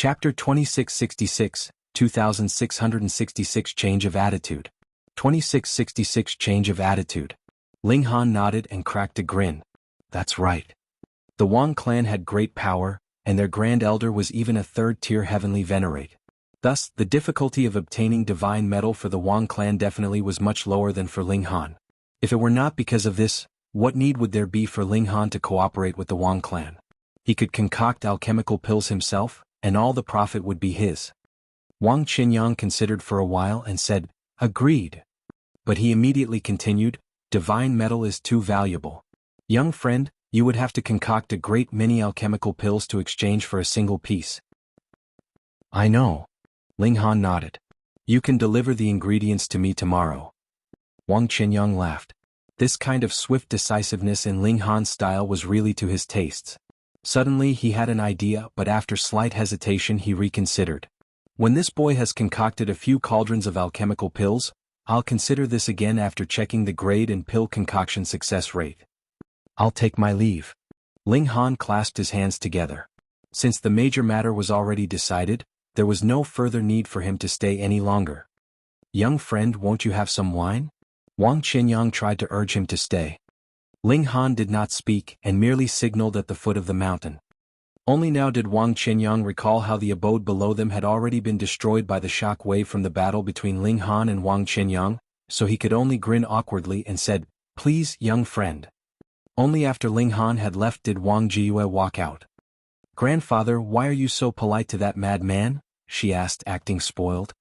Chapter 2666, 2666 Change of Attitude. 2666 Change of Attitude. Ling Han nodded and cracked a grin. That's right. The Wang clan had great power, and their Grand Elder was even a third-tier heavenly Venerate. Thus, the difficulty of obtaining divine metal for the Wang clan definitely was much lower than for Ling Han. If it were not because of this, what need would there be for Ling Han to cooperate with the Wang clan? He could concoct alchemical pills himself, and all the profit would be his. Wang Qinyang considered for a while and said, "Agreed." But he immediately continued, "Divine metal is too valuable. Young friend, you would have to concoct a great many alchemical pills to exchange for a single piece." "I know." Ling Han nodded. "You can deliver the ingredients to me tomorrow." Wang Qinyang laughed. This kind of swift decisiveness in Ling Han's style was really to his tastes. Suddenly he had an idea, but after slight hesitation he reconsidered. "When this boy has concocted a few cauldrons of alchemical pills, I'll consider this again after checking the grade and pill concoction success rate." "I'll take my leave." Ling Han clasped his hands together. Since the major matter was already decided, there was no further need for him to stay any longer. "Young friend, won't you have some wine?" Wang Qinyang tried to urge him to stay. Ling Han did not speak and merely signaled at the foot of the mountain. Only now did Wang Qinyang recall how the abode below them had already been destroyed by the shock wave from the battle between Ling Han and Wang Qinyang, so he could only grin awkwardly and said, "Please, young friend." Only after Ling Han had left did Wang Jiyue walk out. "Grandfather, why are you so polite to that mad man?" she asked, acting spoiled.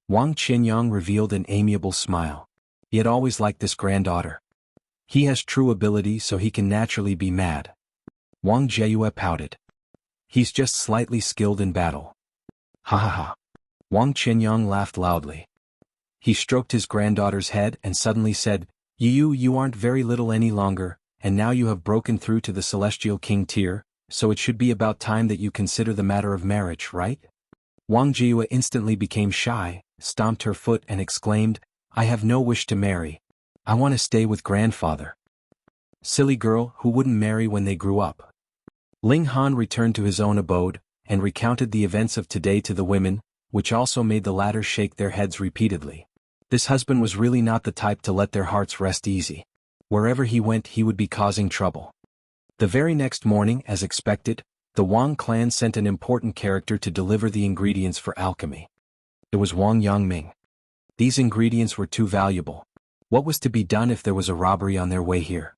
Wang Qinyang revealed an amiable smile. He had always liked this granddaughter. He has true ability, so he can naturally be mad. Wang Jiyue pouted. "He's just slightly skilled in battle." "Ha ha ha." Wang Qinyang laughed loudly. He stroked his granddaughter's head and suddenly said, You aren't very little any longer, and now you have broken through to the Celestial King tier, so it should be about time that you consider the matter of marriage, right?" Wang Jiyue instantly became shy, stomped her foot and exclaimed, "I have no wish to marry. I want to stay with grandfather." "Silly girl, who wouldn't marry when they grew up?" Ling Han returned to his own abode, and recounted the events of today to the women, which also made the latter shake their heads repeatedly. This husband was really not the type to let their hearts rest easy. Wherever he went he would be causing trouble. The very next morning, as expected, the Wang clan sent an important character to deliver the ingredients for alchemy. It was Wang Yangming. These ingredients were too valuable. What was to be done if there was a robbery on their way here?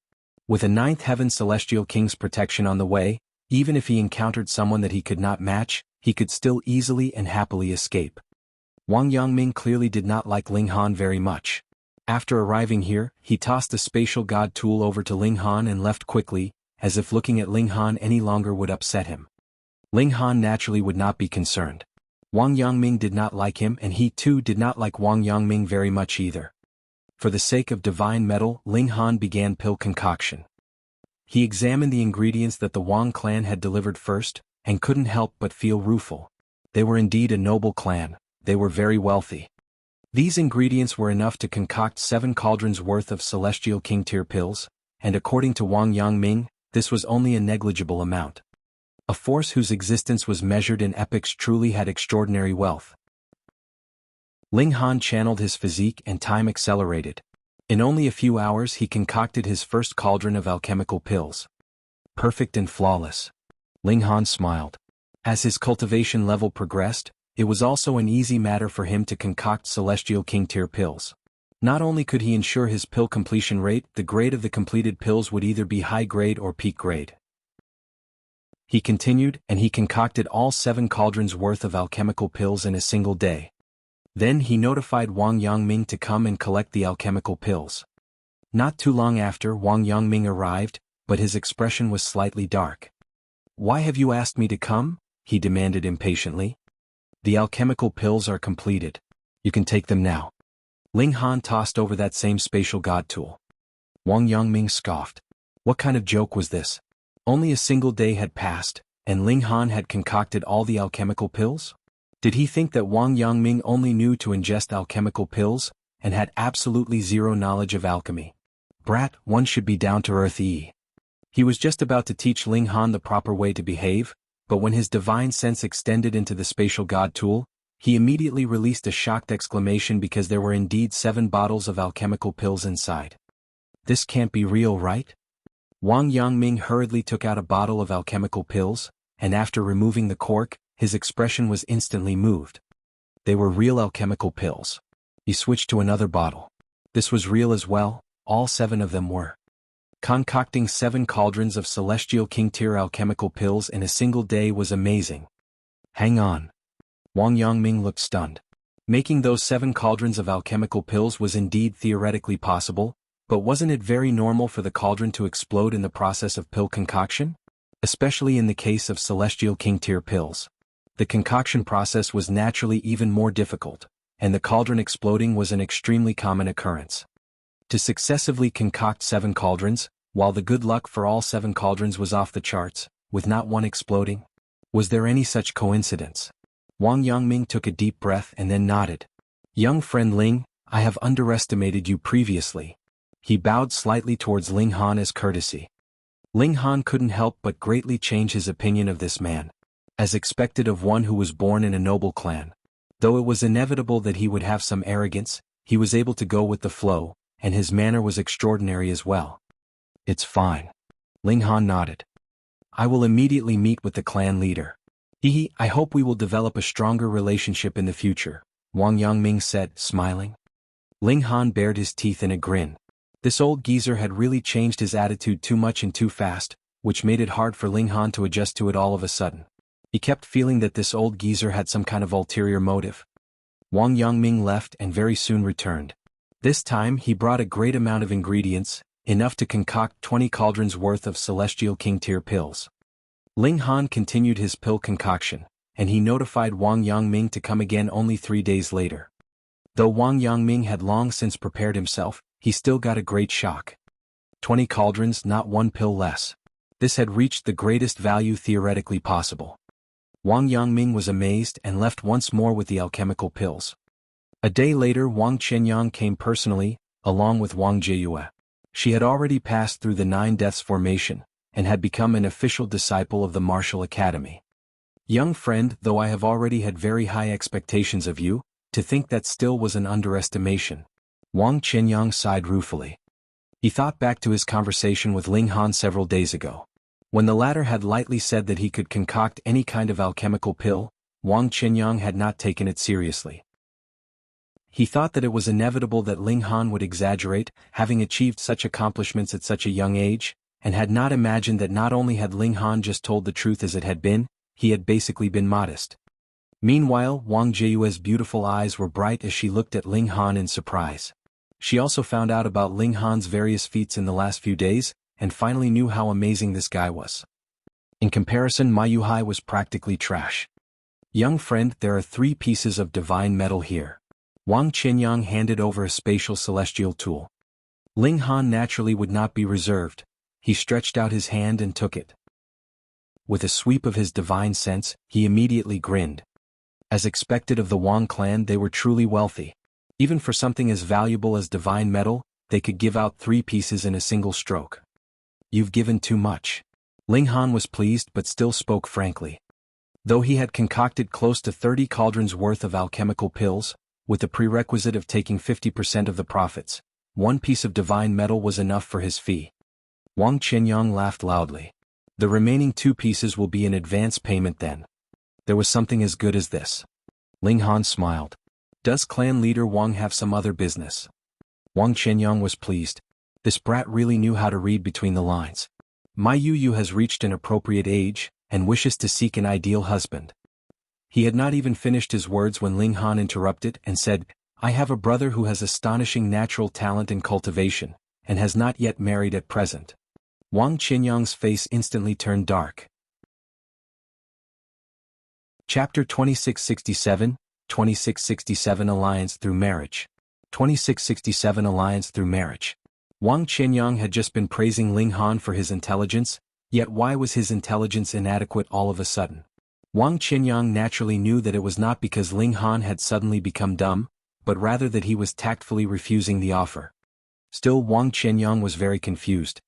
With a ninth heaven celestial king's protection on the way, even if he encountered someone that he could not match, he could still easily and happily escape. Wang Yangming clearly did not like Ling Han very much. After arriving here, he tossed the spatial god tool over to Ling Han and left quickly, as if looking at Ling Han any longer would upset him. Ling Han naturally would not be concerned. Wang Yangming did not like him, and he too did not like Wang Yangming very much either. For the sake of divine metal, Ling Han began pill concoction. He examined the ingredients that the Wang clan had delivered first, and couldn't help but feel rueful. They were indeed a noble clan, they were very wealthy. These ingredients were enough to concoct 7 cauldrons worth of Celestial King tier pills, and according to Wang Yangming, this was only a negligible amount. A force whose existence was measured in epochs truly had extraordinary wealth. Ling Han channeled his physique and time accelerated. In only a few hours he concocted his first cauldron of alchemical pills. Perfect and flawless. Ling Han smiled. As his cultivation level progressed, it was also an easy matter for him to concoct Celestial King tier pills. Not only could he ensure his pill completion rate, the grade of the completed pills would either be high grade or peak grade. He continued, and he concocted all 7 cauldrons worth of alchemical pills in a single day. Then he notified Wang Yangming to come and collect the alchemical pills. Not too long after, Wang Yangming arrived, but his expression was slightly dark. "Why have you asked me to come?" he demanded impatiently. "The alchemical pills are completed. You can take them now." Ling Han tossed over that same spatial god tool. Wang Yangming scoffed. What kind of joke was this? Only a single day had passed, and Ling Han had concocted all the alchemical pills? Did he think that Wang Yangming only knew to ingest alchemical pills, and had absolutely zero knowledge of alchemy? Brat, one should be down to earth. He was just about to teach Ling Han the proper way to behave, but when his divine sense extended into the spatial god tool, he immediately released a shocked exclamation because there were indeed 7 bottles of alchemical pills inside. This can't be real, right? Wang Yangming hurriedly took out a bottle of alchemical pills, and after removing the cork, his expression was instantly moved. They were real alchemical pills. He switched to another bottle. This was real as well, all 7 of them were. Concocting 7 cauldrons of celestial king-tier alchemical pills in a single day was amazing. Hang on. Wang Yangming looked stunned. Making those 7 cauldrons of alchemical pills was indeed theoretically possible, but wasn't it very normal for the cauldron to explode in the process of pill concoction? Especially in the case of celestial king-tier pills. The concoction process was naturally even more difficult, and the cauldron exploding was an extremely common occurrence. To successively concoct 7 cauldrons, while the good luck for all 7 cauldrons was off the charts, with not one exploding? Was there any such coincidence? Wang Yangming took a deep breath and then nodded. Young friend Ling, I have underestimated you previously. He bowed slightly towards Ling Han as courtesy. Ling Han couldn't help but greatly change his opinion of this man, as expected of one who was born in a noble clan. Though it was inevitable that he would have some arrogance, he was able to go with the flow, and his manner was extraordinary as well. It's fine. Ling Han nodded. I will immediately meet with the clan leader. I hope we will develop a stronger relationship in the future, Wang Yangming said, smiling. Ling Han bared his teeth in a grin. This old geezer had really changed his attitude too much and too fast, which made it hard for Ling Han to adjust to it all of a sudden. He kept feeling that this old geezer had some kind of ulterior motive. Wang Yangming left and very soon returned. This time he brought a great amount of ingredients, enough to concoct 20 cauldrons worth of celestial king-tier pills. Ling Han continued his pill concoction, and he notified Wang Yangming to come again only 3 days later. Though Wang Yangming had long since prepared himself, he still got a great shock. 20 cauldrons, not 1 pill less. This had reached the greatest value theoretically possible. Wang Yangming was amazed and left once more with the alchemical pills. A day later Wang Qianyang came personally, along with Wang Jieyue. She had already passed through the 9 Deaths formation, and had become an official disciple of the Martial Academy. Young friend, though I have already had very high expectations of you, to think that still was an underestimation. Wang Qianyang sighed ruefully. He thought back to his conversation with Ling Han several days ago. When the latter had lightly said that he could concoct any kind of alchemical pill, Wang Qianyang had not taken it seriously. He thought that it was inevitable that Ling Han would exaggerate, having achieved such accomplishments at such a young age, and had not imagined that not only had Ling Han just told the truth as it had been, he had basically been modest. Meanwhile, Wang Jieyue's beautiful eyes were bright as she looked at Ling Han in surprise. She also found out about Ling Han's various feats in the last few days, and finally knew how amazing this guy was. In comparison, Ma Yuhai was practically trash. Young friend, there are 3 pieces of divine metal here. Wang Qianyang handed over a spatial celestial tool. Ling Han naturally would not be reserved. He stretched out his hand and took it. With a sweep of his divine sense, he immediately grinned. As expected of the Wang clan, they were truly wealthy. Even for something as valuable as divine metal, they could give out 3 pieces in a single stroke. You've given too much. Ling Han was pleased but still spoke frankly. Though he had concocted close to 30 cauldrons worth of alchemical pills, with the prerequisite of taking 50% of the profits, 1 piece of divine metal was enough for his fee. Wang Qianyang laughed loudly. The remaining 2 pieces will be an advance payment then. There was something as good as this. Ling Han smiled. Does clan leader Wang have some other business? Wang Qianyang was pleased. This brat really knew how to read between the lines. My Yu has reached an appropriate age, and wishes to seek an ideal husband. He had not even finished his words when Ling Han interrupted and said, I have a brother who has astonishing natural talent in cultivation, and has not yet married at present. Wang Qianyang's face instantly turned dark. Chapter 2667, 2667 Alliance Through Marriage. 2667 Alliance Through Marriage. Wang Qianyang had just been praising Ling Han for his intelligence, yet why was his intelligence inadequate all of a sudden? Wang Qianyang naturally knew that it was not because Ling Han had suddenly become dumb, but rather that he was tactfully refusing the offer. Still, Wang Qianyang was very confused.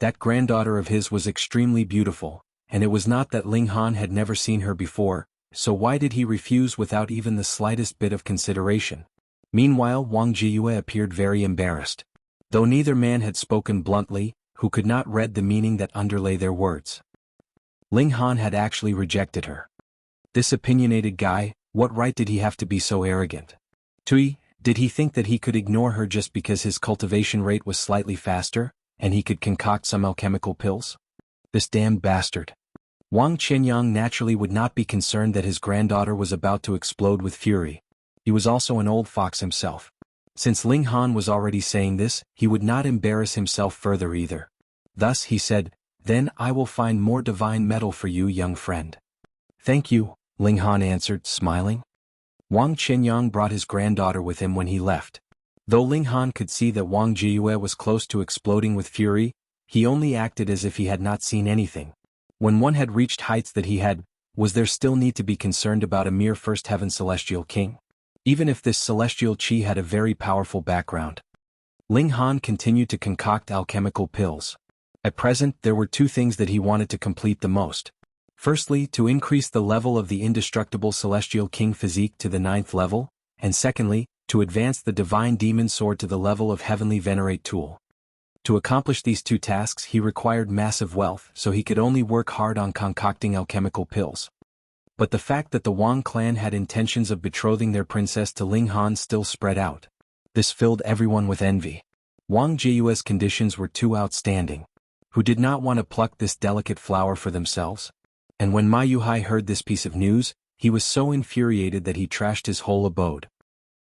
That granddaughter of his was extremely beautiful, and it was not that Ling Han had never seen her before, so why did he refuse without even the slightest bit of consideration? Meanwhile, Wang Jiyue appeared very embarrassed. Though neither man had spoken bluntly, who could not read the meaning that underlay their words. Ling Han had actually rejected her. This opinionated guy, what right did he have to be so arrogant? Did he think that he could ignore her just because his cultivation rate was slightly faster, and he could concoct some alchemical pills? This damned bastard. Wang Qianyang naturally would not be concerned that his granddaughter was about to explode with fury. He was also an old fox himself. Since Ling Han was already saying this, he would not embarrass himself further either. Thus he said, "Then I will find more divine metal for you, young friend." "Thank you," Ling Han answered, smiling. Wang Qianyang brought his granddaughter with him when he left. Though Ling Han could see that Wang Jiyue was close to exploding with fury, he only acted as if he had not seen anything. When one had reached heights that he had, was there still need to be concerned about a mere first heaven celestial king? Even if this celestial chi had a very powerful background. Ling Han continued to concoct alchemical pills. At present there were two things that he wanted to complete the most. Firstly, to increase the level of the indestructible celestial king Physique to the 9th level, and secondly, to advance the divine demon sword to the level of heavenly Venerate tool. To accomplish these two tasks he required massive wealth, so he could only work hard on concocting alchemical pills. But the fact that the Wang clan had intentions of betrothing their princess to Ling Han still spread out. This filled everyone with envy. Wang Jiyue's conditions were too outstanding. Who did not want to pluck this delicate flower for themselves? And when Ma Yuhai heard this piece of news, he was so infuriated that he trashed his whole abode.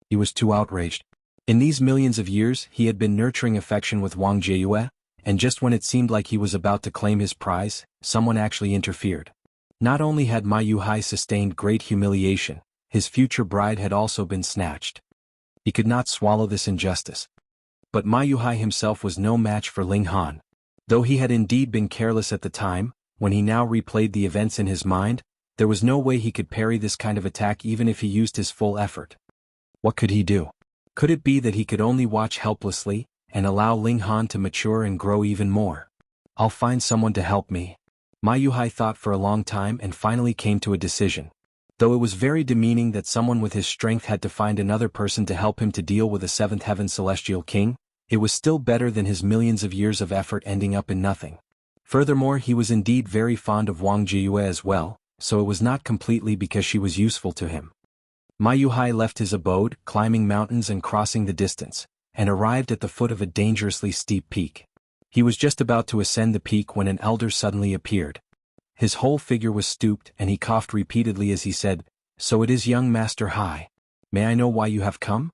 He was too outraged. In these millions of years he had been nurturing affection with Wang Jiyue, and just when it seemed like he was about to claim his prize, someone actually interfered. Not only had Ma Yuhai sustained great humiliation, his future bride had also been snatched. He could not swallow this injustice. But Ma Yuhai himself was no match for Ling Han. Though he had indeed been careless at the time, when he now replayed the events in his mind, there was no way he could parry this kind of attack even if he used his full effort. What could he do? Could it be that he could only watch helplessly, and allow Ling Han to mature and grow even more? "I'll find someone to help me." Ma Yuhai thought for a long time and finally came to a decision. Though it was very demeaning that someone with his strength had to find another person to help him to deal with a 7th heaven celestial king, it was still better than his millions of years of effort ending up in nothing. Furthermore, he was indeed very fond of Wang Jiyue as well, so it was not completely because she was useful to him. Ma Yuhai left his abode, climbing mountains and crossing the distance, and arrived at the foot of a dangerously steep peak. He was just about to ascend the peak when an elder suddenly appeared. His whole figure was stooped and he coughed repeatedly as he said, "So it is young Master Hai. May I know why you have come?"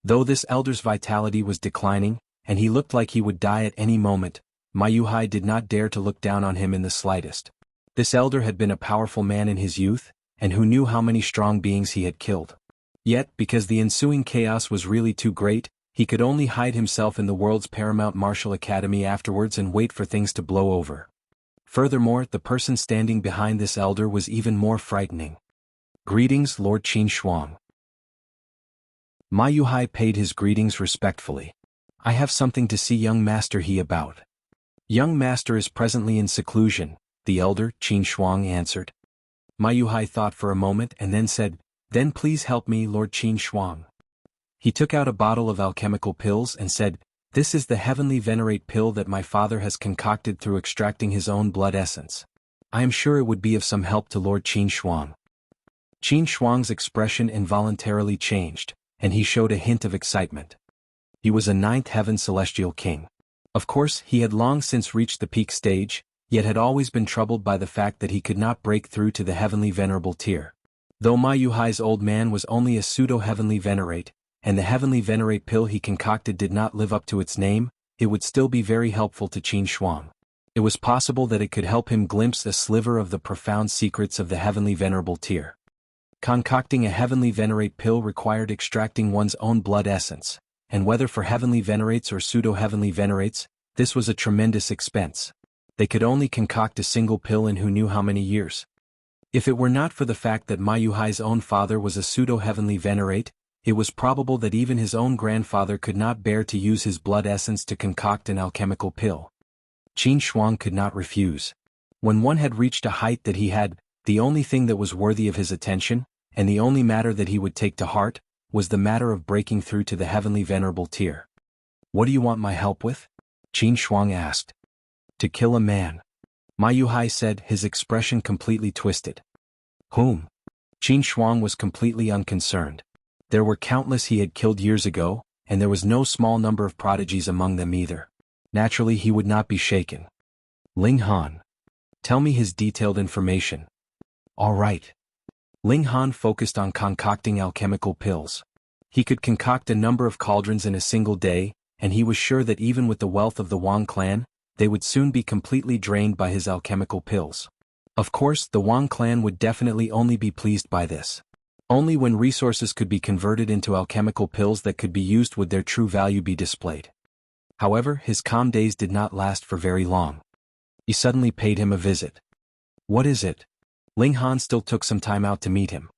Though this elder's vitality was declining, and he looked like he would die at any moment, Ma Yuhai did not dare to look down on him in the slightest. This elder had been a powerful man in his youth, and who knew how many strong beings he had killed. Yet, because the ensuing chaos was really too great, he could only hide himself in the world's paramount martial academy afterwards and wait for things to blow over. Furthermore, the person standing behind this elder was even more frightening. "Greetings, Lord Qin Shuang." Ma Yuhai paid his greetings respectfully. "I have something to see young Master He about." "Young Master is presently in seclusion," the elder, Qin Shuang, answered. Ma Yuhai thought for a moment and then said, "Then please help me, Lord Qin Shuang." He took out a bottle of alchemical pills and said, "This is the heavenly Venerate pill that my father has concocted through extracting his own blood essence. I am sure it would be of some help to Lord Qin Shuang." Qin Shuang's expression involuntarily changed, and he showed a hint of excitement. He was a 9th heaven celestial king. Of course, he had long since reached the peak stage, yet had always been troubled by the fact that he could not break through to the heavenly venerable tier. Though Ma Yuhai's old man was only a pseudo-heavenly Venerate, and the heavenly Venerate pill he concocted did not live up to its name, it would still be very helpful to Qin Shuang. It was possible that it could help him glimpse a sliver of the profound secrets of the heavenly venerable tier. Concocting a heavenly Venerate pill required extracting one's own blood essence, and whether for heavenly Venerates or pseudo-heavenly Venerates, this was a tremendous expense. They could only concoct a single pill in who knew how many years. If it were not for the fact that Ma Yuhai's own father was a pseudo-heavenly Venerate, it was probable that even his own grandfather could not bear to use his blood essence to concoct an alchemical pill. Qin Shuang could not refuse. When one had reached a height that he had, the only thing that was worthy of his attention, and the only matter that he would take to heart, was the matter of breaking through to the heavenly venerable tier. What do you want my help with? Qin Shuang asked. To kill a man. Ma Yuhai said, his expression completely twisted. Whom? Qin Shuang was completely unconcerned. There were countless he had killed years ago, and there was no small number of prodigies among them either. Naturally he would not be shaken. Ling Han. Tell me his detailed information. All right. Ling Han focused on concocting alchemical pills. He could concoct a number of cauldrons in a single day, and he was sure that even with the wealth of the Wang clan, they would soon be completely drained by his alchemical pills. Of course, the Wang clan would definitely only be pleased by this. Only when resources could be converted into alchemical pills that could be used would their true value be displayed. However, his calm days did not last for very long. He suddenly paid him a visit. What is it? Ling Han still took some time out to meet him.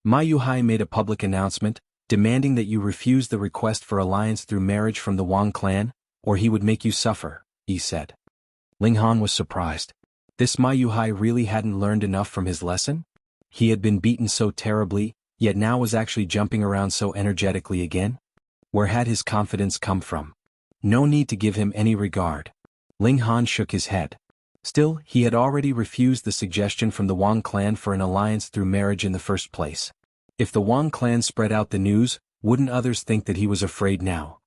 Ma Yuhai made a public announcement, demanding that you refuse the request for alliance through marriage from the Wang clan, or he would make you suffer, he said. Ling Han was surprised. This Ma Yuhai really hadn't learned enough from his lesson? He had been beaten so terribly, yet now was actually jumping around so energetically again? Where had his confidence come from? No need to give him any regard. Ling Han shook his head. Still, he had already refused the suggestion from the Wang clan for an alliance through marriage in the first place. If the Wang clan spread out the news, wouldn't others think that he was afraid now?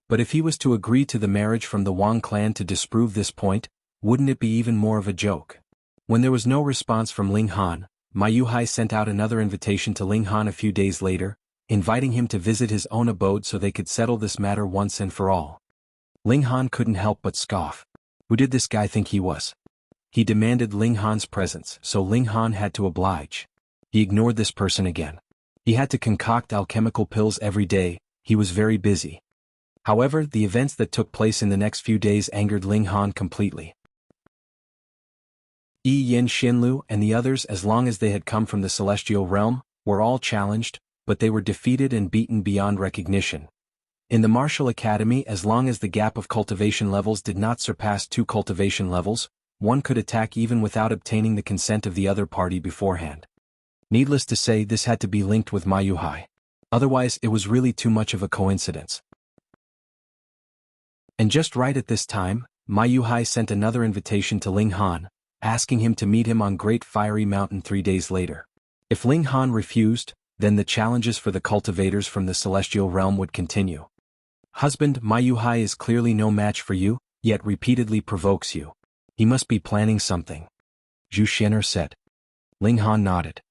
But if he was to agree to the marriage from the Wang clan to disprove this point, wouldn't it be even more of a joke? When there was no response from Ling Han, Ma Yuhai sent out another invitation to Ling Han a few days later, inviting him to visit his own abode so they could settle this matter once and for all. Ling Han couldn't help but scoff. Who did this guy think he was? He demanded Ling Han's presence, so Ling Han had to oblige. He ignored this person again. He had to concoct alchemical pills every day, he was very busy. However, the events that took place in the next few days angered Ling Han completely. Yin Xinlu and the others, as long as they had come from the celestial realm, were all challenged, but they were defeated and beaten beyond recognition. In the martial academy, as long as the gap of cultivation levels did not surpass 2 cultivation levels, one could attack even without obtaining the consent of the other party beforehand. Needless to say, this had to be linked with Ma Yuhai. Otherwise, it was really too much of a coincidence. And just right at this time, Ma Yuhai sent another invitation to Ling Han, asking him to meet him on Great Fiery Mountain 3 days later. If Ling Han refused, then the challenges for the cultivators from the celestial realm would continue. Husband, Ma Yuhai is clearly no match for you, yet repeatedly provokes you. He must be planning something. Zhu Xian'er said. Ling Han nodded.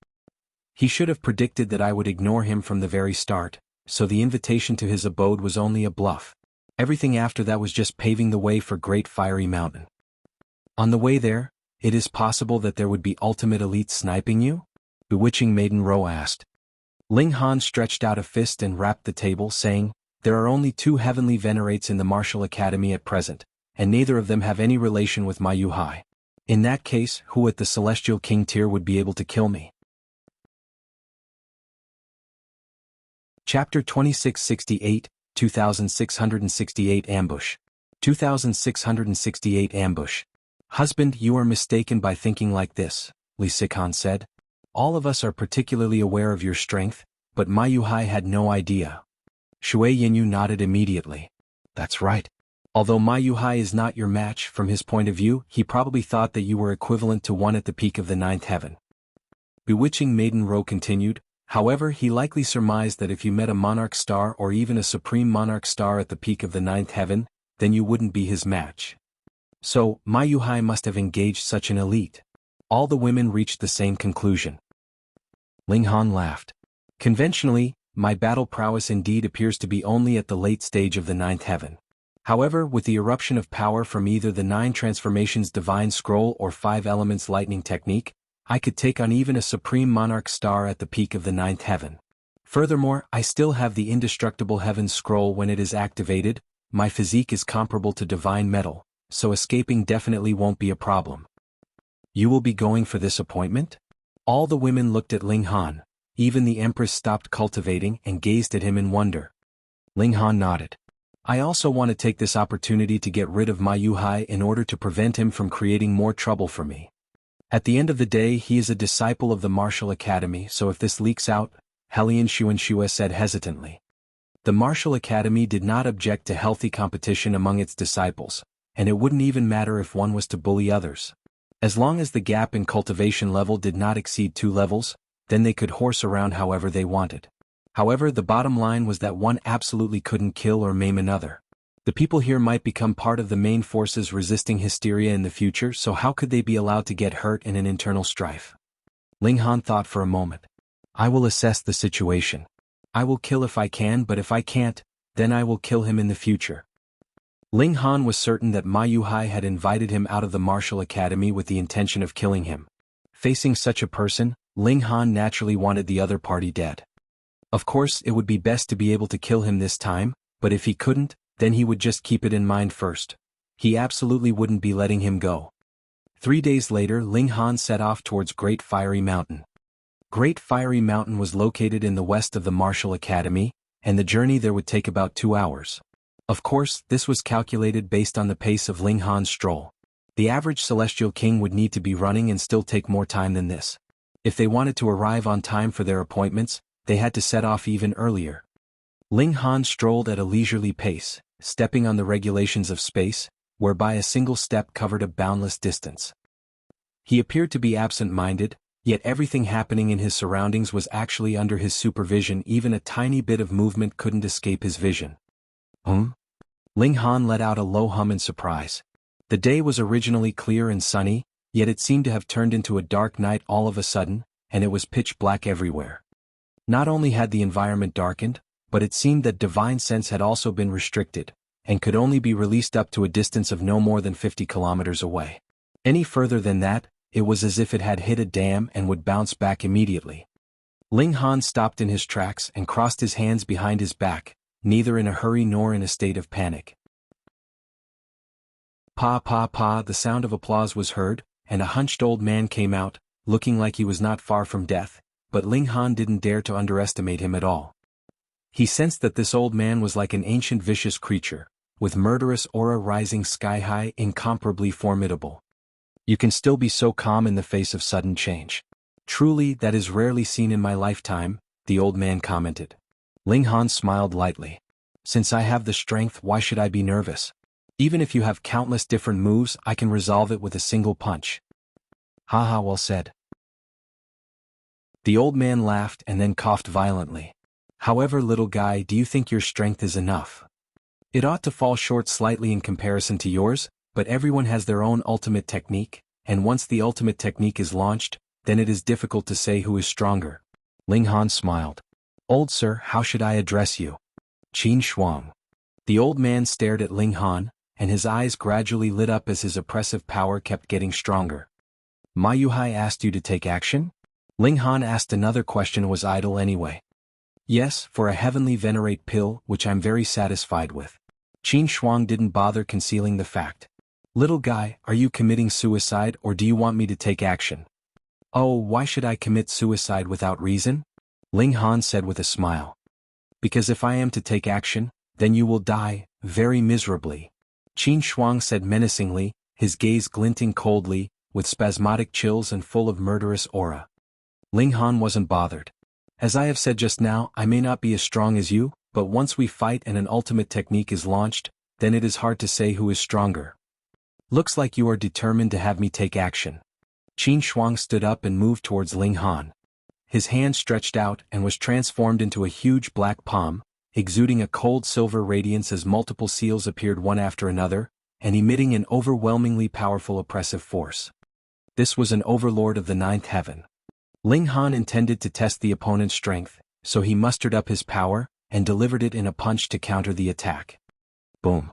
He should have predicted that I would ignore him from the very start, so the invitation to his abode was only a bluff. Everything after that was just paving the way for Great Fiery Mountain. On the way there, it is possible that there would be ultimate elites sniping you? Bewitching Maiden Ro asked. Ling Han stretched out a fist and rapped the table, saying, there are only 2 heavenly venerates in the martial academy at present, and neither of them have any relation with Ma Yuhai. In that case, who at the celestial king tier would be able to kill me? Chapter 2668, 2668 Ambush. 2668 Ambush. Husband, you are mistaken by thinking like this, Li Sikhan said. All of us are particularly aware of your strength, but Ma Yuhai had no idea. Shui Yinyu nodded immediately. That's right. Although Ma Yuhai is not your match, from his point of view, he probably thought that you were equivalent to one at the peak of the 9th heaven. Bewitching Maiden Ro continued, however, he likely surmised that if you met a monarch star or even a supreme monarch star at the peak of the 9th heaven, then you wouldn't be his match. So, Ma Yuhai must have engaged such an elite. All the women reached the same conclusion. Ling Han laughed. Conventionally, my battle prowess indeed appears to be only at the late stage of the 9th heaven. However, with the eruption of power from either the 9 transformations divine scroll or 5 elements lightning technique, I could take on even a supreme monarch star at the peak of the 9th heaven. Furthermore, I still have the indestructible heaven scroll when it is activated, my physique is comparable to divine metal, so escaping definitely won't be a problem. You will be going for this appointment? All the women looked at Ling Han, even the Empress stopped cultivating and gazed at him in wonder. Ling Han nodded. I also want to take this opportunity to get rid of Ma Yuhai in order to prevent him from creating more trouble for me. At the end of the day, he is a disciple of the martial academy, so if this leaks out, Helian Xuanxue said hesitantly. The martial academy did not object to healthy competition among its disciples, and it wouldn't even matter if one was to bully others. As long as the gap in cultivation level did not exceed 2 levels, then they could horse around however they wanted. However, the bottom line was that one absolutely couldn't kill or maim another. The people here might become part of the main forces resisting hysteria in the future, so how could they be allowed to get hurt in an internal strife? Ling Han thought for a moment. I will assess the situation. I will kill if I can, but if I can't, then I will kill him in the future. Ling Han was certain that Ma Yuhai had invited him out of the martial academy with the intention of killing him. Facing such a person, Ling Han naturally wanted the other party dead. Of course, it would be best to be able to kill him this time, but if he couldn't, then he would just keep it in mind first. He absolutely wouldn't be letting him go. 3 days later, Ling Han set off towards Great Fiery Mountain. Great Fiery Mountain was located in the west of the Martial Academy, and the journey there would take about 2 hours. Of course, this was calculated based on the pace of Ling Han's stroll. The average Celestial King would need to be running and still take more time than this. If they wanted to arrive on time for their appointments, they had to set off even earlier. Ling Han strolled at a leisurely pace, stepping on the regulations of space, whereby a single step covered a boundless distance. He appeared to be absent-minded, yet everything happening in his surroundings was actually under his supervision. Even a tiny bit of movement couldn't escape his vision. Ling Han let out a low hum in surprise. The day was originally clear and sunny, yet it seemed to have turned into a dark night all of a sudden, and it was pitch black everywhere. Not only had the environment darkened, but it seemed that divine sense had also been restricted, and could only be released up to a distance of no more than 50 kilometers away. Any further than that, it was as if it had hit a dam and would bounce back immediately. Ling Han stopped in his tracks and crossed his hands behind his back, neither in a hurry nor in a state of panic. Pa pa pa, the sound of applause was heard, and a hunched old man came out, looking like he was not far from death, but Ling Han didn't dare to underestimate him at all. He sensed that this old man was like an ancient vicious creature, with murderous aura rising sky-high, incomparably formidable. You can still be so calm in the face of sudden change. Truly, that is rarely seen in my lifetime, the old man commented. Ling Han smiled lightly. Since I have the strength, why should I be nervous? Even if you have countless different moves, I can resolve it with a single punch. Haha, well said. The old man laughed and then coughed violently. However, little guy, do you think your strength is enough? It ought to fall short slightly in comparison to yours, but everyone has their own ultimate technique, and once the ultimate technique is launched, then it is difficult to say who is stronger. Ling Han smiled. Old sir, how should I address you? Qin Shuang. The old man stared at Ling Han, and his eyes gradually lit up as his oppressive power kept getting stronger. Ma Yuhai asked you to take action? Ling Han asked another question, was idle anyway. Yes, for a heavenly Venerate pill, which I'm very satisfied with. Qin Shuang didn't bother concealing the fact. Little guy, are you committing suicide or do you want me to take action? Oh, why should I commit suicide without reason? Ling Han said with a smile. Because if I am to take action, then you will die, very miserably. Qin Shuang said menacingly, his gaze glinting coldly, with spasmodic chills and full of murderous aura. Ling Han wasn't bothered. As I have said just now, I may not be as strong as you, but once we fight and an ultimate technique is launched, then it is hard to say who is stronger. Looks like you are determined to have me take action. Qin Shuang stood up and moved towards Ling Han. His hand stretched out and was transformed into a huge black palm, exuding a cold silver radiance as multiple seals appeared one after another, and emitting an overwhelmingly powerful oppressive force. This was an overlord of the ninth heaven. Ling Han intended to test the opponent's strength, so he mustered up his power, and delivered it in a punch to counter the attack. Boom.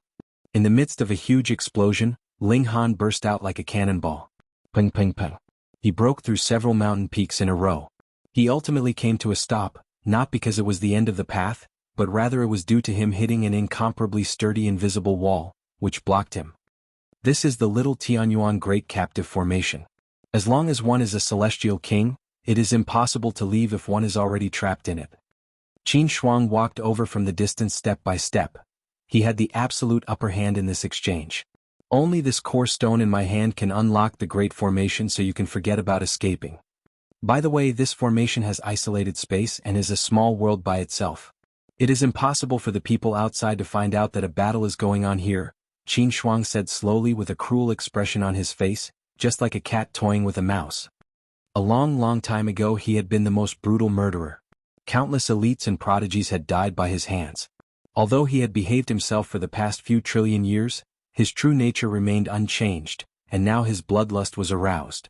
In the midst of a huge explosion, Ling Han burst out like a cannonball. Ping ping ping. He broke through several mountain peaks in a row. He ultimately came to a stop, not because it was the end of the path, but rather it was due to him hitting an incomparably sturdy invisible wall, which blocked him. This is the Little Tianyuan Great Captive Formation. As long as one is a celestial king, it is impossible to leave if one is already trapped in it. Qin Shuang walked over from the distance step by step, He had the absolute upper hand in this exchange. Only this core stone in my hand can unlock the great formation, so you can forget about escaping. By the way, this formation has isolated space and is a small world by itself. It is impossible for the people outside to find out that a battle is going on here, Qin Shuang said slowly with a cruel expression on his face, just like a cat toying with a mouse. A long time ago he had been the most brutal murderer. Countless elites and prodigies had died by his hands. Although he had behaved himself for the past few trillion years, his true nature remained unchanged, and now his bloodlust was aroused.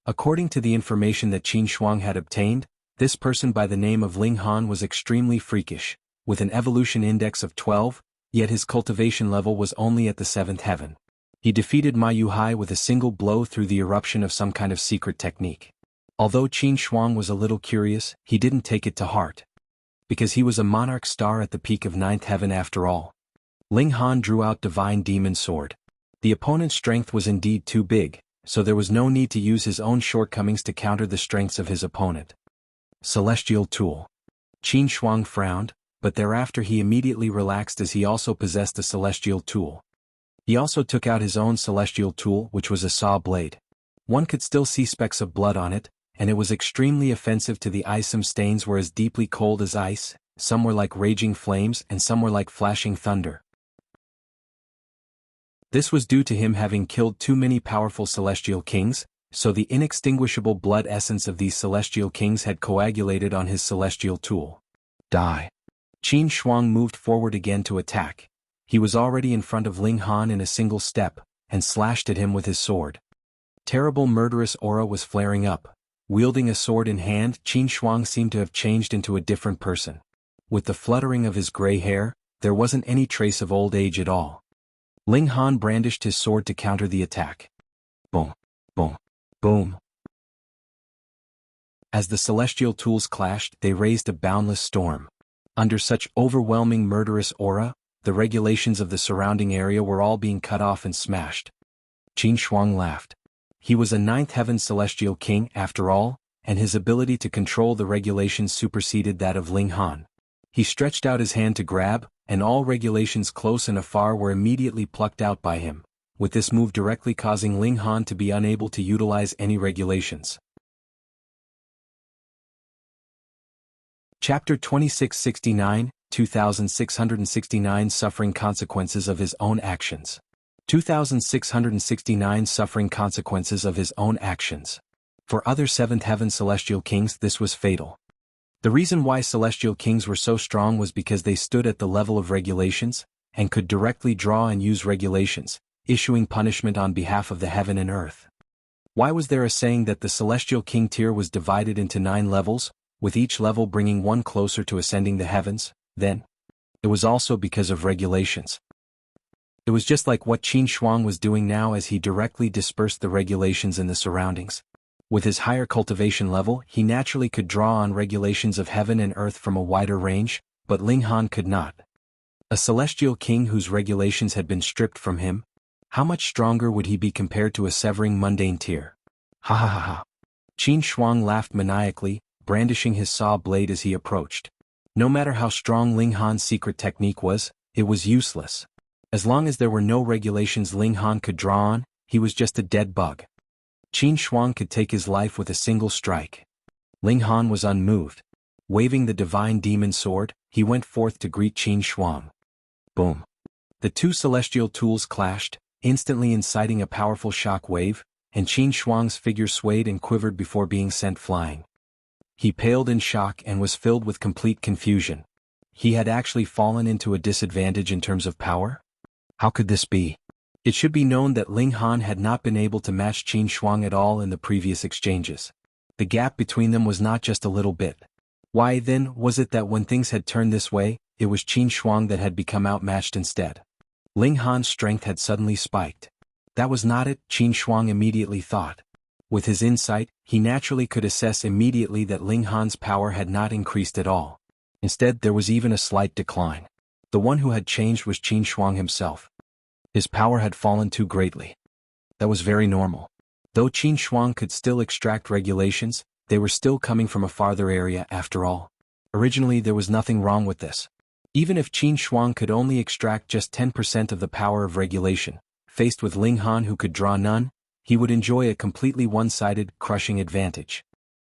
According to the information that Qin Shuang had obtained, this person by the name of Ling Han was extremely freakish, with an evolution index of 12, yet his cultivation level was only at the 7th heaven. He defeated Ma Yuhai with a single blow through the eruption of some kind of secret technique. Although Qin Shuang was a little curious, he didn't take it to heart. Because he was a monarch star at the peak of 9th heaven after all. Ling Han drew out Divine Demon Sword. The opponent's strength was indeed too big, so there was no need to use his own shortcomings to counter the strengths of his opponent. Celestial Tool. Qin Shuang frowned, but thereafter he immediately relaxed as he also possessed a celestial tool. He also took out his own celestial tool, which was a saw blade. One could still see specks of blood on it, and it was extremely offensive to the eye. Some stains were as deeply cold as ice, some were like raging flames, and some were like flashing thunder. This was due to him having killed too many powerful celestial kings, so the inextinguishable blood essence of these celestial kings had coagulated on his celestial tool. Die. Qin Shuang moved forward again to attack. He was already in front of Ling Han in a single step, and slashed at him with his sword. Terrible murderous aura was flaring up. Wielding a sword in hand, Qin Shuang seemed to have changed into a different person. With the fluttering of his gray hair, there wasn't any trace of old age at all. Ling Han brandished his sword to counter the attack. Boom, boom, boom. As the celestial tools clashed, they raised a boundless storm. Under such overwhelming murderous aura, the regulations of the surrounding area were all being cut off and smashed. Qin Shuang laughed. He was a 9th heaven celestial king after all, and his ability to control the regulations superseded that of Ling Han. He stretched out his hand to grab, and all regulations close and afar were immediately plucked out by him, with this move directly causing Ling Han to be unable to utilize any regulations. Chapter 2669, 2669 Suffering Consequences of His Own Actions. 2669 Suffering Consequences of His Own Actions. For other 7th heaven celestial kings this was fatal. The reason why celestial kings were so strong was because they stood at the level of regulations, and could directly draw and use regulations, issuing punishment on behalf of the heaven and earth. Why was there a saying that the celestial king tier was divided into 9 levels, with each level bringing one closer to ascending the heavens? Then, it was also because of regulations. It was just like what Qin Shuang was doing now as he directly dispersed the regulations in the surroundings. With his higher cultivation level, he naturally could draw on regulations of heaven and earth from a wider range, but Ling Han could not. A celestial king whose regulations had been stripped from him, how much stronger would he be compared to a severing mundane tier? Ha ha ha ha. Qin Shuang laughed maniacally, brandishing his saw blade as he approached. No matter how strong Ling Han's secret technique was, it was useless. As long as there were no regulations Ling Han could draw on, he was just a dead bug. Qin Shuang could take his life with a single strike. Ling Han was unmoved. Waving the divine demon sword, he went forth to greet Qin Shuang. Boom. The two celestial tools clashed, instantly inciting a powerful shock wave, and Qin Shuang's figure swayed and quivered before being sent flying. He paled in shock and was filled with complete confusion. He had actually fallen into a disadvantage in terms of power? How could this be? It should be known that Ling Han had not been able to match Qin Shuang at all in the previous exchanges. The gap between them was not just a little bit. Why then was it that when things had turned this way, it was Qin Shuang that had become outmatched instead? Ling Han's strength had suddenly spiked. That was not it, Qin Shuang immediately thought. With his insight, he naturally could assess immediately that Ling Han's power had not increased at all. Instead, there was even a slight decline. The one who had changed was Qin Shuang himself. His power had fallen too greatly. That was very normal. Though Qin Shuang could still extract regulations, they were still coming from a farther area after all. Originally there was nothing wrong with this. Even if Qin Shuang could only extract just 10% of the power of regulation, faced with Ling Han who could draw none, he would enjoy a completely one-sided, crushing advantage.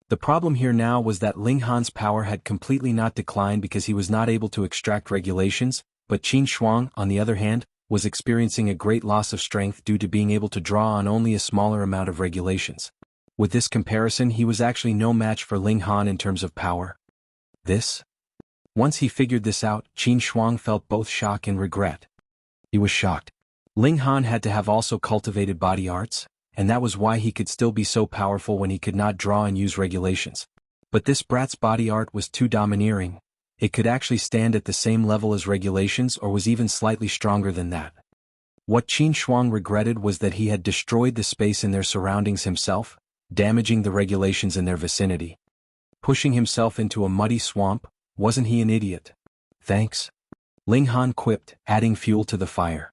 The problem here now was that Ling Han's power had completely not declined because he was not able to extract regulations, but Qin Shuang, on the other hand, was experiencing a great loss of strength due to being able to draw on only a smaller amount of regulations. With this comparison, he was actually no match for Ling Han in terms of power. Once he figured this out, Qin Shuang felt both shock and regret. He was shocked. Ling Han had to have also cultivated body arts, and that was why he could still be so powerful when he could not draw and use regulations. But this brat's body art was too domineering. It could actually stand at the same level as regulations or was even slightly stronger than that. What Qin Shuang regretted was that he had destroyed the space in their surroundings himself, damaging the regulations in their vicinity. Pushing himself into a muddy swamp, wasn't he an idiot? Thanks. Ling Han quipped, adding fuel to the fire.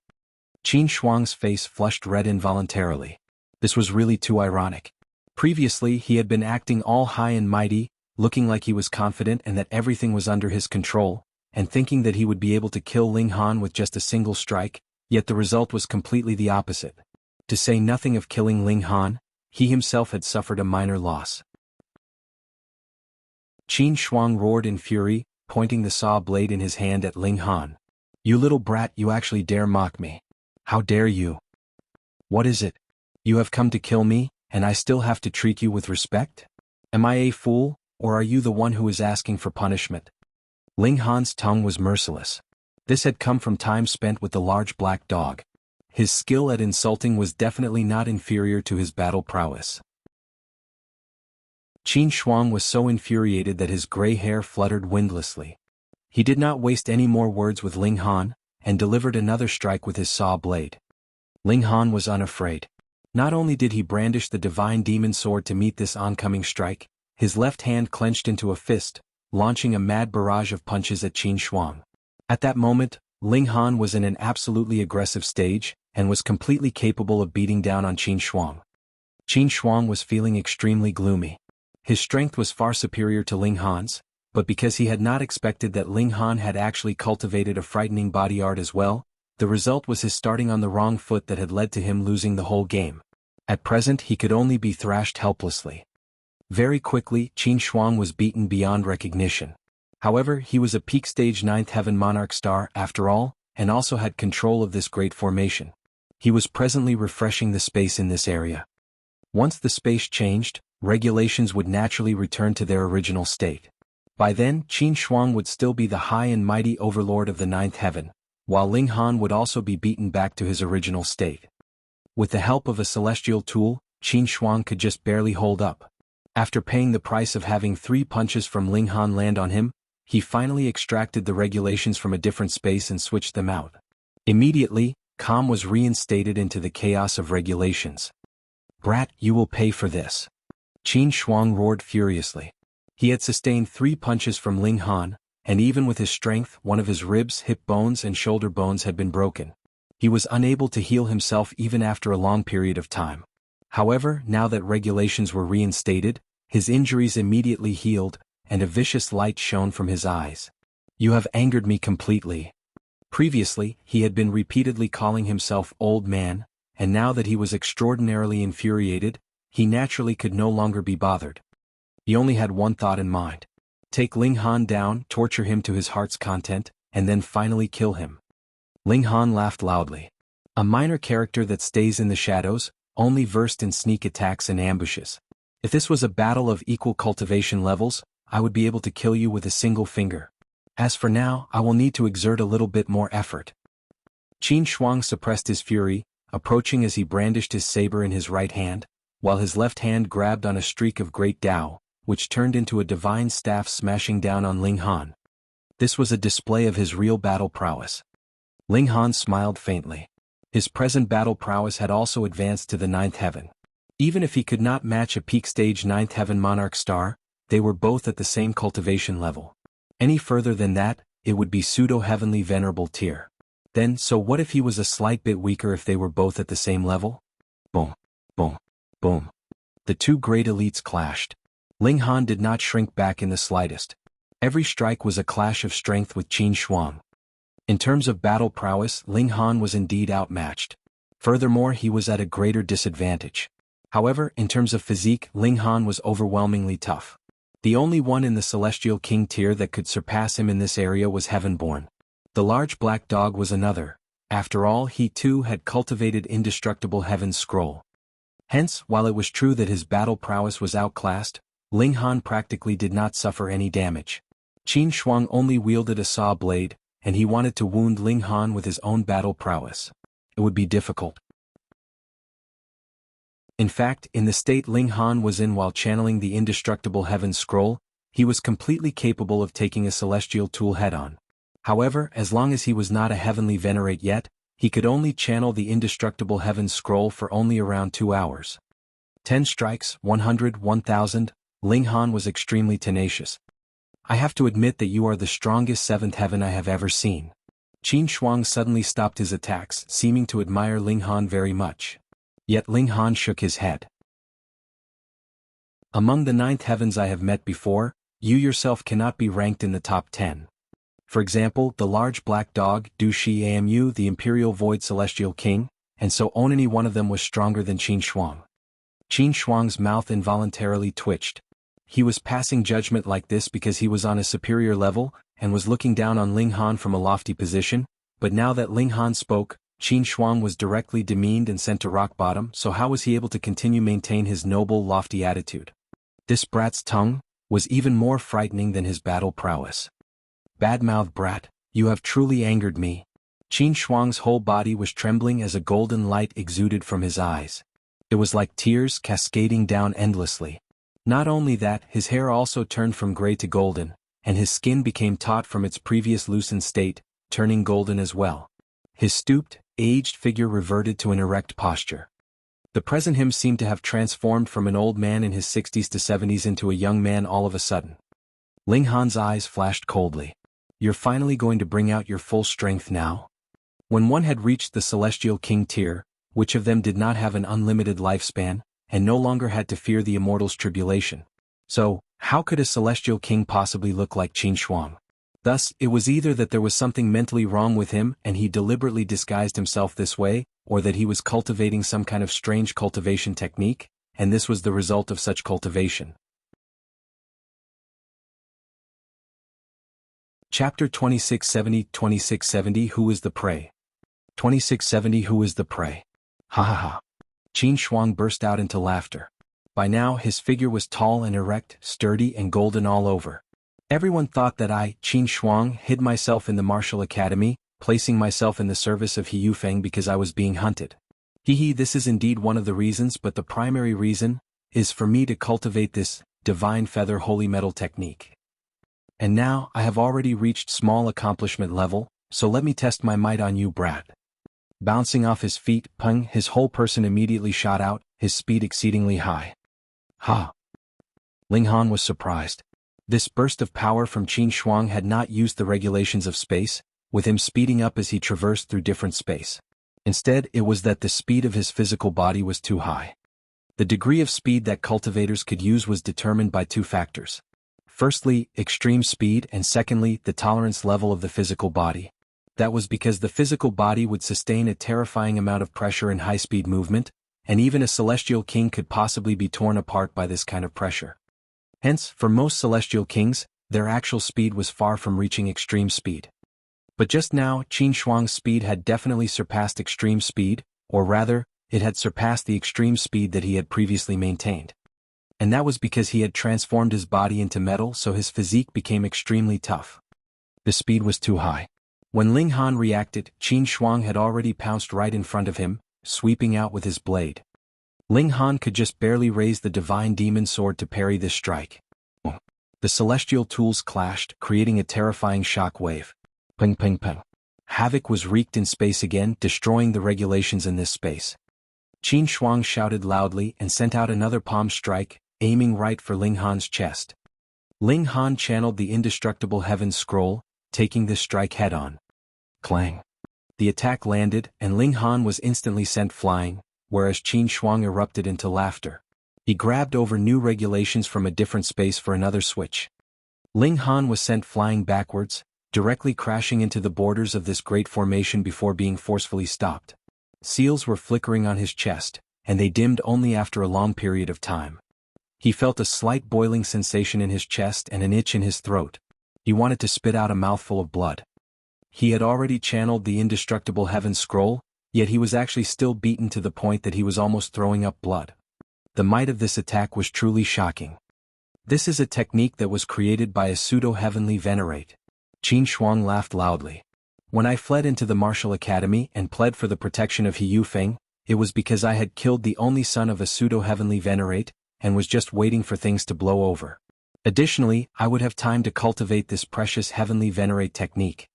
Qin Shuang's face flushed red involuntarily. This was really too ironic. Previously he had been acting all high and mighty, looking like he was confident and that everything was under his control, and thinking that he would be able to kill Ling Han with just a single strike, yet the result was completely the opposite. To say nothing of killing Ling Han, he himself had suffered a minor loss. Qin Shuang roared in fury, pointing the saw blade in his hand at Ling Han. You little brat, you actually dare mock me. How dare you? What is it? You have come to kill me, and I still have to treat you with respect? Am I a fool, or are you the one who is asking for punishment? Ling Han's tongue was merciless. This had come from time spent with the large black dog. His skill at insulting was definitely not inferior to his battle prowess. Qin Shuang was so infuriated that his gray hair fluttered windlessly. He did not waste any more words with Ling Han, and delivered another strike with his saw blade. Ling Han was unafraid. Not only did he brandish the divine demon sword to meet this oncoming strike, his left hand clenched into a fist, launching a mad barrage of punches at Qin Shuang. At that moment, Ling Han was in an absolutely aggressive stage, and was completely capable of beating down on Qin Shuang. Qin Shuang was feeling extremely gloomy. His strength was far superior to Ling Han's, but because he had not expected that Ling Han had actually cultivated a frightening body art as well, the result was his starting on the wrong foot that had led to him losing the whole game. At present he could only be thrashed helplessly. Very quickly, Qin Shuang was beaten beyond recognition. However, he was a peak stage 9th Heaven Monarch star after all, and also had control of this great formation. He was presently refreshing the space in this area. Once the space changed, regulations would naturally return to their original state. By then, Qin Shuang would still be the high and mighty overlord of the 9th Heaven, while Ling Han would also be beaten back to his original state. With the help of a celestial tool, Qin Shuang could just barely hold up. After paying the price of having 3 punches from Ling Han land on him, he finally extracted the regulations from a different space and switched them out. Immediately, calm was reinstated into the chaos of regulations. Brat, you will pay for this. Qin Shuang roared furiously. He had sustained 3 punches from Ling Han, and even with his strength, one of his ribs, hip bones and shoulder bones had been broken. He was unable to heal himself even after a long period of time. However, now that regulations were reinstated, his injuries immediately healed, and a vicious light shone from his eyes. You have angered me completely. Previously, he had been repeatedly calling himself old man, and now that he was extraordinarily infuriated, he naturally could no longer be bothered. He only had one thought in mind. Take Ling Han down, torture him to his heart's content, and then finally kill him. Ling Han laughed loudly. A minor character that stays in the shadows, only versed in sneak attacks and ambushes. If this was a battle of equal cultivation levels, I would be able to kill you with a single finger. As for now, I will need to exert a little bit more effort. Qin Shuang suppressed his fury, approaching as he brandished his saber in his right hand, while his left hand grabbed on a streak of great Tao, which turned into a divine staff smashing down on Ling Han. This was a display of his real battle prowess. Ling Han smiled faintly. His present battle prowess had also advanced to the 9th Heaven. Even if he could not match a peak stage 9th Heaven Monarch star, they were both at the same cultivation level. Any further than that, it would be Pseudo Heavenly Venerable tier. Then, so what if he was a slight bit weaker if they were both at the same level? Boom, boom, boom. The 2 great elites clashed. Ling Han did not shrink back in the slightest. Every strike was a clash of strength with Qin Shuang. In terms of battle prowess, Ling Han was indeed outmatched. Furthermore, he was at a greater disadvantage. However, in terms of physique, Ling Han was overwhelmingly tough. The only one in the Celestial King tier that could surpass him in this area was Heavenborn. The large black dog was another. After all, he too had cultivated indestructible Heaven's Scroll. Hence, while it was true that his battle prowess was outclassed, Ling Han practically did not suffer any damage. Qin Shuang only wielded a saw blade, and he wanted to wound Ling Han with his own battle prowess. It would be difficult. In fact, in the state Ling Han was in while channeling the indestructible Heaven's Scroll, he was completely capable of taking a celestial tool head-on. However, as long as he was not a heavenly Venerate yet, he could only channel the indestructible Heaven's Scroll for only around 2 hours. 10 strikes, 100, 1000, Ling Han was extremely tenacious. I have to admit that you are the strongest 7th heaven I have ever seen. Qin Shuang suddenly stopped his attacks, seeming to admire Ling Han very much. Yet Ling Han shook his head. Among the 9th heavens I have met before, you yourself cannot be ranked in the top 10. For example, the large black dog, Du Shi Amu, the Imperial Void Celestial King, and so on, any one of them was stronger than Qin Shuang. Qin Shuang's mouth involuntarily twitched. He was passing judgment like this because he was on a superior level, and was looking down on Ling Han from a lofty position, but now that Ling Han spoke, Qin Shuang was directly demeaned and sent to rock bottom, so how was he able to continue maintain his noble, lofty attitude? This brat's tongue was even more frightening than his battle prowess. Bad-mouthed brat, you have truly angered me. Qin Shuang's whole body was trembling as a golden light exuded from his eyes. It was like tears cascading down endlessly. Not only that, his hair also turned from gray to golden, and his skin became taut from its previous loosened state, turning golden as well. His stooped, aged figure reverted to an erect posture. The present him seemed to have transformed from an old man in his 60s to 70s into a young man all of a sudden. Ling Han's eyes flashed coldly. You're finally going to bring out your full strength now? When one had reached the Celestial King tier, which of them did not have an unlimited lifespan, and no longer had to fear the immortal's tribulation? So, how could a Celestial King possibly look like Qin Shuang? Thus, it was either that there was something mentally wrong with him and he deliberately disguised himself this way, or that he was cultivating some kind of strange cultivation technique, and this was the result of such cultivation. Chapter 2670 Who is the prey? 2670 Who is the prey? Ha ha ha. Qin Shuang burst out into laughter. By now his figure was tall and erect, sturdy and golden all over. Everyone thought that I, Qin Shuang, hid myself in the martial academy, placing myself in the service of He Yufeng because I was being hunted. This is indeed one of the reasons, but the primary reason is for me to cultivate this divine feather holy metal technique. And now, I have already reached small accomplishment level, so let me test my might on you, brat. Bouncing off his feet, his whole person immediately shot out, his speed exceedingly high. Ha! Ling Han was surprised. This burst of power from Qin Shuang had not used the regulations of space, with him speeding up as he traversed through different space. Instead, it was that the speed of his physical body was too high. The degree of speed that cultivators could use was determined by 2 factors. Firstly, extreme speed, and secondly, the tolerance level of the physical body. That was because the physical body would sustain a terrifying amount of pressure in high-speed movement, and even a Celestial King could possibly be torn apart by this kind of pressure. Hence, for most Celestial Kings, their actual speed was far from reaching extreme speed. But just now, Qin Shuang's speed had definitely surpassed extreme speed, or rather, it had surpassed the extreme speed that he had previously maintained. And that was because he had transformed his body into metal, so his physique became extremely tough. The speed was too high. When Ling Han reacted, Qin Shuang had already pounced right in front of him, sweeping out with his blade. Ling Han could just barely raise the divine demon sword to parry this strike. The celestial tools clashed, creating a terrifying shock wave. Ping ping ping. Havoc was wreaked in space again, destroying the regulations in this space. Qin Shuang shouted loudly and sent out another palm strike, aiming right for Ling Han's chest. Ling Han channeled the indestructible Heaven's Scroll, taking this strike head-on. Clang. The attack landed, and Ling Han was instantly sent flying, whereas Qin Shuang erupted into laughter. He grabbed over new regulations from a different space for another switch. Ling Han was sent flying backwards, directly crashing into the borders of this great formation before being forcefully stopped. Seals were flickering on his chest, and they dimmed only after a long period of time. He felt a slight boiling sensation in his chest and an itch in his throat. He wanted to spit out a mouthful of blood. He had already channeled the indestructible heaven scroll, yet he was actually still beaten to the point that he was almost throwing up blood. The might of this attack was truly shocking. This is a technique that was created by a pseudo-heavenly Venerate. Qin Shuang laughed loudly. When I fled into the martial academy and pled for the protection of He Yufeng, it was because I had killed the only son of a pseudo-heavenly Venerate, and was just waiting for things to blow over. Additionally, I would have time to cultivate this precious heavenly Venerate technique.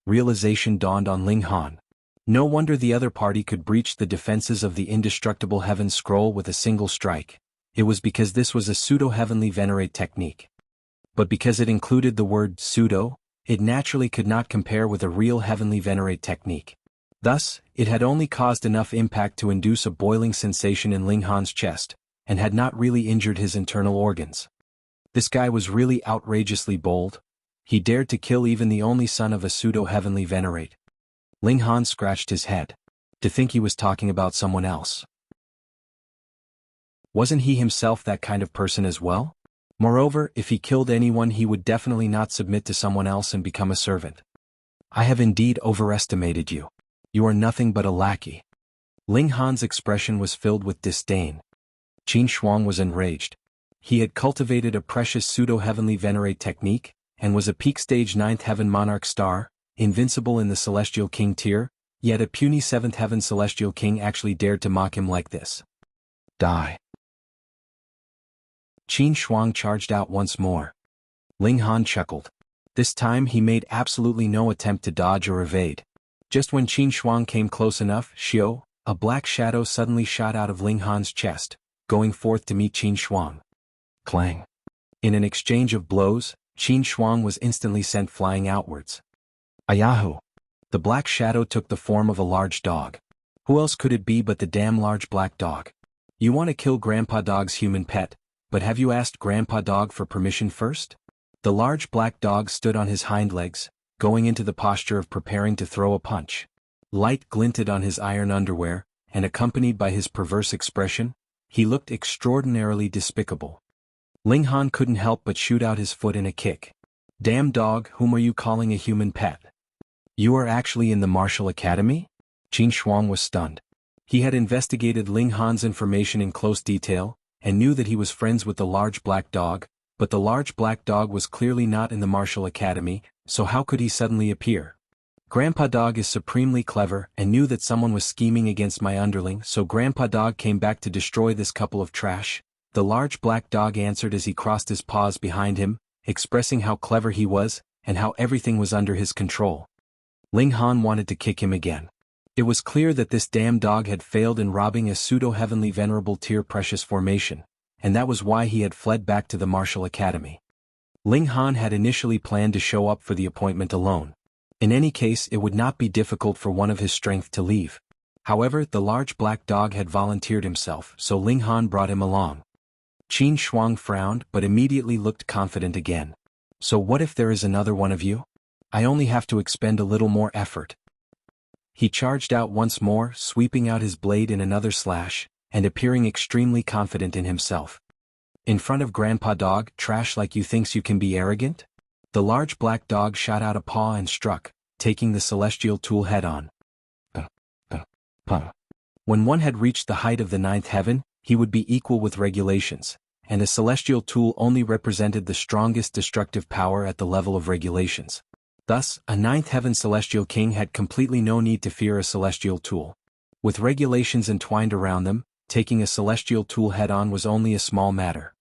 Realization dawned on Ling Han. No wonder the other party could breach the defenses of the indestructible heaven scroll with a single strike. It was because this was a pseudo-heavenly Venerate technique. But because it included the word pseudo, it naturally could not compare with a real heavenly Venerate technique. Thus, it had only caused enough impact to induce a boiling sensation in Ling Han's chest, and had not really injured his internal organs. This guy was really outrageously bold. He dared to kill even the only son of a pseudo-heavenly Venerate. Ling Han scratched his head. To think he was talking about someone else. Wasn't he himself that kind of person as well? Moreover, if he killed anyone, he would definitely not submit to someone else and become a servant. I have indeed overestimated you. You are nothing but a lackey. Ling Han's expression was filled with disdain. Qin Shuang was enraged. He had cultivated a precious pseudo-heavenly Venerate technique, and was a peak stage 9th heaven monarch star, invincible in the celestial king tier, yet a puny 7th heaven celestial king actually dared to mock him like this. Die. Qin Shuang charged out once more. Ling Han chuckled. This time he made absolutely no attempt to dodge or evade. Just when Qin Shuang came close enough, Xiao, a black shadow suddenly shot out of Ling Han's chest, going forth to meet Qin Shuang. Clang. In an exchange of blows, Qin Shuang was instantly sent flying outwards. Ayahu! The black shadow took the form of a large dog. Who else could it be but the damn large black dog? You want to kill Grandpa Dog's human pet, but have you asked Grandpa Dog for permission first? The large black dog stood on his hind legs, going into the posture of preparing to throw a punch. Light glinted on his iron underwear, and accompanied by his perverse expression, he looked extraordinarily despicable. Ling Han couldn't help but shoot out his foot in a kick. Damn dog, whom are you calling a human pet? You are actually in the martial academy? Qin Shuang was stunned. He had investigated Ling Han's information in close detail, and knew that he was friends with the large black dog, but the large black dog was clearly not in the martial academy, so how could he suddenly appear? Grandpa Dog is supremely clever and knew that someone was scheming against my underling, so Grandpa Dog came back to destroy this couple of trash. The large black dog answered as he crossed his paws behind him, expressing how clever he was, and how everything was under his control. Ling Han wanted to kick him again. It was clear that this damn dog had failed in robbing a pseudo-heavenly venerable tier precious formation, and that was why he had fled back to the martial academy. Ling Han had initially planned to show up for the appointment alone. In any case, it would not be difficult for one of his strength to leave. However, the large black dog had volunteered himself, so Ling Han brought him along. Qin Shuang frowned but immediately looked confident again. So what if there is another one of you? I only have to expend a little more effort. He charged out once more, sweeping out his blade in another slash, and appearing extremely confident in himself. In front of Grandpa Dog, trash like you thinks you can be arrogant? The large black dog shot out a paw and struck, taking the celestial tool head-on. When one had reached the height of the 9th heaven, he would be equal with regulations, and a celestial tool only represented the strongest destructive power at the level of regulations. Thus, a 9th heaven celestial king had completely no need to fear a celestial tool. With regulations entwined around them, taking a celestial tool head-on was only a small matter.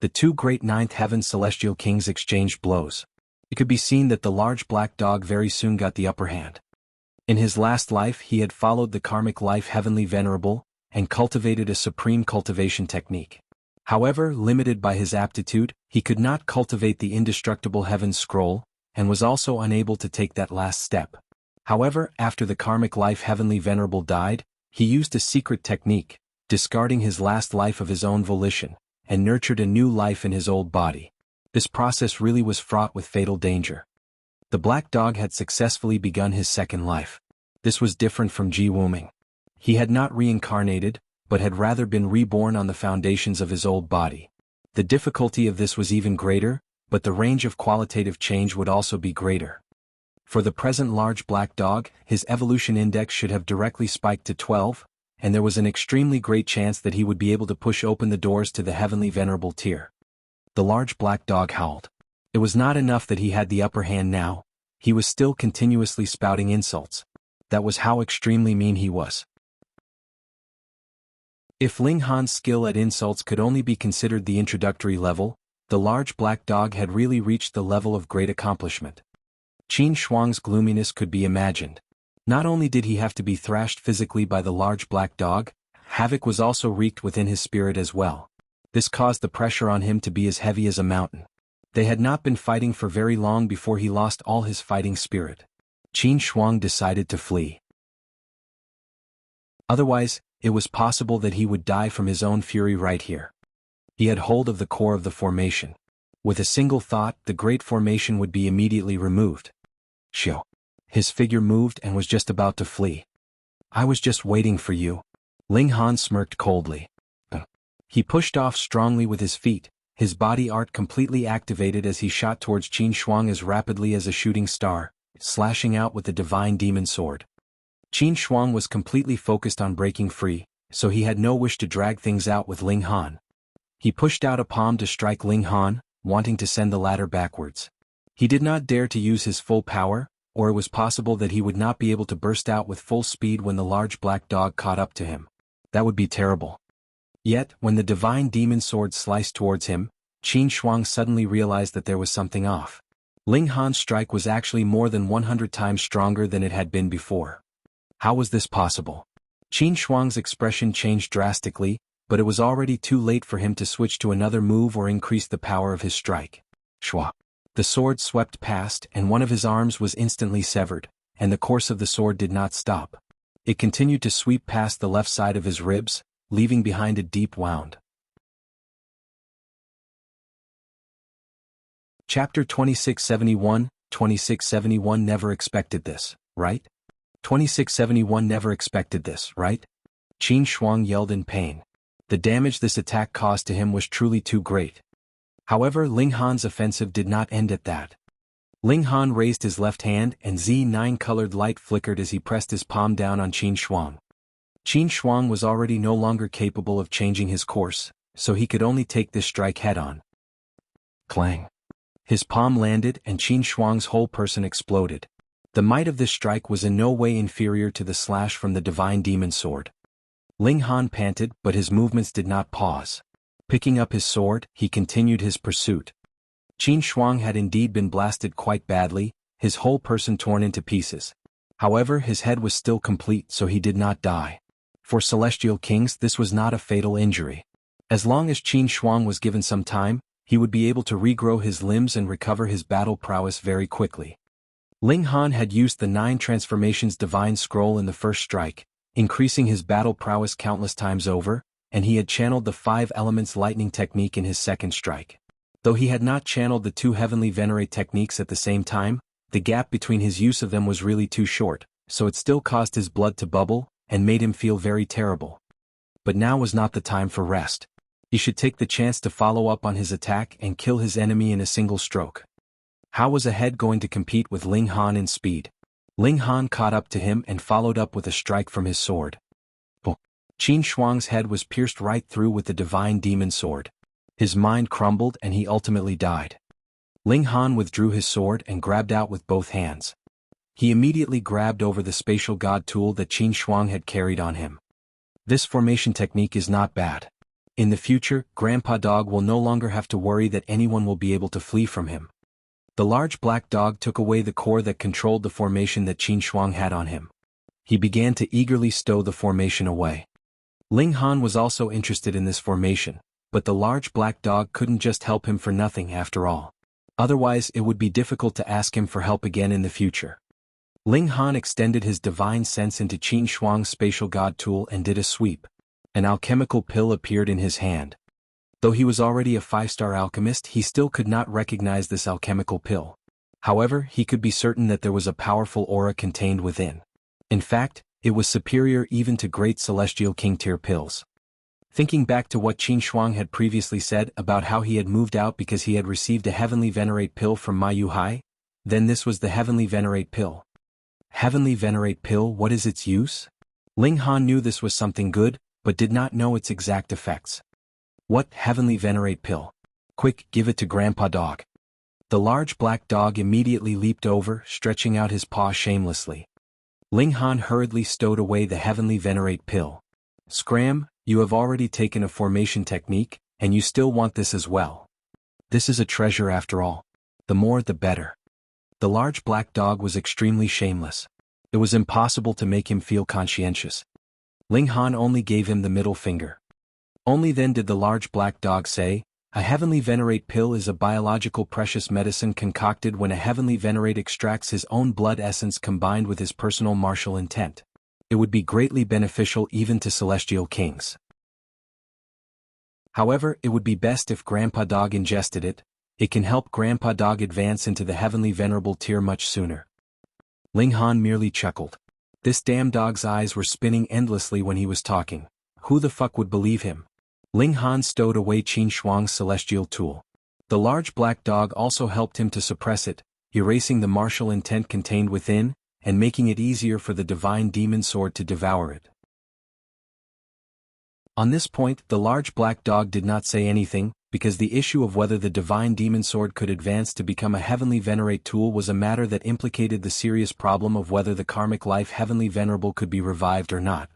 The two great 9th heaven celestial kings exchanged blows. It could be seen that the large black dog very soon got the upper hand. In his last life he had followed the karmic life heavenly venerable, and cultivated a supreme cultivation technique. However, limited by his aptitude, he could not cultivate the indestructible heaven scroll, and was also unable to take that last step. However, after the karmic life heavenly venerable died, he used a secret technique, discarding his last life of his own volition, and nurtured a new life in his old body. This process really was fraught with fatal danger. The black dog had successfully begun his second life. This was different from He Yufeng. He had not reincarnated, but had rather been reborn on the foundations of his old body. The difficulty of this was even greater, but the range of qualitative change would also be greater. For the present large black dog, his evolution index should have directly spiked to 12, and there was an extremely great chance that he would be able to push open the doors to the heavenly venerable tier. The large black dog howled. It was not enough that he had the upper hand now, he was still continuously spouting insults. That was how extremely mean he was. If Ling Han's skill at insults could only be considered the introductory level, the large black dog had really reached the level of great accomplishment. Qin Shuang's gloominess could be imagined. Not only did he have to be thrashed physically by the large black dog, havoc was also wreaked within his spirit as well. This caused the pressure on him to be as heavy as a mountain. They had not been fighting for very long before he lost all his fighting spirit. Qin Shuang decided to flee. Otherwise, it was possible that he would die from his own fury right here. He had hold of the core of the formation. With a single thought, the great formation would be immediately removed. Shio. His figure moved and was just about to flee. I was just waiting for you. Ling Han smirked coldly. He pushed off strongly with his feet, his body art completely activated as he shot towards Qin Shuang as rapidly as a shooting star, slashing out with the divine demon sword. Qin Shuang was completely focused on breaking free, so he had no wish to drag things out with Ling Han. He pushed out a palm to strike Ling Han, wanting to send the latter backwards. He did not dare to use his full power, or it was possible that he would not be able to burst out with full speed when the large black dog caught up to him. That would be terrible. Yet, when the divine demon sword sliced towards him, Qin Shuang suddenly realized that there was something off. Ling Han's strike was actually more than 100 times stronger than it had been before. How was this possible? Qin Shuang's expression changed drastically, but it was already too late for him to switch to another move or increase the power of his strike. Shua. The sword swept past and one of his arms was instantly severed, and the course of the sword did not stop. It continued to sweep past the left side of his ribs, leaving behind a deep wound. Chapter 2671, 2671 Never expected this, right? 2671 Never expected this, right? Qin Shuang yelled in pain. The damage this attack caused to him was truly too great. However, Ling Han's offensive did not end at that. Ling Han raised his left hand and Z9 colored light flickered as he pressed his palm down on Qin Shuang. Qin Shuang was already no longer capable of changing his course, so he could only take this strike head-on. Clang. His palm landed and Qin Shuang's whole person exploded. The might of this strike was in no way inferior to the slash from the divine demon sword. Ling Han panted, but his movements did not pause. Picking up his sword, he continued his pursuit. Qin Shuang had indeed been blasted quite badly, his whole person torn into pieces. However, his head was still complete, so he did not die. For celestial kings, this was not a fatal injury. As long as Qin Shuang was given some time, he would be able to regrow his limbs and recover his battle prowess very quickly. Ling Han had used the 9 transformations divine scroll in the first strike, increasing his battle prowess countless times over, and he had channeled the 5 elements lightning technique in his second strike. Though he had not channeled the 2 heavenly Venerate techniques at the same time, the gap between his use of them was really too short, so it still caused his blood to bubble, and made him feel very terrible. But now was not the time for rest. He should take the chance to follow up on his attack and kill his enemy in a single stroke. How was a head going to compete with Ling Han in speed? Ling Han caught up to him and followed up with a strike from his sword. Qin Shuang's head was pierced right through with the divine demon sword. His mind crumbled and he ultimately died. Ling Han withdrew his sword and grabbed out with both hands. He immediately grabbed over the spatial god tool that Qin Shuang had carried on him. This formation technique is not bad. In the future, Grandpa Dog will no longer have to worry that anyone will be able to flee from him. The large black dog took away the core that controlled the formation that Qin Shuang had on him. He began to eagerly stow the formation away. Ling Han was also interested in this formation, but the large black dog couldn't just help him for nothing after all. Otherwise it would be difficult to ask him for help again in the future. Ling Han extended his divine sense into Qin Shuang's spatial god tool and did a sweep. An alchemical pill appeared in his hand. Though he was already a 5-star alchemist, he still could not recognize this alchemical pill. However, he could be certain that there was a powerful aura contained within. In fact, it was superior even to great celestial king-tier pills. Thinking back to what Qin Shuang had previously said about how he had moved out because he had received a heavenly Venerate pill from Ma Yuhai, then this was the heavenly Venerate pill. Heavenly Venerate pill, what is its use? Ling Han knew this was something good, but did not know its exact effects. What heavenly Venerate pill? Quick, give it to Grandpa Dog. The large black dog immediately leaped over, stretching out his paw shamelessly. Ling Han hurriedly stowed away the heavenly Venerate pill. Scram, you have already taken a formation technique, and you still want this as well. This is a treasure after all. The more the better. The large black dog was extremely shameless. It was impossible to make him feel conscientious. Ling Han only gave him the middle finger. Only then did the large black dog say, a heavenly Venerate pill is a biological precious medicine concocted when a heavenly Venerate extracts his own blood essence combined with his personal martial intent. It would be greatly beneficial even to celestial kings. However, it would be best if Grandpa Dog ingested it. It can help Grandpa Dog advance into the heavenly venerable tier much sooner. Ling Han merely chuckled. This damn dog's eyes were spinning endlessly when he was talking. Who the fuck would believe him? Ling Han stowed away Qin Shuang's celestial tool. The large black dog also helped him to suppress it, erasing the martial intent contained within, and making it easier for the divine demon sword to devour it. On this point, the large black dog did not say anything, because the issue of whether the divine demon sword could advance to become a heavenly Venerate tool was a matter that implicated the serious problem of whether the karmic life heavenly venerable could be revived or not.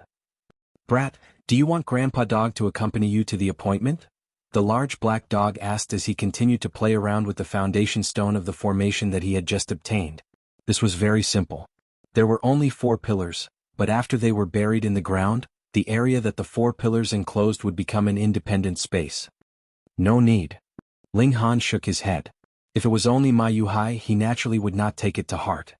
Brat, do you want Grandpa Dog to accompany you to the appointment? The large black dog asked as he continued to play around with the foundation stone of the formation that he had just obtained. This was very simple. There were only 4 pillars, but after they were buried in the ground, the area that the 4 pillars enclosed would become an independent space. No need. Ling Han shook his head. If it was only Ma Yuhai, he naturally would not take it to heart.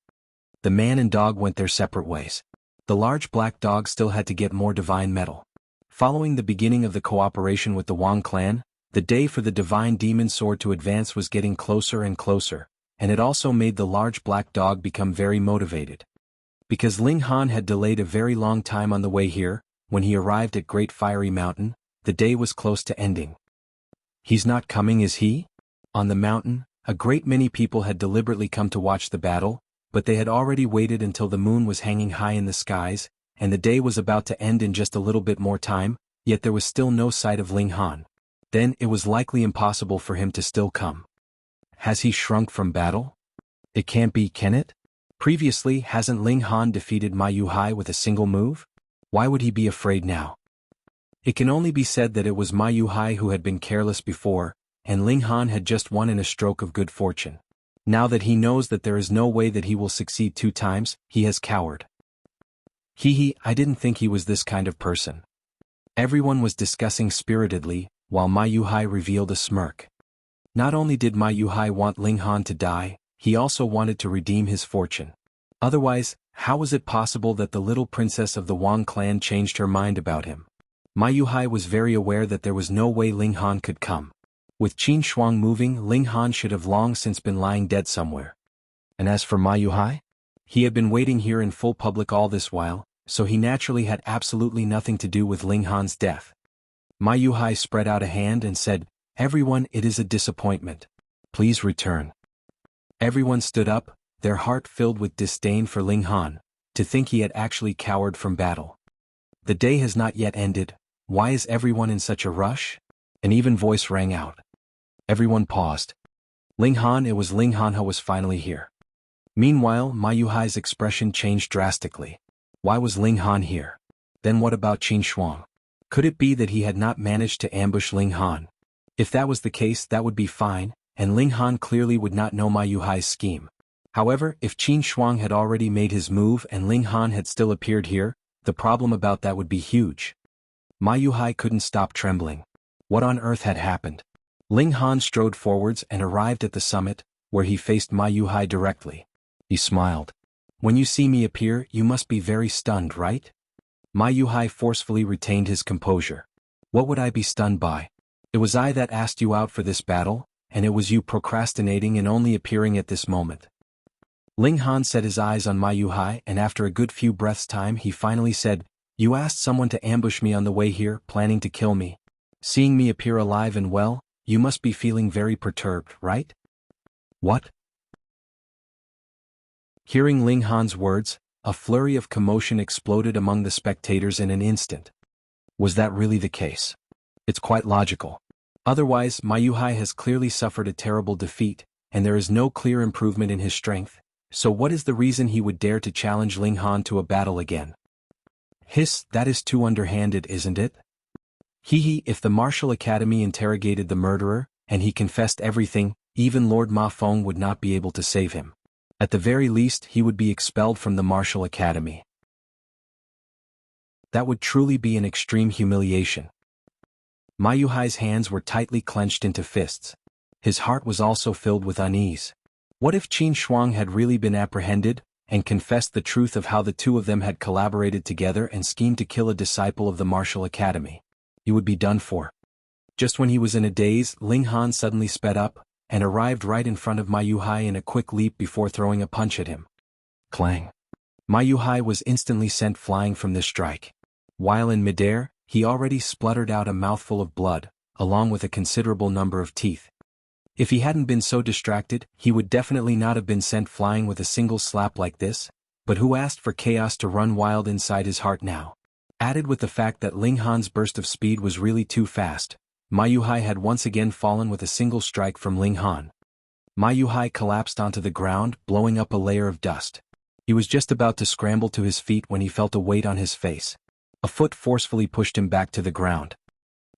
The man and dog went their separate ways. The large black dog still had to get more divine metal. Following the beginning of the cooperation with the Wang clan, the day for the divine demon sword to advance was getting closer and closer, and it also made the large black dog become very motivated. Because Ling Han had delayed a very long time on the way here, when he arrived at Great Fiery Mountain, the day was close to ending. He's not coming, is he? On the mountain, a great many people had deliberately come to watch the battle, but they had already waited until the moon was hanging high in the skies, and the day was about to end in just a little bit more time, yet there was still no sight of Ling Han. Then it was likely impossible for him to still come. Has he shrunk from battle? It can't be, can it? Previously, hasn't Ling Han defeated Ma Yuhai with a single move? Why would he be afraid now? It can only be said that it was Ma Yuhai who had been careless before, and Ling Han had just won in a stroke of good fortune. Now that he knows that there is no way that he will succeed 2 times, he has cowered. I didn't think he was this kind of person. Everyone was discussing spiritedly, while Ma Yuhai revealed a smirk. Not only did Ma Yuhai want Ling Han to die, he also wanted to redeem his fortune. Otherwise, how was it possible that the little princess of the Wang clan changed her mind about him? Ma Yuhai was very aware that there was no way Ling Han could come. With Qin Shuang moving, Ling Han should have long since been lying dead somewhere. And as for Ma Yuhai? He had been waiting here in full public all this while, so he naturally had absolutely nothing to do with Ling Han's death. Ma Yuhai spread out a hand and said, "Everyone, it is a disappointment. Please return." Everyone stood up, their heart filled with disdain for Ling Han, to think he had actually cowered from battle. The day has not yet ended. Why is everyone in such a rush? An even voice rang out. Everyone paused. Ling Han, it was Ling Han who was finally here. Meanwhile, Ma Yuhai's expression changed drastically. Why was Ling Han here? Then what about Qin Shuang? Could it be that he had not managed to ambush Ling Han? If that was the case, that would be fine, and Ling Han clearly would not know Ma Yuhai's scheme. However, if Qin Shuang had already made his move and Ling Han had still appeared here, the problem about that would be huge. Ma Yuhai couldn't stop trembling. What on earth had happened? Ling Han strode forwards and arrived at the summit, where he faced Ma Yuhai directly. He smiled. When you see me appear, you must be very stunned, right? Ma Yuhai forcefully retained his composure. What would I be stunned by? It was I that asked you out for this battle, and it was you procrastinating and only appearing at this moment. Ling Han set his eyes on Ma Yuhai, and after a good few breaths' time he finally said, "You asked someone to ambush me on the way here, planning to kill me. Seeing me appear alive and well, you must be feeling very perturbed, right?" "What?" Hearing Ling Han's words, a flurry of commotion exploded among the spectators in an instant. Was that really the case? It's quite logical. Otherwise, Ma Yuhai has clearly suffered a terrible defeat, and there is no clear improvement in his strength, so what is the reason he would dare to challenge Ling Han to a battle again? Hiss, that is too underhanded, isn't it? He, if the Martial Academy interrogated the murderer, and he confessed everything, even Lord Ma Feng would not be able to save him. At the very least, he would be expelled from the Martial Academy. That would truly be an extreme humiliation. Ma Yuhai's hands were tightly clenched into fists. His heart was also filled with unease. What if Qin Shuang had really been apprehended, and confessed the truth of how the two of them had collaborated together and schemed to kill a disciple of the Martial Academy? He would be done for. Just when he was in a daze, Ling Han suddenly sped up, and arrived right in front of Ma Yuhai in a quick leap before throwing a punch at him. Clang! Ma Yuhai was instantly sent flying from this strike. While in midair, he already spluttered out a mouthful of blood, along with a considerable number of teeth. If he hadn't been so distracted, he would definitely not have been sent flying with a single slap like this, but who asked for chaos to run wild inside his heart now? Added with the fact that Ling Han's burst of speed was really too fast, Ma Yuhai had once again fallen with a single strike from Ling Han. Ma Yuhai collapsed onto the ground, blowing up a layer of dust. He was just about to scramble to his feet when he felt a weight on his face. A foot forcefully pushed him back to the ground.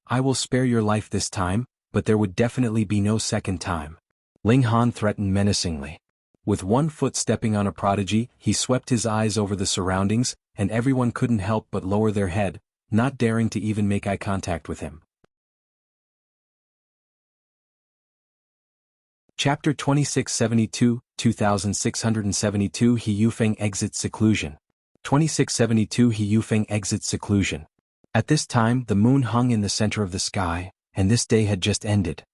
"I will spare your life this time, but there would definitely be no second time," Ling Han threatened menacingly. With one foot stepping on a prodigy, he swept his eyes over the surroundings, and everyone couldn't help but lower their head, not daring to even make eye contact with him. Chapter 2672, 2672 He Yufeng exits seclusion. 2672 He Yufeng exits seclusion. At this time the moon hung in the center of the sky, and this day had just ended.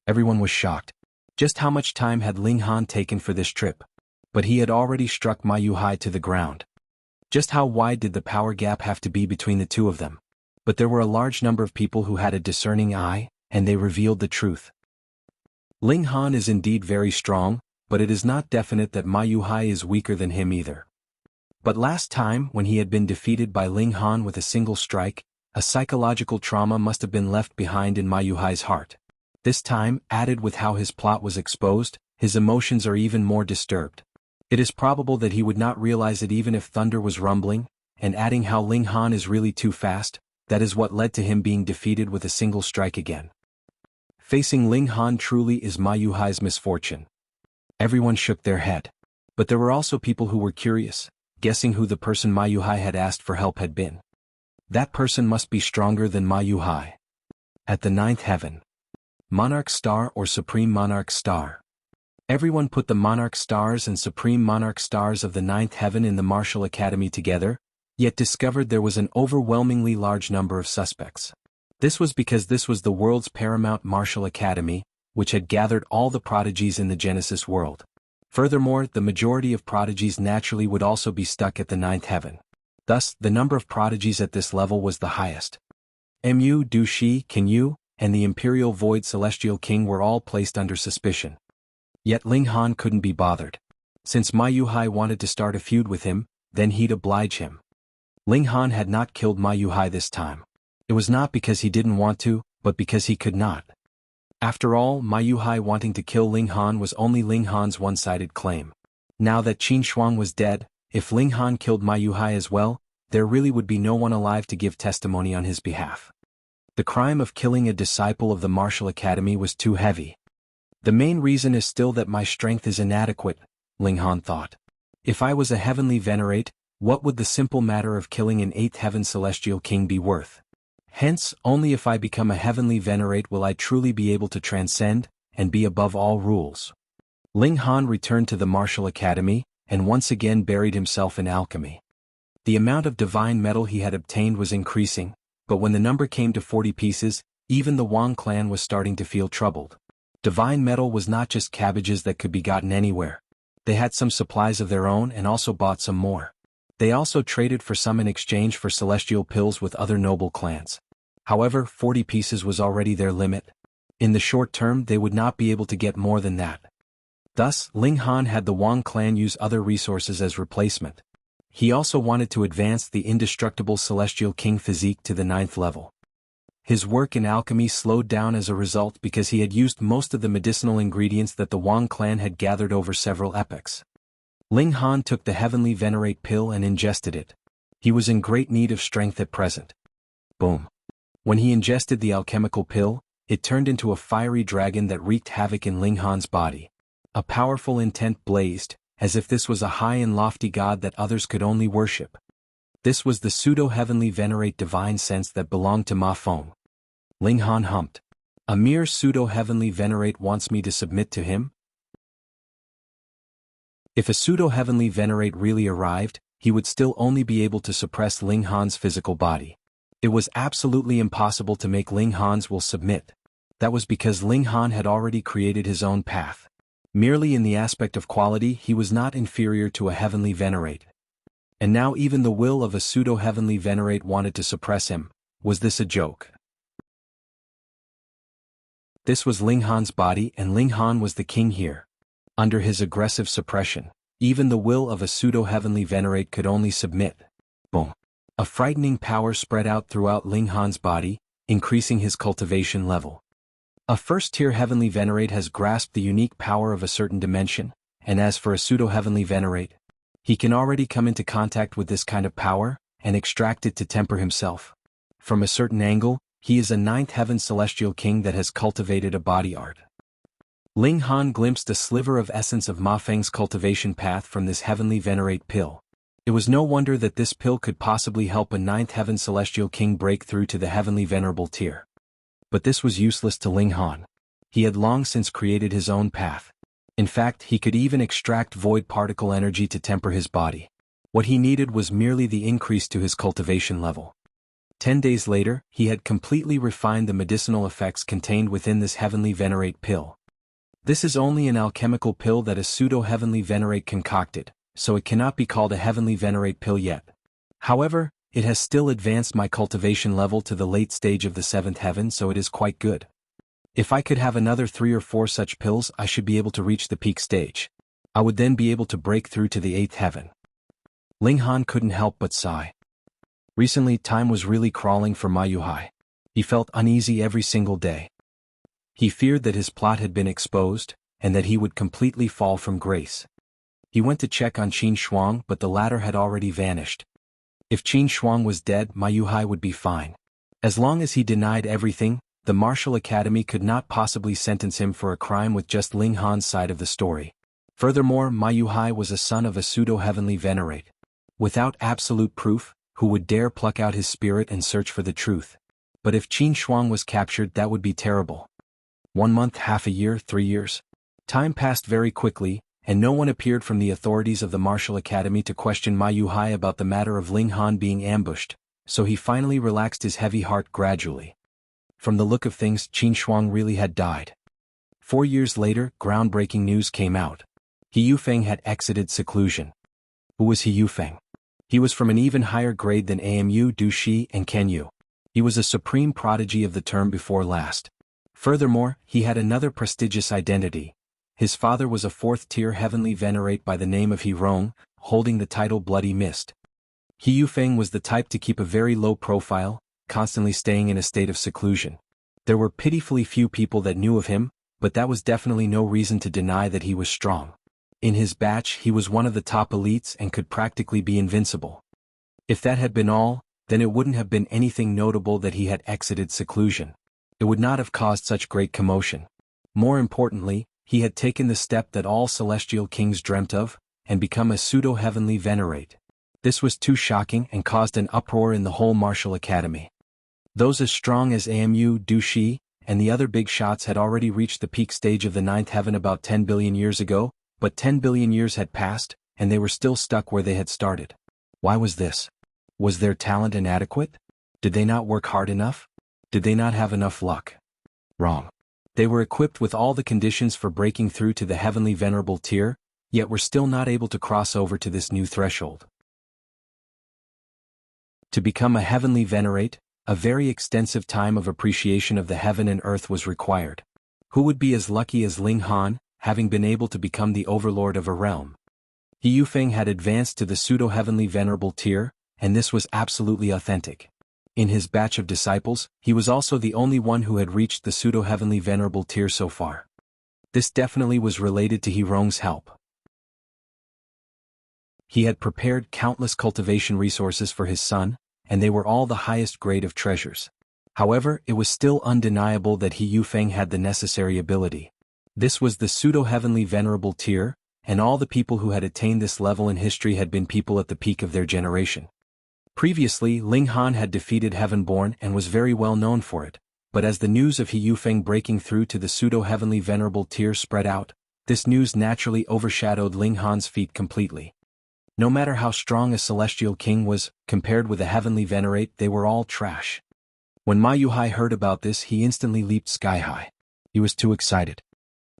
Everyone was shocked. Just how much time had Ling Han taken for this trip? But he had already struck Ma Yuhai to the ground. Just how wide did the power gap have to be between the two of them? But there were a large number of people who had a discerning eye, and they revealed the truth. Ling Han is indeed very strong, but it is not definite that Ma Yuhai is weaker than him either. But last time, when he had been defeated by Ling Han with a single strike, a psychological trauma must have been left behind in Ma Yuhai's heart. This time, added with how his plot was exposed, his emotions are even more disturbed. It is probable that he would not realize it even if thunder was rumbling, and adding how Ling Han is really too fast, that is what led to him being defeated with a single strike again. Facing Ling Han truly is Ma Yuhai's misfortune. Everyone shook their head. But there were also people who were curious, guessing who the person Ma Yuhai had asked for help had been. That person must be stronger than Ma Yuhai. At the ninth heaven. Monarch Star or Supreme Monarch Star. Everyone put the Monarch Stars and Supreme Monarch Stars of the ninth heaven in the Martial Academy together, yet discovered there was an overwhelmingly large number of suspects. This was because this was the world's paramount martial academy, which had gathered all the prodigies in the Genesis world. Furthermore, the majority of prodigies naturally would also be stuck at the ninth heaven. Thus, the number of prodigies at this level was the highest. Mu, Du Shi, Qin Yu, and the Imperial Void Celestial King were all placed under suspicion. Yet Ling Han couldn't be bothered. Since Ma Yuhai wanted to start a feud with him, then he'd oblige him. Ling Han had not killed Ma Yuhai this time. It was not because he didn't want to, but because he could not. After all, Ma Yuhai wanting to kill Ling Han was only Ling Han's one-sided claim. Now that Qin Shuang was dead, if Ling Han killed Ma Yuhai as well, there really would be no one alive to give testimony on his behalf. The crime of killing a disciple of the Martial Academy was too heavy. The main reason is still that my strength is inadequate, Ling Han thought. If I was a heavenly Venerate, what would the simple matter of killing an eighth heaven celestial king be worth? Hence, only if I become a heavenly Venerate will I truly be able to transcend, and be above all rules. Ling Han returned to the Martial Academy, and once again buried himself in alchemy. The amount of divine metal he had obtained was increasing, but when the number came to 40 pieces, Even the Wang clan was starting to feel troubled. Divine metal was not just cabbages that could be gotten anywhere. They had some supplies of their own and also bought some more. They also traded for some in exchange for celestial pills with other noble clans. However, 40 pieces was already their limit. In the short term they would not be able to get more than that. Thus, Ling Han had the Wang clan use other resources as replacement. He also wanted to advance the indestructible Celestial King Physique to the 9th level. His work in alchemy slowed down as a result because he had used most of the medicinal ingredients that the Wang clan had gathered over several epochs. Ling Han took the Heavenly Venerate pill and ingested it. He was in great need of strength at present. Boom. When he ingested the alchemical pill, it turned into a fiery dragon that wreaked havoc in Ling Han's body. A powerful intent blazed, as if this was a high and lofty god that others could only worship. This was the pseudo-heavenly venerate divine sense that belonged to Ma Feng. Ling Han humped. A mere pseudo-heavenly venerate wants me to submit to him? If a pseudo-heavenly venerate really arrived, he would still only be able to suppress Ling Han's physical body. It was absolutely impossible to make Ling Han's will submit. That was because Ling Han had already created his own path. Merely in the aspect of quality he was not inferior to a heavenly venerate. And now even the will of a pseudo-heavenly venerate wanted to suppress him. Was this a joke? This was Ling Han's body and Ling Han was the king here. Under his aggressive suppression, even the will of a pseudo-heavenly venerate could only submit. Boom. A frightening power spread out throughout Ling Han's body, increasing his cultivation level. A first-tier heavenly venerate has grasped the unique power of a certain dimension, and as for a pseudo-heavenly venerate, he can already come into contact with this kind of power, and extract it to temper himself. From a certain angle, he is a 9th heaven celestial king that has cultivated a body art. Ling Han glimpsed a sliver of essence of Ma Feng's cultivation path from this heavenly venerate pill. It was no wonder that this pill could possibly help a 9th heaven celestial king break through to the heavenly venerable tier. But this was useless to Ling Han. He had long since created his own path. In fact, he could even extract void particle energy to temper his body. What he needed was merely the increase to his cultivation level. 10 days later, he had completely refined the medicinal effects contained within this heavenly venerate pill. This is only an alchemical pill that a pseudo-heavenly venerate concocted, so it cannot be called a heavenly venerate pill yet. However, it has still advanced my cultivation level to the late stage of the 7th heaven, so it is quite good. If I could have another 3 or 4 such pills, I should be able to reach the peak stage. I would then be able to break through to the 8th heaven. Ling Han couldn't help but sigh. Recently, time was really crawling for Ma Yuhai. He felt uneasy every single day. He feared that his plot had been exposed, and that he would completely fall from grace. He went to check on Qin Shuang, but the latter had already vanished. If Qin Shuang was dead, Ma Yuhai would be fine. As long as he denied everything, the Martial Academy could not possibly sentence him for a crime with just Ling Han's side of the story. Furthermore, Ma Yuhai was a son of a pseudo-heavenly venerate. Without absolute proof, who would dare pluck out his spirit and search for the truth? But if Qin Shuang was captured, that would be terrible. 1 month, half a year, 3 years. Time passed very quickly, and no one appeared from the authorities of the Martial Academy to question Ma Yuhai about the matter of Ling Han being ambushed, so he finally relaxed his heavy heart gradually. From the look of things, Qin Shuang really had died. 4 years later, groundbreaking news came out. He Yufeng had exited seclusion. Who was He Yufeng? He was from an even higher grade than Amu, Du Shi, and Ken Yu. He was a supreme prodigy of the term before last. Furthermore, he had another prestigious identity. His father was a 4th-tier heavenly venerate by the name of He Rong, holding the title Bloody Mist. He Yufeng was the type to keep a very low profile, constantly staying in a state of seclusion. There were pitifully few people that knew of him, but that was definitely no reason to deny that he was strong. In his batch he was one of the top elites and could practically be invincible. If that had been all, then it wouldn't have been anything notable that he had exited seclusion. It would not have caused such great commotion. More importantly, he had taken the step that all celestial kings dreamt of, and become a pseudo-heavenly venerate. This was too shocking and caused an uproar in the whole Martial Academy. Those as strong as Amu, Du Shi, and the other big shots had already reached the peak stage of the 9th heaven about 10 billion years ago, but 10 billion years had passed, and they were still stuck where they had started. Why was this? Was their talent inadequate? Did they not work hard enough? Did they not have enough luck? Wrong. They were equipped with all the conditions for breaking through to the heavenly venerable tier, yet were still not able to cross over to this new threshold. To become a heavenly venerate, a very extensive time of appreciation of the heaven and earth was required. Who would be as lucky as Ling Han, having been able to become the overlord of a realm? He Yufeng had advanced to the pseudo-heavenly venerable tier, and this was absolutely authentic. In his batch of disciples, he was also the only one who had reached the pseudo-heavenly venerable tier so far. This definitely was related to He Yufeng's help. He had prepared countless cultivation resources for his son, and they were all the highest grade of treasures. However, it was still undeniable that He Yufeng had the necessary ability. This was the pseudo-heavenly venerable tier, and all the people who had attained this level in history had been people at the peak of their generation. Previously, Ling Han had defeated Heavenborn and was very well known for it, but as the news of He Yufeng breaking through to the pseudo-heavenly venerable tier spread out, this news naturally overshadowed Ling Han's feat completely. No matter how strong a celestial king was, compared with a heavenly venerate, they were all trash. When Ma Yuhai heard about this, he instantly leaped sky high. He was too excited.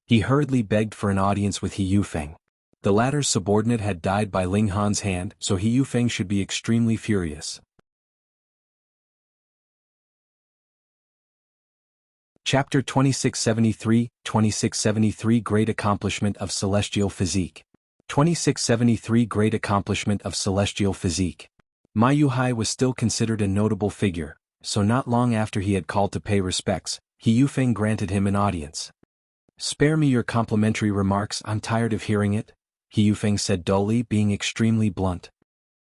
He hurriedly begged for an audience with He Yufeng. The latter's subordinate had died by Ling Han's hand, so He Yufeng should be extremely furious. Chapter 2673 Great Accomplishment of Celestial Physique. 2673 Great Accomplishment of Celestial Physique. Ma Yuhai was still considered a notable figure, so not long after he had called to pay respects, He Yufeng granted him an audience. "Spare me your complimentary remarks, I'm tired of hearing it," He Yufeng said dully, being extremely blunt.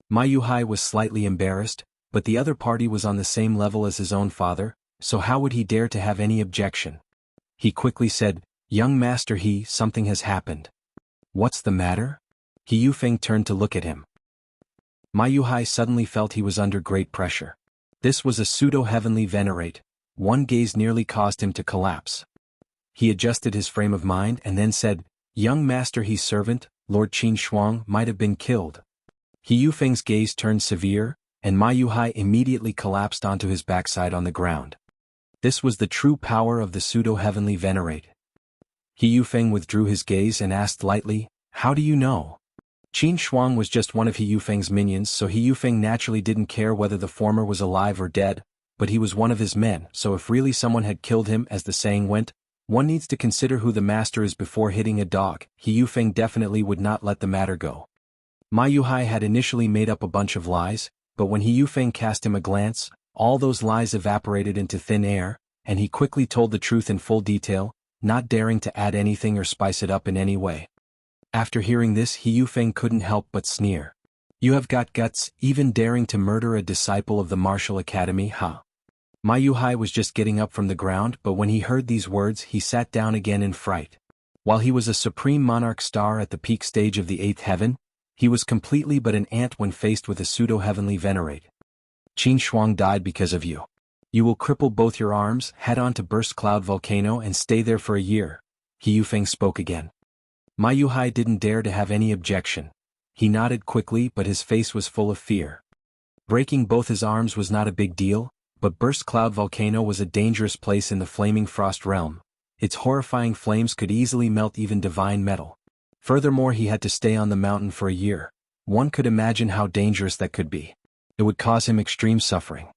Ma Yuhai was slightly embarrassed, but the other party was on the same level as his own father, so how would he dare to have any objection? He quickly said, "Young Master He, something has happened." "What's the matter?" He Yufeng turned to look at him. Ma Yuhai suddenly felt he was under great pressure. This was a pseudo-heavenly venerate. One gaze nearly caused him to collapse. He adjusted his frame of mind and then said, "Young Master He's servant, Lord Qin Shuang, might have been killed." He Yufeng's gaze turned severe, and Ma Yuhai immediately collapsed onto his backside on the ground. This was the true power of the pseudo-heavenly venerate. He Yufeng withdrew his gaze and asked lightly, "How do you know?" Qin Shuang was just one of He Yufeng's minions, so He Yufeng naturally didn't care whether the former was alive or dead, but he was one of his men, so if really someone had killed him, as the saying went, one needs to consider who the master is before hitting a dog. He Yufeng definitely would not let the matter go. Ma Yuhai had initially made up a bunch of lies, but when He Yufeng cast him a glance, all those lies evaporated into thin air, and he quickly told the truth in full detail, not daring to add anything or spice it up in any way. After hearing this, He Yufeng couldn't help but sneer. "You have got guts, even daring to murder a disciple of the martial academy, huh?" Ma Yuhai was just getting up from the ground, but when he heard these words he sat down again in fright. While he was a supreme monarch star at the peak stage of the 8th heaven, he was completely but an ant when faced with a pseudo-heavenly venerate. "Qin Shuang died because of you. You will cripple both your arms, head on to Burst Cloud Volcano and stay there for a year." He Yufeng spoke again. Ma Yuhai didn't dare to have any objection. He nodded quickly, but his face was full of fear. Breaking both his arms was not a big deal, but Burst Cloud Volcano was a dangerous place in the Flaming Frost realm. Its horrifying flames could easily melt even divine metal. Furthermore, he had to stay on the mountain for a year. One could imagine how dangerous that could be. It would cause him extreme suffering.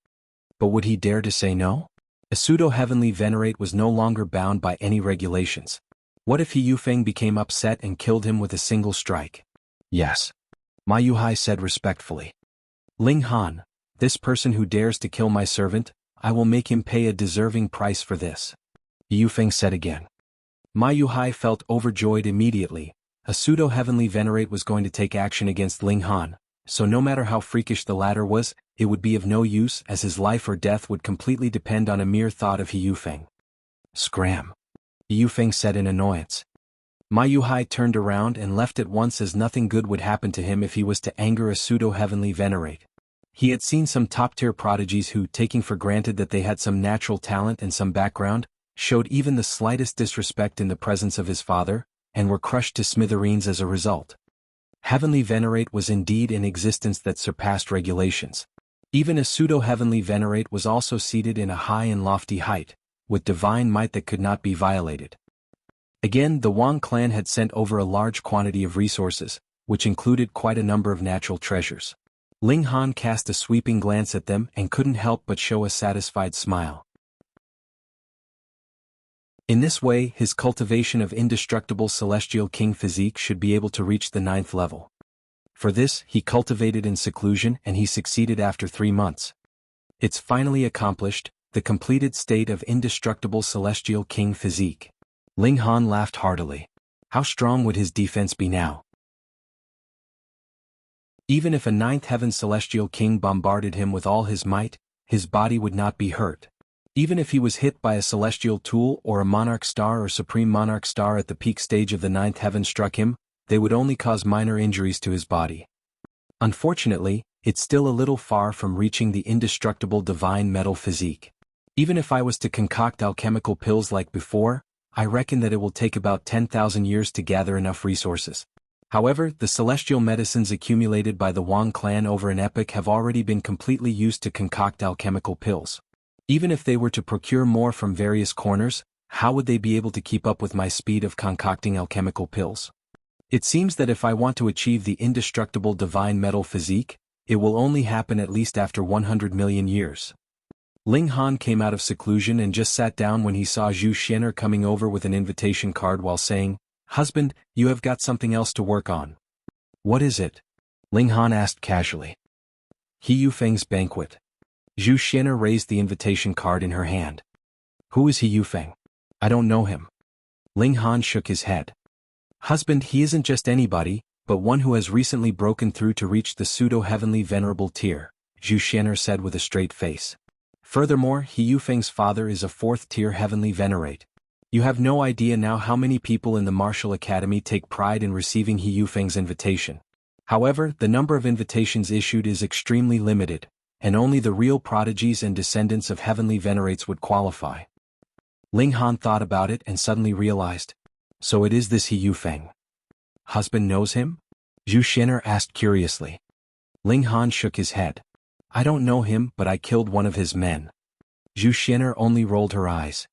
But would he dare to say no? A pseudo-heavenly venerate was no longer bound by any regulations. What if He Yufeng became upset and killed him with a single strike? "Yes," Ma Yuhai said respectfully. "Ling Han, this person who dares to kill my servant, I will make him pay a deserving price for this," He Yufeng said again. Ma Yuhai felt overjoyed immediately. A pseudo-heavenly venerate was going to take action against Ling Han, so no matter how freakish the latter was, it would be of no use, as his life or death would completely depend on a mere thought of He Yufeng. "Scram," He Yufeng said in annoyance. Ma Yuhai turned around and left at once, as nothing good would happen to him if he was to anger a pseudo-heavenly venerate. He had seen some top-tier prodigies who, taking for granted that they had some natural talent and some background, showed even the slightest disrespect in the presence of his father, and were crushed to smithereens as a result. Heavenly Venerate was indeed an existence that surpassed regulations. Even a pseudo-heavenly Venerate was also seated in a high and lofty height, with divine might that could not be violated. Again, the Wang clan had sent over a large quantity of resources, which included quite a number of natural treasures. Ling Han cast a sweeping glance at them and couldn't help but show a satisfied smile. In this way, his cultivation of indestructible celestial king physique should be able to reach the 9th level. For this, he cultivated in seclusion and he succeeded after 3 months. It's finally accomplished, the completed state of indestructible celestial king physique. Ling Han laughed heartily. How strong would his defense be now? Even if a 9th heaven celestial king bombarded him with all his might, his body would not be hurt. Even if he was hit by a celestial tool or a monarch star or supreme monarch star at the peak stage of the 9th heaven struck him, they would only cause minor injuries to his body. Unfortunately, it's still a little far from reaching the indestructible divine metal physique. Even if I was to concoct alchemical pills like before, I reckon that it will take about 10,000 years to gather enough resources. However, the celestial medicines accumulated by the Wang clan over an epoch have already been completely used to concoct alchemical pills. Even if they were to procure more from various corners, how would they be able to keep up with my speed of concocting alchemical pills? It seems that if I want to achieve the indestructible divine metal physique, it will only happen at least after 100 million years. Ling Han came out of seclusion and just sat down when he saw Zhu Xian'er coming over with an invitation card while saying, "Husband, you have got something else to work on." "What is it?" Ling Han asked casually. "He Yufeng's banquet." Zhu Xian'er raised the invitation card in her hand. "Who is He Yufeng? I don't know him." Ling Han shook his head. "Husband, he isn't just anybody, but one who has recently broken through to reach the pseudo-heavenly venerable tier," Zhu Xian'er said with a straight face. "Furthermore, He Yufeng's father is a 4th-tier heavenly venerate. You have no idea now how many people in the martial academy take pride in receiving He Yufeng's invitation. However, the number of invitations issued is extremely limited, and only the real prodigies and descendants of heavenly venerates would qualify." Ling Han thought about it and suddenly realized. So it is this He Yufeng. Husband knows him? Zhu Xian'er asked curiously. Ling Han shook his head. "I don't know him, but I killed one of his men." Zhu Xian'er only rolled her eyes.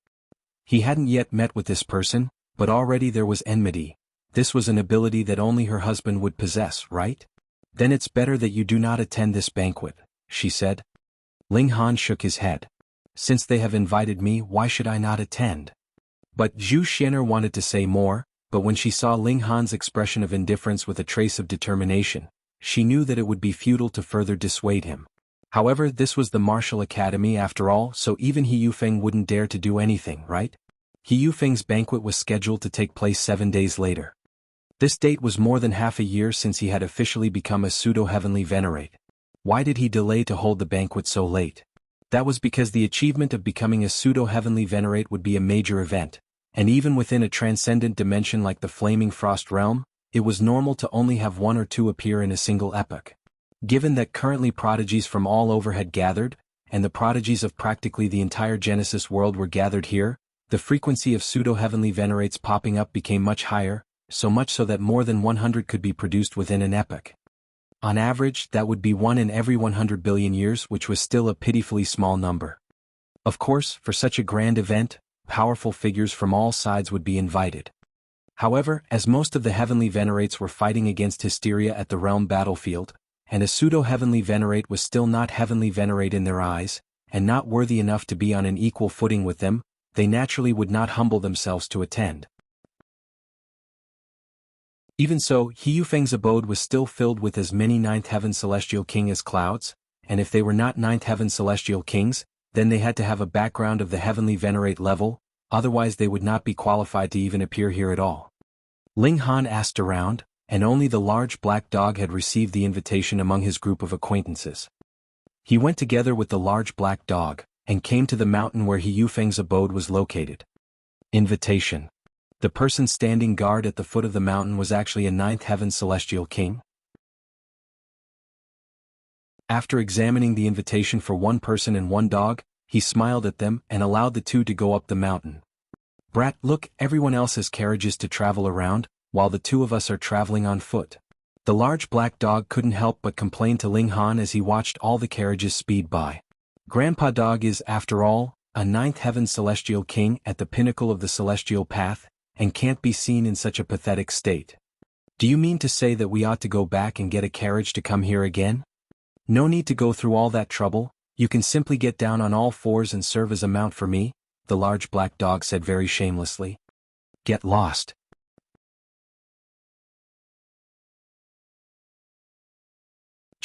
He hadn't yet met with this person, but already there was enmity. This was an ability that only her husband would possess, right? "Then it's better that you do not attend this banquet," she said. Ling Han shook his head. "Since they have invited me, why should I not attend?" But Zhu Xian'er wanted to say more, but when she saw Ling Han's expression of indifference with a trace of determination, she knew that it would be futile to further dissuade him. However, this was the martial academy after all, so even He Yufeng wouldn't dare to do anything, right? He Yufeng's banquet was scheduled to take place 7 days later. This date was more than half a year since he had officially become a pseudo-heavenly venerate. Why did he delay to hold the banquet so late? That was because the achievement of becoming a pseudo-heavenly venerate would be a major event, and even within a transcendent dimension like the Flaming Frost Realm, it was normal to only have 1 or 2 appear in a single epoch. Given that currently prodigies from all over had gathered, and the prodigies of practically the entire Genesis world were gathered here, the frequency of pseudo-heavenly venerates popping up became much higher, so much so that more than 100 could be produced within an epoch. On average, that would be 1 in every 100 billion years, which was still a pitifully small number. Of course, for such a grand event, powerful figures from all sides would be invited. However, as most of the heavenly venerates were fighting against hysteria at the realm battlefield, and a pseudo-heavenly venerate was still not heavenly venerate in their eyes, and not worthy enough to be on an equal footing with them, they naturally would not humble themselves to attend. Even so, He Yufeng's abode was still filled with as many 9th heaven celestial king as clouds, and if they were not 9th heaven celestial kings, then they had to have a background of the heavenly venerate level, otherwise they would not be qualified to even appear here at all. Ling Han asked around, and only the large black dog had received the invitation among his group of acquaintances. He went together with the large black dog, and came to the mountain where He Yufeng's abode was located. Invitation. The person standing guard at the foot of the mountain was actually a 9th heaven celestial king. After examining the invitation for 1 person and 1 dog, he smiled at them and allowed the 2 to go up the mountain. "Brat, look, everyone else has carriages to travel around, while the 2 of us are traveling on foot." The large black dog couldn't help but complain to Ling Han as he watched all the carriages speed by. Grandpa Dog is, after all, a ninth heaven celestial king at the pinnacle of the celestial path, and can't be seen in such a pathetic state. Do you mean to say that we ought to go back and get a carriage to come here again? No need to go through all that trouble, you can simply get down on all fours and serve as a mount for me, the large black dog said very shamelessly. Get lost.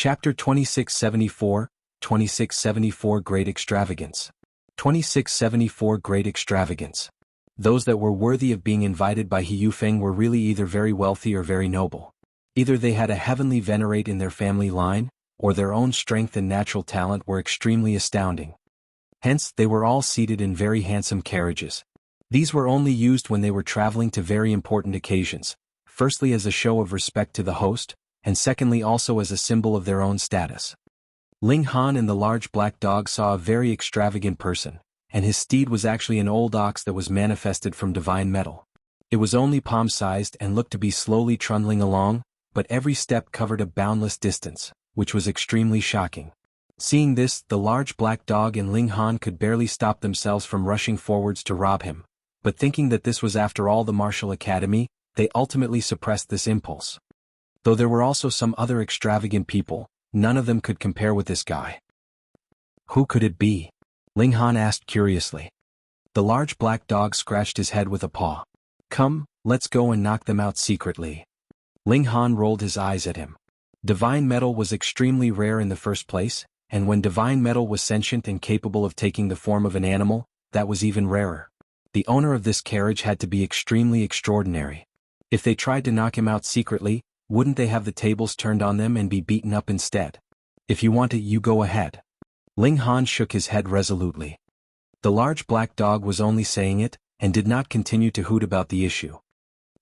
Chapter 2674, 2674 Great Extravagance. 2674 Great Extravagance. Those that were worthy of being invited by He Yufeng were really either very wealthy or very noble. Either they had a heavenly Venerate in their family line, or their own strength and natural talent were extremely astounding. Hence, they were all seated in very handsome carriages. These were only used when they were traveling to very important occasions, firstly as a show of respect to the host, and secondly also as a symbol of their own status. Ling Han and the large black dog saw a very extravagant person, and his steed was actually an old ox that was manifested from divine metal. It was only palm-sized and looked to be slowly trundling along, but every step covered a boundless distance, which was extremely shocking. Seeing this, the large black dog and Ling Han could barely stop themselves from rushing forwards to rob him, but thinking that this was after all the martial academy, they ultimately suppressed this impulse. Though there were also some other extravagant people, none of them could compare with this guy. Who could it be? Ling Han asked curiously. The large black dog scratched his head with a paw. Come, let's go and knock them out secretly. Ling Han rolled his eyes at him. Divine metal was extremely rare in the first place, and when divine metal was sentient and capable of taking the form of an animal, that was even rarer. The owner of this carriage had to be extremely extraordinary. If they tried to knock him out secretly, wouldn't they have the tables turned on them and be beaten up instead? If you want it, you go ahead. Ling Han shook his head resolutely. The large black dog was only saying it, and did not continue to hoot about the issue.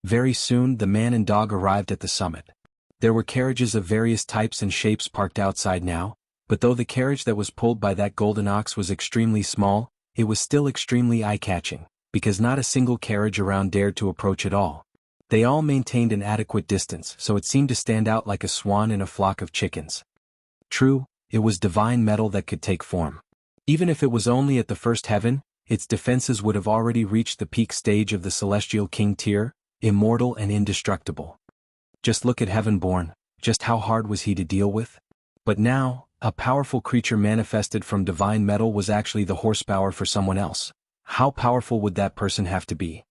Very soon the man and dog arrived at the summit. There were carriages of various types and shapes parked outside now, but though the carriage that was pulled by that golden ox was extremely small, it was still extremely eye-catching, because not a single carriage around dared to approach at all. They all maintained an adequate distance, so it seemed to stand out like a swan in a flock of chickens. True, it was divine metal that could take form. Even if it was only at the first heaven, its defenses would have already reached the peak stage of the celestial king tier, immortal and indestructible. Just look at Heavenborn, just how hard was he to deal with? But now, a powerful creature manifested from divine metal was actually the horsepower for someone else. How powerful would that person have to be?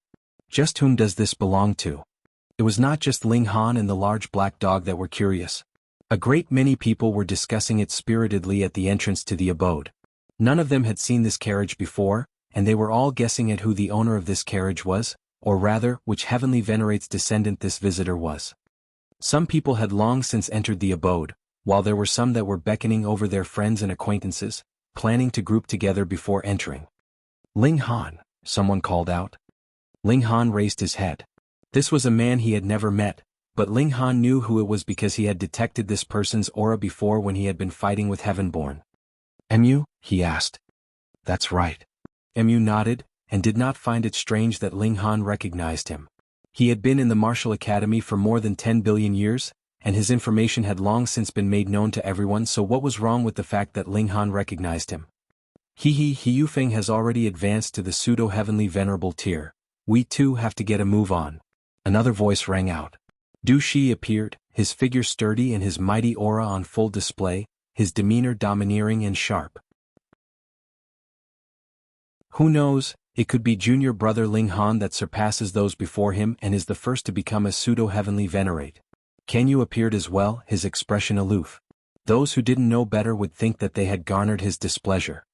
Just whom does this belong to? It was not just Ling Han and the large black dog that were curious. A great many people were discussing it spiritedly at the entrance to the abode. None of them had seen this carriage before, and they were all guessing at who the owner of this carriage was, or rather, which heavenly Venerate's descendant this visitor was. Some people had long since entered the abode, while there were some that were beckoning over their friends and acquaintances, planning to group together before entering. Ling Han, someone called out. Ling Han raised his head. This was a man he had never met, but Ling Han knew who it was because he had detected this person's aura before when he had been fighting with Heavenborn. Mu? He asked. That's right. Mu nodded, and did not find it strange that Ling Han recognized him. He had been in the martial academy for more than 10 billion years, and his information had long since been made known to everyone, so what was wrong with the fact that Ling Han recognized him? He Yufeng has already advanced to the pseudo-heavenly venerable tier. We too have to get a move on. Another voice rang out. Du Shi appeared, his figure sturdy and his mighty aura on full display, his demeanor domineering and sharp. Who knows, it could be junior brother Ling Han that surpasses those before him and is the first to become a pseudo-heavenly Venerate. Can you appeared as well, his expression aloof. Those who didn't know better would think that they had garnered his displeasure.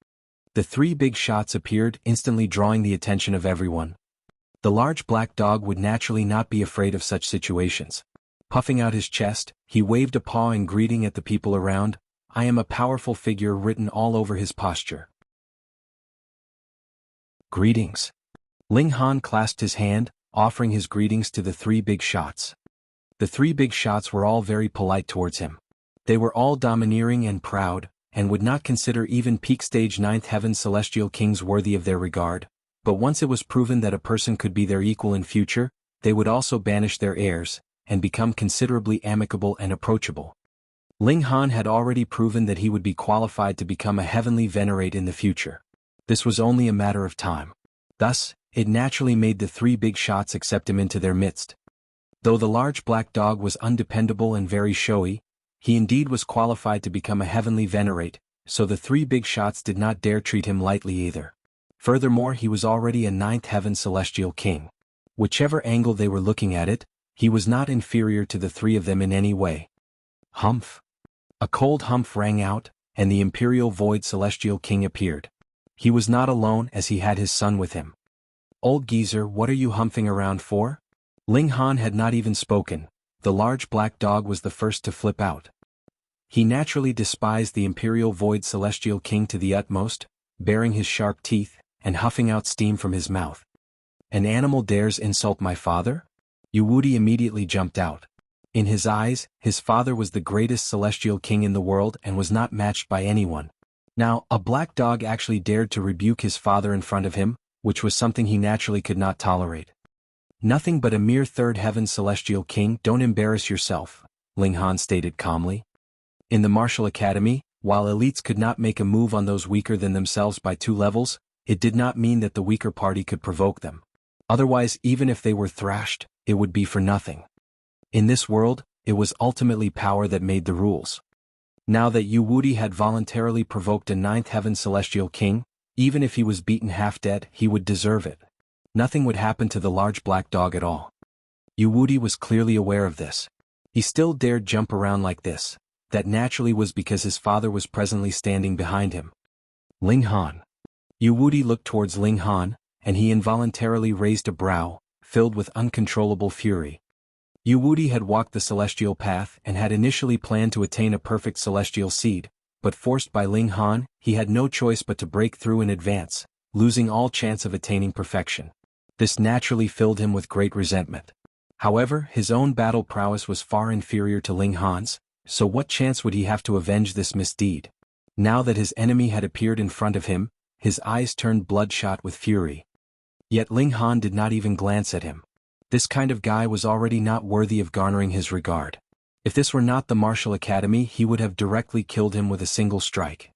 The three big shots appeared, instantly drawing the attention of everyone. The large black dog would naturally not be afraid of such situations. Puffing out his chest, he waved a paw in greeting at the people around. I am a powerful figure written all over his posture. Greetings. Ling Han clasped his hand, offering his greetings to the three big shots. The three big shots were all very polite towards him. They were all domineering and proud, and would not consider even peak stage 9th heaven celestial kings worthy of their regard, but once it was proven that a person could be their equal in future, they would also banish their heirs, and become considerably amicable and approachable. Ling Han had already proven that he would be qualified to become a heavenly Venerate in the future. This was only a matter of time. Thus, it naturally made the three big shots accept him into their midst. Though the large black dog was undependable and very showy, he indeed was qualified to become a heavenly Venerate, so the three big shots did not dare treat him lightly either. Furthermore, he was already a ninth heaven celestial king. Whichever angle they were looking at it, he was not inferior to the three of them in any way. Humph! A cold humph rang out, and the imperial void celestial king appeared. He was not alone as he had his son with him. Old geezer, what are you humphing around for? Ling Han had not even spoken. The large black dog was the first to flip out. He naturally despised the imperial void celestial king to the utmost, baring his sharp teeth, and huffing out steam from his mouth. An animal dares insult my father? Yuwudi immediately jumped out. In his eyes, his father was the greatest celestial king in the world and was not matched by anyone. Now, a black dog actually dared to rebuke his father in front of him, which was something he naturally could not tolerate. Nothing but a mere third heaven celestial king. Don't embarrass yourself, Ling Han stated calmly. In the martial academy, while elites could not make a move on those weaker than themselves by 2 levels, it did not mean that the weaker party could provoke them. Otherwise, even if they were thrashed, it would be for nothing. In this world, it was ultimately power that made the rules. Now that Yuwudi had voluntarily provoked a ninth heaven celestial king, even if he was beaten half dead, he would deserve it. Nothing would happen to the large black dog at all. Yuwudi was clearly aware of this. He still dared jump around like this. That naturally was because his father was presently standing behind him. Ling Han. Yuwudi looked towards Ling Han, and he involuntarily raised a brow, filled with uncontrollable fury. Yuwudi had walked the celestial path and had initially planned to attain a perfect celestial seed, but forced by Ling Han, he had no choice but to break through and advance, losing all chance of attaining perfection. This naturally filled him with great resentment. However, his own battle prowess was far inferior to Ling Han's, so what chance would he have to avenge this misdeed? Now that his enemy had appeared in front of him, his eyes turned bloodshot with fury. Yet Ling Han did not even glance at him. This kind of guy was already not worthy of garnering his regard. If this were not the martial academy, he would have directly killed him with a single strike.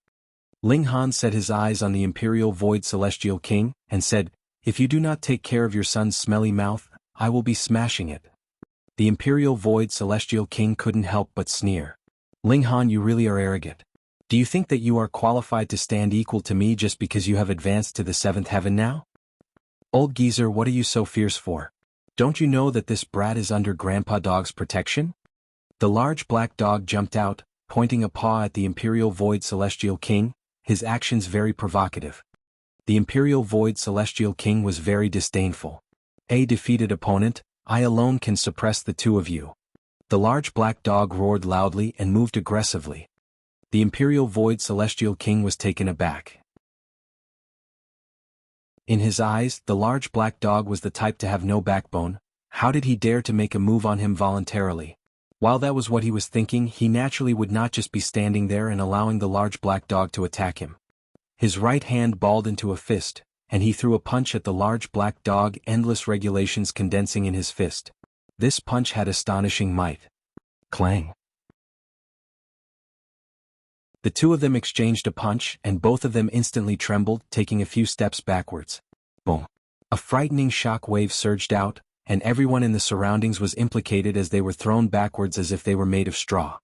Ling Han set his eyes on the imperial void celestial king, and said, "If you do not take care of your son's smelly mouth, I will be smashing it." The imperial void celestial king couldn't help but sneer. Ling Han, you really are arrogant. Do you think that you are qualified to stand equal to me just because you have advanced to the 7th heaven now? Old geezer, what are you so fierce for? Don't you know that this brat is under Grandpa Dog's protection? The large black dog jumped out, pointing a paw at the imperial void celestial king, his actions very provocative. The imperial void celestial king was very disdainful. A defeated opponent, I alone can suppress the two of you. The large black dog roared loudly and moved aggressively. The imperial void celestial king was taken aback. In his eyes, the large black dog was the type to have no backbone. How did he dare to make a move on him voluntarily? While that was what he was thinking, he naturally would not just be standing there and allowing the large black dog to attack him. His right hand balled into a fist, and he threw a punch at the large black dog, endless regulations condensing in his fist. This punch had astonishing might. Clang. The two of them exchanged a punch, and both of them instantly trembled, taking a few steps backwards. Boom. A frightening shock wave surged out, and everyone in the surroundings was implicated as they were thrown backwards as if they were made of straw.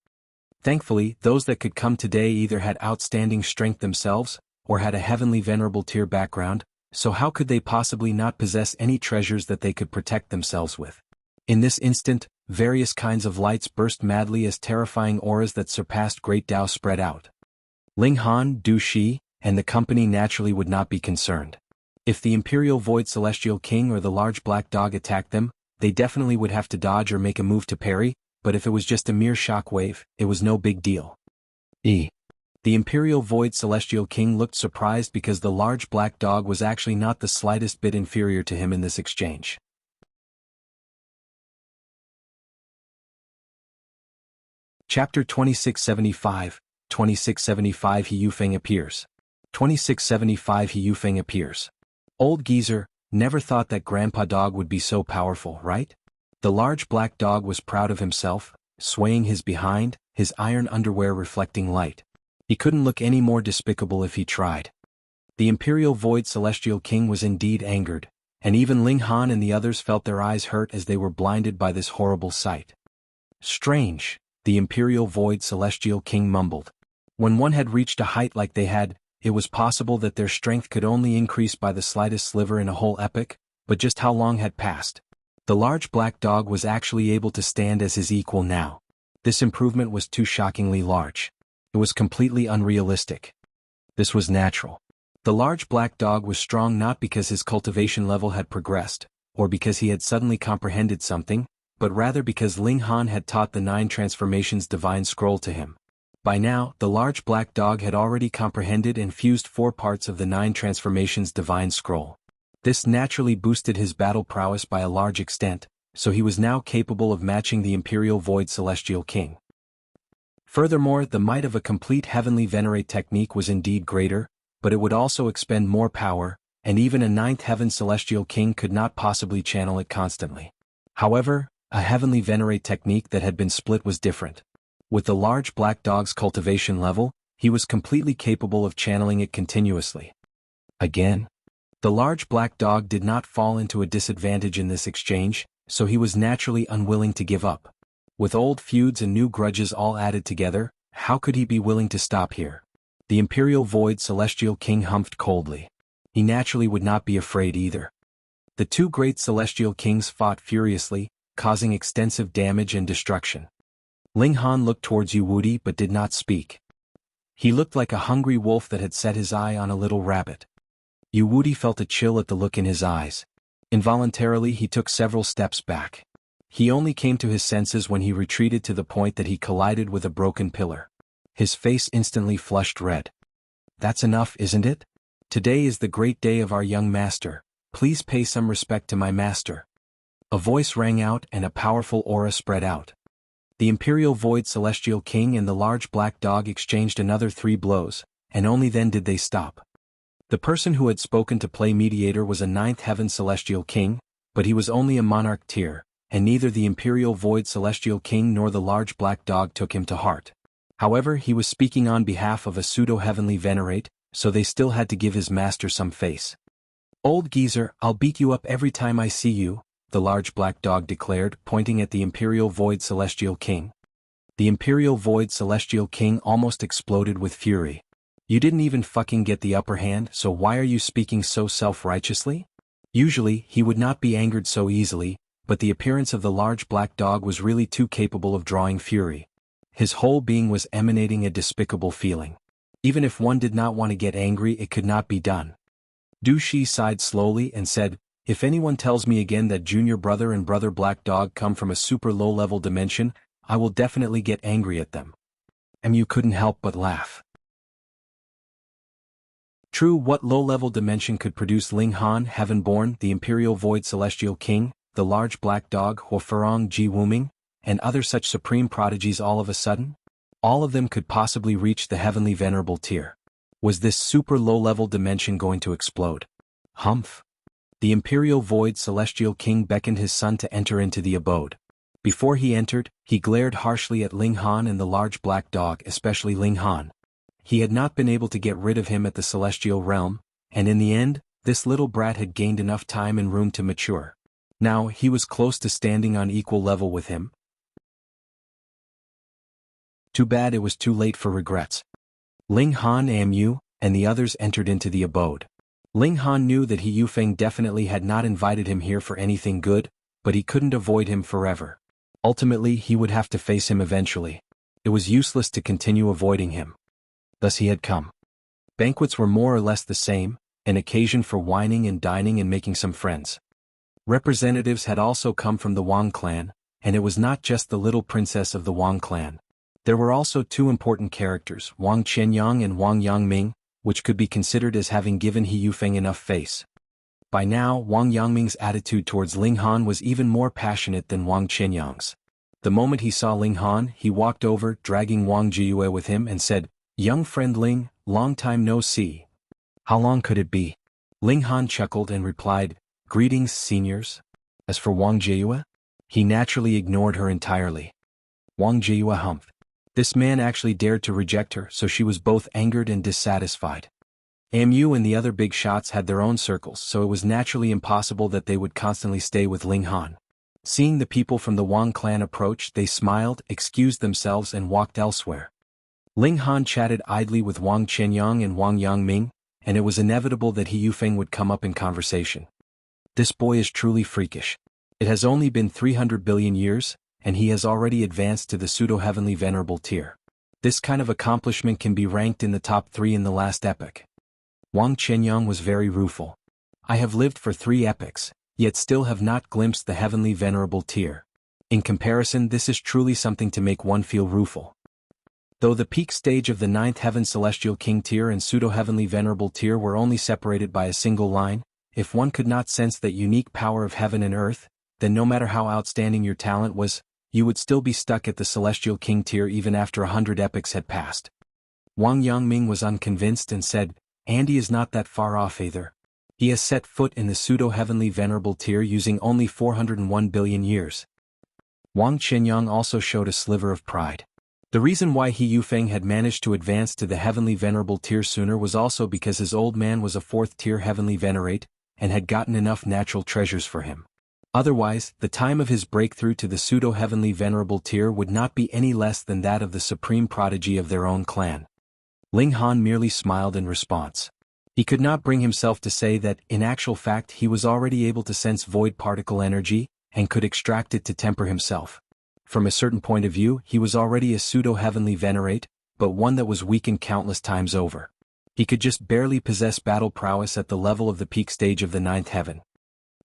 Thankfully, those that could come today either had outstanding strength themselves, or had a heavenly venerable tier background, so how could they possibly not possess any treasures that they could protect themselves with? In this instant, various kinds of lights burst madly as terrifying auras that surpassed Great Tao spread out. Ling Han, Du Shi, and the company naturally would not be concerned. If the Imperial Void Celestial King or the large black dog attacked them, they definitely would have to dodge or make a move to parry, but if it was just a mere shockwave, it was no big deal. The Imperial Void Celestial King looked surprised because the large black dog was actually not the slightest bit inferior to him in this exchange. Chapter 2675, 2675 He Yufeng appears. 2675 He Yufeng appears. Old geezer, never thought that Grandpa Dog would be so powerful, right? The large black dog was proud of himself, swaying his behind, his iron underwear reflecting light. He couldn't look any more despicable if he tried. The Imperial Void Celestial King was indeed angered, and even Ling Han and the others felt their eyes hurt as they were blinded by this horrible sight. Strange, the Imperial Void Celestial King mumbled. When one had reached a height like they had, it was possible that their strength could only increase by the slightest sliver in a whole epoch, but just how long had passed? The large black dog was actually able to stand as his equal now. This improvement was too shockingly large. It was completely unrealistic. This was natural. The large black dog was strong not because his cultivation level had progressed, or because he had suddenly comprehended something, but rather because Ling Han had taught the 9 transformations divine scroll to him. By now, the large black dog had already comprehended and fused 4 parts of the 9 transformations divine scroll. This naturally boosted his battle prowess by a large extent, so he was now capable of matching the Imperial Void Celestial King. Furthermore, the might of a complete heavenly Venerate technique was indeed greater, but it would also expend more power, and even a 9th Heaven Celestial King could not possibly channel it constantly. However, a heavenly Venerate technique that had been split was different. With the large black dog's cultivation level, he was completely capable of channeling it continuously. Again, the large black dog did not fall into a disadvantage in this exchange, so he was naturally unwilling to give up. With old feuds and new grudges all added together, how could he be willing to stop here? The Imperial Void Celestial King humphed coldly. He naturally would not be afraid either. The 2 great Celestial Kings fought furiously, causing extensive damage and destruction. Ling Han looked towards Yu Wuti but did not speak. He looked like a hungry wolf that had set his eye on a little rabbit. Yu Wuti felt a chill at the look in his eyes. Involuntarily he took several steps back. He only came to his senses when he retreated to the point that he collided with a broken pillar. His face instantly flushed red. That's enough, isn't it? Today is the great day of our young master. Please pay some respect to my master. A voice rang out and a powerful aura spread out. The Imperial Void Celestial King and the large black dog exchanged another 3 blows, and only then did they stop. The person who had spoken to play mediator was a 9th Heaven Celestial King, but he was only a monarch tier, and neither the Imperial Void Celestial King nor the large black dog took him to heart. However, he was speaking on behalf of a pseudo-heavenly Venerate, so they still had to give his master some face. Old geezer, I'll beat you up every time I see you, the large black dog declared, pointing at the Imperial Void Celestial King. The Imperial Void Celestial King almost exploded with fury. You didn't even fucking get the upper hand, so why are you speaking so self-righteously? Usually, he would not be angered so easily, but the appearance of the large black dog was really too capable of drawing fury. His whole being was emanating a despicable feeling. Even if one did not want to get angry, it could not be done. Du Shi sighed slowly and said, if anyone tells me again that Junior Brother and Brother Black Dog come from a super low-level dimension, I will definitely get angry at them. And you couldn't help but laugh. True, what low-level dimension could produce Ling Han, Heaven-born, the Imperial Void Celestial King, the large black dog, Huoferong Ji Wuming, and other such supreme prodigies all of a sudden? All of them could possibly reach the heavenly venerable tier. Was this super low-level dimension going to explode? Humph. The Imperial Void Celestial King beckoned his son to enter into the abode. Before he entered, he glared harshly at Ling Han and the large black dog, especially Ling Han. He had not been able to get rid of him at the celestial realm, and in the end, this little brat had gained enough time and room to mature. Now, he was close to standing on equal level with him. Too bad it was too late for regrets. Ling Han, Amu, and the others entered into the abode. Ling Han knew that He Yufeng definitely had not invited him here for anything good, but he couldn't avoid him forever. Ultimately, he would have to face him eventually. It was useless to continue avoiding him. Thus he had come. Banquets were more or less the same, an occasion for wining and dining and making some friends. Representatives had also come from the Wang clan, and it was not just the little princess of the Wang clan. There were also 2 important characters, Wang Qianyang and Wang Yangming, which could be considered as having given He Yufeng enough face. By now, Wang Yangming's attitude towards Ling Han was even more passionate than Wang Qianyang's. The moment he saw Ling Han, he walked over, dragging Wang Jiyue with him, and said, "Young friend Ling, long time no see." How long could it be? Ling Han chuckled and replied, "Greetings, seniors." As for Wang Jiyue, He naturally ignored her entirely. Wang Jiyue humphed. This man actually dared to reject her, so she was both angered and dissatisfied. Amu and the other big shots had their own circles, so it was naturally impossible that they would constantly stay with Ling Han. Seeing the people from the Wang clan approach, they smiled, excused themselves and walked elsewhere. Ling Han chatted idly with Wang Qianyang and Wang Yangming, and it was inevitable that He Yufeng would come up in conversation. This boy is truly freakish. It has only been 300 billion years, and he has already advanced to the pseudo-heavenly venerable tier. This kind of accomplishment can be ranked in the top 3 in the last epoch. Wang Qianyang was very rueful. I have lived for 3 epochs, yet still have not glimpsed the heavenly venerable tier. In comparison, this is truly something to make one feel rueful. Though the peak stage of the 9th heaven celestial king tier and pseudo-heavenly venerable tier were only separated by a single line, if one could not sense that unique power of heaven and earth, then no matter how outstanding your talent was, you would still be stuck at the celestial king tier even after 100 epochs had passed. Wang Yangming was unconvinced and said, Andy is not that far off either. He has set foot in the pseudo-heavenly venerable tier using only 401 billion years. Wang Qianyang also showed a sliver of pride. The reason why He Yufeng had managed to advance to the heavenly venerable tier sooner was also because his old man was a 4th tier heavenly venerate, and had gotten enough natural treasures for him. Otherwise, the time of his breakthrough to the pseudo-heavenly venerable tier would not be any less than that of the supreme prodigy of their own clan. Ling Han merely smiled in response. He could not bring himself to say that, in actual fact, he was already able to sense void particle energy, and could extract it to temper himself. From a certain point of view, he was already a pseudo-heavenly venerate, but one that was weakened countless times over. He could just barely possess battle prowess at the level of the peak stage of the 9th heaven.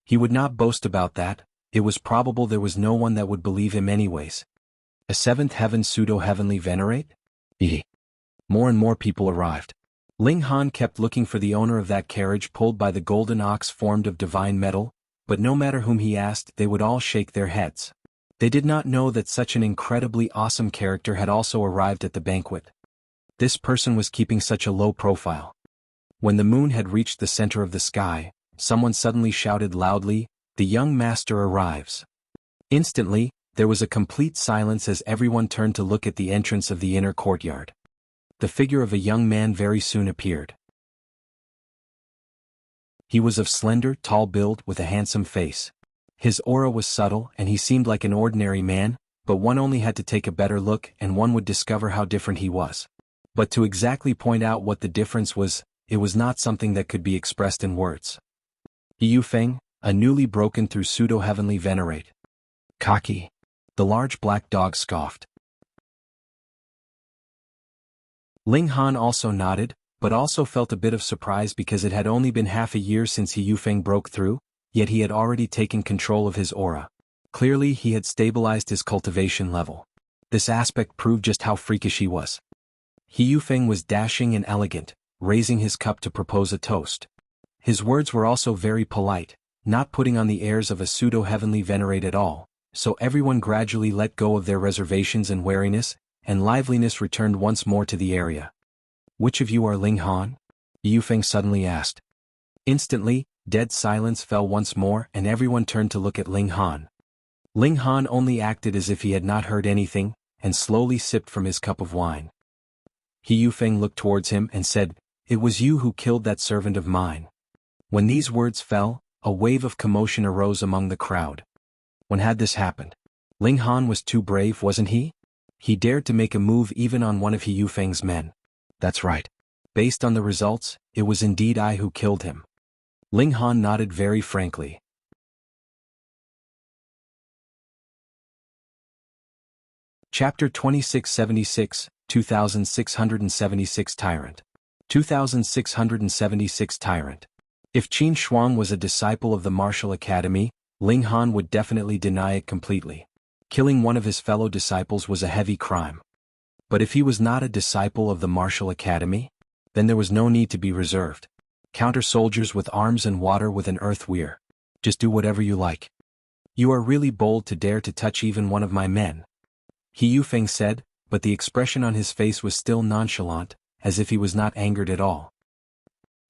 He would not boast about that, it was probable there was no one that would believe him anyways. A 7th heaven pseudo-heavenly venerate? More and more people arrived. Ling Han kept looking for the owner of that carriage pulled by the golden ox formed of divine metal, but no matter whom he asked, they would all shake their heads. They did not know that such an incredibly awesome character had also arrived at the banquet. This person was keeping such a low profile. When the moon had reached the center of the sky, someone suddenly shouted loudly, "The young master arrives." Instantly, there was a complete silence as everyone turned to look at the entrance of the inner courtyard. The figure of a young man very soon appeared. He was of slender, tall build with a handsome face. His aura was subtle and he seemed like an ordinary man, but one only had to take a better look and one would discover how different he was. But to exactly point out what the difference was, it was not something that could be expressed in words. He Yufeng, a newly broken through pseudo-heavenly venerate. Cocky. The large black dog scoffed. Ling Han also nodded, but also felt a bit of surprise because it had only been half a year since He Yufeng broke through, yet he had already taken control of his aura. Clearly he had stabilized his cultivation level. This aspect proved just how freakish he was. He Yufeng was dashing and elegant, raising his cup to propose a toast. His words were also very polite, not putting on the airs of a pseudo-heavenly venerate at all, so everyone gradually let go of their reservations and wariness, and liveliness returned once more to the area. Which of you are Ling Han? He Yufeng suddenly asked. Instantly, dead silence fell once more and everyone turned to look at Ling Han. Ling Han only acted as if he had not heard anything, and slowly sipped from his cup of wine. He Yufeng looked towards him and said, "It was you who killed that servant of mine." When these words fell, a wave of commotion arose among the crowd. When had this happened? Ling Han was too brave, wasn't he? He dared to make a move even on one of He Yufeng's men. That's right. Based on the results, it was indeed I who killed him. Ling Han nodded very frankly. Chapter 2676, 2676 Tyrant. 2676 Tyrant. If Qin Shuang was a disciple of the martial academy, Ling Han would definitely deny it completely. Killing one of his fellow disciples was a heavy crime. But if he was not a disciple of the martial academy, then there was no need to be reserved. Counter soldiers with arms and water with an earth weir. Just do whatever you like. You are really bold to dare to touch even one of my men. He Yufeng said, but the expression on his face was still nonchalant, as if he was not angered at all.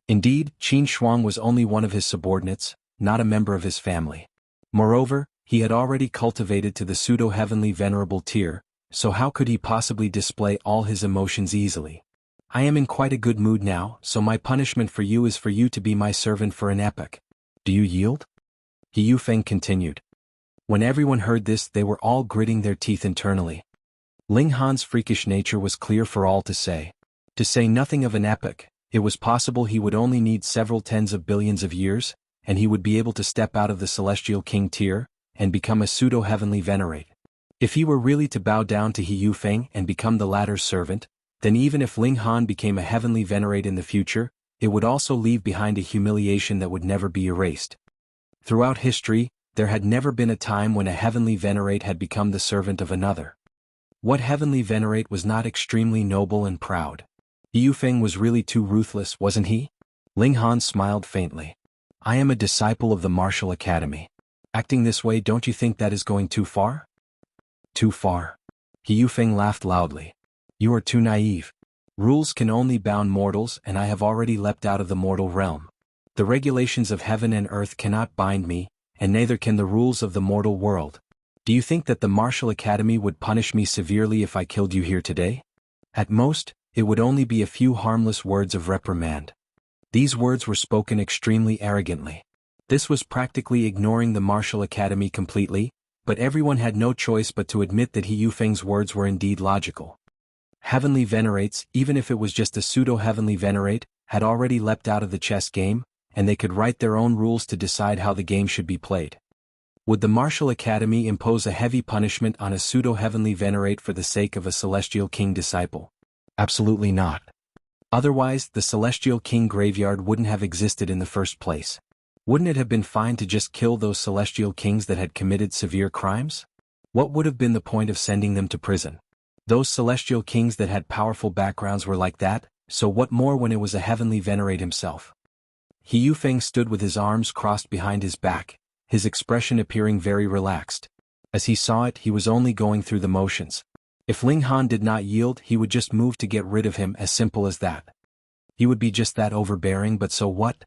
Indeed, Qin Shuang was only one of his subordinates, not a member of his family. Moreover, he had already cultivated to the pseudo-heavenly venerable tier, so how could he possibly display all his emotions easily? I am in quite a good mood now, so my punishment for you is for you to be my servant for an epoch. Do you yield? He Yufeng continued. When everyone heard this, they were all gritting their teeth internally. Ling Han's freakish nature was clear for all to say. To say nothing of an epoch, it was possible he would only need several tens of billions of years, and he would be able to step out of the celestial king tier, and become a pseudo-heavenly venerate. If he were really to bow down to He Yufeng and become the latter's servant, then even if Ling Han became a heavenly venerate in the future, it would also leave behind a humiliation that would never be erased. Throughout history, there had never been a time when a heavenly venerate had become the servant of another. What heavenly venerate was not extremely noble and proud? He Yufeng was really too ruthless, wasn't he? Ling Han smiled faintly. I am a disciple of the martial academy. Acting this way, don't you think that is going too far? Too far. He Yufeng laughed loudly. You are too naive. Rules can only bound mortals, and I have already leapt out of the mortal realm. The regulations of heaven and earth cannot bind me, and neither can the rules of the mortal world. Do you think that the martial academy would punish me severely if I killed you here today? At most, it would only be a few harmless words of reprimand. These words were spoken extremely arrogantly. This was practically ignoring the martial academy completely, but everyone had no choice but to admit that He Yufeng's words were indeed logical. Heavenly venerates, even if it was just a pseudo-heavenly venerate, had already leapt out of the chess game, and they could write their own rules to decide how the game should be played. Would the martial academy impose a heavy punishment on a pseudo-heavenly venerate for the sake of a celestial king disciple? Absolutely not. Otherwise, the celestial king graveyard wouldn't have existed in the first place. Wouldn't it have been fine to just kill those celestial kings that had committed severe crimes? What would have been the point of sending them to prison? Those celestial kings that had powerful backgrounds were like that, so what more when it was a heavenly venerate himself? He Yufeng stood with his arms crossed behind his back, his expression appearing very relaxed. As he saw it, he was only going through the motions. If Ling Han did not yield, he would just move to get rid of him, as simple as that. He would be just that overbearing, but so what?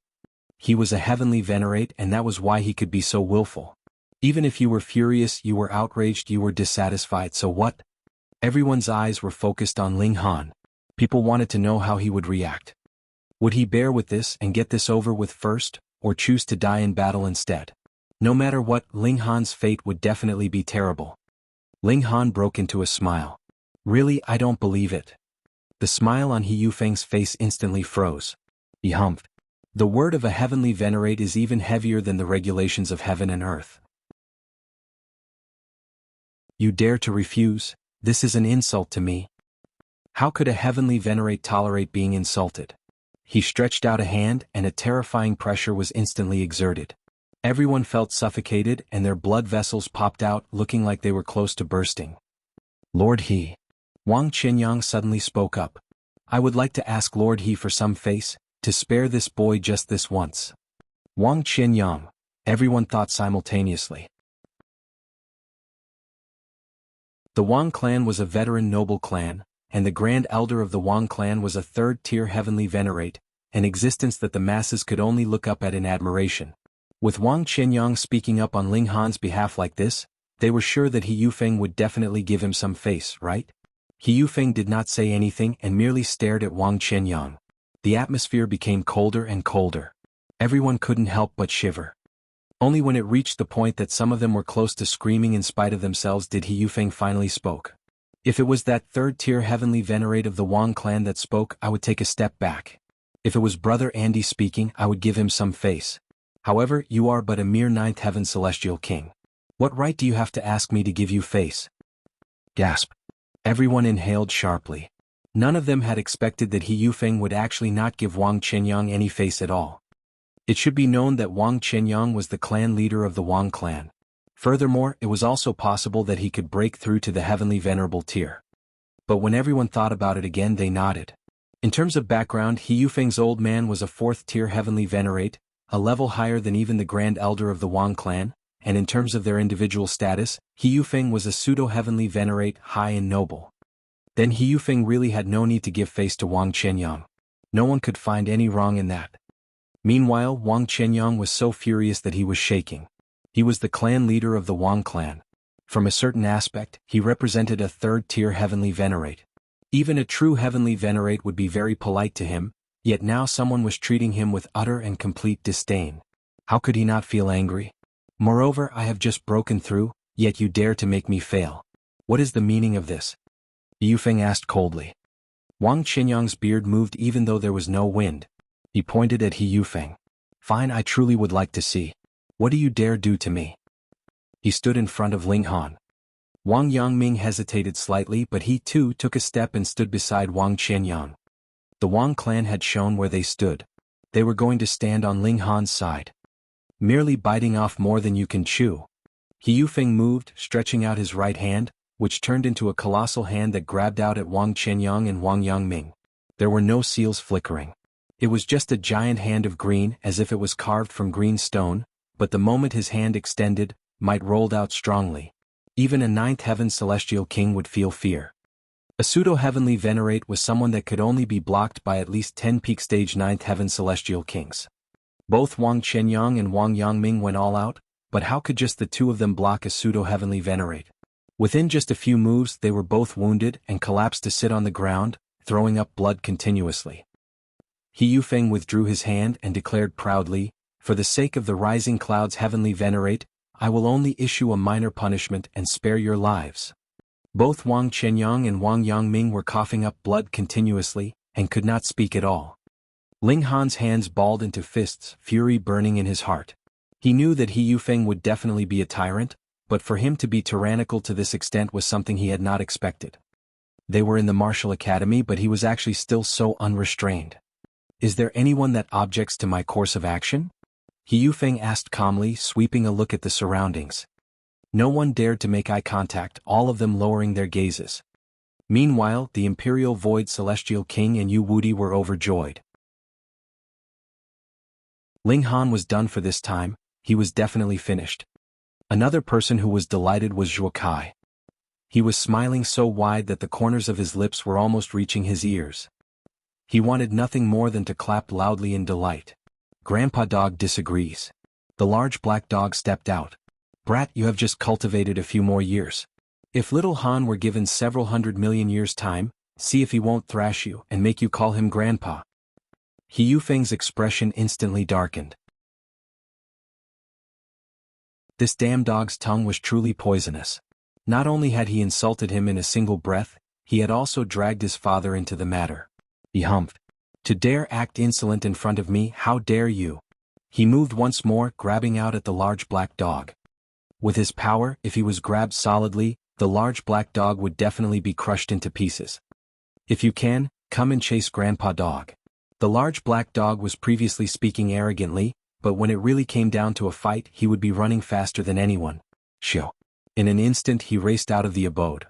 He was a heavenly venerate, and that was why he could be so willful. Even if you were furious, you were outraged, you were dissatisfied, so what? Everyone's eyes were focused on Ling Han. People wanted to know how he would react. Would he bear with this and get this over with first, or choose to die in battle instead? No matter what, Ling Han's fate would definitely be terrible. Ling Han broke into a smile. Really, I don't believe it. The smile on He Yufeng's face instantly froze. He humphed. The word of a heavenly venerate is even heavier than the regulations of heaven and earth. You dare to refuse? This is an insult to me. How could a heavenly venerate tolerate being insulted? He stretched out a hand, and a terrifying pressure was instantly exerted. Everyone felt suffocated, and their blood vessels popped out, looking like they were close to bursting. Lord He. Wang Qianyang suddenly spoke up. I would like to ask Lord He for some face, to spare this boy just this once. Wang Qianyang. Everyone thought simultaneously. The Wang clan was a veteran noble clan, and the Grand Elder of the Wang clan was a third-tier heavenly venerate, an existence that the masses could only look up at in admiration. With Wang Qianyang speaking up on Ling Han's behalf like this, they were sure that He Yufeng would definitely give him some face, right? He Yufeng did not say anything and merely stared at Wang Qianyang. The atmosphere became colder and colder. Everyone couldn't help but shiver. Only when it reached the point that some of them were close to screaming in spite of themselves did He Yufeng finally spoke. If it was that third-tier heavenly venerate of the Wang clan that spoke, I would take a step back. If it was Brother Andy speaking, I would give him some face. However, you are but a mere ninth heaven celestial king. What right do you have to ask me to give you face? Gasp. Everyone inhaled sharply. None of them had expected that He Yufeng would actually not give Wang Qianyang any face at all. It should be known that Wang Qianyang was the clan leader of the Wang clan. Furthermore, it was also possible that he could break through to the heavenly venerable tier. But when everyone thought about it again, they nodded. In terms of background, He Yufeng's old man was a fourth-tier heavenly venerate, a level higher than even the Grand Elder of the Wang clan, and in terms of their individual status, He Yufeng was a pseudo-heavenly venerate, high and noble. Then He Yufeng really had no need to give face to Wang Qianyang. No one could find any wrong in that. Meanwhile, Wang Qianyang was so furious that he was shaking. He was the clan leader of the Wang clan. From a certain aspect, he represented a third-tier heavenly Venerate. Even a true heavenly Venerate would be very polite to him, yet now someone was treating him with utter and complete disdain. How could he not feel angry? Moreover, I have just broken through, yet you dare to make me fail. What is the meaning of this? He Yufeng asked coldly. Wang Qianyang's beard moved even though there was no wind. He pointed at He Yufeng. Fine, I truly would like to see. What do you dare do to me? He stood in front of Ling Han. Wang Yangming hesitated slightly, but he too took a step and stood beside Wang Qianyang. The Wang clan had shown where they stood. They were going to stand on Ling Han's side. Merely biting off more than you can chew. He Yufeng moved, stretching out his right hand, which turned into a colossal hand that grabbed out at Wang Qianyang and Wang Yangming. There were no seals flickering. It was just a giant hand of green, as if it was carved from green stone, but the moment his hand extended, might rolled out strongly. Even a ninth heaven celestial king would feel fear. A pseudo-heavenly Venerate was someone that could only be blocked by at least 10 peak stage ninth heaven celestial kings. Both Wang Qianyang and Wang Yangming went all out, but how could just the two of them block a pseudo-heavenly Venerate? Within just a few moves they were both wounded and collapsed to sit on the ground, throwing up blood continuously. He Yufeng withdrew his hand and declared proudly, "For the sake of the rising clouds heavenly Venerate, I will only issue a minor punishment and spare your lives." Both Wang Qianyang and Wang Yangming were coughing up blood continuously, and could not speak at all. Ling Han's hands balled into fists, fury burning in his heart. He knew that He Yufeng would definitely be a tyrant, but for him to be tyrannical to this extent was something he had not expected. They were in the martial academy, but he was actually still so unrestrained. "Is there anyone that objects to my course of action?" He Yufeng asked calmly, sweeping a look at the surroundings. No one dared to make eye contact, all of them lowering their gazes. Meanwhile, the Imperial Void Celestial King and Yu Wudi were overjoyed. Ling Han was done for this time, he was definitely finished. Another person who was delighted was Zhuo Kai. He was smiling so wide that the corners of his lips were almost reaching his ears. He wanted nothing more than to clap loudly in delight. Grandpa Dog disagrees. The large black dog stepped out. "Brat, you have just cultivated a few more years. If little Han were given several 100 million years' time, see if he won't thrash you and make you call him Grandpa." He Yufeng's expression instantly darkened. This damn dog's tongue was truly poisonous. Not only had he insulted him in a single breath, he had also dragged his father into the matter. He humphed. "To dare act insolent in front of me, how dare you?" He moved once more, grabbing out at the large black dog. With his power, if he was grabbed solidly, the large black dog would definitely be crushed into pieces. "If you can, come and chase Grandpa Dog." The large black dog was previously speaking arrogantly, but when it really came down to a fight he would be running faster than anyone. Shoo. In an instant he raced out of the abode.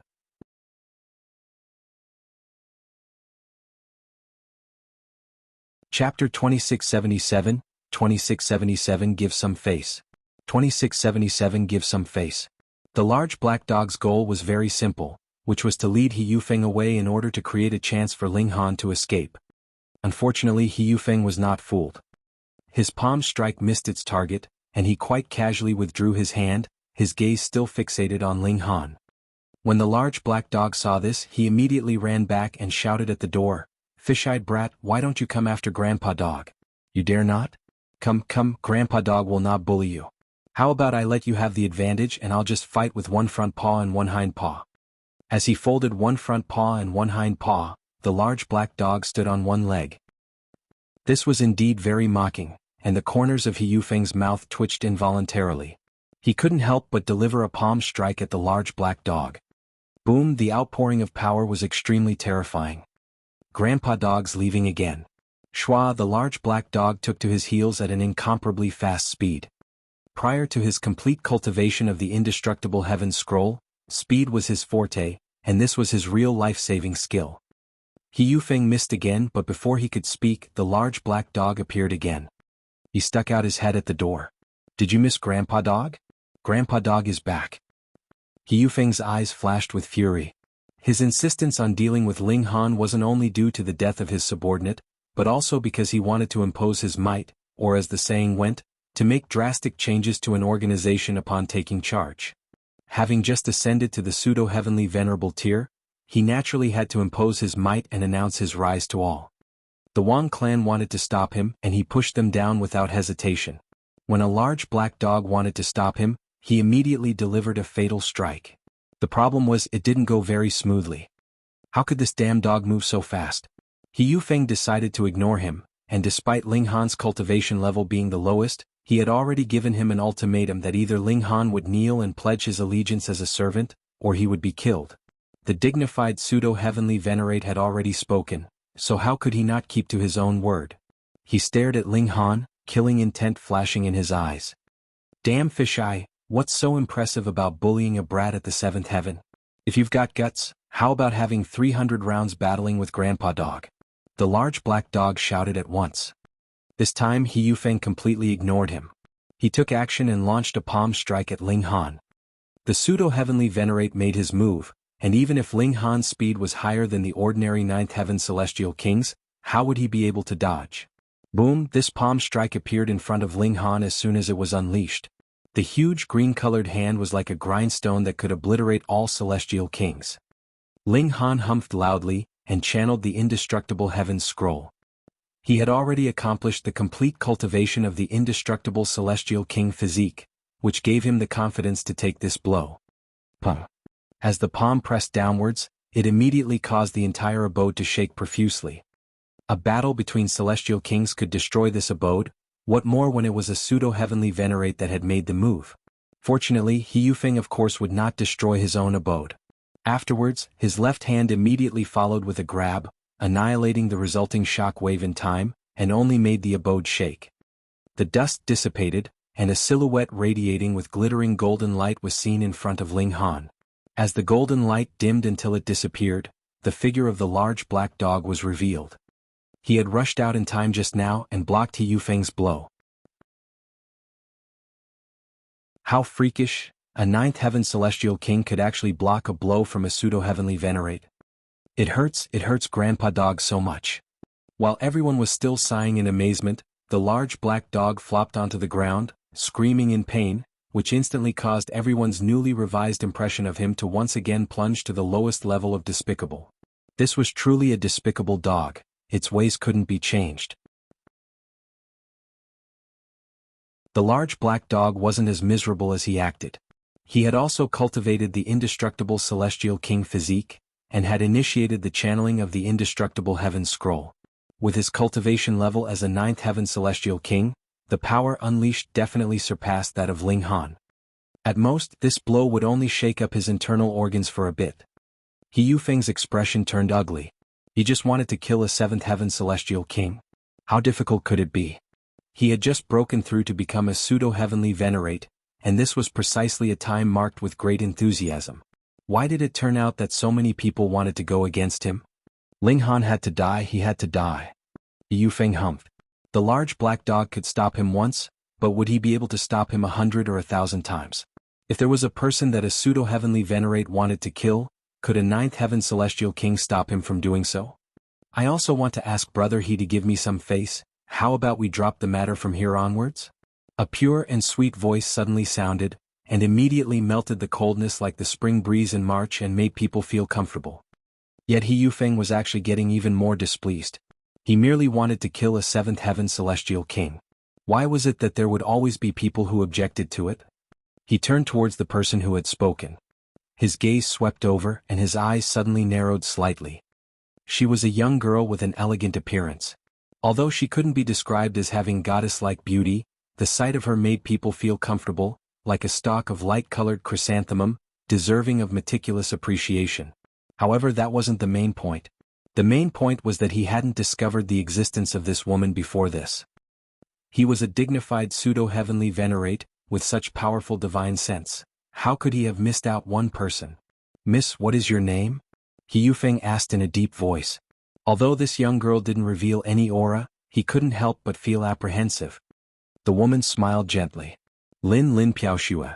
Chapter 2677, 2677 Give Some Face. 2677 Give Some Face. The large black dog's goal was very simple, which was to lead He Yufeng away in order to create a chance for Ling Han to escape. Unfortunately, He Yufeng was not fooled. His palm strike missed its target, and he quite casually withdrew his hand, his gaze still fixated on Ling Han. When the large black dog saw this, he immediately ran back and shouted at the door, "Fish-eyed brat, why don't you come after Grandpa Dog? You dare not? Come, Grandpa Dog will not bully you. How about I let you have the advantage and I'll just fight with one front paw and one hind paw." As he folded one front paw and one hind paw, the large black dog stood on one leg. This was indeed very mocking, and the corners of He Yufeng's mouth twitched involuntarily. He couldn't help but deliver a palm strike at the large black dog. Boom! The outpouring of power was extremely terrifying. Grandpa Dog's leaving again. Shwa! The large black dog took to his heels at an incomparably fast speed. Prior to his complete cultivation of the indestructible Heaven Scroll, speed was his forte, and this was his real life-saving skill. He Yufeng missed again, but before he could speak, the large black dog appeared again. He stuck out his head at the door. "Did you miss Grandpa Dog? Grandpa Dog is back." He Yufeng's eyes flashed with fury. His insistence on dealing with Ling Han wasn't only due to the death of his subordinate, but also because he wanted to impose his might, or as the saying went, to make drastic changes to an organization upon taking charge. Having just ascended to the pseudo-heavenly venerable tier, he naturally had to impose his might and announce his rise to all. The Wang clan wanted to stop him and he pushed them down without hesitation. When a large black dog wanted to stop him, he immediately delivered a fatal strike. The problem was it didn't go very smoothly. How could this damn dog move so fast? He Yufeng decided to ignore him, and despite Ling Han's cultivation level being the lowest, he had already given him an ultimatum that either Ling Han would kneel and pledge his allegiance as a servant, or he would be killed. The dignified pseudo-heavenly Venerate had already spoken, so how could he not keep to his own word? He stared at Ling Han, killing intent flashing in his eyes. Damn fisheye, what's so impressive about bullying a brat at the 7th heaven? If you've got guts, how about having 300 rounds battling with Grandpa Dog? The large black dog shouted at once. This time He Yufeng completely ignored him. He took action and launched a palm strike at Ling Han. The pseudo-heavenly Venerate made his move, and even if Ling Han's speed was higher than the ordinary 9th heaven celestial kings, how would he be able to dodge? Boom! This palm strike appeared in front of Ling Han as soon as it was unleashed. The huge green-colored hand was like a grindstone that could obliterate all celestial kings. Ling Han humphed loudly, and channeled the indestructible heaven's scroll. He had already accomplished the complete cultivation of the indestructible celestial king Physique, which gave him the confidence to take this blow. Pum. As the palm pressed downwards, it immediately caused the entire abode to shake profusely. A battle between celestial kings could destroy this abode, what more when it was a pseudo-heavenly Venerate that had made the move. Fortunately, He Yufeng of course would not destroy his own abode. Afterwards, his left hand immediately followed with a grab, annihilating the resulting shock wave in time, and only made the abode shake. The dust dissipated, and a silhouette radiating with glittering golden light was seen in front of Ling Han. As the golden light dimmed until it disappeared, the figure of the large black dog was revealed. He had rushed out in time just now and blocked He Yufeng's blow. How freakish, a 9th heaven celestial king could actually block a blow from a pseudo-heavenly Venerate. It hurts Grandpa Dog so much. While everyone was still sighing in amazement, the large black dog flopped onto the ground, screaming in pain, which instantly caused everyone's newly revised impression of him to once again plunge to the lowest level of despicable. This was truly a despicable dog, its ways couldn't be changed. The large black dog wasn't as miserable as he acted. He had also cultivated the indestructible celestial king Physique, and had initiated the channeling of the indestructible heaven scroll. With his cultivation level as a 9th heaven celestial king, the power unleashed definitely surpassed that of Ling Han. At most, this blow would only shake up his internal organs for a bit. He Yufeng's expression turned ugly. He just wanted to kill a 7th heaven celestial king. How difficult could it be? He had just broken through to become a pseudo-heavenly Venerate, and this was precisely a time marked with great enthusiasm. Why did it turn out that so many people wanted to go against him? Ling Han had to die, he had to die. He Yufeng humphed. The large black dog could stop him once, but would he be able to stop him 100 or 1,000 times? If there was a person that a pseudo-heavenly Venerate wanted to kill, could a 9th heaven celestial king stop him from doing so? I also want to ask Brother He to give me some face. How about we drop the matter from here onwards? A pure and sweet voice suddenly sounded, and immediately melted the coldness like the spring breeze in March and made people feel comfortable. Yet He Yufeng was actually getting even more displeased. He merely wanted to kill a 7th heaven celestial king. Why was it that there would always be people who objected to it? He turned towards the person who had spoken. His gaze swept over and his eyes suddenly narrowed slightly. She was a young girl with an elegant appearance. Although she couldn't be described as having goddess-like beauty, the sight of her made people feel comfortable, like a stalk of light-colored chrysanthemum, deserving of meticulous appreciation. However, that wasn't the main point. The main point was that he hadn't discovered the existence of this woman before this. He was a dignified pseudo-heavenly Venerate, with such powerful divine sense. How could he have missed out one person? Miss, what is your name? He Yufeng asked in a deep voice. Although this young girl didn't reveal any aura, he couldn't help but feel apprehensive. The woman smiled gently. Lin Piaoxue.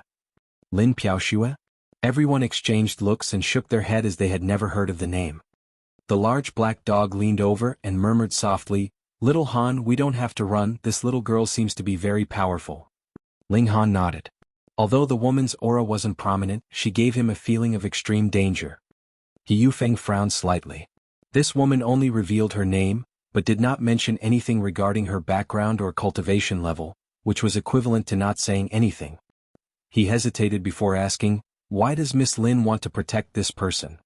Lin Piaoxue? Everyone exchanged looks and shook their head as they had never heard of the name. The large black dog leaned over and murmured softly, "Little Han, we don't have to run, this little girl seems to be very powerful. Ling Han nodded. Although the woman's aura wasn't prominent, she gave him a feeling of extreme danger. He Yufeng frowned slightly. This woman only revealed her name, but did not mention anything regarding her background or cultivation level, which was equivalent to not saying anything. He hesitated before asking, "Why does Miss Lin want to protect this person?"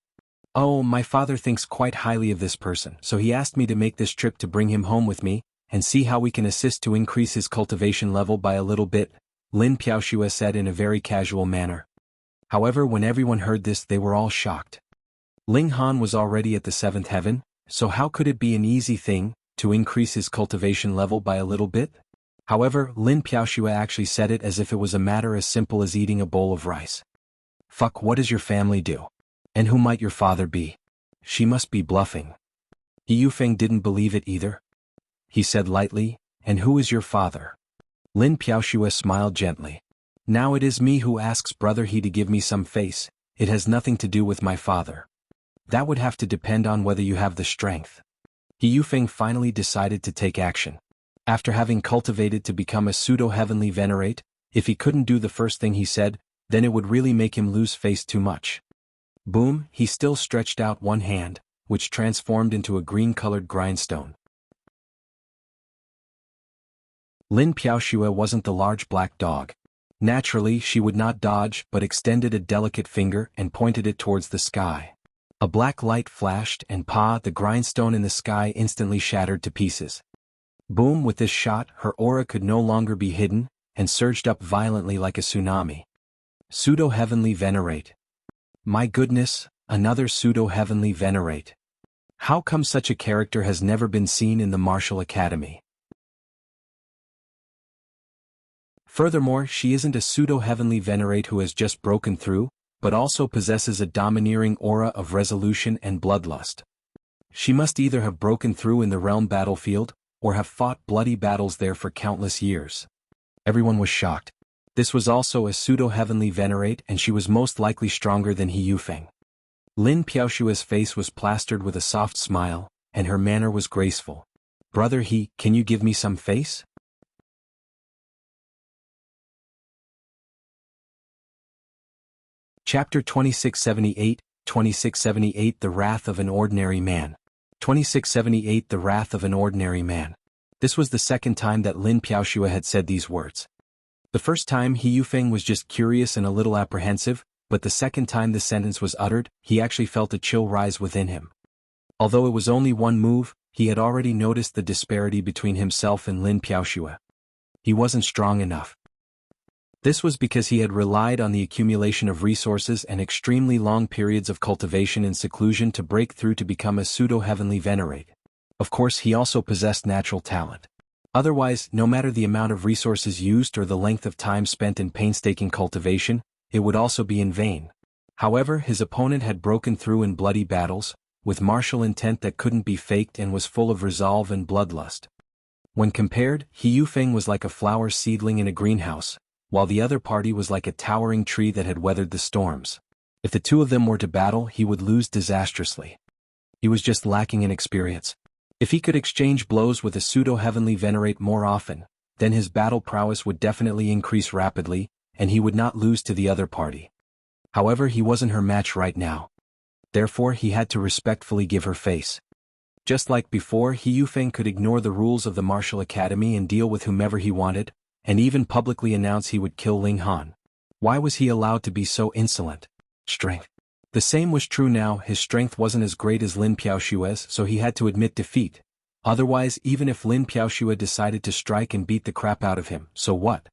"Oh, my father thinks quite highly of this person, so he asked me to make this trip to bring him home with me, and see how we can assist to increase his cultivation level by a little bit," Lin Piaoxue said in a very casual manner. However, when everyone heard this, they were all shocked. Ling Han was already at the 7th heaven, so how could it be an easy thing to increase his cultivation level by a little bit? However, Lin Piaoxue actually said it as if it was a matter as simple as eating a bowl of rice. "Fuck, what does your family do? And who might your father be? She must be bluffing." He Yufeng didn't believe it either. He said lightly, "And who is your father?" Lin Piaoxue smiled gently. "Now it is me who asks brother He to give me some face, it has nothing to do with my father." "That would have to depend on whether you have the strength." He Yufeng finally decided to take action. After having cultivated to become a pseudo-heavenly Venerate, if he couldn't do the first thing he said, then it would really make him lose face too much. Boom, he still stretched out one hand, which transformed into a green-colored grindstone. Lin Piaoxue wasn't the large black dog. Naturally, she would not dodge but extended a delicate finger and pointed it towards the sky. A black light flashed and the grindstone in the sky instantly shattered to pieces. Boom, with this shot, her aura could no longer be hidden, and surged up violently like a tsunami. Pseudo-heavenly Venerate. My goodness, another pseudo-heavenly Venerate. How come such a character has never been seen in the martial academy? Furthermore, she isn't a pseudo-heavenly Venerate who has just broken through, but also possesses a domineering aura of resolution and bloodlust. She must either have broken through in the realm battlefield, or have fought bloody battles there for countless years. Everyone was shocked. This was also a pseudo-heavenly Venerate, and she was most likely stronger than He Yufeng. Lin Piaoxue's face was plastered with a soft smile, and her manner was graceful. "Brother He, can you give me some face?" Chapter 2678, 2678 The Wrath of an Ordinary Man. 2678 The Wrath of an Ordinary Man. This was the second time that Lin Piaoxue had said these words. The first time He Yufeng was just curious and a little apprehensive, but the second time the sentence was uttered, he actually felt a chill rise within him. Although it was only one move, he had already noticed the disparity between himself and Lin Piaoxue. He wasn't strong enough. This was because he had relied on the accumulation of resources and extremely long periods of cultivation and seclusion to break through to become a pseudo-heavenly Venerate. Of course, he also possessed natural talent. Otherwise, no matter the amount of resources used or the length of time spent in painstaking cultivation, it would also be in vain. However, his opponent had broken through in bloody battles, with martial intent that couldn't be faked and was full of resolve and bloodlust. When compared, He Yufeng was like a flower seedling in a greenhouse, while the other party was like a towering tree that had weathered the storms. If the two of them were to battle, he would lose disastrously. He was just lacking in experience. If he could exchange blows with a pseudo-heavenly Venerate more often, then his battle prowess would definitely increase rapidly, and he would not lose to the other party. However, he wasn't her match right now. Therefore, he had to respectfully give her face. Just like before, He Yufeng could ignore the rules of the martial academy and deal with whomever he wanted, and even publicly announce he would kill Ling Han. Why was he allowed to be so insolent? Strength. The same was true now. His strength wasn't as great as Lin Piaoxue's, so he had to admit defeat. Otherwise, even if Lin Piaoxue decided to strike and beat the crap out of him, so what?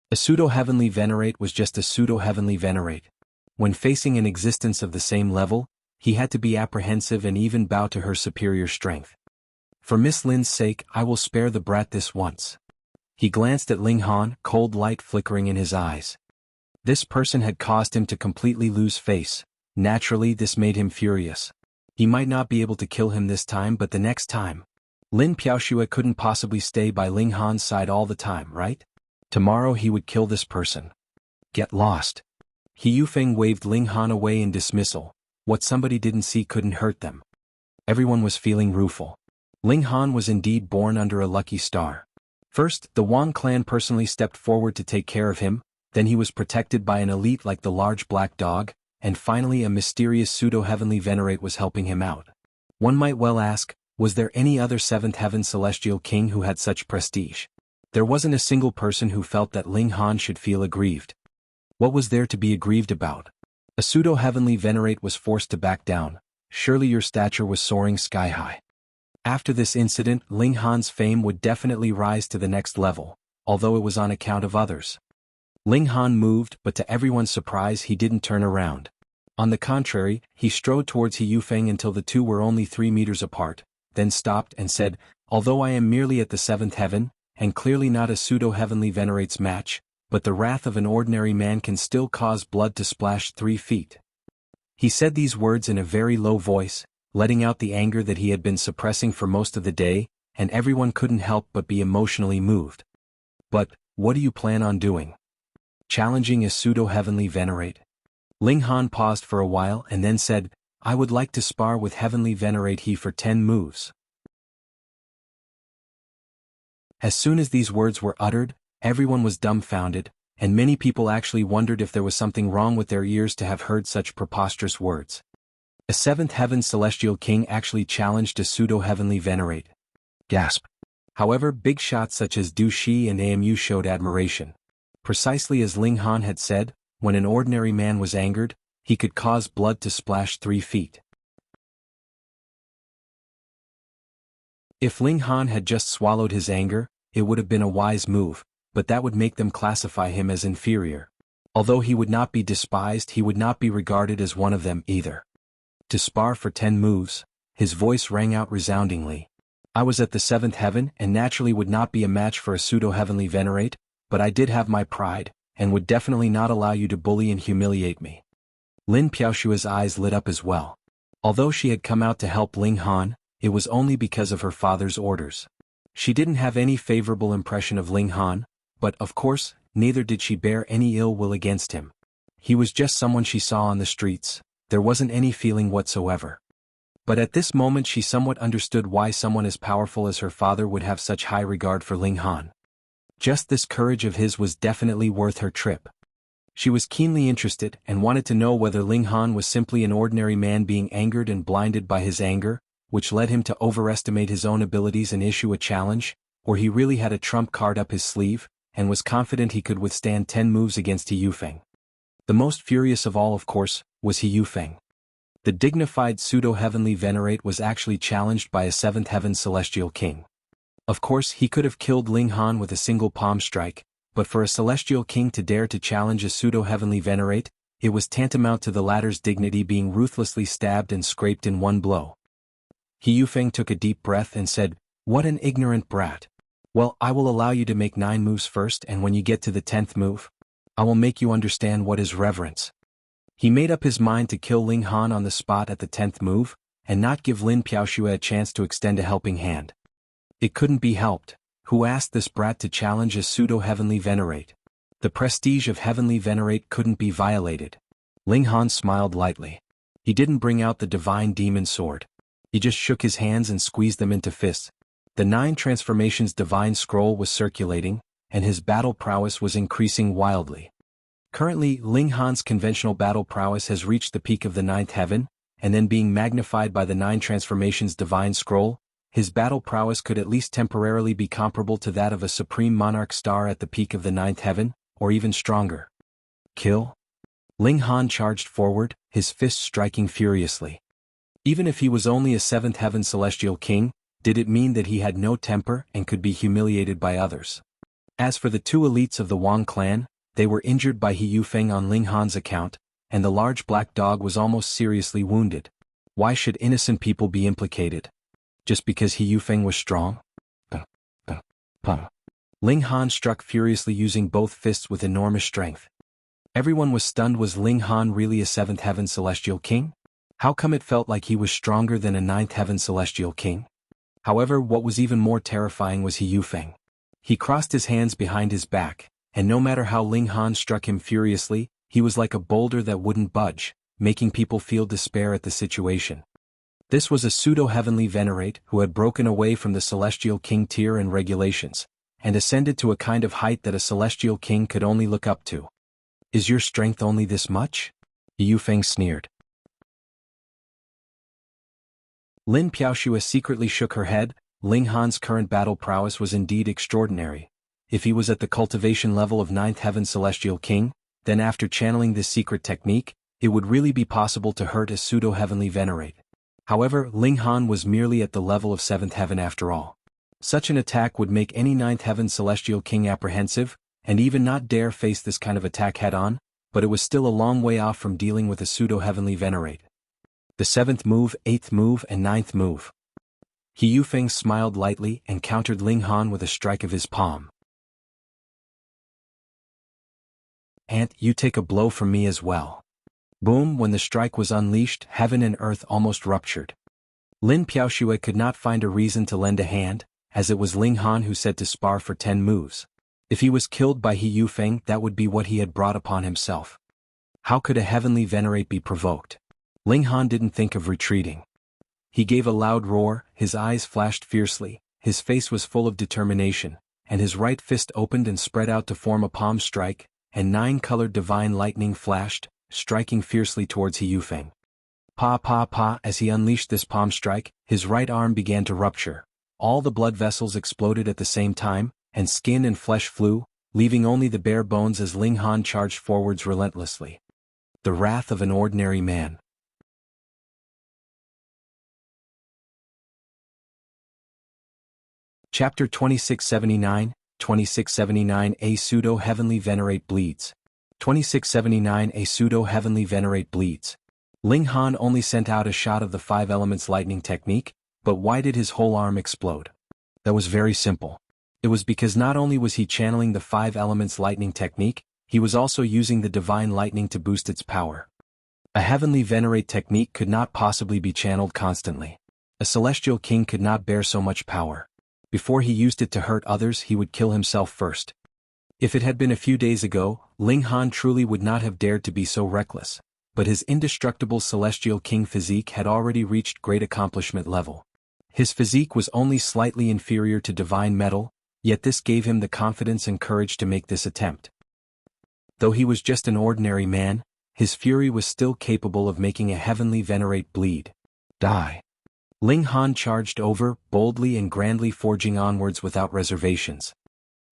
A pseudo-heavenly Venerate was just a pseudo-heavenly Venerate. When facing an existence of the same level, he had to be apprehensive and even bow to her superior strength. For Miss Lin's sake, I will spare the brat this once. He glanced at Ling Han, cold light flickering in his eyes. This person had caused him to completely lose face. Naturally, this made him furious. He might not be able to kill him this time, but the next time. Lin Piaoxue couldn't possibly stay by Ling Han's side all the time, right? Tomorrow he would kill this person. Get lost. He Yufeng waved Ling Han away in dismissal. What somebody didn't see couldn't hurt them. Everyone was feeling rueful. Ling Han was indeed born under a lucky star. First, the Wang clan personally stepped forward to take care of him, then he was protected by an elite like the large black dog, and finally a mysterious pseudo-heavenly Venerate was helping him out. One might well ask, was there any other seventh heaven celestial king who had such prestige? There wasn't a single person who felt that Ling Han should feel aggrieved. What was there to be aggrieved about? A pseudo-heavenly Venerate was forced to back down. Surely your stature was soaring sky-high. After this incident, Ling Han's fame would definitely rise to the next level, although it was on account of others. Ling Han moved, but to everyone's surprise he didn't turn around. On the contrary, he strode towards He Yufeng until the two were only 3 meters apart, then stopped and said, "Although I am merely at the seventh heaven, and clearly not a pseudo-heavenly Venerate's match, but the wrath of an ordinary man can still cause blood to splash 3 feet." He said these words in a very low voice, letting out the anger that he had been suppressing for most of the day, and everyone couldn't help but be emotionally moved. "But, what do you plan on doing? Challenging a pseudo-heavenly Venerate?" Ling Han paused for a while and then said, "I would like to spar with Heavenly Venerate He for 10 moves." As soon as these words were uttered, everyone was dumbfounded, and many people actually wondered if there was something wrong with their ears to have heard such preposterous words. A seventh heaven celestial king actually challenged a pseudo-heavenly Venerate. Gasp. However, big shots such as Du Shi and AMU showed admiration. Precisely as Ling Han had said, when an ordinary man was angered, he could cause blood to splash 3 feet. If Ling Han had just swallowed his anger, it would have been a wise move, but that would make them classify him as inferior. Although he would not be despised, he would not be regarded as one of them either. To spar for 10 moves, his voice rang out resoundingly. "I was at the seventh heaven and naturally would not be a match for a pseudo-heavenly Venerate, but I did have my pride, and would definitely not allow you to bully and humiliate me." Lin Piaoshua's eyes lit up as well. Although she had come out to help Ling Han, it was only because of her father's orders. She didn't have any favorable impression of Ling Han, but, of course, neither did she bear any ill will against him. He was just someone she saw on the streets. There wasn't any feeling whatsoever. But at this moment she somewhat understood why someone as powerful as her father would have such high regard for Ling Han. Just this courage of his was definitely worth her trip. She was keenly interested and wanted to know whether Ling Han was simply an ordinary man being angered and blinded by his anger, which led him to overestimate his own abilities and issue a challenge, or he really had a trump card up his sleeve, and was confident he could withstand 10 moves against He Yufeng. The most furious of all, of course, was He Yufeng. The dignified pseudo-heavenly Venerate was actually challenged by a seventh heaven celestial king. Of course, he could have killed Ling Han with a single palm strike, but for a celestial king to dare to challenge a pseudo-heavenly Venerate, it was tantamount to the latter's dignity being ruthlessly stabbed and scraped in one blow. He Yufeng took a deep breath and said, "What an ignorant brat. Well, I will allow you to make 9 moves first, and when you get to the 10th move, I will make you understand what is reverence." He made up his mind to kill Ling Han on the spot at the 10th move, and not give Lin Piaoshua a chance to extend a helping hand. It couldn't be helped. Who asked this brat to challenge a pseudo-heavenly Venerate? The prestige of heavenly Venerate couldn't be violated. Ling Han smiled lightly. He didn't bring out the divine demon sword. He just shook his hands and squeezed them into fists. The 9 transformations divine scroll was circulating, and his battle prowess was increasing wildly. Currently, Ling Han's conventional battle prowess has reached the peak of the 9th heaven, and then being magnified by the 9 transformations divine scroll, his battle prowess could at least temporarily be comparable to that of a supreme monarch star at the peak of the 9th heaven, or even stronger. Kill? Ling Han charged forward, his fists striking furiously. Even if he was only a 7th heaven celestial king, did it mean that he had no temper and could be humiliated by others? As for the 2 elites of the Wang clan, they were injured by He Yufeng on Ling Han's account, and the large black dog was almost seriously wounded. Why should innocent people be implicated? Just because He Yufeng was strong? Ling Han struck furiously using both fists with enormous strength. Everyone was stunned. Was Ling Han really a 7th heaven celestial king? How come it felt like he was stronger than a 9th heaven celestial king? However, what was even more terrifying was He Yufeng. He crossed his hands behind his back, and no matter how Ling Han struck him furiously, he was like a boulder that wouldn't budge, making people feel despair at the situation. This was a pseudo-heavenly Venerate who had broken away from the celestial king tier and regulations, and ascended to a kind of height that a celestial king could only look up to. Is your strength only this much? He Yufeng sneered. Lin Piaoxue secretly shook her head. Ling Han's current battle prowess was indeed extraordinary. If he was at the cultivation level of 9th Heaven Celestial King, then after channeling this secret technique, it would really be possible to hurt a pseudo-heavenly Venerate. However, Ling Han was merely at the level of 7th Heaven after all. Such an attack would make any 9th Heaven Celestial King apprehensive, and even not dare face this kind of attack head-on, but it was still a long way off from dealing with a pseudo-heavenly Venerate. The 7th move, 8th move, and 9th move. He Yufeng smiled lightly and countered Ling Han with a strike of his palm. "Aunt, you take a blow from me as well." Boom! When the strike was unleashed, heaven and earth almost ruptured. Lin Piaoxue could not find a reason to lend a hand, as it was Ling Han who said to spar for 10 moves. If he was killed by He Yufeng, that would be what he had brought upon himself. How could a heavenly Venerate be provoked? Ling Han didn't think of retreating. He gave a loud roar, his eyes flashed fiercely, his face was full of determination, and his right fist opened and spread out to form a palm strike, and 9-colored divine lightning flashed, striking fiercely towards He Yufeng. Pa pa pa! As he unleashed this palm strike, his right arm began to rupture. All the blood vessels exploded at the same time, and skin and flesh flew, leaving only the bare bones as Ling Han charged forwards relentlessly. The wrath of an ordinary man. Chapter 2679, 2679 A Pseudo-Heavenly Venerate bleeds. 2679 A Pseudo-Heavenly Venerate bleeds. Ling Han only sent out a shot of the 5 elements lightning technique, but why did his whole arm explode? That was very simple. It was because not only was he channeling the 5 elements lightning technique, he was also using the divine lightning to boost its power. A heavenly Venerate technique could not possibly be channeled constantly. A celestial king could not bear so much power. Before he used it to hurt others, he would kill himself first. If it had been a few days ago, Ling Han truly would not have dared to be so reckless, but his indestructible celestial king physique had already reached great accomplishment level. His physique was only slightly inferior to divine metal, yet this gave him the confidence and courage to make this attempt. Though he was just an ordinary man, his fury was still capable of making a heavenly Venerate bleed. Die. Ling Han charged over, boldly and grandly forging onwards without reservations.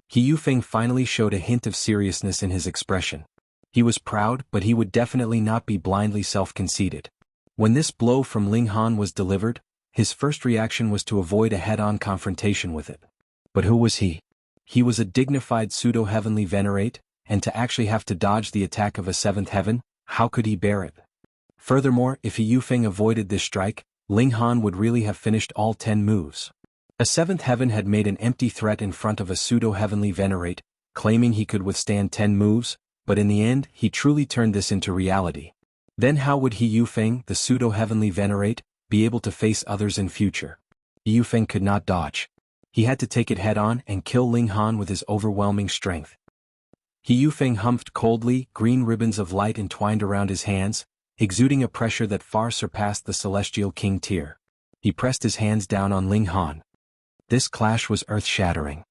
He Yufeng finally showed a hint of seriousness in his expression. He was proud, but he would definitely not be blindly self-conceited. When this blow from Ling Han was delivered, his first reaction was to avoid a head-on confrontation with it. But who was he? He was a dignified pseudo-heavenly Venerate, and to actually have to dodge the attack of a 7th heaven, how could he bear it? Furthermore, if He Yufeng avoided this strike, Ling Han would really have finished all 10 moves. A 7th heaven had made an empty threat in front of a pseudo-heavenly Venerate, claiming he could withstand 10 moves, but in the end, he truly turned this into reality. Then how would He Yufeng, the pseudo-heavenly Venerate, be able to face others in future? He Yufeng could not dodge. He had to take it head-on and kill Ling Han with his overwhelming strength. He Yufeng humphed coldly, green ribbons of light entwined around his hands, exuding a pressure that far surpassed the celestial king tier. He pressed his hands down on Ling Han. This clash was earth-shattering.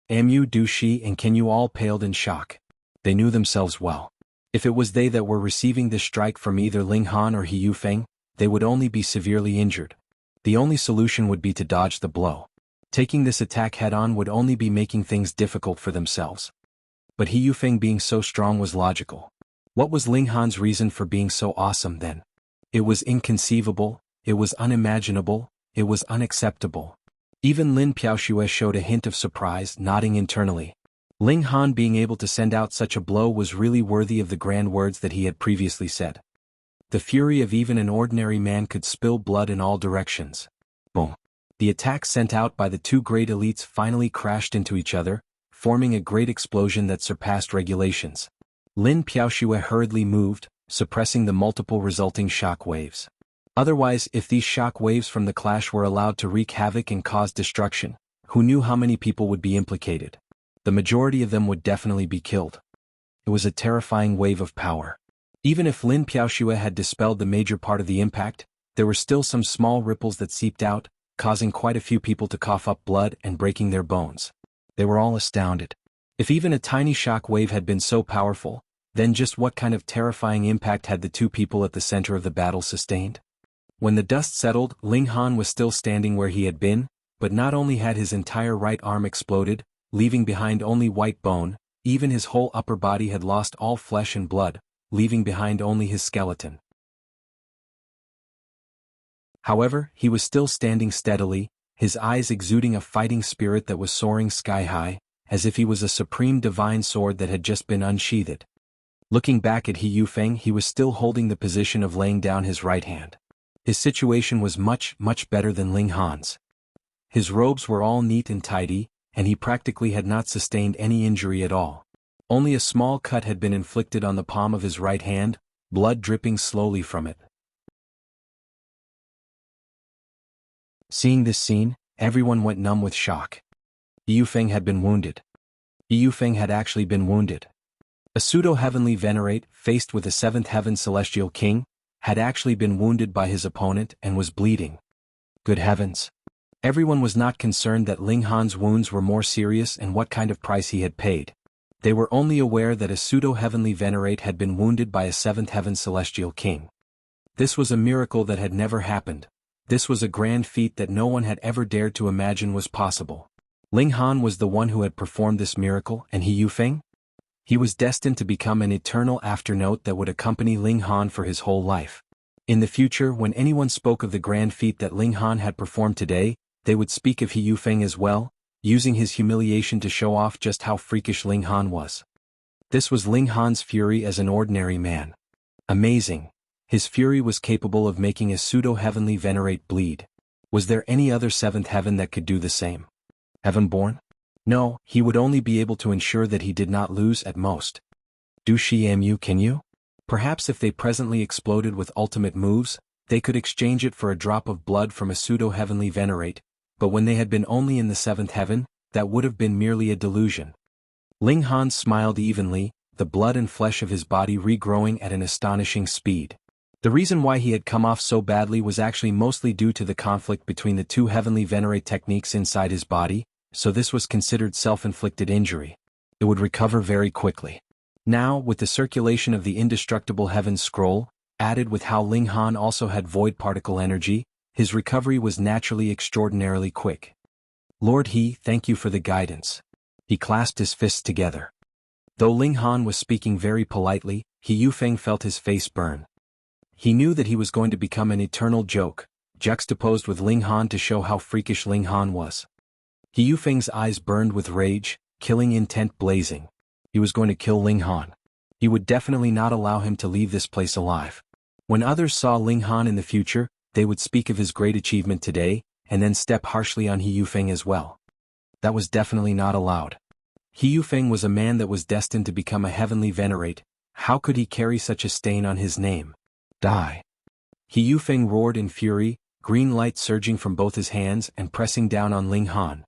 Mu Du Shi and Ken Yu all paled in shock. They knew themselves well. If it was they that were receiving this strike from either Ling Han or He Yufeng, they would only be severely injured. The only solution would be to dodge the blow. Taking this attack head-on would only be making things difficult for themselves. But He Yufeng being so strong was logical. What was Ling Han's reason for being so awesome then? It was inconceivable, it was unimaginable, it was unacceptable. Even Lin Piaoxue showed a hint of surprise, nodding internally. Ling Han being able to send out such a blow was really worthy of the grand words that he had previously said. The fury of even an ordinary man could spill blood in all directions. Boom. The attack sent out by the 2 great elites finally crashed into each other, forming a great explosion that surpassed regulations. Lin Piaoxue hurriedly moved, suppressing the multiple resulting shock waves. Otherwise, if these shock waves from the clash were allowed to wreak havoc and cause destruction, who knew how many people would be implicated? The majority of them would definitely be killed. It was a terrifying wave of power. Even if Lin Piaoxue had dispelled the major part of the impact, there were still some small ripples that seeped out, causing quite a few people to cough up blood and breaking their bones. They were all astounded. If even a tiny shock wave had been so powerful, then just what kind of terrifying impact had the two people at the center of the battle sustained? When the dust settled, Ling Han was still standing where he had been, but not only had his entire right arm exploded, leaving behind only white bone, even his whole upper body had lost all flesh and blood, leaving behind only his skeleton. However, he was still standing steadily, his eyes exuding a fighting spirit that was soaring sky-high, as if he was a supreme divine sword that had just been unsheathed. Looking back at He Yufeng, he was still holding the position of laying down his right hand. His situation was much, much better than Ling Han's. His robes were all neat and tidy, and he practically had not sustained any injury at all. Only a small cut had been inflicted on the palm of his right hand, blood dripping slowly from it. Seeing this scene, everyone went numb with shock. He Yufeng had been wounded. He Yufeng had actually been wounded. A pseudo-heavenly Venerate, faced with a 7th heaven celestial king, had actually been wounded by his opponent and was bleeding. Good heavens! Everyone was not concerned that Ling Han's wounds were more serious and what kind of price he had paid. They were only aware that a pseudo-heavenly Venerate had been wounded by a 7th heaven celestial king. This was a miracle that had never happened. This was a grand feat that no one had ever dared to imagine was possible. Ling Han was the one who had performed this miracle, and He Yufeng? He was destined to become an eternal afternote that would accompany Ling Han for his whole life. In the future, when anyone spoke of the grand feat that Ling Han had performed today, they would speak of He Yufeng as well, using his humiliation to show off just how freakish Ling Han was. This was Ling Han's fury as an ordinary man. Amazing. His fury was capable of making a pseudo-heavenly Venerate bleed. Was there any other 7th heaven that could do the same? Heaven-born? No, he would only be able to ensure that he did not lose at most. Du Xiamu, can you? Perhaps if they presently exploded with ultimate moves, they could exchange it for a drop of blood from a pseudo-heavenly Venerate, but when they had been only in the 7th heaven, that would have been merely a delusion. Ling Han smiled evenly, the blood and flesh of his body regrowing at an astonishing speed. The reason why he had come off so badly was actually mostly due to the conflict between the two heavenly Venerate techniques inside his body, so this was considered self-inflicted injury. It would recover very quickly. Now, with the circulation of the indestructible Heaven Scroll, added with how Ling Han also had void particle energy, his recovery was naturally extraordinarily quick. Lord He, thank you for the guidance. He clasped his fists together. Though Ling Han was speaking very politely, He Yufeng felt his face burn. He knew that he was going to become an eternal joke, juxtaposed with Ling Han to show how freakish Ling Han was. He Yufeng's eyes burned with rage, killing intent blazing. He was going to kill Ling Han. He would definitely not allow him to leave this place alive. When others saw Ling Han in the future, they would speak of his great achievement today, and then step harshly on He Yufeng as well. That was definitely not allowed. He Yufeng was a man that was destined to become a heavenly Venerate. How could he carry such a stain on his name? Die. He Yufeng roared in fury, green light surging from both his hands and pressing down on Ling Han.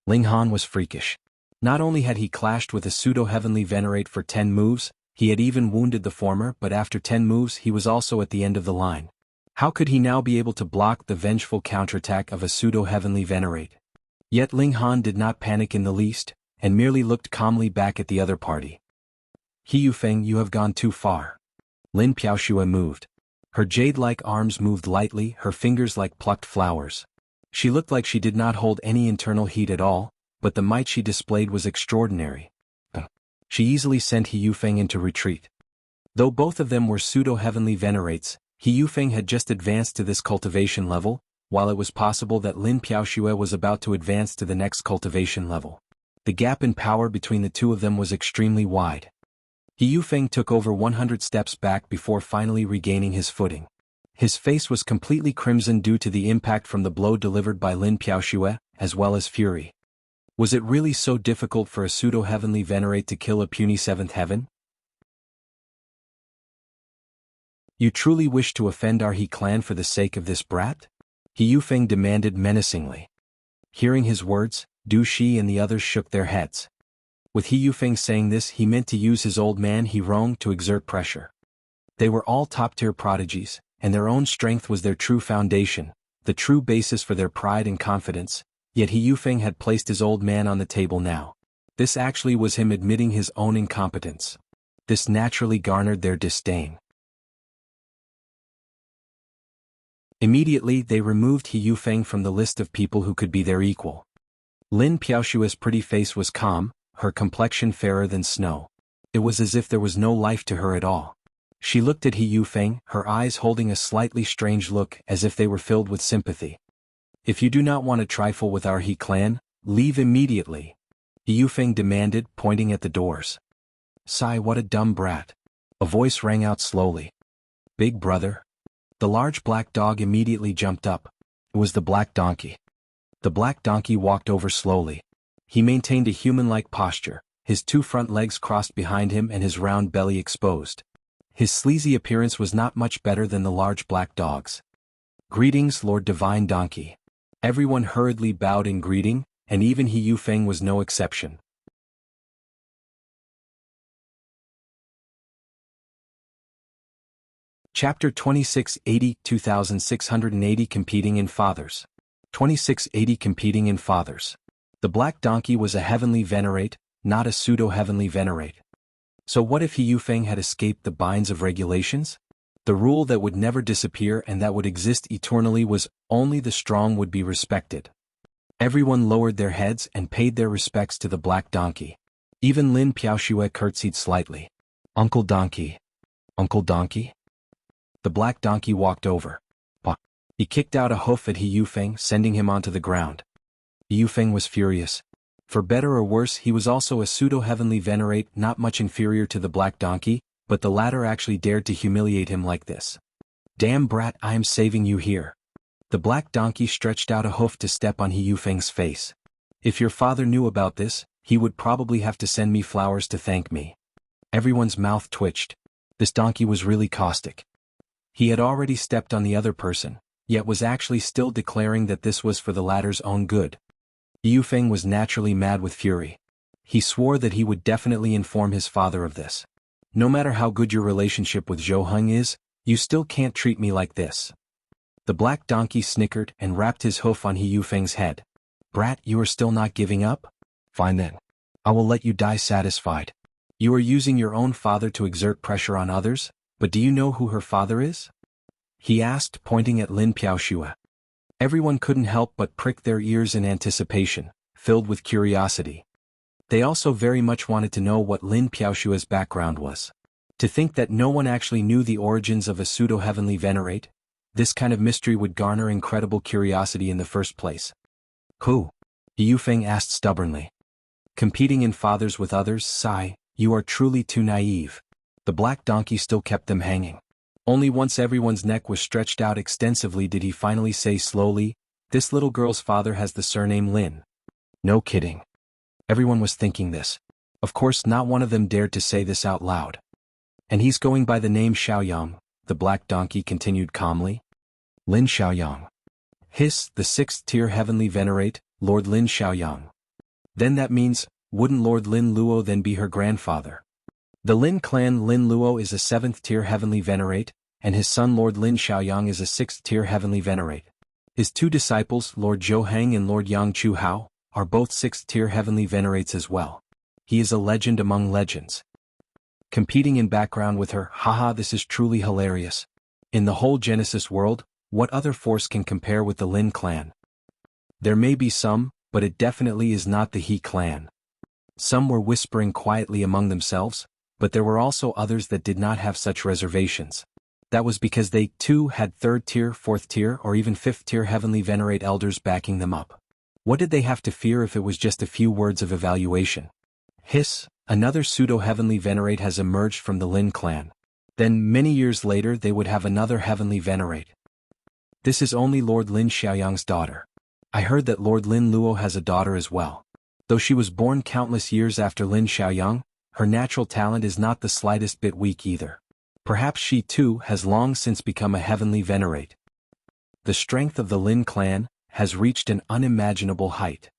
Ling Han was freakish. Not only had he clashed with a pseudo-heavenly Venerate for 10 moves, he had even wounded the former, but after 10 moves he was also at the end of the line. How could he now be able to block the vengeful counterattack of a pseudo-heavenly Venerate? Yet Ling Han did not panic in the least, and merely looked calmly back at the other party. He Yufeng, you have gone too far. Lin Piaoxue moved. Her jade-like arms moved lightly, her fingers like plucked flowers. She looked like she did not hold any internal heat at all, but the might she displayed was extraordinary. She easily sent He Yufeng into retreat. Though both of them were pseudo-heavenly Venerates, He Yufeng had just advanced to this cultivation level, while it was possible that Lin Piaoxue was about to advance to the next cultivation level. The gap in power between the two of them was extremely wide. He Yufeng took over 100 steps back before finally regaining his footing. His face was completely crimson due to the impact from the blow delivered by Lin Piaoxue, as well as fury. Was it really so difficult for a pseudo-heavenly Venerate to kill a puny 7th heaven? You truly wish to offend our He clan for the sake of this brat? He Yufeng demanded menacingly. Hearing his words, Du Shi and the others shook their heads. With He Yufeng saying this, he meant to use his old man He Rong to exert pressure. They were all top-tier prodigies, and their own strength was their true foundation, the true basis for their pride and confidence, Yet He Yufeng had placed his old man on the table now. This actually was him admitting his own incompetence. This naturally garnered their disdain. Immediately they removed He Yufeng from the list of people who could be their equal. Lin Piaoshua's pretty face was calm, her complexion fairer than snow. It was as if there was no life to her at all. She looked at He Yufeng, her eyes holding a slightly strange look as if they were filled with sympathy. If you do not want to trifle with our He clan, leave immediately, He Yufeng demanded, pointing at the doors. Sigh, what a dumb brat. A voice rang out slowly. Big brother. The large black dog immediately jumped up. It was the black donkey. The black donkey walked over slowly. He maintained a human-like posture, his two front legs crossed behind him and his round belly exposed. His sleazy appearance was not much better than the large black dog's. Greetings, Lord Divine Donkey. Everyone hurriedly bowed in greeting, and even He Yufeng was no exception. Chapter 2680 2680 Competing in Fathers. 2680 Competing in Fathers. The black donkey was a heavenly venerate, not a pseudo-heavenly venerate. So what if He Yufeng had escaped the binds of regulations? The rule that would never disappear and that would exist eternally was only the strong would be respected. Everyone lowered their heads and paid their respects to the black donkey. Even Lin Piaoshue curtsied slightly. Uncle Donkey. Uncle Donkey? The black donkey walked over. He kicked out a hoof at He Yufeng, sending him onto the ground. He Yufeng was furious. For better or worse, he was also a pseudo-heavenly venerate, not much inferior to the black donkey, but the latter actually dared to humiliate him like this. Damn brat, I am saving you here. The black donkey stretched out a hoof to step on He Yufeng's face. If your father knew about this, he would probably have to send me flowers to thank me. Everyone's mouth twitched. This donkey was really caustic. He had already stepped on the other person, yet was actually still declaring that this was for the latter's own good. He Yufeng was naturally mad with fury. He swore that he would definitely inform his father of this. No matter how good your relationship with Zhou Heng is, you still can't treat me like this. The black donkey snickered and rapped his hoof on He Yufeng's head. Brat, you are still not giving up? Fine then. I will let you die satisfied. You are using your own father to exert pressure on others, but do you know who her father is? He asked, pointing at Lin Piaoshue. Everyone couldn't help but prick their ears in anticipation, filled with curiosity. They also very much wanted to know what Lin Piaoshue's background was. To think that no one actually knew the origins of a pseudo-heavenly venerate, this kind of mystery would garner incredible curiosity in the first place. Who? He Yufeng asked stubbornly. Competing in fathers with others, sigh, you are truly too naive. The black donkey still kept them hanging. Only once everyone's neck was stretched out extensively did he finally say slowly, this little girl's father has the surname Lin. No kidding. Everyone was thinking this. Of course not one of them dared to say this out loud. And he's going by the name Xiaoyang, the black donkey continued calmly. Lin Xiaoyang. Hiss, the 6th-tier heavenly venerate, Lord Lin Xiaoyang. Then that means, wouldn't Lord Lin Luo then be her grandfather? The Lin clan Lin Luo is a 7th-tier heavenly venerate, and his son Lord Lin Xiaoyang is a 6th-tier heavenly venerate. His two disciples, Lord Zhou Heng and Lord Yang Chu Hao, are both 6th-tier heavenly venerates as well. He is a legend among legends. Competing in background with her, haha, this is truly hilarious. In the whole Genesis world, what other force can compare with the Lin clan? There may be some, but it definitely is not the He clan. Some were whispering quietly among themselves, but there were also others that did not have such reservations. That was because they, too, had 3rd-tier, 4th-tier, or even 5th-tier heavenly venerate elders backing them up. What did they have to fear if it was just a few words of evaluation? Hiss, another pseudo-heavenly venerate has emerged from the Lin clan. Then, many years later, they would have another heavenly venerate. This is only Lord Lin Xiaoyang's daughter. I heard that Lord Lin Luo has a daughter as well. Though she was born countless years after Lin Xiaoyang, her natural talent is not the slightest bit weak either. Perhaps she too has long since become a heavenly venerate. The strength of the Lin clan has reached an unimaginable height.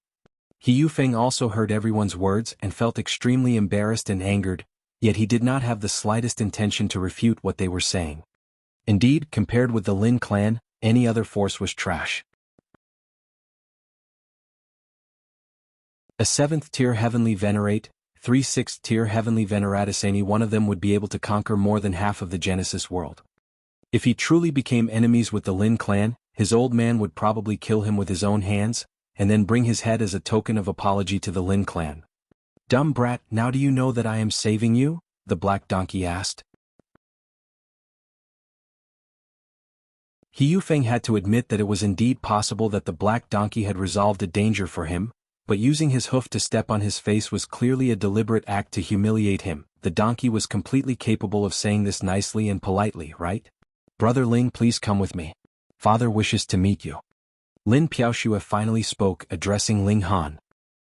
He Yufeng also heard everyone's words and felt extremely embarrassed and angered, yet he did not have the slightest intention to refute what they were saying. Indeed, compared with the Lin clan, any other force was trash. A 7th-tier heavenly Venerate, 3 6th-tier heavenly Veneratus. Any one of them would be able to conquer more than half of the Genesis world. If he truly became enemies with the Lin clan, his old man would probably kill him with his own hands, and then bring his head as a token of apology to the Lin clan. Dumb brat, now do you know that I am saving you? The black donkey asked. He Yufeng had to admit that it was indeed possible that the black donkey had resolved a danger for him, but using his hoof to step on his face was clearly a deliberate act to humiliate him. The donkey was completely capable of saying this nicely and politely, right? Brother Ling, please come with me. Father wishes to meet you. Lin Piaoxue finally spoke, addressing Ling Han.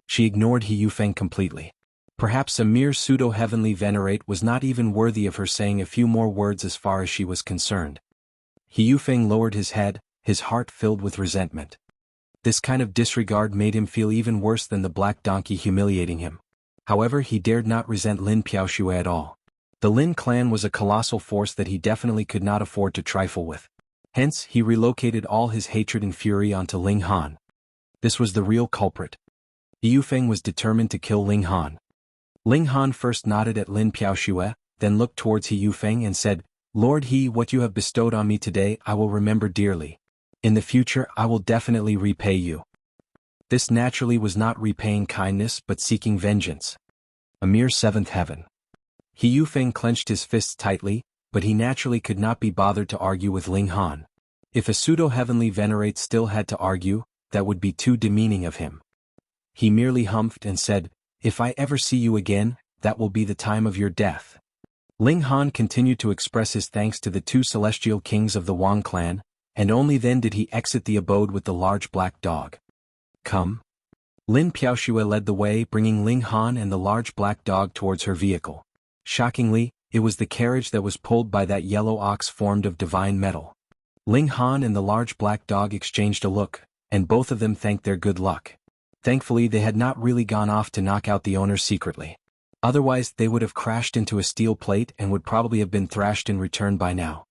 She ignored He Yufeng completely. Perhaps a mere pseudo-heavenly Venerate was not even worthy of her saying a few more words as far as she was concerned. He Yufeng lowered his head, his heart filled with resentment. This kind of disregard made him feel even worse than the black donkey humiliating him. However, he dared not resent Lin Piaoxue at all. The Lin clan was a colossal force that he definitely could not afford to trifle with. Hence, he relocated all his hatred and fury onto Ling Han. This was the real culprit. He Yufeng was determined to kill Ling Han. Ling Han first nodded at Lin Piaoxue, then looked towards He Yufeng and said, Lord He, what you have bestowed on me today I will remember dearly. In the future I will definitely repay you. This naturally was not repaying kindness but seeking vengeance. A mere 7th heaven. He Yufeng clenched his fists tightly, but he naturally could not be bothered to argue with Ling Han. If a pseudo-heavenly Venerate still had to argue, that would be too demeaning of him. He merely humphed and said, If I ever see you again, that will be the time of your death. Ling Han continued to express his thanks to the 2 celestial kings of the Wang clan, and only then did he exit the abode with the large black dog. Come. Lin Piaoxue led the way, bringing Ling Han and the large black dog towards her vehicle. Shockingly, it was the carriage that was pulled by that yellow ox formed of divine metal. Ling Han and the large black dog exchanged a look, and both of them thanked their good luck. Thankfully they had not really gone off to knock out the owner secretly. Otherwise they would have crashed into a steel plate and would probably have been thrashed in return by now.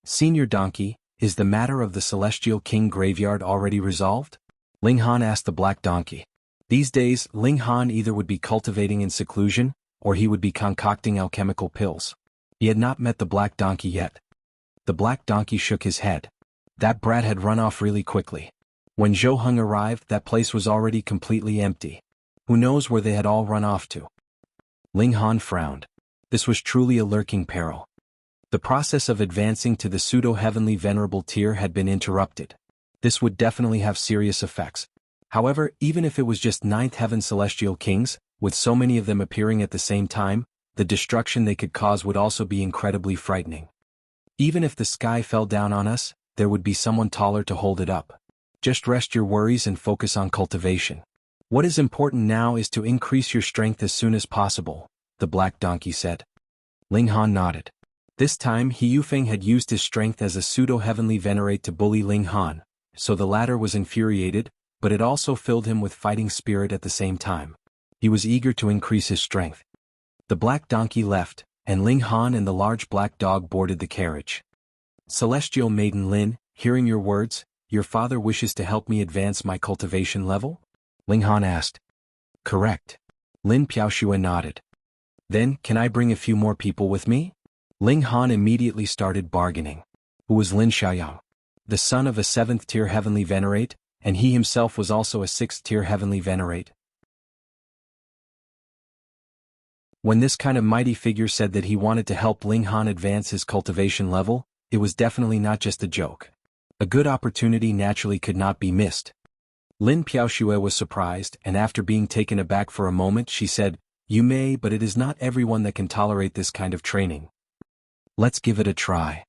Senior Donkey, is the matter of the Celestial King graveyard already resolved? Ling Han asked the black donkey. These days, Ling Han either would be cultivating in seclusion, or he would be concocting alchemical pills. He had not met the black donkey yet. The black donkey shook his head. That brat had run off really quickly. When Zhou Heng arrived, that place was already completely empty. Who knows where they had all run off to? Ling Han frowned. This was truly a lurking peril. The process of advancing to the pseudo-heavenly venerable tier had been interrupted. This would definitely have serious effects. However, even if it was just 9th heaven celestial kings, with so many of them appearing at the same time, the destruction they could cause would also be incredibly frightening. Even if the sky fell down on us, there would be someone taller to hold it up. Just rest your worries and focus on cultivation. What is important now is to increase your strength as soon as possible, the black donkey said. Ling Han nodded. This time He Yufeng had used his strength as a pseudo-heavenly Venerate to bully Ling Han, so the latter was infuriated, but it also filled him with fighting spirit at the same time. He was eager to increase his strength. The black donkey left, and Ling Han and the large black dog boarded the carriage. Celestial Maiden Lin, hearing your words, your father wishes to help me advance my cultivation level? Ling Han asked. Correct. Lin Piaoxue nodded. Then, can I bring a few more people with me? Ling Han immediately started bargaining. Who was Lin Xiaoyang? The son of a 7th-tier heavenly Venerate, and he himself was also a 6th-tier heavenly Venerate. When this kind of mighty figure said that he wanted to help Ling Han advance his cultivation level, it was definitely not just a joke. A good opportunity naturally could not be missed. Lin Piaoxue was surprised, and after being taken aback for a moment she said, You may, but it is not everyone that can tolerate this kind of training. Let's give it a try.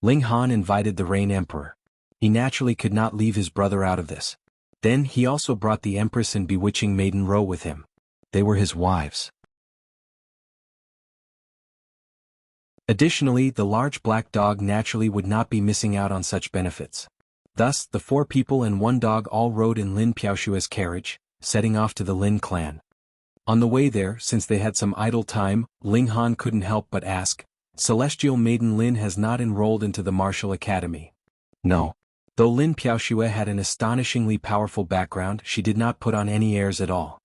Ling Han invited the Rain Emperor. He naturally could not leave his brother out of this. Then he also brought the Empress and bewitching Maiden Ro with him. They were his wives. Additionally, the large black dog naturally would not be missing out on such benefits. Thus, the 4 people and 1 dog all rode in Lin Piaoxue's carriage, setting off to the Lin clan. On the way there, since they had some idle time, Ling Han couldn't help but ask, Celestial Maiden Lin has not enrolled into the martial academy. No. Though Lin Piaoxue had an astonishingly powerful background, she did not put on any airs at all.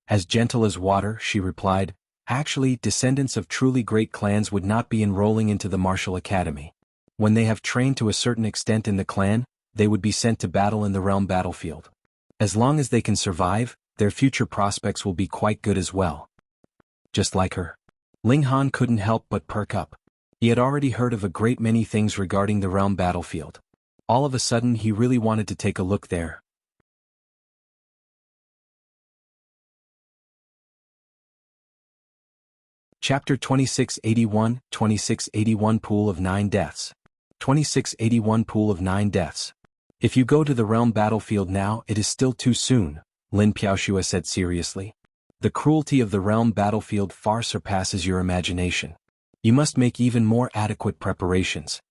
As gentle as water, she replied. Actually, descendants of truly great clans would not be enrolling into the martial academy. When they have trained to a certain extent in the clan, they would be sent to battle in the realm battlefield. As long as they can survive, their future prospects will be quite good as well. Just like her. Ling Han couldn't help but perk up. He had already heard of a great many things regarding the realm battlefield. All of a sudden he really wanted to take a look there. Chapter 2681, 2681 Pool of 9 Deaths. 2681 Pool of 9 Deaths. If you go to the realm battlefield now, it is still too soon, Lin Piaoxue said seriously. The cruelty of the realm battlefield far surpasses your imagination. You must make even more adequate preparations.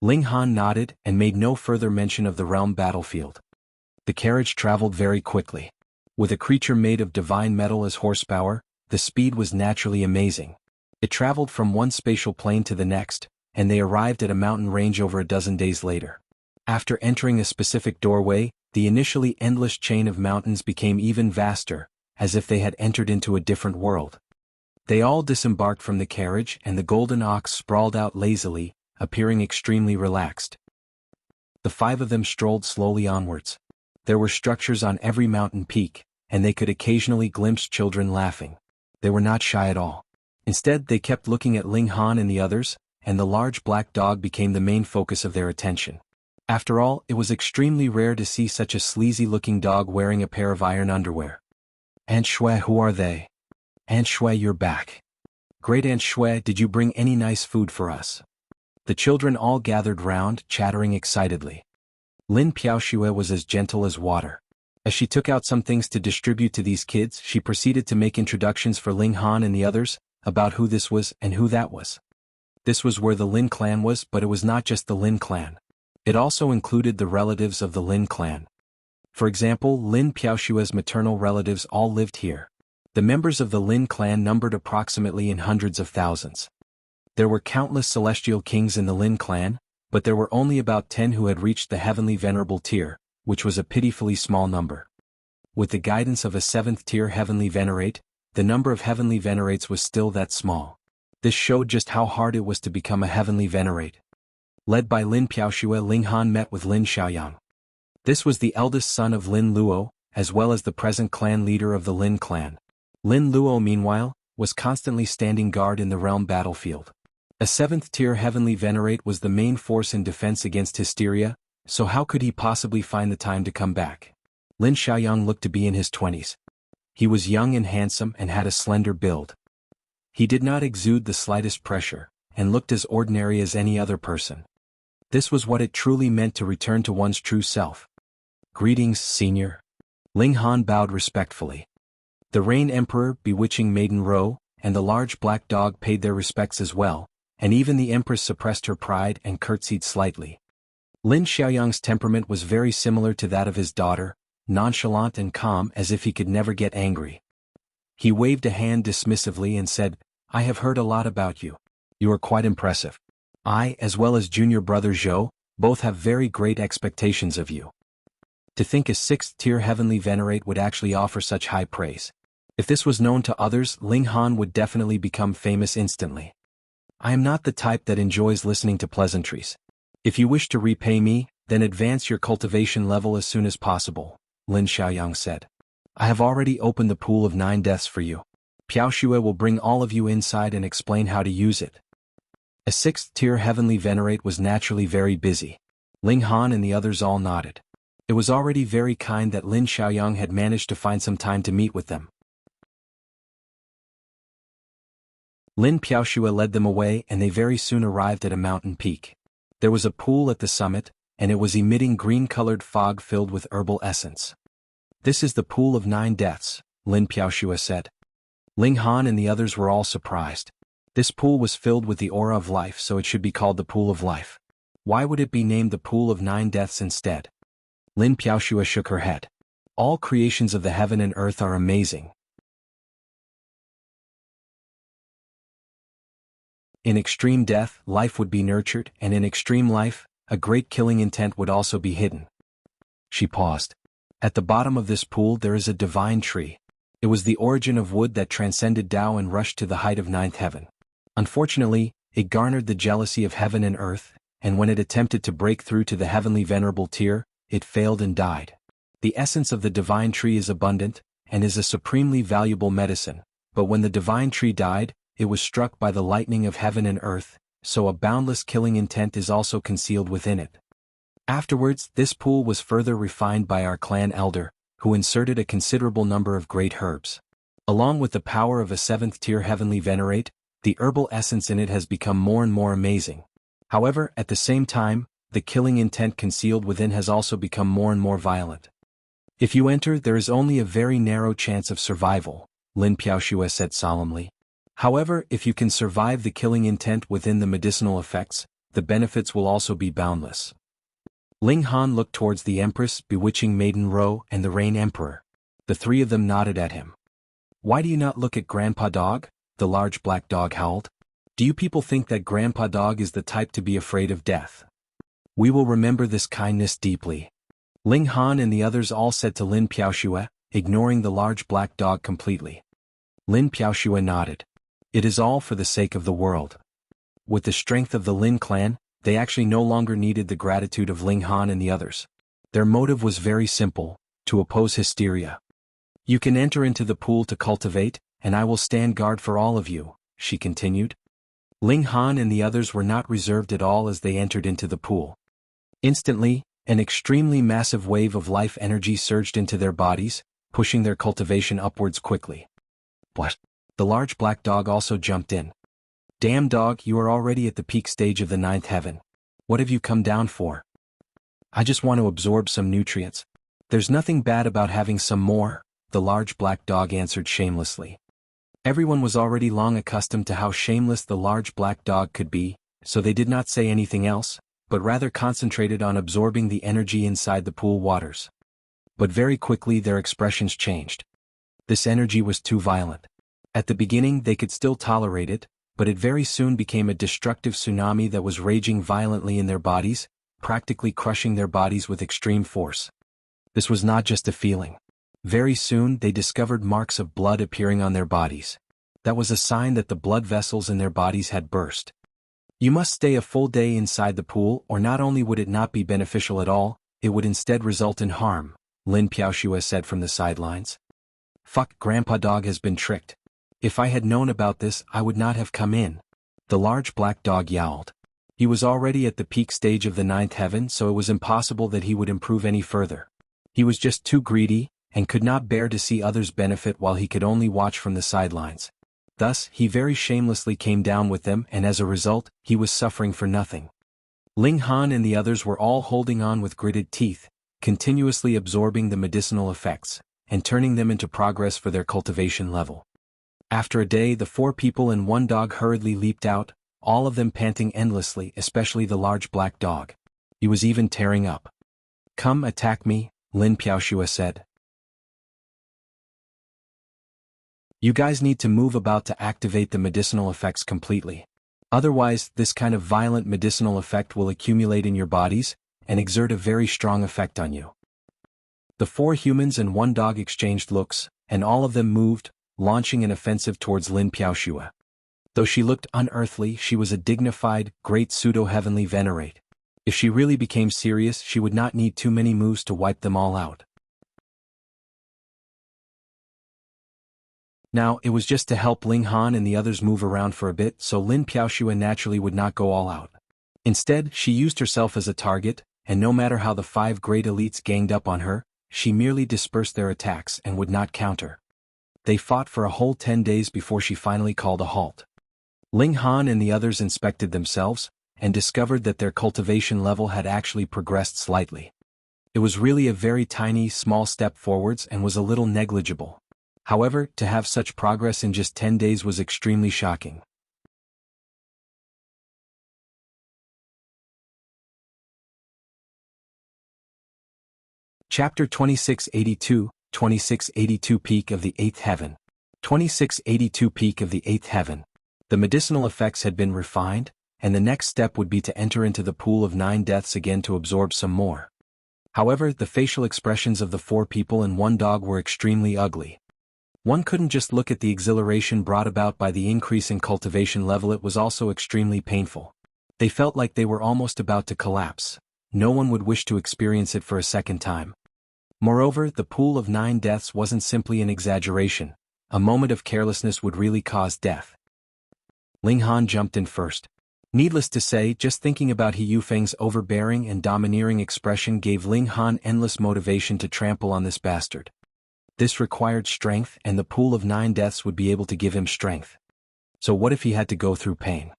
Ling Han nodded and made no further mention of the realm battlefield. The carriage traveled very quickly. With a creature made of divine metal as horsepower, the speed was naturally amazing. It traveled from one spatial plane to the next, and they arrived at a mountain range over a dozen days later. After entering a specific doorway, the initially endless chain of mountains became even vaster, as if they had entered into a different world. They all disembarked from the carriage and the golden ox sprawled out lazily, appearing extremely relaxed. The 5 of them strolled slowly onwards. There were structures on every mountain peak, and they could occasionally glimpse children laughing. They were not shy at all. Instead, they kept looking at Ling Han and the others, and the large black dog became the main focus of their attention. After all, it was extremely rare to see such a sleazy-looking dog wearing a pair of iron underwear. Aunt Shui, who are they? Aunt Shui, you're back. Great Aunt Shui, did you bring any nice food for us? The children all gathered round, chattering excitedly. Lin Piaoxue was as gentle as water. As she took out some things to distribute to these kids, she proceeded to make introductions for Ling Han and the others, about who this was and who that was. This was where the Lin clan was, but it was not just the Lin clan. It also included the relatives of the Lin clan. For example, Lin Piaoxue's maternal relatives all lived here. The members of the Lin clan numbered approximately in hundreds of thousands. There were countless celestial kings in the Lin clan, but there were only about 10 who had reached the heavenly venerable tier, which was a pitifully small number. With the guidance of a 7th tier heavenly venerate, the number of heavenly venerates was still that small. This showed just how hard it was to become a heavenly venerate. Led by Lin Piaoxue, Ling Han met with Lin Xiaoyang. This was the eldest son of Lin Luo, as well as the present clan leader of the Lin clan. Lin Luo, meanwhile, was constantly standing guard in the realm battlefield. A 7th tier heavenly venerate was the main force in defense against hysteria, so how could he possibly find the time to come back? Lin Xiaoyang looked to be in his 20s. He was young and handsome and had a slender build. He did not exude the slightest pressure, and looked as ordinary as any other person. This was what it truly meant to return to one's true self. Greetings, senior. Ling Han bowed respectfully. The Rain Emperor, bewitching Maiden Ro, and the large black dog paid their respects as well, and even the Empress suppressed her pride and curtsied slightly. Lin Xiaoyang's temperament was very similar to that of his daughter, nonchalant and calm as if he could never get angry. He waved a hand dismissively and said, I have heard a lot about you. You are quite impressive. I, as well as junior brother Zhou, both have very great expectations of you. To think a 6th tier heavenly venerate would actually offer such high praise. If this was known to others, Ling Han would definitely become famous instantly. I am not the type that enjoys listening to pleasantries. If you wish to repay me, then advance your cultivation level as soon as possible, Lin Xiaoyang said. I have already opened the pool of 9 deaths for you. Piaoxue will bring all of you inside and explain how to use it. A 6th tier heavenly venerate was naturally very busy. Ling Han and the others all nodded. It was already very kind that Lin Xiaoyang had managed to find some time to meet with them. Lin Piaoxue led them away and they very soon arrived at a mountain peak. There was a pool at the summit, and it was emitting green-colored fog filled with herbal essence. This is the pool of 9 deaths, Lin Piaoxue said. Ling Han and the others were all surprised. This pool was filled with the aura of life, so it should be called the Pool of Life. Why would it be named the Pool of 9 Deaths instead? Lin Piaoxue shook her head. All creations of the heaven and earth are amazing. In extreme death, life would be nurtured, and in extreme life, a great killing intent would also be hidden. She paused. At the bottom of this pool there is a divine tree. It was the origin of wood that transcended Tao and rushed to the height of ninth heaven. Unfortunately, it garnered the jealousy of heaven and earth, and when it attempted to break through to the heavenly venerable tier, it failed and died. The essence of the divine tree is abundant, and is a supremely valuable medicine, but when the divine tree died, it was struck by the lightning of heaven and earth, so a boundless killing intent is also concealed within it. Afterwards, this pool was further refined by our clan elder, who inserted a considerable number of great herbs. Along with the power of a 7th-tier heavenly venerate, the herbal essence in it has become more and more amazing. However, at the same time, the killing intent concealed within has also become more and more violent. If you enter, there is only a very narrow chance of survival, Lin Piaoxue said solemnly. However, if you can survive the killing intent within the medicinal effects, the benefits will also be boundless. Ling Han looked towards the Empress, Bewitching Maiden Ro, and the Rain Emperor. The three of them nodded at him. Why do you not look at Grandpa Dog? The large black dog howled. Do you people think that Grandpa Dog is the type to be afraid of death? We will remember this kindness deeply. Ling Han and the others all said to Lin Piaoxue, ignoring the large black dog completely. Lin Piaoxue nodded. It is all for the sake of the world. With the strength of the Lin clan, they actually no longer needed the gratitude of Ling Han and the others. Their motive was very simple, to oppose hysteria. You can enter into the pool to cultivate, and I will stand guard for all of you, she continued. Ling Han and the others were not reserved at all as they entered into the pool. Instantly, an extremely massive wave of life energy surged into their bodies, pushing their cultivation upwards quickly. What? The large black dog also jumped in. Damn dog, you are already at the peak stage of the 9th heaven. What have you come down for? I just want to absorb some nutrients. There's nothing bad about having some more, the large black dog answered shamelessly. Everyone was already long accustomed to how shameless the large black dog could be, so they did not say anything else, but rather concentrated on absorbing the energy inside the pool waters. But very quickly their expressions changed. This energy was too violent. At the beginning they could still tolerate it, but it very soon became a destructive tsunami that was raging violently in their bodies, practically crushing their bodies with extreme force. This was not just a feeling. Very soon they discovered marks of blood appearing on their bodies. That was a sign that the blood vessels in their bodies had burst. You must stay a full day inside the pool, or not only would it not be beneficial at all, it would instead result in harm, Lin Piaoxue said from the sidelines. Fuck, Grandpa Dog has been tricked. If I had known about this, I would not have come in. The large black dog yowled. He was already at the peak stage of the 9th heaven, so it was impossible that he would improve any further. He was just too greedy, and could not bear to see others benefit while he could only watch from the sidelines. Thus, he very shamelessly came down with them, and as a result, he was suffering for nothing. Ling Han and the others were all holding on with gritted teeth, continuously absorbing the medicinal effects, and turning them into progress for their cultivation level. After a day, the 4 people and 1 dog hurriedly leaped out, all of them panting endlessly, especially the large black dog. He was even tearing up. Come attack me, Lin Piaoxue said. You guys need to move about to activate the medicinal effects completely. Otherwise, this kind of violent medicinal effect will accumulate in your bodies, and exert a very strong effect on you. The 4 humans and 1 dog exchanged looks, and all of them moved, launching an offensive towards Lin Piaoxue. Though she looked unearthly, she was a dignified, great pseudo-heavenly venerate. If she really became serious, she would not need too many moves to wipe them all out. Now, it was just to help Ling Han and the others move around for a bit, so Lin Piaoxue naturally would not go all out. Instead, she used herself as a target, and no matter how the 5 great elites ganged up on her, she merely dispersed their attacks and would not counter. They fought for a whole 10 days before she finally called a halt. Ling Han and the others inspected themselves, and discovered that their cultivation level had actually progressed slightly. It was really a very tiny, small step forwards and was a little negligible. However, to have such progress in just 10 days was extremely shocking. Chapter 2682, 2682 Peak of the 8th Heaven. 2682 Peak of the 8th Heaven. The medicinal effects had been refined, and the next step would be to enter into the pool of 9 deaths again to absorb some more. However, the facial expressions of the 4 people and 1 dog were extremely ugly. One couldn't just look at the exhilaration brought about by the increase in cultivation level, it was also extremely painful. They felt like they were almost about to collapse. No one would wish to experience it for a second time. Moreover, the pool of 9 deaths wasn't simply an exaggeration. A moment of carelessness would really cause death. Ling Han jumped in first. Needless to say, just thinking about He Yufeng's overbearing and domineering expression gave Ling Han endless motivation to trample on this bastard. This required strength, and the pool of 9 deaths would be able to give him strength. So what if he had to go through pain?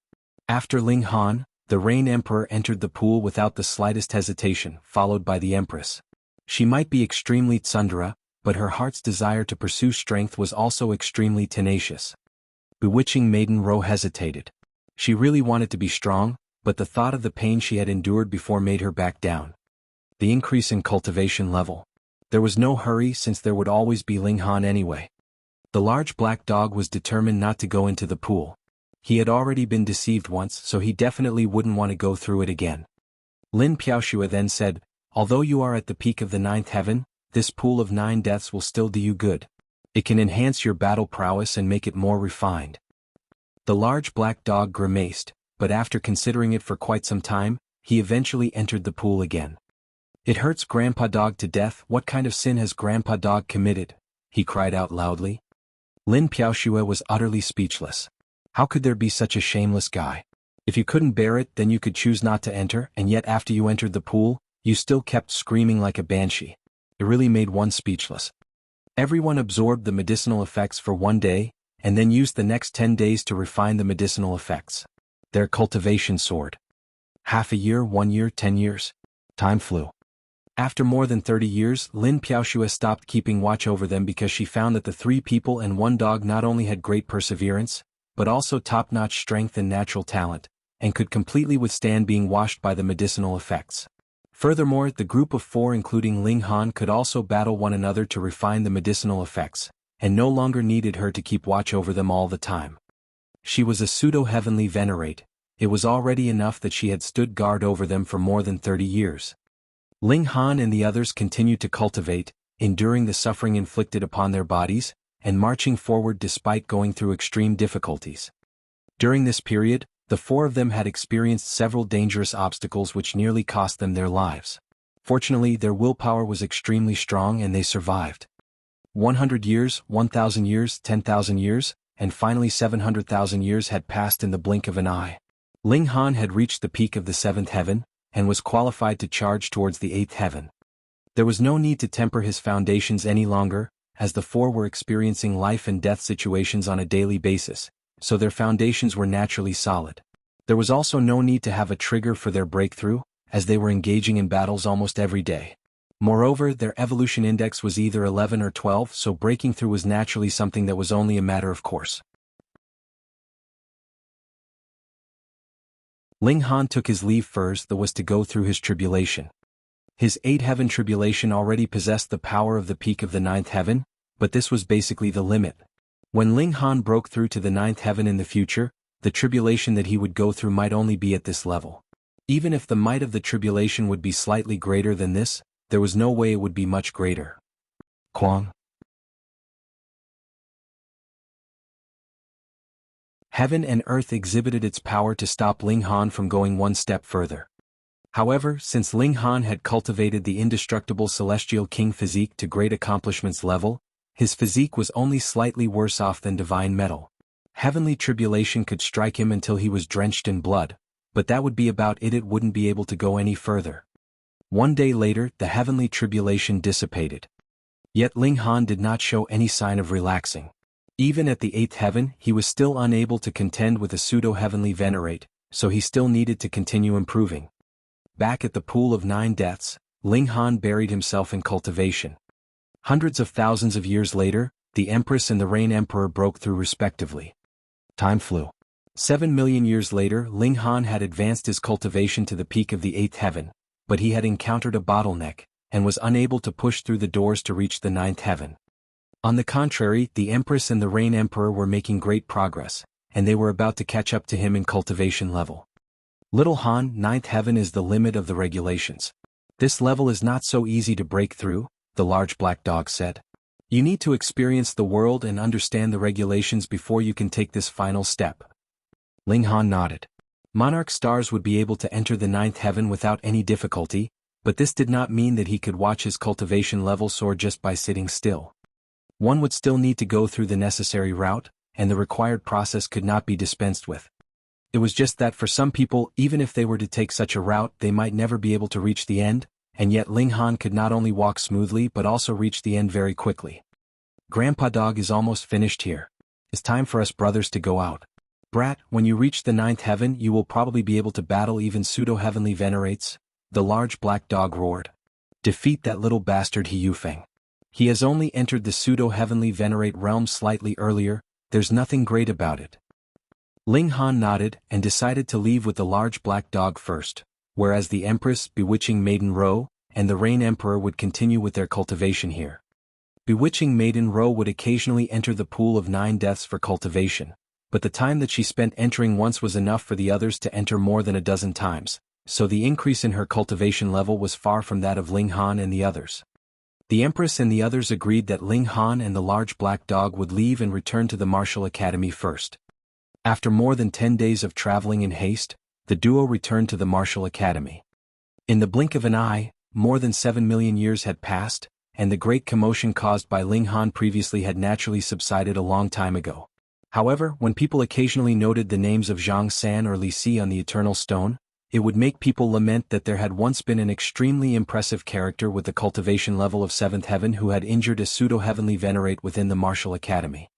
After Ling Han, the Rain Emperor entered the pool without the slightest hesitation, followed by the Empress. She might be extremely tsundere, but her heart's desire to pursue strength was also extremely tenacious. Bewitching Maiden Ro hesitated. She really wanted to be strong, but the thought of the pain she had endured before made her back down. The increase in cultivation level. There was no hurry since there would always be Ling Han anyway. The large black dog was determined not to go into the pool. He had already been deceived once, so he definitely wouldn't want to go through it again. Lin Piaoxue then said, "Although you are at the peak of the 9th heaven, this pool of 9 deaths will still do you good. It can enhance your battle prowess and make it more refined." The large black dog grimaced, but after considering it for quite some time, he eventually entered the pool again. "It hurts Grandpa Dog to death. What kind of sin has Grandpa Dog committed?" he cried out loudly. Lin Piaoxue was utterly speechless. How could there be such a shameless guy? If you couldn't bear it, then you could choose not to enter, and yet after you entered the pool, you still kept screaming like a banshee. It really made one speechless. Everyone absorbed the medicinal effects for 1 day, and then used the next 10 days to refine the medicinal effects. Their cultivation soared. Half a year, 1 year, 10 years. Time flew. After more than 30 years, Lin Piaoxue stopped keeping watch over them because she found that the 3 people and 1 dog not only had great perseverance, but also top-notch strength and natural talent, and could completely withstand being washed by the medicinal effects. Furthermore, the group of 4 including Ling Han could also battle one another to refine the medicinal effects, and no longer needed her to keep watch over them all the time. She was a pseudo-heavenly Venerate. It was already enough that she had stood guard over them for more than 30 years. Ling Han and the others continued to cultivate, enduring the suffering inflicted upon their bodies, and marching forward despite going through extreme difficulties. During this period, the 4 of them had experienced several dangerous obstacles which nearly cost them their lives. Fortunately, their willpower was extremely strong and they survived. 100 years, 1,000 years, 10,000 years, and finally 700,000 years had passed in the blink of an eye. Ling Han had reached the peak of the 7th heaven, and was qualified to charge towards the 8th heaven. There was no need to temper his foundations any longer, as the 4 were experiencing life and death situations on a daily basis, so their foundations were naturally solid. There was also no need to have a trigger for their breakthrough, as they were engaging in battles almost every day. Moreover, their evolution index was either 11 or 12, so breaking through was naturally something that was only a matter of course. Ling Han took his leave first, though was to go through his tribulation. His 8th heaven tribulation already possessed the power of the peak of the 9th heaven, but this was basically the limit. When Ling Han broke through to the 9th heaven in the future, the tribulation that he would go through might only be at this level. Even if the might of the tribulation would be slightly greater than this, there was no way it would be much greater. Quang. Heaven and earth exhibited its power to stop Ling Han from going 1 step further. However, since Ling Han had cultivated the indestructible celestial king physique to great accomplishments level, his physique was only slightly worse off than divine metal. Heavenly tribulation could strike him until he was drenched in blood, but that would be about it. It wouldn't be able to go any further. 1 day later, the heavenly tribulation dissipated. Yet Ling Han did not show any sign of relaxing. Even at the 8th heaven, he was still unable to contend with a pseudo-heavenly Venerate, so he still needed to continue improving. Back at the pool of 9 deaths, Ling Han buried himself in cultivation. Hundreds of thousands of years later, the Empress and the Rain Emperor broke through respectively. Time flew. 7 million years later, Ling Han had advanced his cultivation to the peak of the 8th heaven, but he had encountered a bottleneck, and was unable to push through the doors to reach the 9th heaven. On the contrary, the Empress and the Rain Emperor were making great progress, and they were about to catch up to him in cultivation level. Little Han, 9th heaven is the limit of the regulations. This level is not so easy to break through, the large black dog said. You need to experience the world and understand the regulations before you can take this final step. Ling Han nodded. Monarch stars would be able to enter the ninth heaven without any difficulty, but this did not mean that he could watch his cultivation level soar just by sitting still. One would still need to go through the necessary route, and the required process could not be dispensed with. It was just that for some people, even if they were to take such a route, they might never be able to reach the end, and yet Ling Han could not only walk smoothly but also reach the end very quickly. Grandpa Dog is almost finished here. It's time for us brothers to go out. Brat, when you reach the ninth heaven you will probably be able to battle even pseudo-heavenly venerates, the large black dog roared. Defeat that little bastard He Yufeng. He has only entered the pseudo-heavenly venerate realm slightly earlier, there's nothing great about it. Ling Han nodded and decided to leave with the large black dog first, whereas the Empress, Bewitching Maiden Ro, and the Rain Emperor would continue with their cultivation here. Bewitching Maiden Ro would occasionally enter the pool of 9 deaths for cultivation, but the time that she spent entering once was enough for the others to enter more than a dozen times, so the increase in her cultivation level was far from that of Ling Han and the others. The Empress and the others agreed that Ling Han and the large black dog would leave and return to the Martial Academy first. After more than 10 days of traveling in haste, the duo returned to the Martial Academy. In the blink of an eye, more than 7 million years had passed, and the great commotion caused by Ling Han previously had naturally subsided a long time ago. However, when people occasionally noted the names of Zhang San or Li Si on the Eternal Stone, it would make people lament that there had once been an extremely impressive character with the cultivation level of 7th heaven who had injured a pseudo-heavenly venerate within the Martial Academy.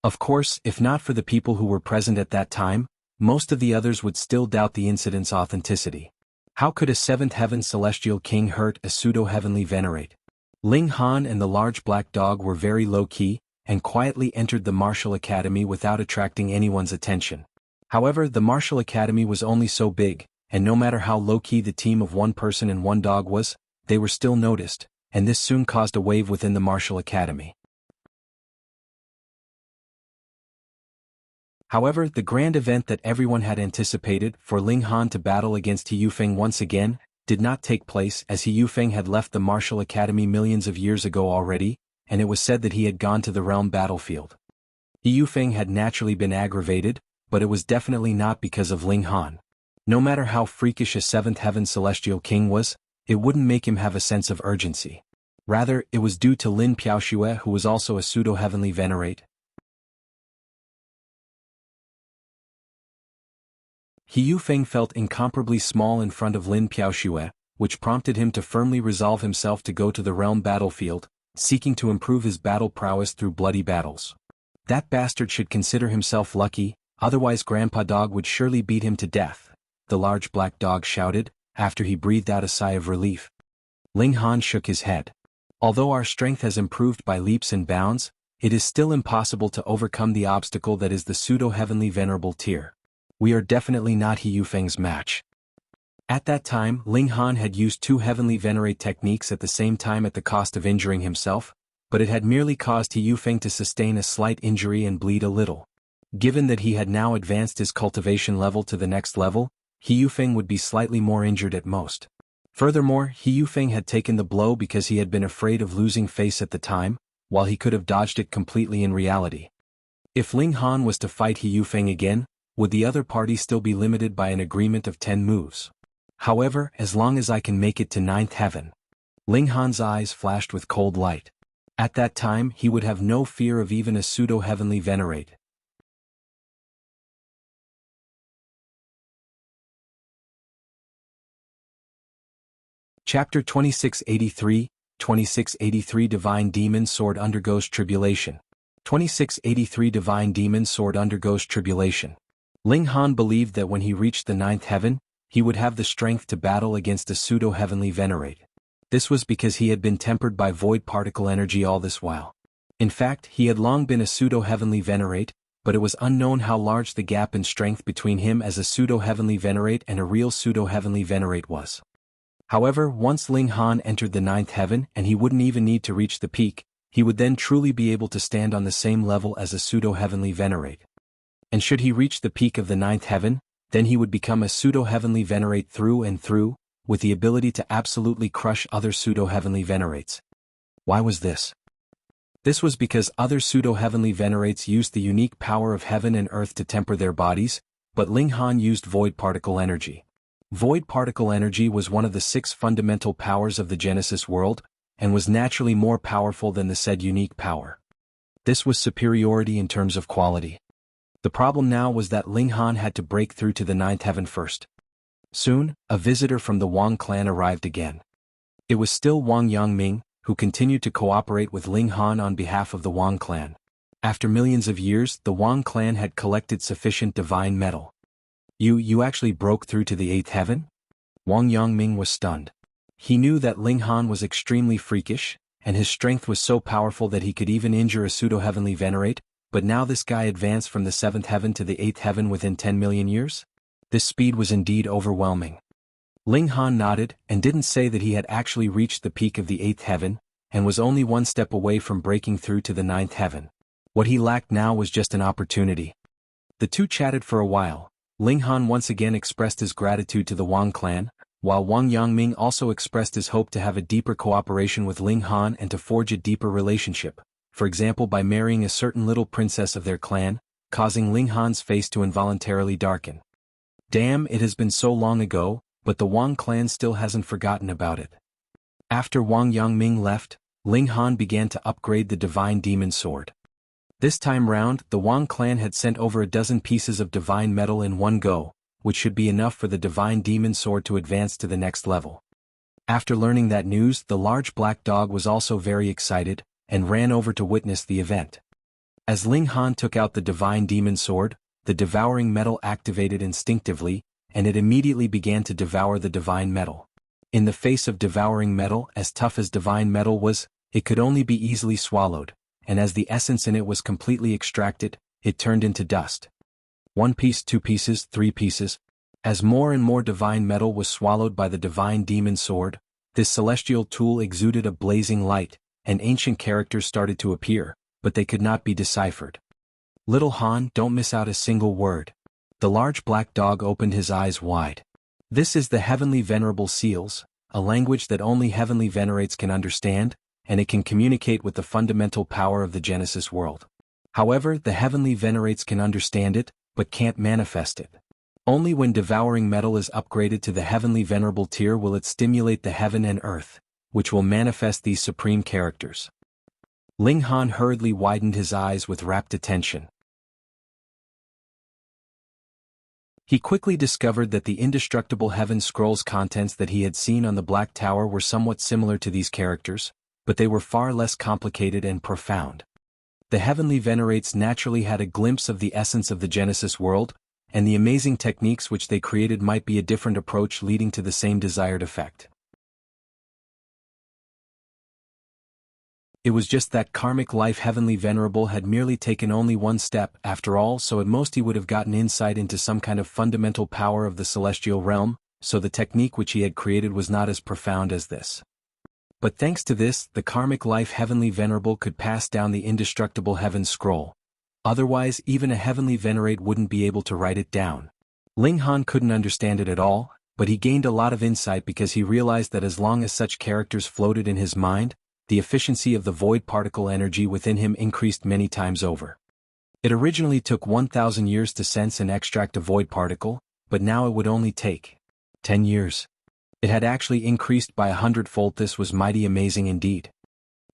Of course, if not for the people who were present at that time, most of the others would still doubt the incident's authenticity. How could a 7th heaven celestial king hurt a pseudo-heavenly venerate? Ling Han and the large black dog were very low-key, and quietly entered the Martial Academy without attracting anyone's attention. However, the Martial Academy was only so big, and no matter how low-key the team of 1 person and 1 dog was, they were still noticed, and this soon caused a wave within the Martial Academy. However, the grand event that everyone had anticipated for Ling Han to battle against He Yufeng once again did not take place, as He Yufeng had left the Martial Academy millions of years ago already, and it was said that he had gone to the realm battlefield. He Yufeng had naturally been aggravated, but it was definitely not because of Ling Han. No matter how freakish a 7th heaven celestial king was, it wouldn't make him have a sense of urgency. Rather, it was due to Lin Piaoxue, who was also a pseudo-heavenly venerate. He Yufeng felt incomparably small in front of Lin Piaoxue, which prompted him to firmly resolve himself to go to the realm battlefield, seeking to improve his battle prowess through bloody battles. That bastard should consider himself lucky, otherwise Grandpa Dog would surely beat him to death, the large black dog shouted, after he breathed out a sigh of relief. Ling Han shook his head. Although our strength has improved by leaps and bounds, it is still impossible to overcome the obstacle that is the pseudo-heavenly venerable tier. We are definitely not He Yufeng's match. At that time, Ling Han had used 2 heavenly venerate techniques at the same time at the cost of injuring himself, but it had merely caused He Yufeng to sustain a slight injury and bleed a little. Given that he had now advanced his cultivation level to the next level, He Yufeng would be slightly more injured at most. Furthermore, He Yufeng had taken the blow because he had been afraid of losing face at the time, while he could have dodged it completely in reality. If Ling Han was to fight He Yufeng again, would the other party still be limited by an agreement of 10 moves? However, as long as I can make it to 9th heaven. Ling Han's eyes flashed with cold light. At that time he would have no fear of even a pseudo-heavenly venerate. Chapter 2683, 2683 Divine Demon Sword undergoes tribulation. 2683 Divine Demon Sword undergoes tribulation. Ling Han believed that when he reached the 9th heaven, he would have the strength to battle against a pseudo-heavenly venerate. This was because he had been tempered by void particle energy all this while. In fact, he had long been a pseudo-heavenly venerate, but it was unknown how large the gap in strength between him as a pseudo-heavenly venerate and a real pseudo-heavenly venerate was. However, once Ling Han entered the 9th heaven and he wouldn't even need to reach the peak, he would then truly be able to stand on the same level as a pseudo-heavenly venerate. And should he reach the peak of the 9th heaven, then he would become a pseudo-heavenly venerate through and through, with the ability to absolutely crush other pseudo-heavenly venerates. Why was this? This was because other pseudo-heavenly venerates used the unique power of heaven and earth to temper their bodies, but Ling Han used void particle energy. Void particle energy was one of the 6 fundamental powers of the Genesis world, and was naturally more powerful than the said unique power. This was superiority in terms of quality. The problem now was that Ling Han had to break through to the 9th heaven first. Soon, a visitor from the Wang clan arrived again. It was still Wang Yangming, who continued to cooperate with Ling Han on behalf of the Wang clan. After millions of years, the Wang clan had collected sufficient divine metal. You actually broke through to the 8th heaven? Wang Yangming was stunned. He knew that Ling Han was extremely freakish, and his strength was so powerful that he could even injure a pseudo-heavenly venerate, but now this guy advanced from the 7th heaven to the 8th heaven within 10 million years? This speed was indeed overwhelming. Ling Han nodded and didn't say that he had actually reached the peak of the 8th heaven, and was only one step away from breaking through to the 9th heaven. What he lacked now was just an opportunity. The two chatted for a while. Ling Han once again expressed his gratitude to the Wang clan, while Wang Yangming also expressed his hope to have a deeper cooperation with Ling Han and to forge a deeper relationship, for example by marrying a certain little princess of their clan, causing Ling Han's face to involuntarily darken. Damn, it has been so long ago, but the Wang clan still hasn't forgotten about it. After Wang Yangming left, Ling Han began to upgrade the divine demon sword. This time round, the Wang clan had sent over a dozen pieces of divine metal in one go, which should be enough for the divine demon sword to advance to the next level. After learning that news, the large black dog was also very excited, and ran over to witness the event. As Ling Han took out the divine demon sword, the devouring metal activated instinctively, and it immediately began to devour the divine metal. In the face of devouring metal, as tough as divine metal was, it could only be easily swallowed, and as the essence in it was completely extracted, it turned into dust. 1 piece, 2 pieces, 3 pieces. As more and more divine metal was swallowed by the divine demon sword, this celestial tool exuded a blazing light, and ancient characters started to appear, but they could not be deciphered. Little Han, don't miss out a single word. The large black dog opened his eyes wide. This is the Heavenly Venerable Seals, a language that only Heavenly Venerates can understand, and it can communicate with the fundamental power of the Genesis world. However, the Heavenly Venerates can understand it, but can't manifest it. Only when devouring metal is upgraded to the Heavenly Venerable tier will it stimulate the heaven and earth, which will manifest these supreme characters. Ling Han hurriedly widened his eyes with rapt attention. He quickly discovered that the indestructible Heaven Scrolls contents that he had seen on the Black Tower were somewhat similar to these characters, but they were far less complicated and profound. The Heavenly Venerates naturally had a glimpse of the essence of the Genesis world, and the amazing techniques which they created might be a different approach leading to the same desired effect. It was just that karmic life Heavenly Venerable had merely taken only one step after all, so at most he would have gotten insight into some kind of fundamental power of the celestial realm, so the technique which he had created was not as profound as this. But thanks to this, the karmic life Heavenly Venerable could pass down the indestructible Heaven Scroll. Otherwise, even a Heavenly Venerate wouldn't be able to write it down. Ling Han couldn't understand it at all, but he gained a lot of insight because he realized that as long as such characters floated in his mind, the efficiency of the void particle energy within him increased many times over. It originally took 1,000 years to sense and extract a void particle, but now it would only take 10 years. It had actually increased by 100-fold. This was mighty amazing indeed.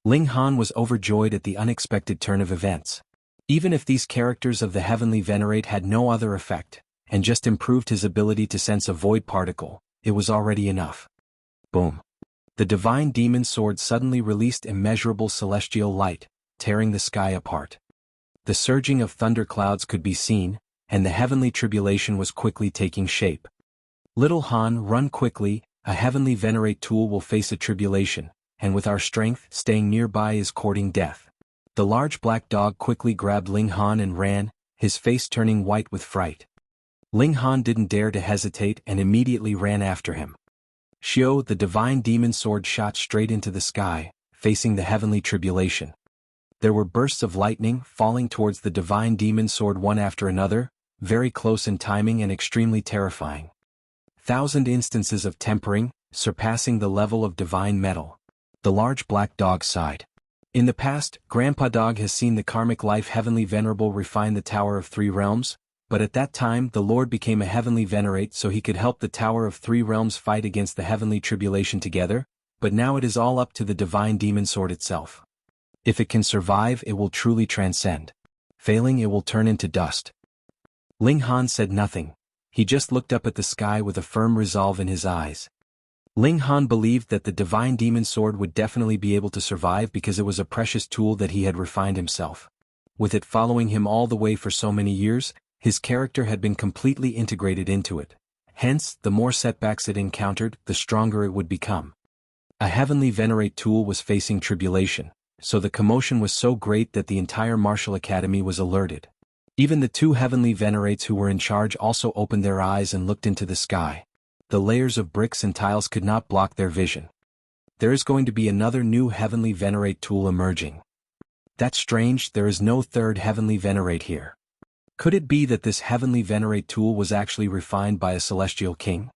Ling Han was overjoyed at the unexpected turn of events. Even if these characters of the Heavenly Venerate had no other effect, and just improved his ability to sense a void particle, it was already enough. Boom. The divine demon sword suddenly released immeasurable celestial light, tearing the sky apart. The surging of thunderclouds could be seen, and the heavenly tribulation was quickly taking shape. Little Han, run quickly, a Heavenly Venerate tool will face a tribulation, and with our strength, staying nearby is courting death. The large black dog quickly grabbed Ling Han and ran, his face turning white with fright. Ling Han didn't dare to hesitate and immediately ran after him. Xiao, the divine demon sword, shot straight into the sky, facing the heavenly tribulation. There were bursts of lightning falling towards the divine demon sword one after another, very close in timing and extremely terrifying. 1,000 instances of tempering, surpassing the level of divine metal. The large black dog sighed. In the past, Grandpa Dog has seen the karmic life Heavenly Venerable refine the Tower of Three Realms, but at that time the Lord became a Heavenly Venerate so he could help the Tower of Three Realms fight against the Heavenly Tribulation together, but now it is all up to the Divine Demon Sword itself. If it can survive, it will truly transcend. Failing, it will turn into dust. Ling Han said nothing. He just looked up at the sky with a firm resolve in his eyes. Ling Han believed that the Divine Demon Sword would definitely be able to survive because it was a precious tool that he had refined himself. With it following him all the way for so many years, his character had been completely integrated into it. Hence, the more setbacks it encountered, the stronger it would become. A Heavenly Venerate tool was facing tribulation, so the commotion was so great that the entire martial academy was alerted. Even the two Heavenly Venerates who were in charge also opened their eyes and looked into the sky. The layers of bricks and tiles could not block their vision. There is going to be another new Heavenly Venerate tool emerging. That's strange, there is no third Heavenly Venerate here. Could it be that this Heavenly Venerate tool was actually refined by a celestial king?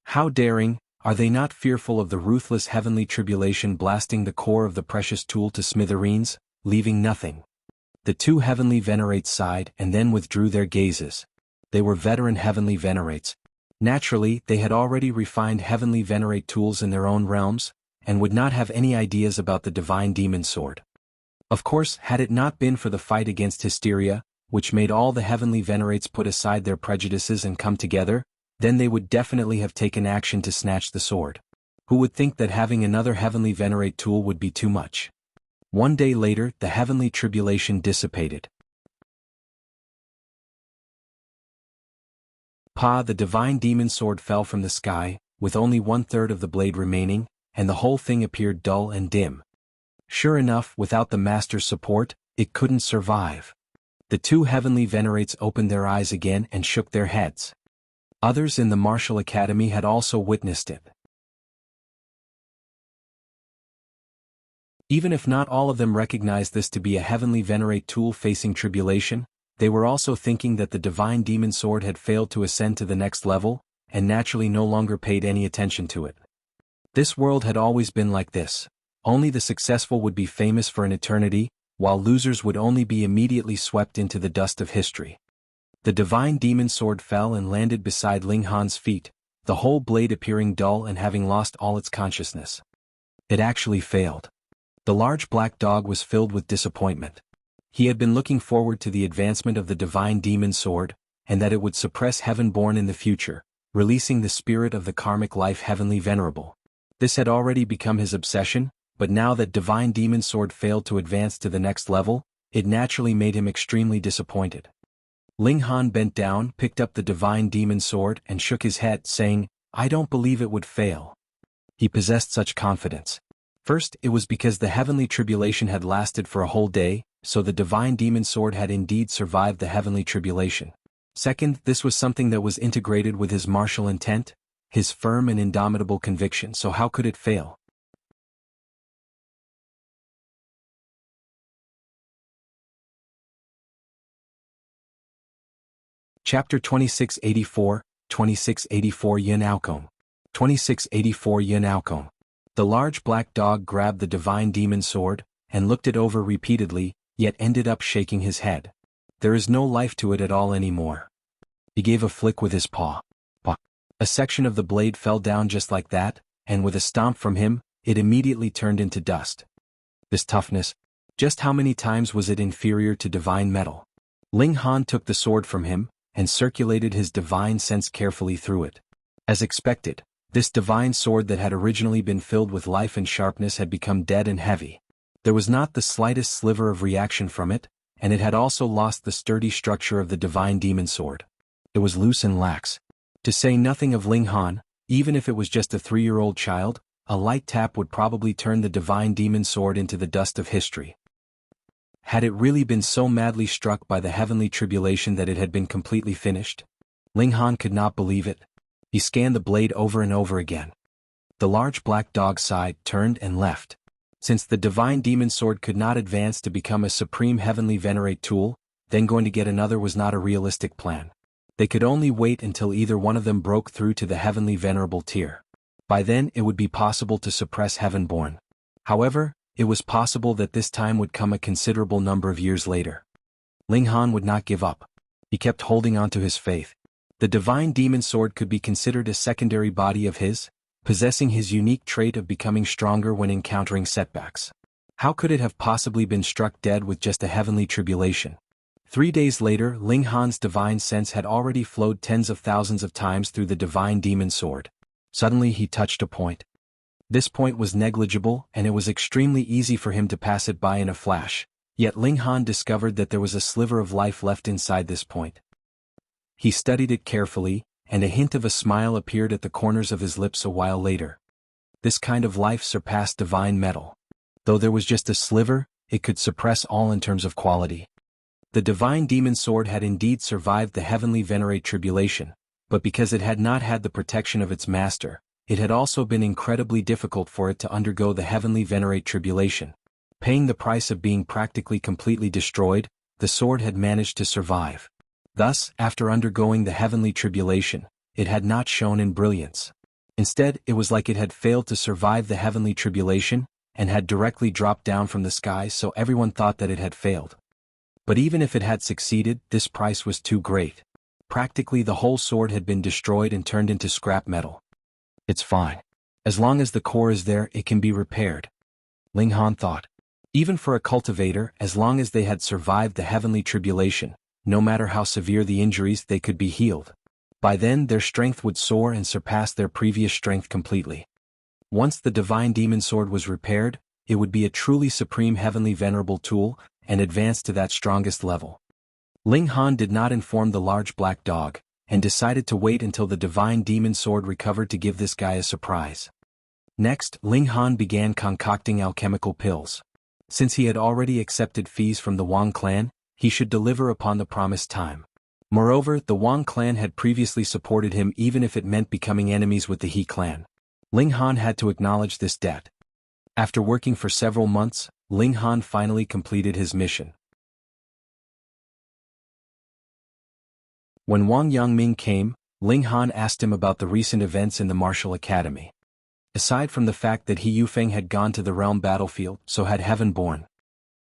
How daring, are they not fearful of the ruthless Heavenly Tribulation blasting the core of the precious tool to smithereens, leaving nothing? The two Heavenly Venerates sighed and then withdrew their gazes. They were veteran Heavenly Venerates. Naturally, they had already refined Heavenly Venerate tools in their own realms, and would not have any ideas about the Divine Demon Sword. Of course, had it not been for the fight against hysteria, which made all the Heavenly Venerates put aside their prejudices and come together, then they would definitely have taken action to snatch the sword. Who would think that having another Heavenly Venerate tool would be too much? One day later, the Heavenly Tribulation dissipated. The Divine Demon Sword fell from the sky, with only 1/3 of the blade remaining, and the whole thing appeared dull and dim. Sure enough, without the Master's support, it couldn't survive. The two Heavenly Venerates opened their eyes again and shook their heads. Others in the Martial Academy had also witnessed it. Even if not all of them recognized this to be a Heavenly Venerate tool facing tribulation, they were also thinking that the Divine Demon Sword had failed to ascend to the next level, and naturally no longer paid any attention to it. This world had always been like this. Only the successful would be famous for an eternity, while losers would only be immediately swept into the dust of history. The Divine Demon Sword fell and landed beside Ling Han's feet, the whole blade appearing dull and having lost all its consciousness. It actually failed. The large black dog was filled with disappointment. He had been looking forward to the advancement of the Divine Demon Sword, and that it would suppress Heavenborn in the future, releasing the spirit of the karmic life Heavenly Venerable. This had already become his obsession, but now that Divine Demon Sword failed to advance to the next level, it naturally made him extremely disappointed. Ling Han bent down, picked up the Divine Demon Sword and shook his head, saying, "I don't believe it would fail." He possessed such confidence. First, it was because the Heavenly Tribulation had lasted for a whole day, so the Divine Demon Sword had indeed survived the Heavenly Tribulation. Second, this was something that was integrated with his martial intent, his firm and indomitable conviction, so how could it fail? Chapter 2684, 2684 Yun Aokong. 2684 Yun Aokong. The large black dog grabbed the Divine Demon Sword, and looked it over repeatedly, yet ended up shaking his head. There is no life to it at all anymore. He gave a flick with his paw. A section of the blade fell down just like that, and with a stomp from him, it immediately turned into dust. This toughness, just how many times was it inferior to divine metal? Ling Han took the sword from him, and circulated his divine sense carefully through it. As expected, this divine sword that had originally been filled with life and sharpness had become dead and heavy. There was not the slightest sliver of reaction from it, and it had also lost the sturdy structure of the Divine Demon Sword. It was loose and lax. To say nothing of Ling Han, even if it was just a 3-year-old child, a light tap would probably turn the Divine Demon Sword into the dust of history. Had it really been so madly struck by the Heavenly Tribulation that it had been completely finished? Ling Han could not believe it. He scanned the blade over and over again. The large black dog sighed, turned and left. Since the Divine Demon Sword could not advance to become a supreme Heavenly Venerate tool, then going to get another was not a realistic plan. They could only wait until either one of them broke through to the Heavenly Venerable tier. By then it would be possible to suppress Heavenborn. However, it was possible that this time would come a considerable number of years later. Ling Han would not give up. He kept holding on to his faith. The divine demon sword could be considered a secondary body of his, possessing his unique trait of becoming stronger when encountering setbacks. How could it have possibly been struck dead with just a heavenly tribulation? 3 days later, Ling Han's divine sense had already flowed tens of thousands of times through the divine demon sword. Suddenly he touched a point. This point was negligible, and it was extremely easy for him to pass it by in a flash. Yet Ling Han discovered that there was a sliver of life left inside this point. He studied it carefully, and a hint of a smile appeared at the corners of his lips a while later. This kind of life surpassed divine metal. Though there was just a sliver, it could suppress all in terms of quality. The divine demon sword had indeed survived the heavenly Venerate tribulation, but because it had not had the protection of its master, it had also been incredibly difficult for it to undergo the heavenly Venerate tribulation. Paying the price of being practically completely destroyed, the sword had managed to survive. Thus, after undergoing the heavenly tribulation, it had not shone in brilliance. Instead, it was like it had failed to survive the heavenly tribulation, and had directly dropped down from the sky, so everyone thought that it had failed. But even if it had succeeded, this price was too great. Practically the whole sword had been destroyed and turned into scrap metal. It's fine. As long as the core is there, it can be repaired. Ling Han thought. Even for a cultivator, as long as they had survived the heavenly tribulation, no matter how severe the injuries, they could be healed. By then their strength would soar and surpass their previous strength completely. Once the divine demon sword was repaired, it would be a truly supreme heavenly venerable tool, and advance to that strongest level. Ling Han did not inform the large black dog, and decided to wait until the divine demon sword recovered to give this guy a surprise. Next, Ling Han began concocting alchemical pills. Since he had already accepted fees from the Wang clan, he should deliver upon the promised time. Moreover, the Wang clan had previously supported him even if it meant becoming enemies with the He clan. Ling Han had to acknowledge this debt. After working for several months, Ling Han finally completed his mission. When Wang Yangming came, Ling Han asked him about the recent events in the martial academy. Aside from the fact that He Yufeng had gone to the realm battlefield, so had Heavenborn.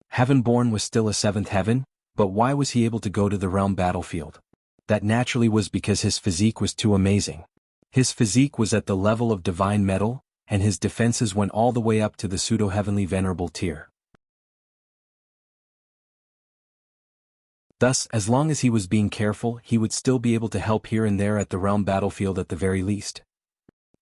Heavenborn was still a seventh heaven, but why was he able to go to the realm battlefield? That naturally was because his physique was too amazing. His physique was at the level of divine metal, and his defenses went all the way up to the pseudo-heavenly venerable tier. Thus, as long as he was being careful, he would still be able to help here and there at the realm battlefield at the very least.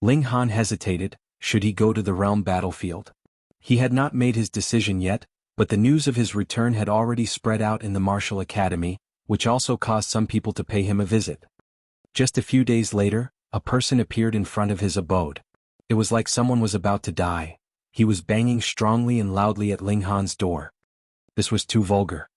Ling Han hesitated. Should he go to the realm battlefield? He had not made his decision yet, but the news of his return had already spread out in the martial academy, which also caused some people to pay him a visit. Just a few days later, a person appeared in front of his abode. It was like someone was about to die. He was banging strongly and loudly at Ling Han's door. This was too vulgar.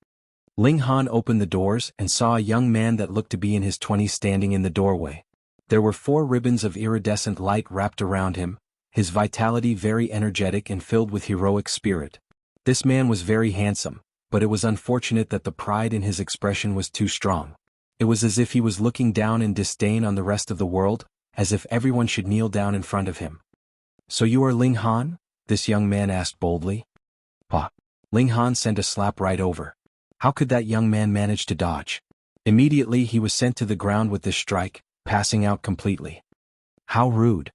Ling Han opened the doors and saw a young man that looked to be in his 20s standing in the doorway. There were 4 ribbons of iridescent light wrapped around him, his vitality very energetic and filled with heroic spirit. This man was very handsome, but it was unfortunate that the pride in his expression was too strong. It was as if he was looking down in disdain on the rest of the world, as if everyone should kneel down in front of him. "So you are Ling Han?" this young man asked boldly. "Pa." Ling Han sent a slap right over. How could that young man manage to dodge? Immediately he was sent to the ground with this strike, passing out completely. How rude.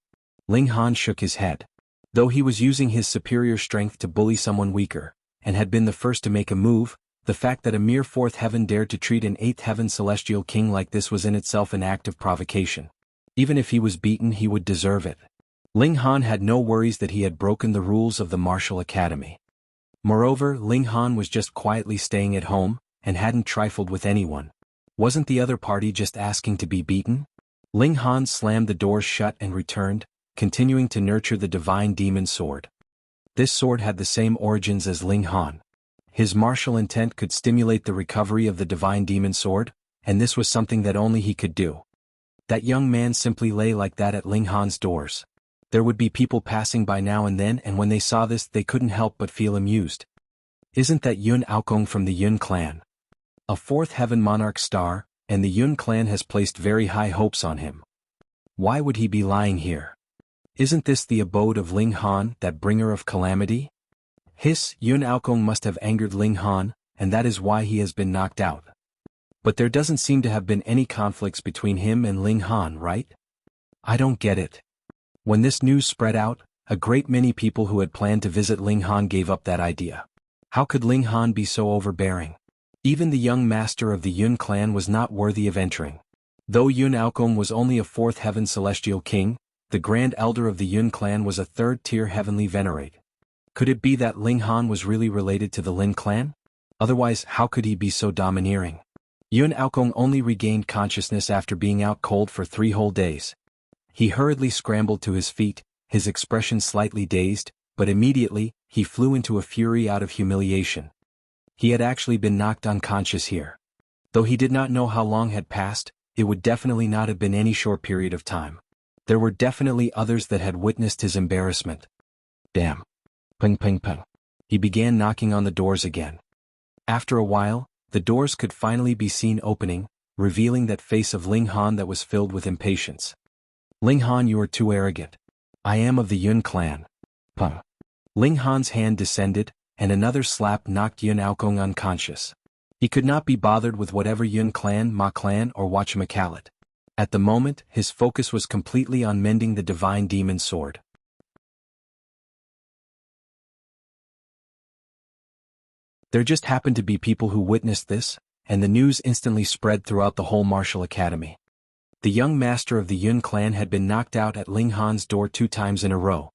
Ling Han shook his head. Though he was using his superior strength to bully someone weaker, and had been the first to make a move, the fact that a mere 4th heaven dared to treat an 8th heaven celestial king like this was in itself an act of provocation. Even if he was beaten, he would deserve it. Ling Han had no worries that he had broken the rules of the martial academy. Moreover, Ling Han was just quietly staying at home, and hadn't trifled with anyone. Wasn't the other party just asking to be beaten? Ling Han slammed the doors shut and returned, continuing to nurture the divine demon sword. This sword had the same origins as Ling Han. His martial intent could stimulate the recovery of the divine demon sword, and this was something that only he could do. That young man simply lay like that at Ling Han's doors. There would be people passing by now and then, and when they saw this they couldn't help but feel amused. Isn't that Yun Aokong from the Yun clan? A 4th heaven monarch star, and the Yun clan has placed very high hopes on him. Why would he be lying here? Isn't this the abode of Ling Han, that bringer of calamity? Yun Aokong must have angered Ling Han, and that is why he has been knocked out. But there doesn't seem to have been any conflicts between him and Ling Han, right? I don't get it. When this news spread out, a great many people who had planned to visit Ling Han gave up that idea. How could Ling Han be so overbearing? Even the young master of the Yun clan was not worthy of entering. Though Yun Aokong was only a fourth heaven celestial king, the grand elder of the Yun clan was a third-tier heavenly venerate. Could it be that Ling Han was really related to the Lin clan? Otherwise, how could he be so domineering? Yun Aokong only regained consciousness after being out cold for 3 whole days. He hurriedly scrambled to his feet, his expression slightly dazed, but immediately, he flew into a fury out of humiliation. He had actually been knocked unconscious here. Though he did not know how long had passed, it would definitely not have been any short period of time. There were definitely others that had witnessed his embarrassment. Damn. Ping ping ping. He began knocking on the doors again. After a while, the doors could finally be seen opening, revealing that face of Ling Han that was filled with impatience. Ling Han, you are too arrogant. I am of the Yun clan. Pung. Ling Han's hand descended, and another slap knocked Yun Aokong unconscious. He could not be bothered with whatever Yun clan, Ma clan, or whatchamacallit. At the moment, his focus was completely on mending the divine demon sword. There just happened to be people who witnessed this, and the news instantly spread throughout the whole martial academy. The young master of the Yun clan had been knocked out at Ling Han's door 2 times in a row.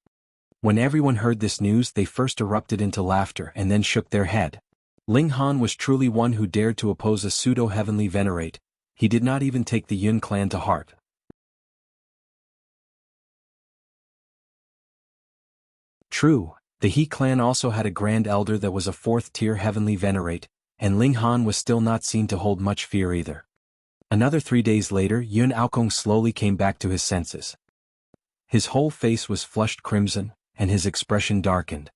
When everyone heard this news, they first erupted into laughter and then shook their head. Ling Han was truly one who dared to oppose a pseudo-heavenly venerate. He did not even take the Yun clan to heart. True, the He clan also had a grand elder that was a 4th-tier heavenly venerate, and Ling Han was still not seen to hold much fear either. Another 3 days later, Yun Aokong slowly came back to his senses. His whole face was flushed crimson, and his expression darkened.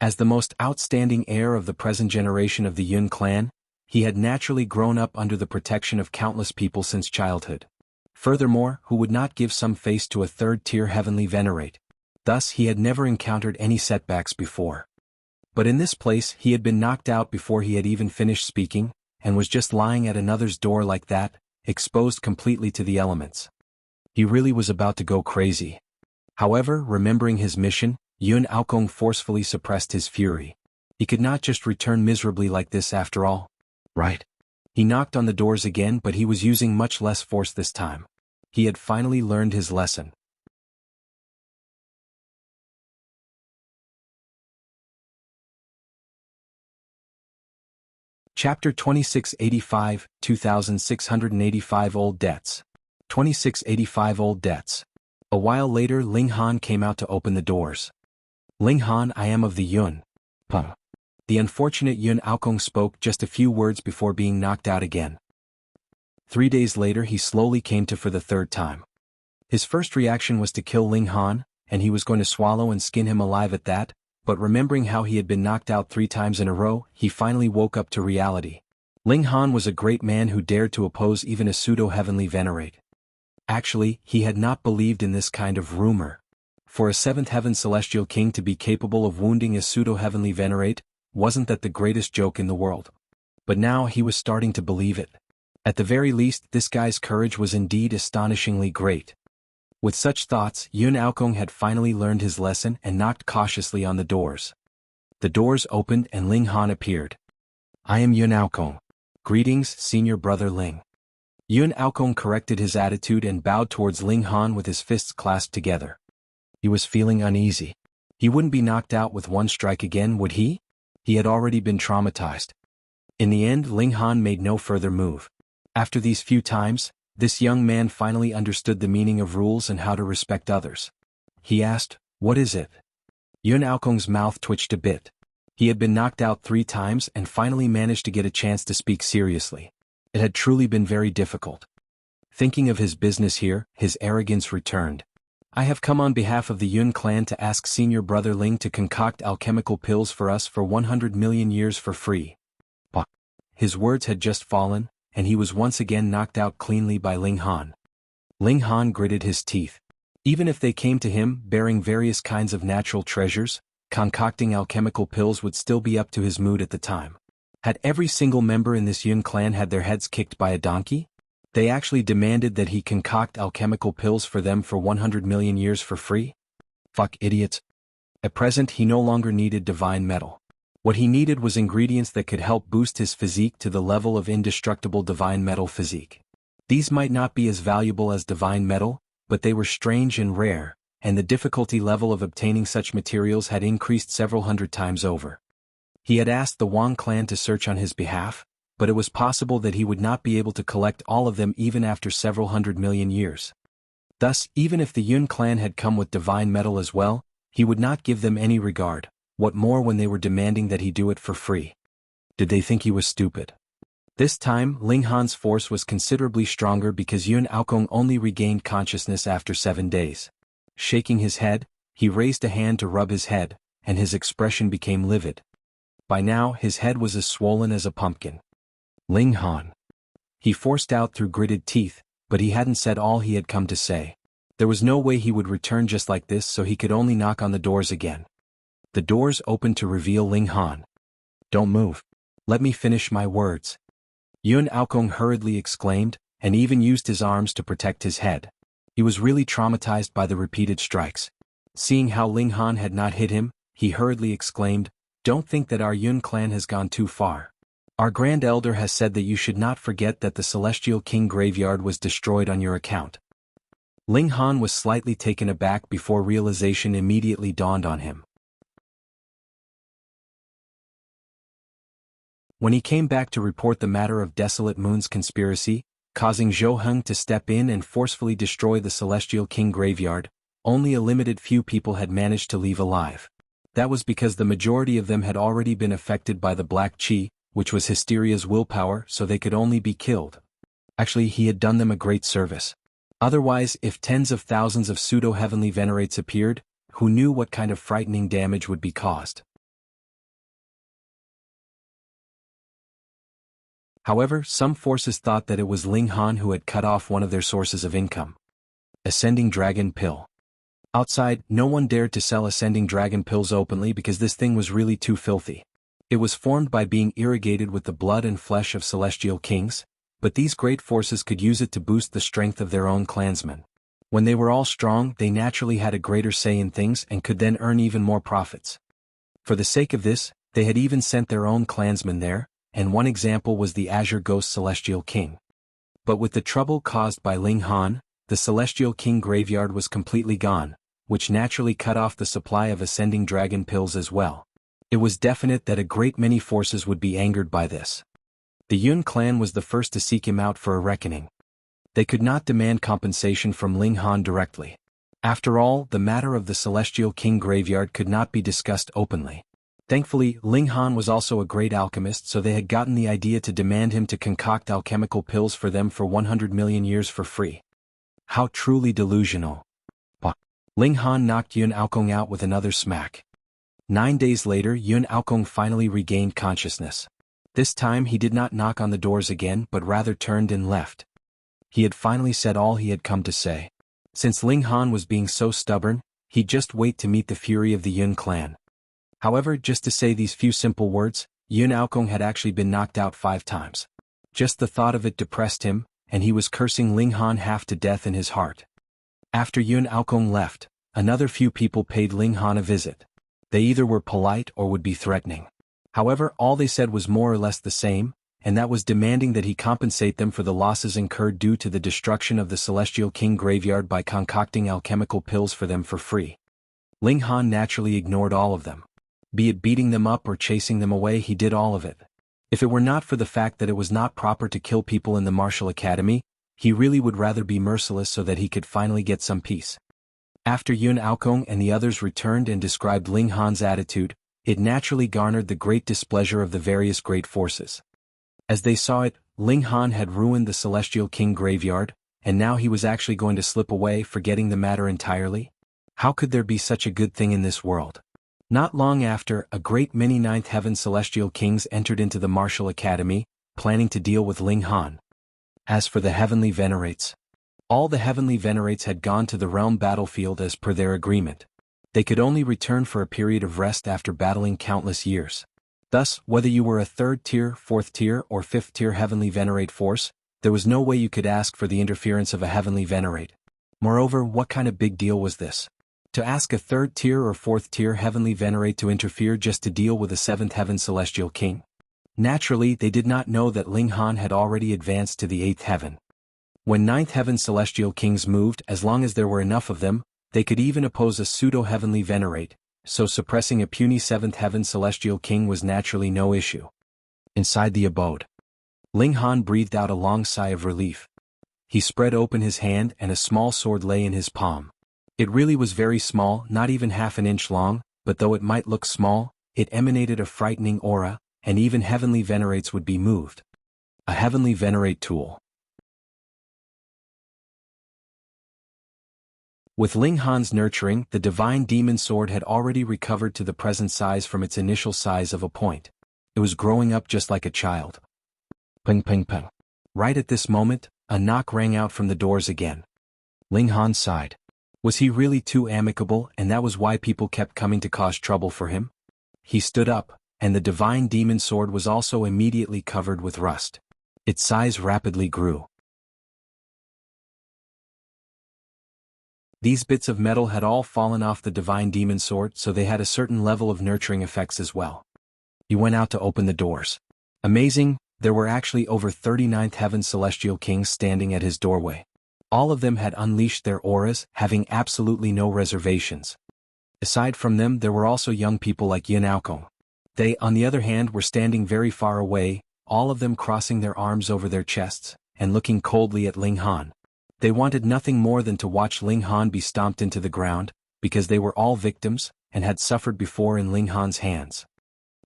As the most outstanding heir of the present generation of the Yun clan, he had naturally grown up under the protection of countless people since childhood. Furthermore, who would not give some face to a 3rd-tier heavenly venerate? Thus he had never encountered any setbacks before. But in this place he had been knocked out before he had even finished speaking, and was just lying at another's door like that, exposed completely to the elements. He really was about to go crazy. However, remembering his mission, Yun Aokong forcefully suppressed his fury. He could not just return miserably like this after all. Right? He knocked on the doors again, but he was using much less force this time. He had finally learned his lesson. Chapter 2685, 2685 Old Debts. 2685 Old Debts. A while later, Ling Han came out to open the doors. Ling Han, I am of the Yun. Pung. The unfortunate Yun Aokong spoke just a few words before being knocked out again. 3 days later he slowly came to for the 3rd time. His first reaction was to kill Ling Han, and he was going to swallow and skin him alive at that, but remembering how he had been knocked out 3 times in a row, he finally woke up to reality. Ling Han was a great man who dared to oppose even a pseudo-heavenly venerate. Actually, he had not believed in this kind of rumor. For a 7th heaven celestial king to be capable of wounding a pseudo-heavenly venerate, wasn't that the greatest joke in the world? But now he was starting to believe it. At the very least, this guy's courage was indeed astonishingly great. With such thoughts, Yun Aokong had finally learned his lesson and knocked cautiously on the doors. The doors opened and Ling Han appeared. I am Yun Aokong. Greetings, senior brother Ling. Yun Aokong corrected his attitude and bowed towards Ling Han with his fists clasped together. He was feeling uneasy. He wouldn't be knocked out with one strike again, would he? He had already been traumatized. In the end, Ling Han made no further move. After these few times, this young man finally understood the meaning of rules and how to respect others. He asked, what is it? Yun Aokong's mouth twitched a bit. He had been knocked out 3 times and finally managed to get a chance to speak seriously. It had truly been very difficult. Thinking of his business here, his arrogance returned. I have come on behalf of the Yun clan to ask senior brother Ling to concoct alchemical pills for us for 100 million years for free. But his words had just fallen, and he was once again knocked out cleanly by Ling Han. Ling Han gritted his teeth. Even if they came to him bearing various kinds of natural treasures, concocting alchemical pills would still be up to his mood at the time. Had every single member in this Yun clan had their heads kicked by a donkey? They actually demanded that he concoct alchemical pills for them for 100 million years for free? Fuck idiots. At present he no longer needed divine metal. What he needed was ingredients that could help boost his physique to the level of indestructible divine metal physique. These might not be as valuable as divine metal, but they were strange and rare, and the difficulty level of obtaining such materials had increased several hundred times over. He had asked the Wang clan to search on his behalf, but it was possible that he would not be able to collect all of them even after several 100 million years. Thus, even if the Yun clan had come with divine metal as well, he would not give them any regard, what more when they were demanding that he do it for free. Did they think he was stupid? This time, Ling Han's force was considerably stronger because Yun Aokong only regained consciousness after 7 days. Shaking his head, he raised a hand to rub his head, and his expression became livid. By now his head was as swollen as a pumpkin. Ling Han. He forced out through gritted teeth, but he hadn't said all he had come to say. There was no way he would return just like this, so he could only knock on the doors again. The doors opened to reveal Ling Han. Don't move. Let me finish my words. Yun Aokong hurriedly exclaimed, and even used his arms to protect his head. He was really traumatized by the repeated strikes. Seeing how Ling Han had not hit him, he hurriedly exclaimed, "Don't think that our Yun clan has gone too far. Our Grand Elder has said that you should not forget that the Celestial King graveyard was destroyed on your account." Ling Han was slightly taken aback before realization immediately dawned on him. When he came back to report the matter of Desolate Moon's conspiracy, causing Zhou Heng to step in and forcefully destroy the Celestial King graveyard, only a limited few people had managed to leave alive. That was because the majority of them had already been affected by the Black Qi, which was Hysteria's willpower, so they could only be killed. Actually, he had done them a great service. Otherwise, if tens of thousands of pseudo-heavenly venerates appeared, who knew what kind of frightening damage would be caused? However, some forces thought that it was Ling Han who had cut off one of their sources of income. Ascending Dragon Pill. Outside, no one dared to sell Ascending Dragon Pills openly because this thing was really too filthy. It was formed by being irrigated with the blood and flesh of celestial kings, but these great forces could use it to boost the strength of their own clansmen. When they were all strong, they naturally had a greater say in things and could then earn even more profits. For the sake of this, they had even sent their own clansmen there, and one example was the Azure Ghost Celestial King. But with the trouble caused by Ling Han, the Celestial King graveyard was completely gone, which naturally cut off the supply of Ascending Dragon Pills as well. It was definite that a great many forces would be angered by this. The Yun clan was the first to seek him out for a reckoning. They could not demand compensation from Ling Han directly. After all, the matter of the Celestial King graveyard could not be discussed openly. Thankfully, Ling Han was also a great alchemist, so they had gotten the idea to demand him to concoct alchemical pills for them for 100 million years for free. How truly delusional. Ling Han knocked Yun Aokong out with another smack. 9 days later, Yun Aokong finally regained consciousness. This time he did not knock on the doors again but rather turned and left. He had finally said all he had come to say. Since Ling Han was being so stubborn, he'd just wait to meet the fury of the Yun clan. However, just to say these few simple words, Yun Aokong had actually been knocked out 5 times. Just the thought of it depressed him, and he was cursing Ling Han half to death in his heart. After Yun Aokong left, another few people paid Ling Han a visit. They either were polite or would be threatening. However, all they said was more or less the same, and that was demanding that he compensate them for the losses incurred due to the destruction of the Celestial King graveyard by concocting alchemical pills for them for free. Ling Han naturally ignored all of them. Be it beating them up or chasing them away, he did all of it. If it were not for the fact that it was not proper to kill people in the martial academy, he really would rather be merciless so that he could finally get some peace. After Yun Aokong and the others returned and described Ling Han's attitude, it naturally garnered the great displeasure of the various great forces. As they saw it, Ling Han had ruined the Celestial King graveyard, and now he was actually going to slip away, forgetting the matter entirely. How could there be such a good thing in this world? Not long after, a great many Ninth Heaven Celestial Kings entered into the Martial Academy, planning to deal with Ling Han. As for the Heavenly Venerates, all the Heavenly Venerates had gone to the realm battlefield as per their agreement. They could only return for a period of rest after battling countless years. Thus, whether you were a 3rd tier, 4th tier, or 5th tier heavenly Venerate force, there was no way you could ask for the interference of a heavenly Venerate. Moreover, what kind of big deal was this? To ask a 3rd tier or 4th tier heavenly Venerate to interfere just to deal with a 7th heaven celestial king? Naturally, they did not know that Ling Han had already advanced to the 8th heaven. When 9th heaven celestial kings moved, as long as there were enough of them, they could even oppose a pseudo-heavenly Venerate, so suppressing a puny 7th heaven celestial king was naturally no issue. Inside the abode, Ling Han breathed out a long sigh of relief. He spread open his hand and a small sword lay in his palm. It really was very small, not even half an inch long, but though it might look small, it emanated a frightening aura, and even heavenly Venerates would be moved. A heavenly Venerate tool. With Ling Han's nurturing, the divine demon sword had already recovered to the present size from its initial size of a point. It was growing up just like a child. Ping ping ping. Right at this moment, a knock rang out from the doors again. Ling Han sighed. Was he really too amicable, and that was why people kept coming to cause trouble for him? He stood up, and the divine demon sword was also immediately covered with rust. Its size rapidly grew. These bits of metal had all fallen off the divine demon sword, so they had a certain level of nurturing effects as well. He went out to open the doors. Amazing, there were actually over 39th heaven celestial kings standing at his doorway. All of them had unleashed their auras, having absolutely no reservations. Aside from them, there were also young people like Yun Aokong. They, on the other hand, were standing very far away, all of them crossing their arms over their chests, and looking coldly at Ling Han. They wanted nothing more than to watch Ling Han be stomped into the ground, because they were all victims, and had suffered before in Ling Han's hands.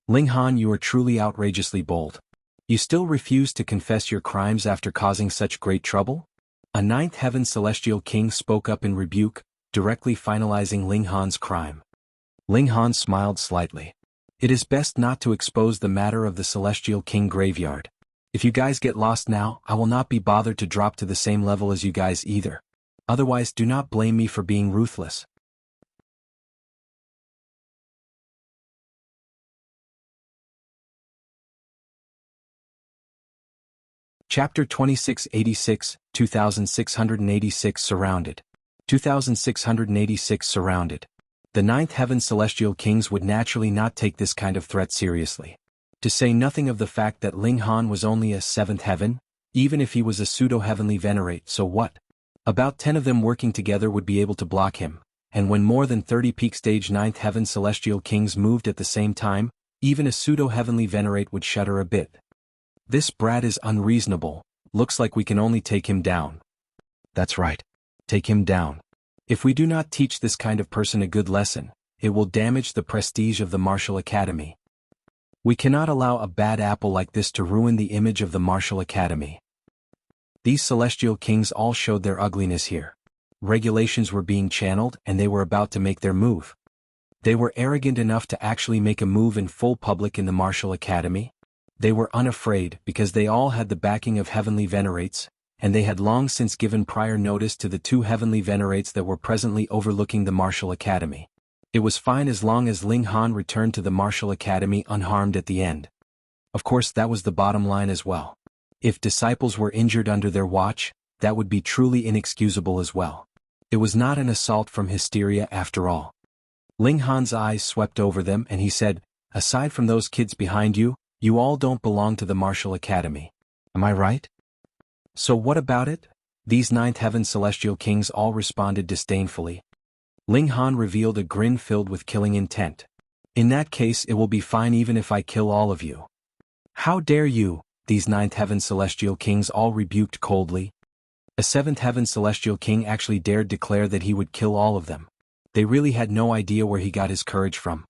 Ling Han, you are truly outrageously bold. You still refuse to confess your crimes after causing such great trouble? A 9th heaven celestial king spoke up in rebuke, directly finalizing Ling Han's crime. Ling Han smiled slightly. It is best not to expose the matter of the celestial king graveyard. If you guys get lost now, I will not be bothered to drop to the same level as you guys either. Otherwise, do not blame me for being ruthless. Chapter 2686, 2686 Surrounded. 2686 Surrounded. The 9th heaven celestial kings would naturally not take this kind of threat seriously. To say nothing of the fact that Ling Han was only a 7th heaven, even if he was a pseudo-heavenly Venerate, so what? About 10 of them working together would be able to block him, and when more than 30 peak stage 9th heaven celestial kings moved at the same time, even a pseudo-heavenly Venerate would shudder a bit. This brat is unreasonable, looks like we can only take him down. That's right. Take him down. If we do not teach this kind of person a good lesson, it will damage the prestige of the Martial Academy. We cannot allow a bad apple like this to ruin the image of the Martial Academy. These celestial kings all showed their ugliness here. Regulations were being channeled and they were about to make their move. They were arrogant enough to actually make a move in full public in the Martial Academy. They were unafraid because they all had the backing of heavenly Venerates, and they had long since given prior notice to the 2 heavenly Venerates that were presently overlooking the Martial Academy. It was fine as long as Ling Han returned to the Martial Academy unharmed at the end. Of course, that was the bottom line as well. If disciples were injured under their watch, that would be truly inexcusable as well. It was not an assault from hysteria after all. Ling Han's eyes swept over them and he said, aside from those kids behind you, you all don't belong to the Martial Academy. Am I right? So what about it? These 9th heaven celestial kings all responded disdainfully. Ling Han revealed a grin filled with killing intent. In that case, it will be fine even if I kill all of you. How dare you? These 9th heaven celestial kings all rebuked coldly. A 7th heaven celestial king actually dared declare that he would kill all of them. They really had no idea where he got his courage from.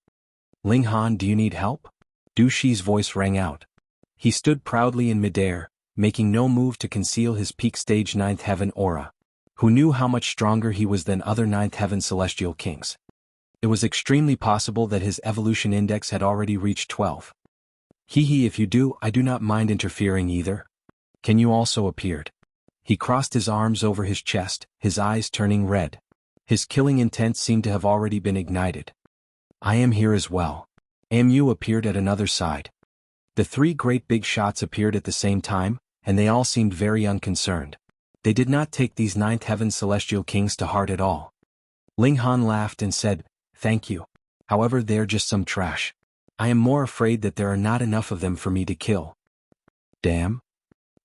Ling Han, do you need help? Du Shi's voice rang out. He stood proudly in midair, making no move to conceal his peak stage 9th heaven aura. Who knew how much stronger he was than other 9th heaven celestial kings? It was extremely possible that his evolution index had already reached 12. Hee, if you do, I do not mind interfering either. Can you also appeared? He crossed his arms over his chest, his eyes turning red. His killing intent seemed to have already been ignited. I am here as well. Mu appeared at another side. The three great big shots appeared at the same time, and they all seemed very unconcerned. They did not take these ninth heaven celestial kings to heart at all. Ling Han laughed and said, "Thank you. However, they're just some trash. I am more afraid that there are not enough of them for me to kill." Damn.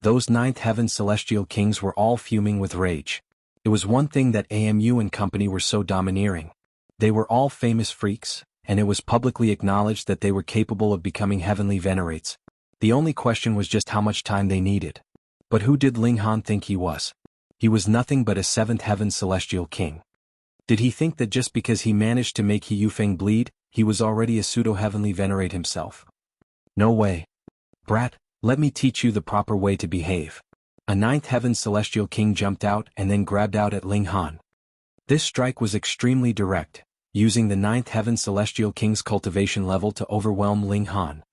Those ninth heaven celestial kings were all fuming with rage. It was one thing that Amu and company were so domineering. They were all famous freaks, and it was publicly acknowledged that they were capable of becoming heavenly venerates. The only question was just how much time they needed. But who did Ling Han think he was? He was nothing but a seventh heaven celestial king. Did he think that just because he managed to make He Yufeng bleed, he was already a pseudo-heavenly venerate himself? No way. Brat, let me teach you the proper way to behave. A ninth heaven celestial king jumped out and then grabbed out at Ling Han. This strike was extremely direct, using the ninth heaven celestial king's cultivation level to overwhelm Ling Han.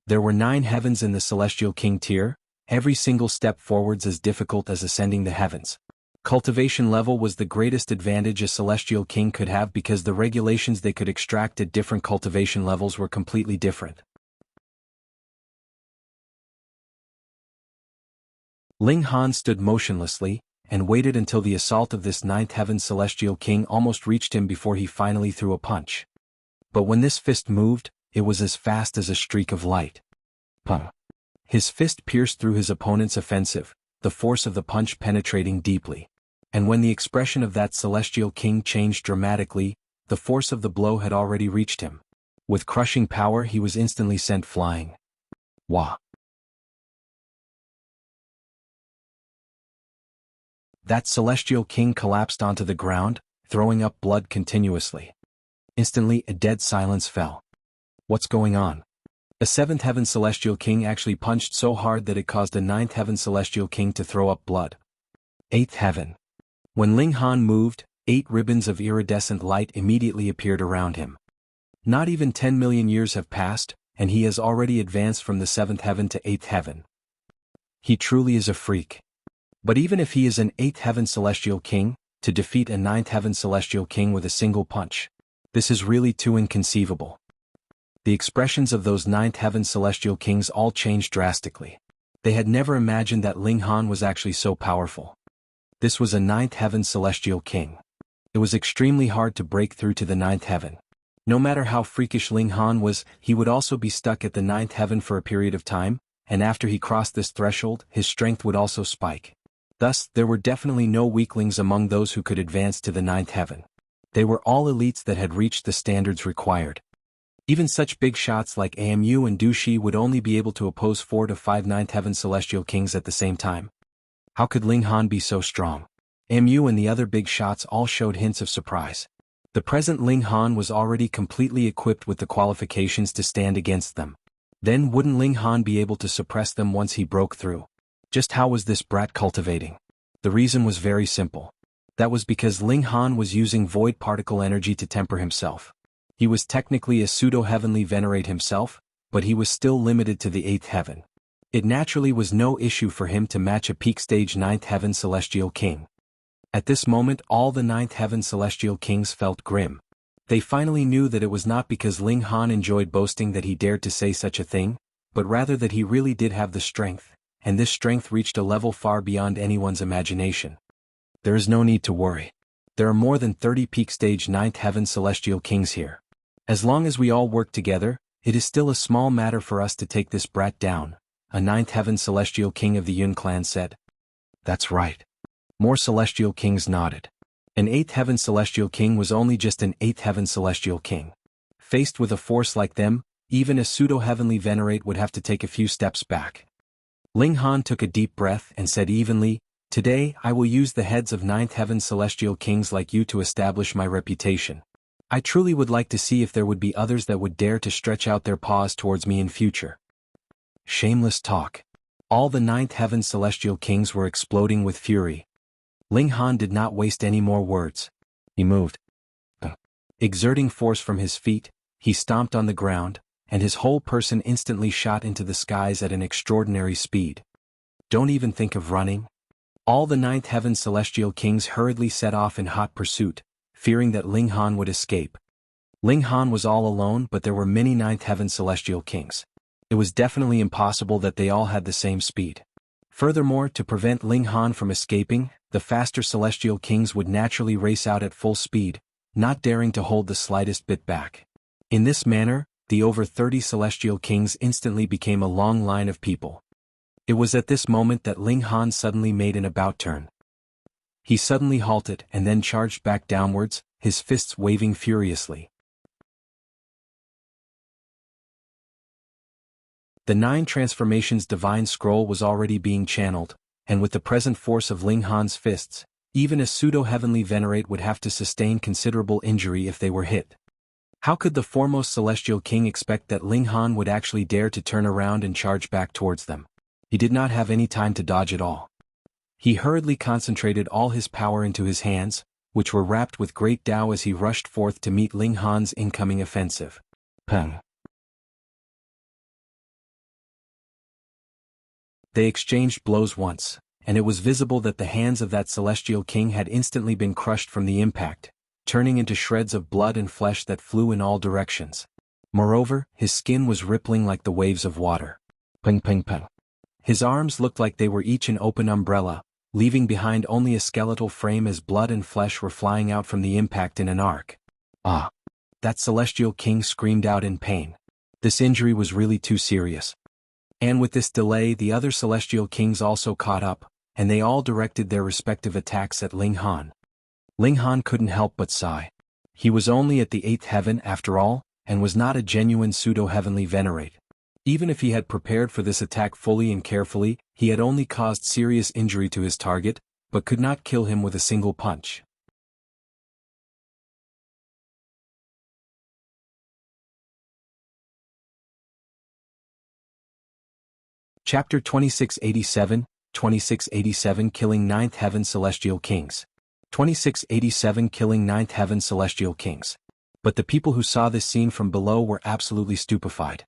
There were 9 heavens in the celestial king tier, every single step forwards as difficult as ascending the heavens. Cultivation level was the greatest advantage a celestial king could have because the regulations they could extract at different cultivation levels were completely different. Ling Han stood motionlessly, and waited until the assault of this ninth heaven celestial king almost reached him before he finally threw a punch. But when this fist moved, it was as fast as a streak of light. Puh. His fist pierced through his opponent's offensive, the force of the punch penetrating deeply. And when the expression of that celestial king changed dramatically, the force of the blow had already reached him. With crushing power he was instantly sent flying. Wah! That celestial king collapsed onto the ground, throwing up blood continuously. Instantly a dead silence fell. What's going on? A 7th heaven celestial king actually punched so hard that it caused a 9th heaven celestial king to throw up blood. 8th heaven. When Ling Han moved, 8 ribbons of iridescent light immediately appeared around him. Not even 10 million years have passed, and he has already advanced from the 7th heaven to 8th heaven. He truly is a freak. But even if he is an 8th heaven celestial king, to defeat a 9th heaven celestial king with a single punch, this is really too inconceivable. The expressions of those 9th heaven celestial kings all changed drastically. They had never imagined that Ling Han was actually so powerful. This was a 9th heaven celestial king. It was extremely hard to break through to the 9th heaven. No matter how freakish Ling Han was, he would also be stuck at the 9th heaven for a period of time, and after he crossed this threshold, his strength would also spike. Thus, there were definitely no weaklings among those who could advance to the 9th heaven. They were all elites that had reached the standards required. Even such big shots like Amu and Du Shi would only be able to oppose 4 to 5 9th heaven celestial kings at the same time. How could Ling Han be so strong? Amu and the other big shots all showed hints of surprise. The present Ling Han was already completely equipped with the qualifications to stand against them. Then wouldn't Ling Han be able to suppress them once he broke through? Just how was this brat cultivating? The reason was very simple. That was because Ling Han was using void particle energy to temper himself. He was technically a pseudo-heavenly venerate himself, but he was still limited to the 8th heaven. It naturally was no issue for him to match a peak stage 9th heaven celestial king. At this moment all the 9th heaven celestial kings felt grim. They finally knew that it was not because Ling Han enjoyed boasting that he dared to say such a thing, but rather that he really did have the strength, and this strength reached a level far beyond anyone's imagination. There is no need to worry. There are more than 30 peak stage 9th heaven celestial kings here. As long as we all work together, it is still a small matter for us to take this brat down, a 9th heaven celestial king of the Yun clan said. That's right. More celestial kings nodded. An 8th heaven celestial king was only just an 8th heaven celestial king. Faced with a force like them, even a pseudo-heavenly venerate would have to take a few steps back. Ling Han took a deep breath and said evenly, "Today I will use the heads of 9th heaven celestial kings like you to establish my reputation. I truly would like to see if there would be others that would dare to stretch out their paws towards me in future." Shameless talk. All the 9th heaven celestial kings were exploding with fury. Ling Han did not waste any more words. He moved. Exerting force from his feet, he stomped on the ground, and his whole person instantly shot into the skies at an extraordinary speed. Don't even think of running. All the 9th heaven celestial kings hurriedly set off in hot pursuit, fearing that Ling Han would escape. Ling Han was all alone, but there were many Ninth Heaven Celestial Kings. It was definitely impossible that they all had the same speed. Furthermore, to prevent Ling Han from escaping, the faster Celestial Kings would naturally race out at full speed, not daring to hold the slightest bit back. In this manner, the over 30 Celestial Kings instantly became a long line of people. It was at this moment that Ling Han suddenly made an about turn. He suddenly halted and then charged back downwards, his fists waving furiously. The 9 Transformations Divine Scroll was already being channeled, and with the present force of Ling Han's fists, even a pseudo-heavenly Venerate would have to sustain considerable injury if they were hit. How could the foremost Celestial King expect that Ling Han would actually dare to turn around and charge back towards them? He did not have any time to dodge at all. He hurriedly concentrated all his power into his hands, which were wrapped with great Tao as he rushed forth to meet Ling Han's incoming offensive. Peng. They exchanged blows once, and it was visible that the hands of that Celestial King had instantly been crushed from the impact, turning into shreds of blood and flesh that flew in all directions. Moreover, his skin was rippling like the waves of water. Peng peng peng. His arms looked like they were each an open umbrella, leaving behind only a skeletal frame as blood and flesh were flying out from the impact in an arc. Ah! That Celestial King screamed out in pain. This injury was really too serious. And with this delay, the other Celestial Kings also caught up, and they all directed their respective attacks at Ling Han. Ling Han couldn't help but sigh. He was only at the 8th heaven after all, and was not a genuine pseudo-heavenly Venerate. Even if he had prepared for this attack fully and carefully, he had only caused serious injury to his target, but could not kill him with a single punch. Chapter 2687, 2687 Killing 9th Heaven Celestial Kings. 2687 Killing 9th Heaven Celestial Kings. But the people who saw this scene from below were absolutely stupefied.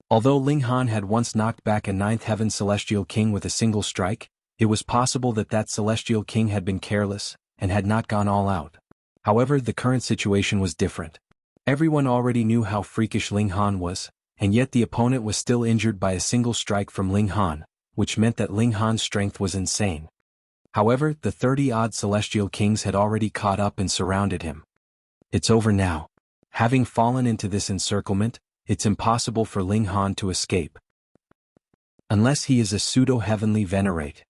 Although Ling Han had once knocked back a 9th Heaven Celestial King with a single strike, it was possible that that Celestial King had been careless, and had not gone all out. However, the current situation was different. Everyone already knew how freakish Ling Han was, and yet the opponent was still injured by a single strike from Ling Han, which meant that Ling Han's strength was insane. However, the 30-odd Celestial Kings had already caught up and surrounded him. It's over now. Having fallen into this encirclement, it's impossible for Ling Han to escape. Unless he is a pseudo-heavenly Venerate.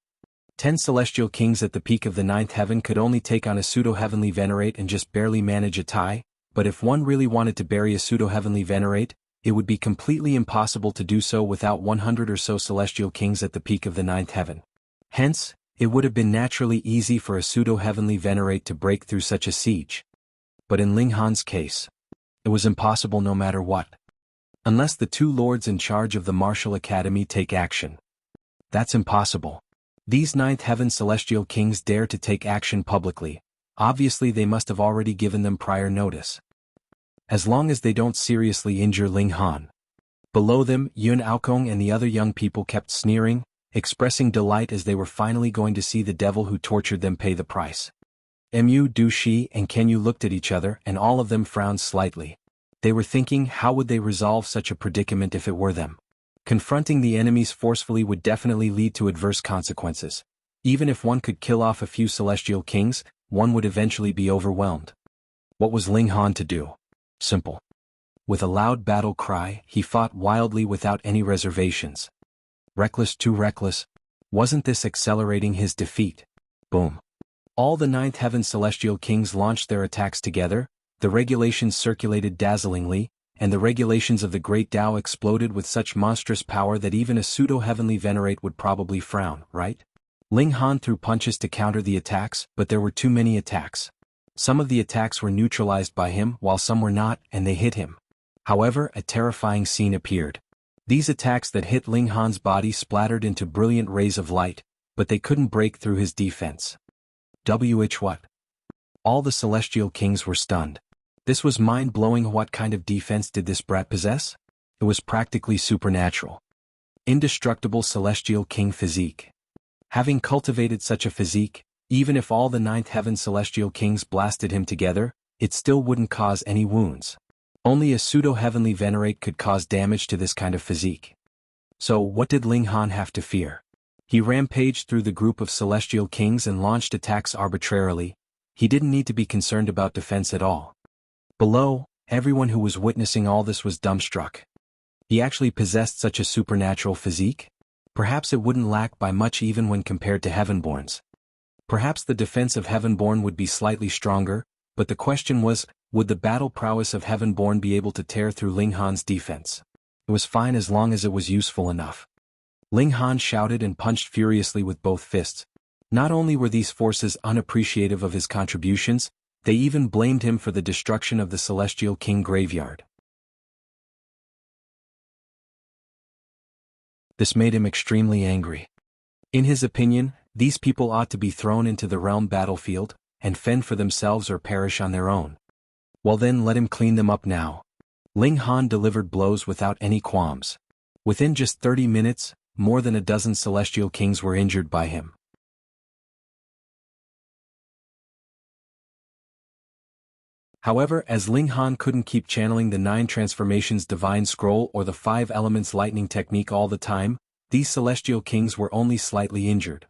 10 Celestial Kings at the peak of the 9th heaven could only take on a pseudo-heavenly Venerate and just barely manage a tie, but if one really wanted to bury a pseudo-heavenly Venerate, it would be completely impossible to do so without 100 or so Celestial Kings at the peak of the 9th heaven. Hence, it would have been naturally easy for a pseudo-heavenly Venerate to break through such a siege. But in Ling Han's case, it was impossible no matter what. Unless the 2 lords in charge of the martial academy take action. That's impossible. These 9th heaven Celestial Kings dare to take action publicly. Obviously they must have already given them prior notice. As long as they don't seriously injure Ling Han. Below them, Yun Aokong and the other young people kept sneering, expressing delight as they were finally going to see the devil who tortured them pay the price. Mu, Du Shi and Kenyu looked at each other and all of them frowned slightly. They were thinking how would they resolve such a predicament if it were them. Confronting the enemies forcefully would definitely lead to adverse consequences. Even if one could kill off a few Celestial Kings, one would eventually be overwhelmed. What was Ling Han to do? Simple. With a loud battle cry, he fought wildly without any reservations. Reckless, too reckless. Wasn't this accelerating his defeat? Boom. All the 9th heaven Celestial Kings launched their attacks together, the regulations circulated dazzlingly, and the regulations of the Great Tao exploded with such monstrous power that even a pseudo-heavenly Venerate would probably frown, right? Ling Han threw punches to counter the attacks, but there were too many attacks. Some of the attacks were neutralized by him while some were not, and they hit him. However, a terrifying scene appeared. These attacks that hit Ling Han's body splattered into brilliant rays of light, but they couldn't break through his defense. What? All the Celestial Kings were stunned. This was mind-blowing. What kind of defense did this brat possess? It was practically supernatural. Indestructible Celestial King Physique. Having cultivated such a physique, even if all the 9th heaven Celestial Kings blasted him together, it still wouldn't cause any wounds. Only a pseudo-heavenly Venerate could cause damage to this kind of physique. So what did Ling Han have to fear? He rampaged through the group of celestial kings and launched attacks arbitrarily. He didn't need to be concerned about defense at all. Below, everyone who was witnessing all this was dumbstruck. He actually possessed such a supernatural physique? Perhaps it wouldn't lack by much even when compared to Heavenborn's. Perhaps the defense of Heavenborn would be slightly stronger, but the question was, would the battle prowess of Heavenborn be able to tear through Ling Han's defense? It was fine as long as it was useful enough. Ling Han shouted and punched furiously with both fists. Not only were these forces unappreciative of his contributions, they even blamed him for the destruction of the Celestial King graveyard. This made him extremely angry. In his opinion, these people ought to be thrown into the realm battlefield, and fend for themselves or perish on their own. Well then let him clean them up now. Ling Han delivered blows without any qualms. Within just 30 minutes, more than a dozen celestial kings were injured by him. However, as Ling Han couldn't keep channeling the 9 transformations divine scroll or the 5 elements lightning technique all the time, these celestial kings were only slightly injured.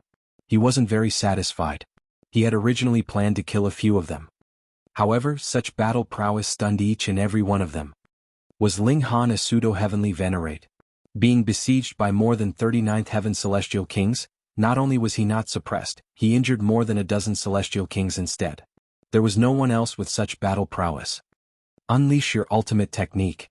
He wasn't very satisfied. He had originally planned to kill a few of them. However, such battle prowess stunned each and every one of them. Was Ling Han a pseudo-heavenly Venerate? Being besieged by more than 39th heaven celestial kings, not only was he not suppressed, he injured more than a dozen celestial kings instead. There was no one else with such battle prowess. Unleash your ultimate technique.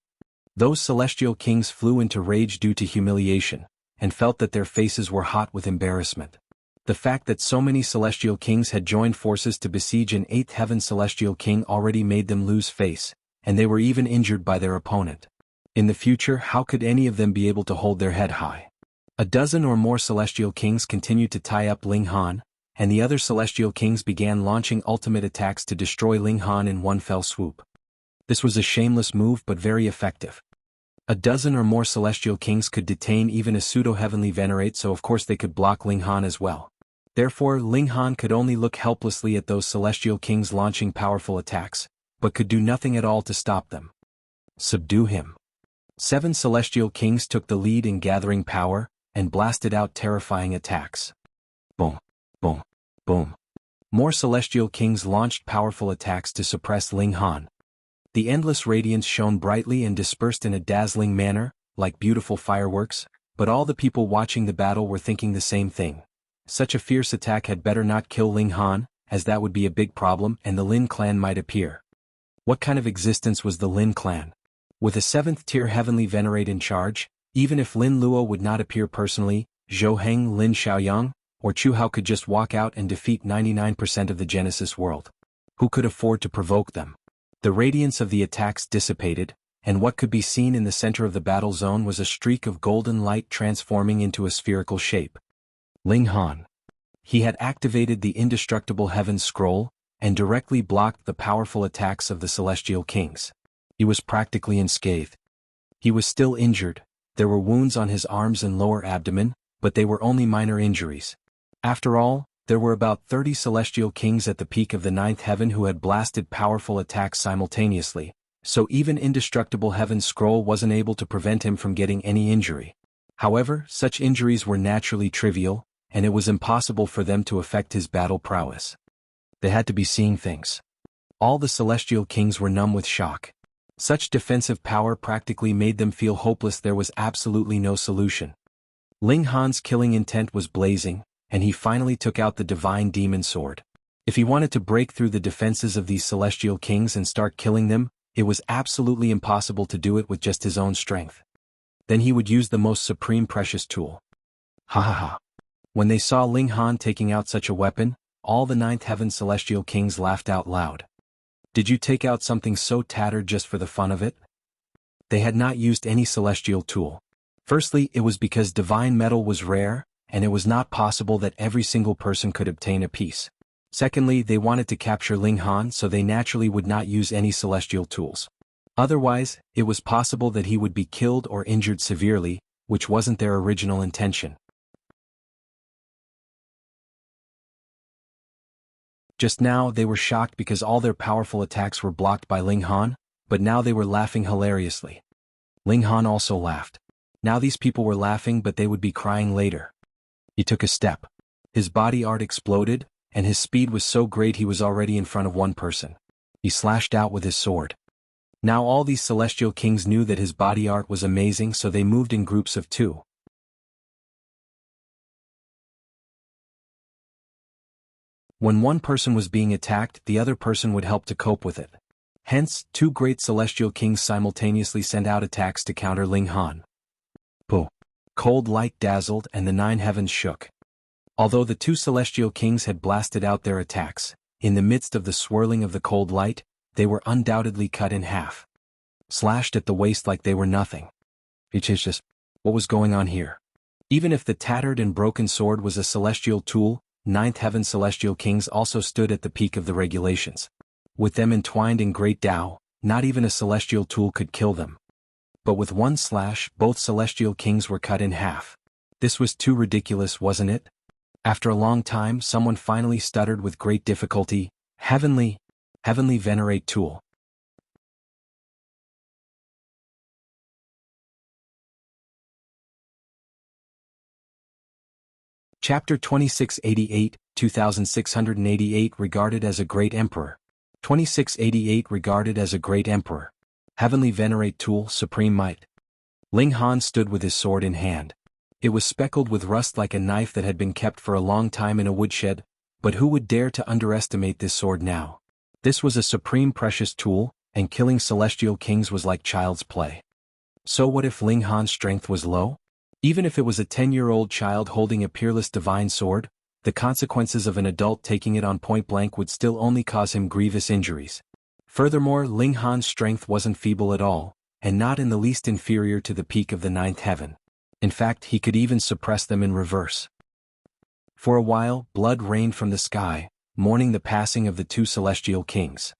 Those celestial kings flew into rage due to humiliation, and felt that their faces were hot with embarrassment. The fact that so many celestial kings had joined forces to besiege an 8th heaven celestial king already made them lose face, and they were even injured by their opponent. In the future, how could any of them be able to hold their head high? A dozen or more celestial kings continued to tie up Ling Han, and the other celestial kings began launching ultimate attacks to destroy Ling Han in one fell swoop. This was a shameless move but very effective. A dozen or more celestial kings could detain even a pseudo-heavenly Venerate, so of course they could block Ling Han as well. Therefore, Ling Han could only look helplessly at those celestial kings launching powerful attacks, but could do nothing at all to stop them. Subdue him. 7 celestial kings took the lead in gathering power, and blasted out terrifying attacks. Boom, boom, boom. More celestial kings launched powerful attacks to suppress Ling Han. The endless radiance shone brightly and dispersed in a dazzling manner, like beautiful fireworks, but all the people watching the battle were thinking the same thing. Such a fierce attack had better not kill Ling Han, as that would be a big problem and the Lin clan might appear. What kind of existence was the Lin clan? With a 7th-tier heavenly Venerate in charge, even if Lin Luo would not appear personally, Zhou Heng, Lin Xiaoyang, or Chu Hao could just walk out and defeat 99% of the Genesis world. Who could afford to provoke them? The radiance of the attacks dissipated, and what could be seen in the center of the battle zone was a streak of golden light transforming into a spherical shape. Ling Han. He had activated the indestructible heaven scroll, and directly blocked the powerful attacks of the celestial kings. He was practically unscathed. He was still injured. There were wounds on his arms and lower abdomen, but they were only minor injuries. After all, there were about 30 celestial kings at the peak of the 9th heaven who had blasted powerful attacks simultaneously, so even indestructible heaven scroll wasn't able to prevent him from getting any injury. However, such injuries were naturally trivial, and it was impossible for them to affect his battle prowess. They had to be seeing things. All the celestial kings were numb with shock. Such defensive power practically made them feel hopeless. There was absolutely no solution. Ling Han's killing intent was blazing, and he finally took out the divine demon sword. If he wanted to break through the defenses of these celestial kings and start killing them, it was absolutely impossible to do it with just his own strength. Then he would use the most supreme precious tool. Ha ha ha. When they saw Ling Han taking out such a weapon, all the 9th heaven celestial kings laughed out loud. Did you take out something so tattered just for the fun of it? They had not used any celestial tool. Firstly, it was because divine metal was rare, and it was not possible that every single person could obtain a piece. Secondly, they wanted to capture Ling Han, so they naturally would not use any celestial tools. Otherwise, it was possible that he would be killed or injured severely, which wasn't their original intention. Just now they were shocked because all their powerful attacks were blocked by Ling Han, but now they were laughing hilariously. Ling Han also laughed. Now these people were laughing, but they would be crying later. He took a step. His body art exploded, and his speed was so great he was already in front of one person. He slashed out with his sword. Now all these celestial kings knew that his body art was amazing, so they moved in groups of 2. When one person was being attacked, the other person would help to cope with it. Hence, 2 great celestial kings simultaneously sent out attacks to counter Ling Han. Puh! Cold light dazzled and the 9 heavens shook. Although the 2 celestial kings had blasted out their attacks, in the midst of the swirling of the cold light, they were undoubtedly cut in half. Slashed at the waist like they were nothing. It's just, what was going on here? Even if the tattered and broken sword was a celestial tool, 9th heaven celestial kings also stood at the peak of the regulations. With them entwined in great Tao, not even a celestial tool could kill them. But with one slash, both celestial kings were cut in half. This was too ridiculous, wasn't it? After a long time, someone finally stuttered with great difficulty, Heavenly Venerate tool. Chapter 2688, 2688 regarded as a great emperor. 2688 regarded as a great emperor. Heavenly Venerate tool, supreme might. Ling Han stood with his sword in hand. It was speckled with rust like a knife that had been kept for a long time in a woodshed, but who would dare to underestimate this sword now? This was a supreme precious tool, and killing celestial kings was like child's play. So what if Ling Han's strength was low? Even if it was a 10-year-old child holding a peerless divine sword, the consequences of an adult taking it on point blank would still only cause him grievous injuries. Furthermore, Ling Han's strength wasn't feeble at all, and not in the least inferior to the peak of the 9th heaven. In fact, he could even suppress them in reverse. For a while, blood rained from the sky, mourning the passing of the 2 celestial kings.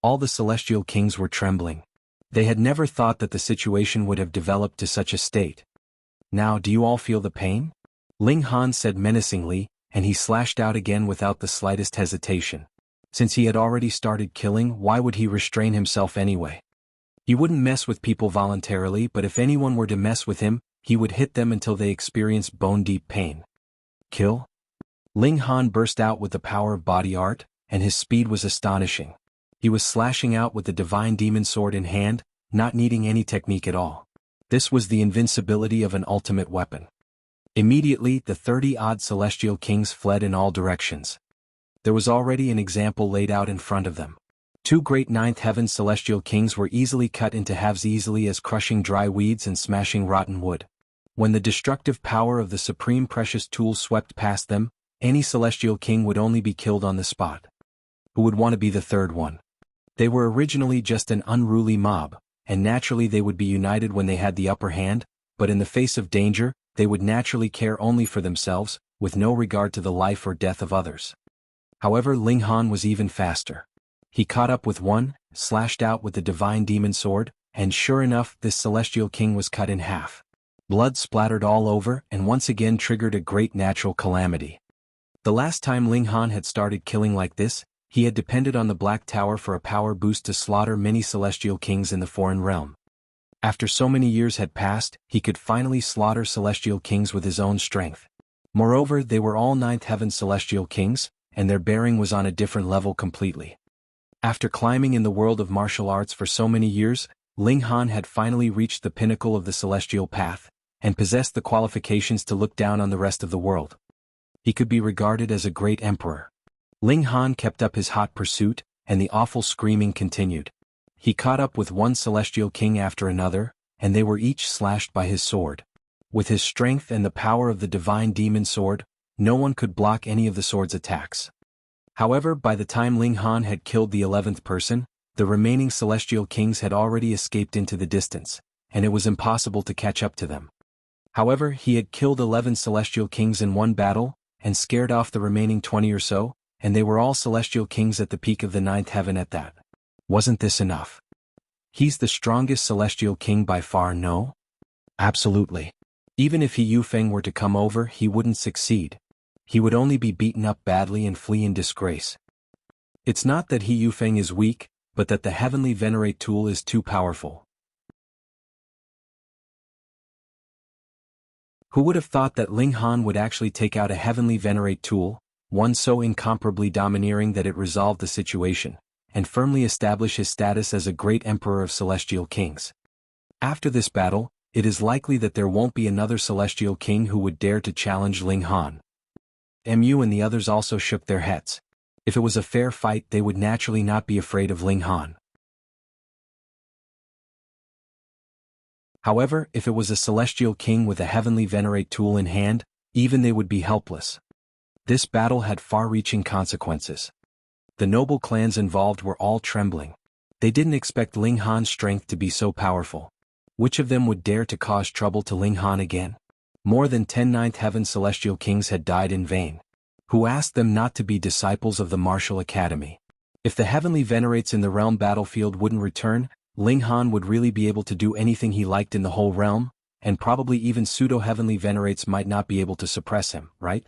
All the celestial kings were trembling. They had never thought that the situation would have developed to such a state. Now do you all feel the pain? Ling Han said menacingly, and he slashed out again without the slightest hesitation. Since he had already started killing, why would he restrain himself anyway? He wouldn't mess with people voluntarily, but if anyone were to mess with him, he would hit them until they experienced bone-deep pain. Kill? Ling Han burst out with the power of body art, and his speed was astonishing. He was slashing out with the divine demon sword in hand, not needing any technique at all. This was the invincibility of an ultimate weapon. Immediately, the 30-odd celestial kings fled in all directions. There was already an example laid out in front of them. 2 great 9th heaven celestial kings were easily cut into halves, easily as crushing dry weeds and smashing rotten wood. When the destructive power of the supreme precious tool swept past them, any celestial king would only be killed on the spot. Who would want to be the 3rd one? They were originally just an unruly mob, and naturally they would be united when they had the upper hand, but in the face of danger, they would naturally care only for themselves, with no regard to the life or death of others. However, Ling Han was even faster. He caught up with one, slashed out with the divine demon sword, and sure enough, this celestial king was cut in half. Blood splattered all over and once again triggered a great natural calamity. The last time Ling Han had started killing like this, he had depended on the Black Tower for a power boost to slaughter many celestial kings in the foreign realm. After so many years had passed, he could finally slaughter celestial kings with his own strength. Moreover, they were all 9th heaven celestial kings, and their bearing was on a different level completely. After climbing in the world of martial arts for so many years, Ling Han had finally reached the pinnacle of the celestial path, and possessed the qualifications to look down on the rest of the world. He could be regarded as a great emperor. Ling Han kept up his hot pursuit, and the awful screaming continued. He caught up with one celestial king after another, and they were each slashed by his sword. With his strength and the power of the divine demon sword, no one could block any of the sword's attacks. However, by the time Ling Han had killed the 11th person, the remaining celestial kings had already escaped into the distance, and it was impossible to catch up to them. However, he had killed 11 celestial kings in one battle, and scared off the remaining 20 or so, and they were all celestial kings at the peak of the 9th heaven at that. Wasn't this enough? He's the strongest celestial king by far, no? Absolutely. Even if He Yufeng were to come over, he wouldn't succeed. He would only be beaten up badly and flee in disgrace. It's not that He Yufeng is weak, but that the heavenly Venerate tool is too powerful. Who would have thought that Ling Han would actually take out a heavenly Venerate tool, one so incomparably domineering that it resolved the situation, and firmly establish his status as a great emperor of celestial kings? After this battle, it is likely that there won't be another celestial king who would dare to challenge Ling Han. Mu and the others also shook their heads. If it was a fair fight, they would naturally not be afraid of Ling Han. However, if it was a celestial king with a heavenly Venerate tool in hand, even they would be helpless. This battle had far-reaching consequences. The noble clans involved were all trembling. They didn't expect Ling Han's strength to be so powerful. Which of them would dare to cause trouble to Ling Han again? More than 10 Ninth Heaven celestial kings had died in vain. Who asked them not to be disciples of the martial academy? If the heavenly Venerates in the realm battlefield wouldn't return, Ling Han would really be able to do anything he liked in the whole realm, and probably even pseudo-heavenly Venerates might not be able to suppress him, right?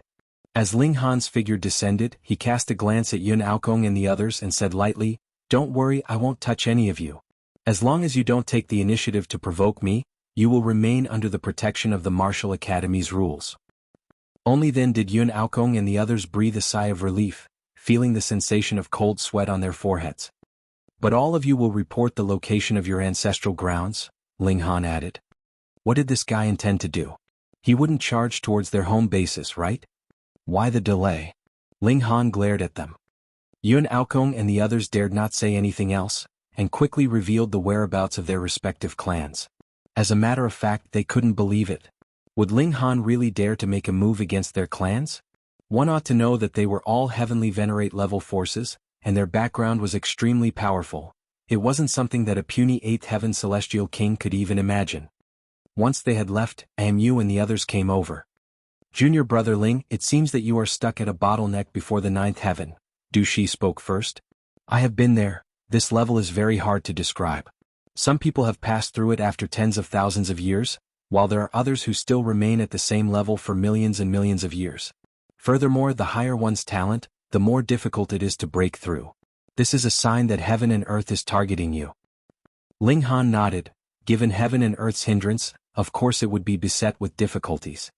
As Ling Han's figure descended, he cast a glance at Yun Aokong and the others and said lightly, "Don't worry, I won't touch any of you. As long as you don't take the initiative to provoke me, you will remain under the protection of the Martial Academy's rules." Only then did Yun Aokong and the others breathe a sigh of relief, feeling the sensation of cold sweat on their foreheads. "But all of you will report the location of your ancestral grounds," Ling Han added. What did this guy intend to do? He wouldn't charge towards their home bases, right? Why the delay? Ling Han glared at them. Yun Aokong and the others dared not say anything else, and quickly revealed the whereabouts of their respective clans. As a matter of fact, they couldn't believe it. Would Ling Han really dare to make a move against their clans? One ought to know that they were all heavenly Venerate level forces, and their background was extremely powerful. It wasn't something that a puny 8th heaven celestial king could even imagine. Once they had left, Mu and the others came over. "Junior brother Ling, it seems that you are stuck at a bottleneck before the 9th heaven," Du Shi spoke first. "I have been there. This level is very hard to describe. Some people have passed through it after tens of thousands of years, while there are others who still remain at the same level for millions and millions of years. Furthermore, the higher one's talent, the more difficult it is to break through. This is a sign that heaven and earth is targeting you." Ling Han nodded. Given heaven and earth's hindrance, of course it would be beset with difficulties.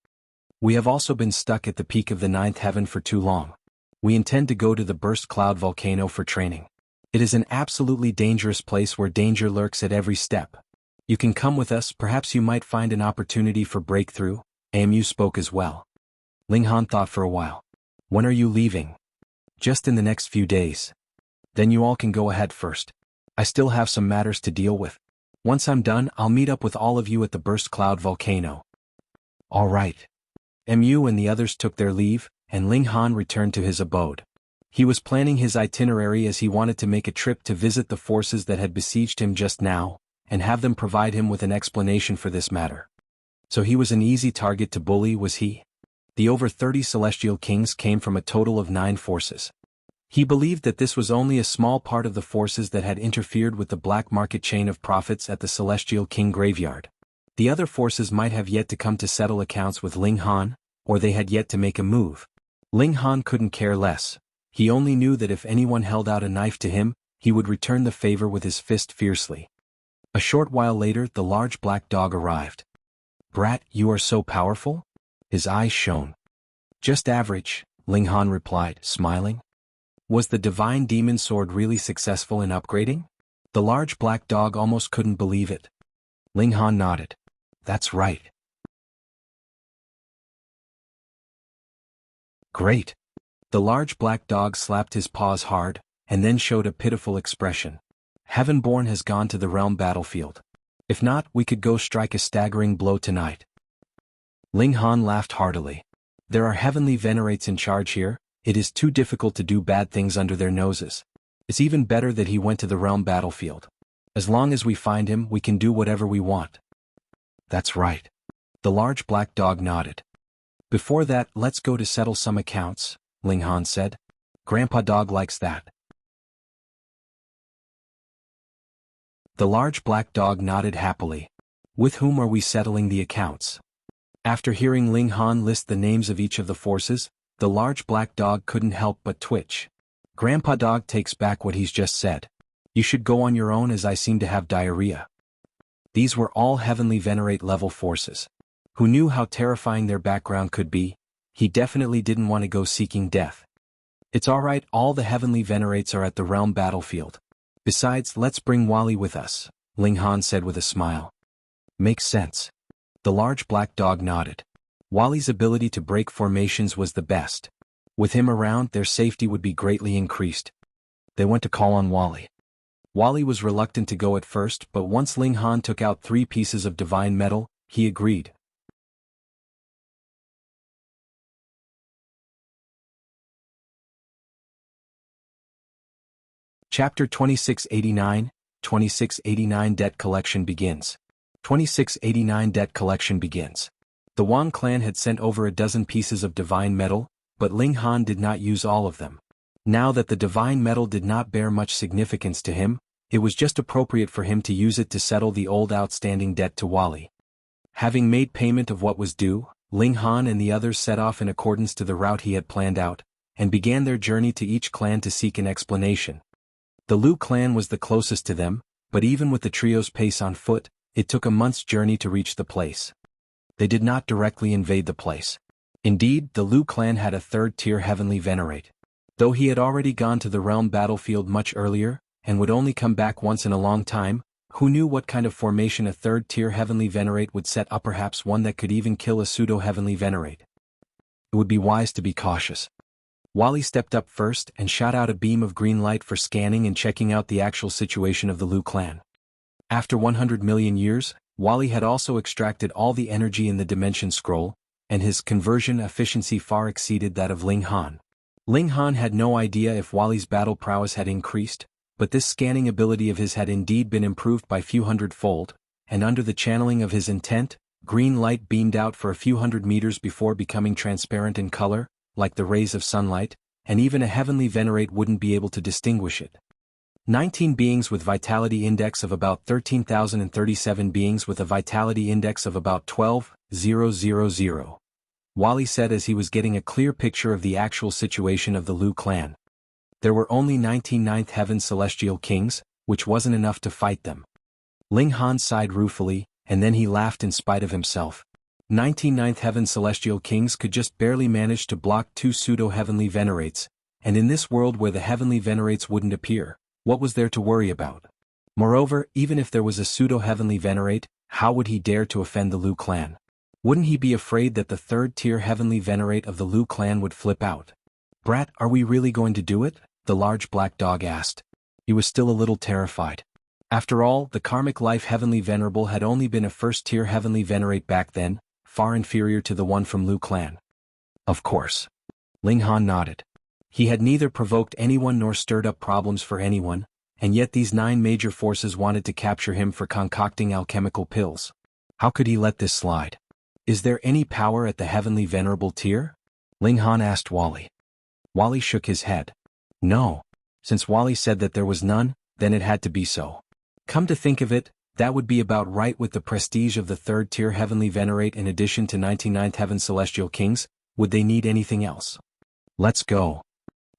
"We have also been stuck at the peak of the 9th heaven for too long. We intend to go to the Burst Cloud volcano for training. It is an absolutely dangerous place where danger lurks at every step. You can come with us, perhaps you might find an opportunity for breakthrough." Mu spoke as well. Ling Han thought for a while. "When are you leaving?" "Just in the next few days." "Then you all can go ahead first. I still have some matters to deal with. Once I'm done, I'll meet up with all of you at the Burst Cloud volcano." "All right." Mu and the others took their leave, and Ling Han returned to his abode. He was planning his itinerary as he wanted to make a trip to visit the forces that had besieged him just now, and have them provide him with an explanation for this matter. So he was an easy target to bully, was he? The over 30 celestial kings came from a total of 9 forces. He believed that this was only a small part of the forces that had interfered with the black market chain of profits at the Celestial King graveyard. The other forces might have yet to come to settle accounts with Ling Han, or they had yet to make a move. Ling Han couldn't care less. He only knew that if anyone held out a knife to him, he would return the favor with his fist fiercely. A short while later, the large black dog arrived. "Brat, you are so powerful?" His eyes shone. "Just average," Ling Han replied, smiling. Was the divine demon sword really successful in upgrading? The large black dog almost couldn't believe it. Ling Han nodded. "That's right." "Great." The large black dog slapped his paws hard, and then showed a pitiful expression. "Heavenborn has gone to the realm battlefield. If not, we could go strike a staggering blow tonight." Ling Han laughed heartily. "There are heavenly Venerates in charge here. It is too difficult to do bad things under their noses. It's even better that he went to the realm battlefield. As long as we find him, we can do whatever we want." "That's right." The large black dog nodded. "Before that, let's go to settle some accounts," Ling Han said. "Grandpa Dog likes that." The large black dog nodded happily. "With whom are we settling the accounts?" After hearing Ling Han list the names of each of the forces, the large black dog couldn't help but twitch. Grandpa Dog takes back what he's just said. You should go on your own as I seem to have diarrhea. These were all heavenly Venerate level forces. Who knew how terrifying their background could be? He definitely didn't want to go seeking death. It's alright, all the heavenly Venerates are at the realm battlefield. Besides, let's bring Wally with us, Ling Han said with a smile. Makes sense. The large black dog nodded. Wally's ability to break formations was the best. With him around, their safety would be greatly increased. They went to call on Wally. Wally was reluctant to go at first, but once Ling Han took out 3 pieces of divine metal, he agreed. Chapter 2689, 2689 Debt Collection begins. 2689 Debt Collection begins. The Wang clan had sent over a dozen pieces of divine metal, but Ling Han did not use all of them. Now that the divine metal did not bear much significance to him, it was just appropriate for him to use it to settle the old outstanding debt to Wally. Having made payment of what was due, Ling Han and the others set off in accordance to the route he had planned out, and began their journey to each clan to seek an explanation. The Lu clan was the closest to them, but even with the trio's pace on foot, it took a month's journey to reach the place. They did not directly invade the place. Indeed, the Lu clan had a 3rd-tier heavenly Venerate. Though he had already gone to the realm battlefield much earlier, and would only come back once in a long time, who knew what kind of formation a 3rd-tier heavenly Venerate would set up, perhaps one that could even kill a pseudo-heavenly Venerate. It would be wise to be cautious. Wally stepped up first and shot out a beam of green light for scanning and checking out the actual situation of the Lu clan. After 100 million years, Wally had also extracted all the energy in the Dimension Scroll, and his conversion efficiency far exceeded that of Ling Han. Ling Han had no idea if Wally's battle prowess had increased, but this scanning ability of his had indeed been improved by few hundredfold, and under the channeling of his intent, green light beamed out for a few hundred meters before becoming transparent in color, like the rays of sunlight, and even a heavenly Venerate wouldn't be able to distinguish it. 19 beings with vitality index of about 13,037 beings with a vitality index of about 12,000. Wally said as he was getting a clear picture of the actual situation of the Lu clan. There were only 19 ninth heaven celestial kings, which wasn't enough to fight them. Ling Han sighed ruefully, and then he laughed in spite of himself. 19 ninth heaven celestial kings could just barely manage to block 2 pseudo-heavenly Venerates, and in this world where the heavenly Venerates wouldn't appear, what was there to worry about? Moreover, even if there was a pseudo-heavenly Venerate, how would he dare to offend the Lu clan? Wouldn't he be afraid that the 3rd-tier heavenly Venerate of the Lu clan would flip out? Brat, are we really going to do it? The large black dog asked. He was still a little terrified. After all, the karmic life heavenly venerable had only been a 1st-tier heavenly Venerate back then, far inferior to the one from Lu clan. Of course. Ling Han nodded. He had neither provoked anyone nor stirred up problems for anyone, and yet these 9 major forces wanted to capture him for concocting alchemical pills. How could he let this slide? Is there any power at the heavenly venerable tier? Ling Han asked Wally. Wally shook his head. No. Since Wally said that there was none, then it had to be so. Come to think of it, that would be about right with the prestige of the 3rd-tier heavenly Venerate in addition to 99th heaven celestial kings. Would they need anything else? Let's go.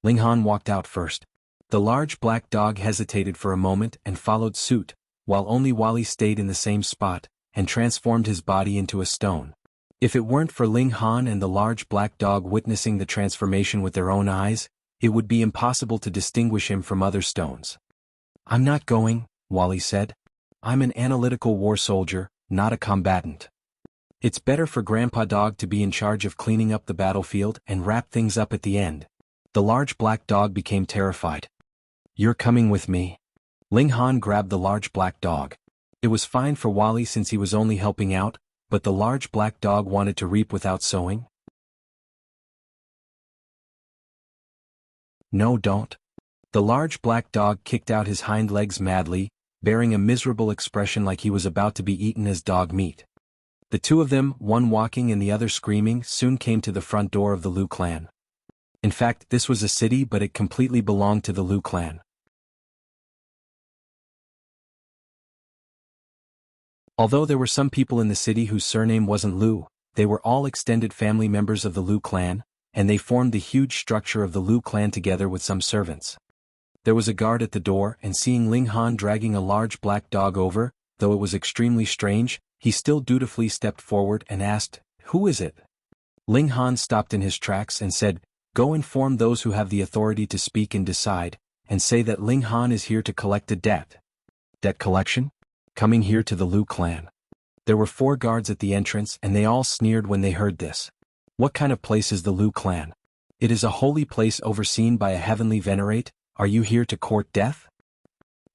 Ling Han walked out first. The large black dog hesitated for a moment and followed suit, while only Wally stayed in the same spot, and transformed his body into a stone. If it weren't for Ling Han and the large black dog witnessing the transformation with their own eyes, it would be impossible to distinguish him from other stones. I'm not going, Wally said. I'm an analytical war soldier, not a combatant. It's better for Grandpa Dog to be in charge of cleaning up the battlefield and wrap things up at the end. The large black dog became terrified. You're coming with me. Ling Han grabbed the large black dog. It was fine for Wally since he was only helping out, but the large black dog wanted to reap without sowing. No, don't. The large black dog kicked out his hind legs madly, bearing a miserable expression like he was about to be eaten as dog meat. The 2 of them, one walking and the other screaming, soon came to the front door of the Lu clan. In fact, this was a city, but it completely belonged to the Lu clan. Although there were some people in the city whose surname wasn't Lu, they were all extended family members of the Lu clan, and they formed the huge structure of the Lu clan together with some servants. There was a guard at the door, and seeing Ling Han dragging a large black dog over, though it was extremely strange, he still dutifully stepped forward and asked, "Who is it?" Ling Han stopped in his tracks and said, "Go inform those who have the authority to speak and decide, and say that Ling Han is here to collect a debt." Debt collection? Coming here to the Lu clan. There were 4 guards at the entrance, and they all sneered when they heard this. What kind of place is the Lu clan? It is a holy place overseen by a heavenly Venerate. Are you here to court death?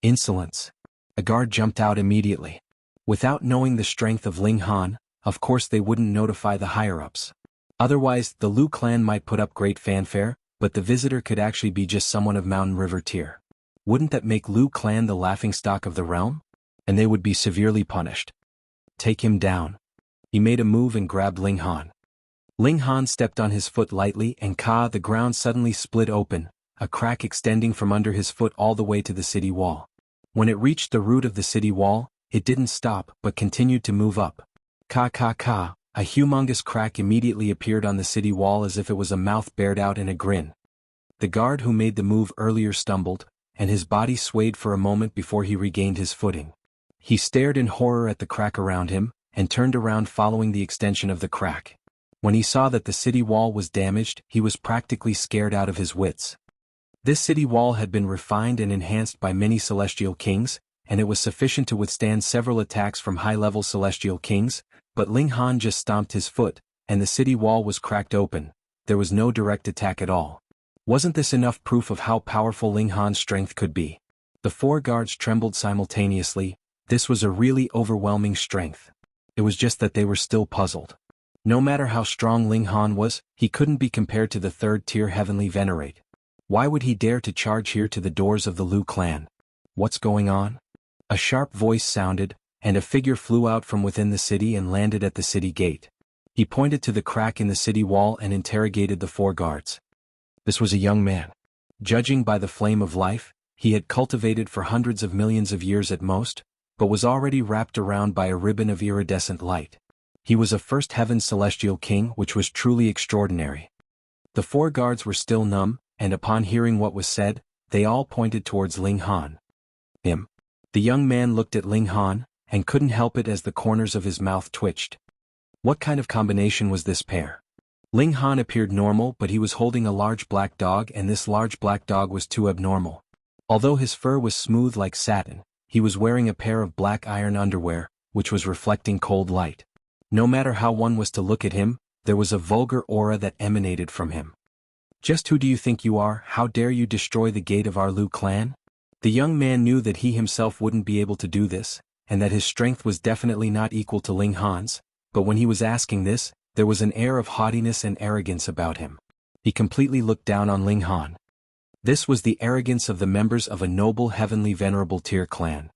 Insolence. A guard jumped out immediately. Without knowing the strength of Ling Han, of course they wouldn't notify the higher-ups. Otherwise, the Lu clan might put up great fanfare, but the visitor could actually be just someone of Mountain River tier. Wouldn't that make Lu clan the laughingstock of the realm? And they would be severely punished. Take him down. He made a move and grabbed Ling Han. Ling Han stepped on his foot lightly, and the ground suddenly split open, a crack extending from under his foot all the way to the city wall. When it reached the root of the city wall, it didn't stop but continued to move up. A humongous crack immediately appeared on the city wall as if it was a mouth bared out in a grin. The guard who made the move earlier stumbled, and his body swayed for a moment before he regained his footing. He stared in horror at the crack around him, and turned around following the extension of the crack. When he saw that the city wall was damaged, he was practically scared out of his wits. This city wall had been refined and enhanced by many celestial kings, and it was sufficient to withstand several attacks from high-level celestial kings, but Ling Han just stomped his foot, and the city wall was cracked open. There was no direct attack at all. Wasn't this enough proof of how powerful Ling Han's strength could be? The 4 guards trembled simultaneously. This was a really overwhelming strength. It was just that they were still puzzled. No matter how strong Ling Han was, he couldn't be compared to the 3rd-tier heavenly Venerate. Why would he dare to charge here to the doors of the Lu clan? What's going on? A sharp voice sounded, and a figure flew out from within the city and landed at the city gate. He pointed to the crack in the city wall and interrogated the 4 guards. This was a young man. Judging by the flame of life, he had cultivated for hundreds of millions of years at most, but was already wrapped around by a ribbon of iridescent light. He was a first heaven celestial king, which was truly extraordinary. The 4 guards were still numb, and upon hearing what was said, they all pointed towards Ling Han. Him. The young man looked at Ling Han, and couldn't help it as the corners of his mouth twitched. What kind of combination was this pair? Ling Han appeared normal, but he was holding a large black dog, and this large black dog was too abnormal. Although his fur was smooth like satin, he was wearing a pair of black iron underwear, which was reflecting cold light. No matter how one was to look at him, there was a vulgar aura that emanated from him. Just who do you think you are? How dare you destroy the gate of our Lu clan? The young man knew that he himself wouldn't be able to do this, and that his strength was definitely not equal to Ling Han's, but when he was asking this, there was an air of haughtiness and arrogance about him. He completely looked down on Ling Han. This was the arrogance of the members of a noble heavenly venerable tier clan.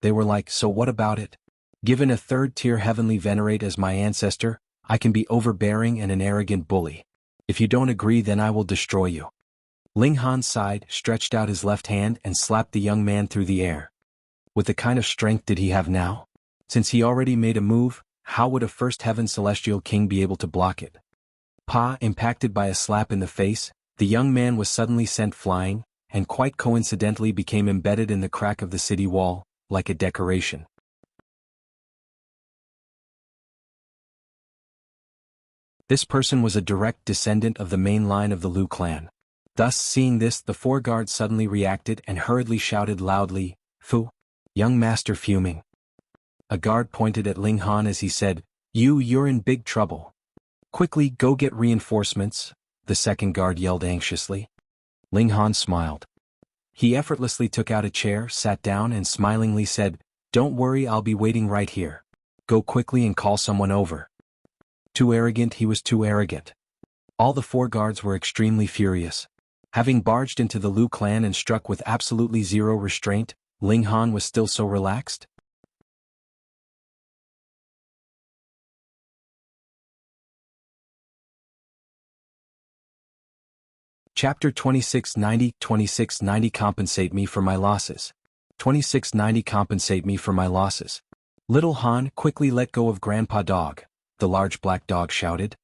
They were like, so what about it? Given a 3rd-tier heavenly Venerate as my ancestor, I can be overbearing and an arrogant bully. If you don't agree, then I will destroy you. Ling Han sighed, stretched out his left hand and slapped the young man through the air. What the kind of strength did he have now? Since he already made a move, how would a first heaven celestial king be able to block it? Impacted by a slap in the face, the young man was suddenly sent flying, and quite coincidentally became embedded in the crack of the city wall, like a decoration. This person was a direct descendant of the main line of the Lu clan. Thus, seeing this, the 4 guards suddenly reacted and hurriedly shouted loudly, "Fu!" Young master fuming. A guard pointed at Ling Han as he said, You're in big trouble. Quickly, go get reinforcements," the second guard yelled anxiously. Ling Han smiled. He effortlessly took out a chair, sat down and smilingly said, "Don't worry, I'll be waiting right here. Go quickly and call someone over." Too arrogant, he was too arrogant. All the 4 guards were extremely furious. Having barged into the Lu clan and struck with absolutely zero restraint, Ling Han was still so relaxed. Chapter 2690 Compensate me for my losses. 2690 Compensate me for my losses. Little Han, quickly let go of Grandpa Dog. the large black dog shouted.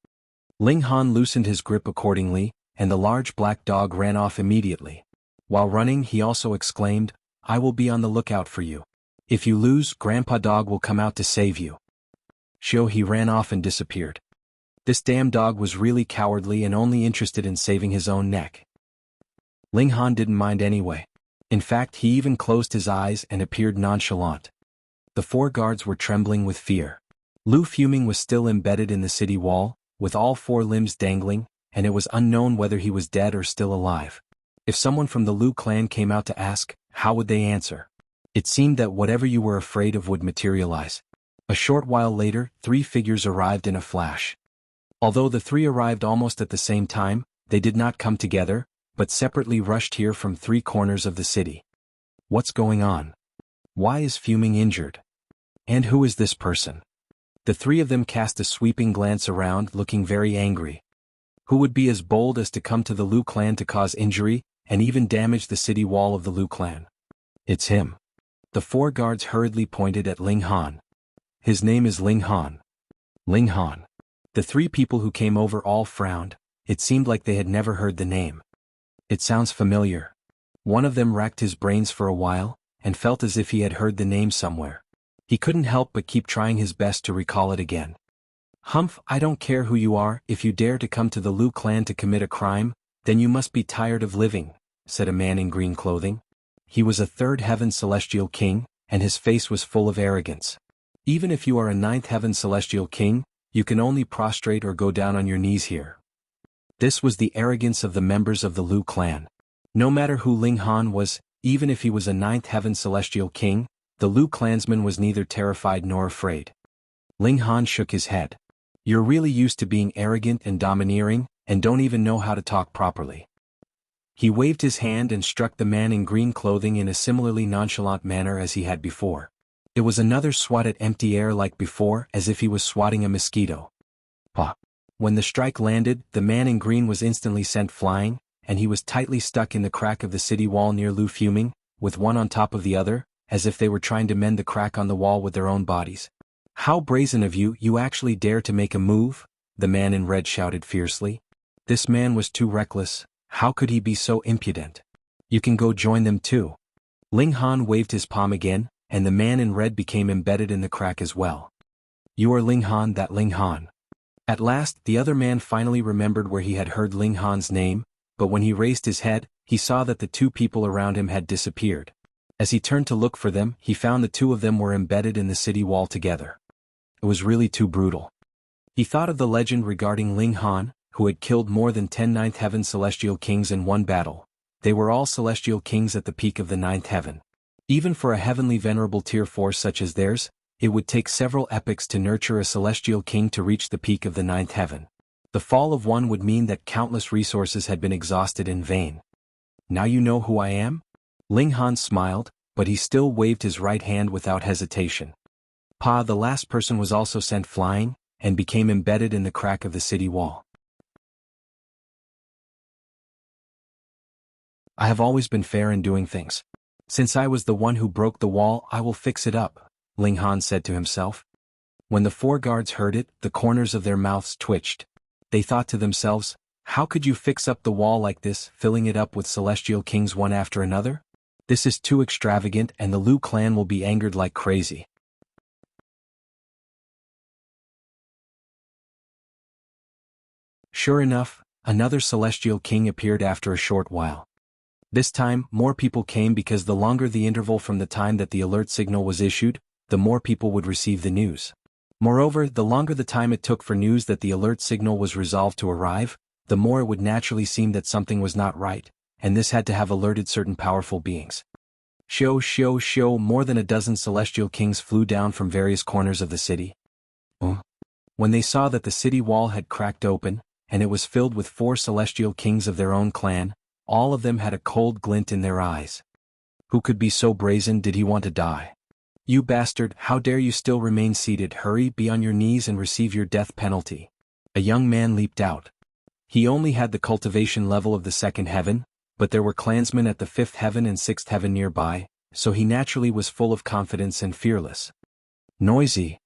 Ling Han loosened his grip accordingly, and the large black dog ran off immediately. While running, he also exclaimed, "I will be on the lookout for you. If you lose, Grandpa Dog will come out to save you." He ran off and disappeared. This damn dog was really cowardly and only interested in saving his own neck. Ling Han didn't mind anyway. In fact, he even closed his eyes and appeared nonchalant. The 4 guards were trembling with fear. Lu Fuming was still embedded in the city wall, with all 4 limbs dangling, and it was unknown whether he was dead or still alive. If someone from the Lu clan came out to ask, how would they answer? It seemed that whatever you were afraid of would materialize. A short while later, 3 figures arrived in a flash. Although the 3 arrived almost at the same time, they did not come together, but separately rushed here from 3 corners of the city. What's going on? Why is Fuming injured? And who is this person? The 3 of them cast a sweeping glance around, looking very angry. Who would be as bold as to come to the Lu clan to cause injury, and even damage the city wall of the Lu clan? It's him. The 4 guards hurriedly pointed at Ling Han. His name is Ling Han. Ling Han. The 3 people who came over all frowned. It seemed like they had never heard the name. It sounds familiar. One of them racked his brains for a while, and felt as if he had heard the name somewhere. He couldn't help but keep trying his best to recall it again. Humph, I don't care who you are, if you dare to come to the Lu clan to commit a crime, then you must be tired of living, said a man in green clothing. He was a 3rd heaven celestial king, and his face was full of arrogance. Even if you are a 9th heaven celestial king, you can only prostrate or go down on your knees here. This was the arrogance of the members of the Lu clan. No matter who Ling Han was, even if he was a 9th heaven celestial king, the Lu clansman was neither terrified nor afraid. Ling Han shook his head. You're really used to being arrogant and domineering, and don't even know how to talk properly. He waved his hand and struck the man in green clothing in a similarly nonchalant manner as he had before. It was another swat at empty air like before, as if he was swatting a mosquito. Pah! When the strike landed, the man in green was instantly sent flying, and he was tightly stuck in the crack of the city wall near Lu Fuming, with one on top of the other, as if they were trying to mend the crack on the wall with their own bodies. How brazen of you, you actually dare to make a move? The man in red shouted fiercely. This man was too reckless. How could he be so impudent? You can go join them too. Ling Han waved his palm again, and the man in red became embedded in the crack as well. You are Ling Han, that Ling Han. At last, the other man finally remembered where he had heard Ling Han's name, but when he raised his head, he saw that the 2 people around him had disappeared. As he turned to look for them, he found the 2 of them were embedded in the city wall together. It was really too brutal. He thought of the legend regarding Ling Han, who had killed more than 10 9th heaven celestial kings in one battle. They were all celestial kings at the peak of the 9th heaven. Even for a heavenly venerable tier 4 such as theirs, it would take several epochs to nurture a celestial king to reach the peak of the 9th heaven. The fall of one would mean that countless resources had been exhausted in vain. Now you know who I am? Ling Han smiled, but he still waved his right hand without hesitation. The last person was also sent flying, and became embedded in the crack of the city wall. I have always been fair in doing things. Since I was the one who broke the wall, I will fix it up, Ling Han said to himself. When the 4 guards heard it, the corners of their mouths twitched. They thought to themselves, how could you fix up the wall like this, filling it up with celestial kings one after another? This is too extravagant, and the Lu clan will be angered like crazy. Sure enough, another celestial king appeared after a short while. This time, more people came because the longer the interval from the time that the alert signal was issued, the more people would receive the news. Moreover, the longer the time it took for news that the alert signal was resolved to arrive, the more it would naturally seem that something was not right, and this had to have alerted certain powerful beings. More than a dozen celestial kings flew down from various corners of the city. When they saw that the city wall had cracked open, and it was filled with 4 celestial kings of their own clan, all of them had a cold glint in their eyes. Who could be so brazen? Did he want to die? You bastard, how dare you still remain seated? Hurry, be on your knees and receive your death penalty. A young man leaped out. He only had the cultivation level of the 2nd heaven, but there were clansmen at the 5th heaven and 6th heaven nearby, so he naturally was full of confidence and fearless. Noisy.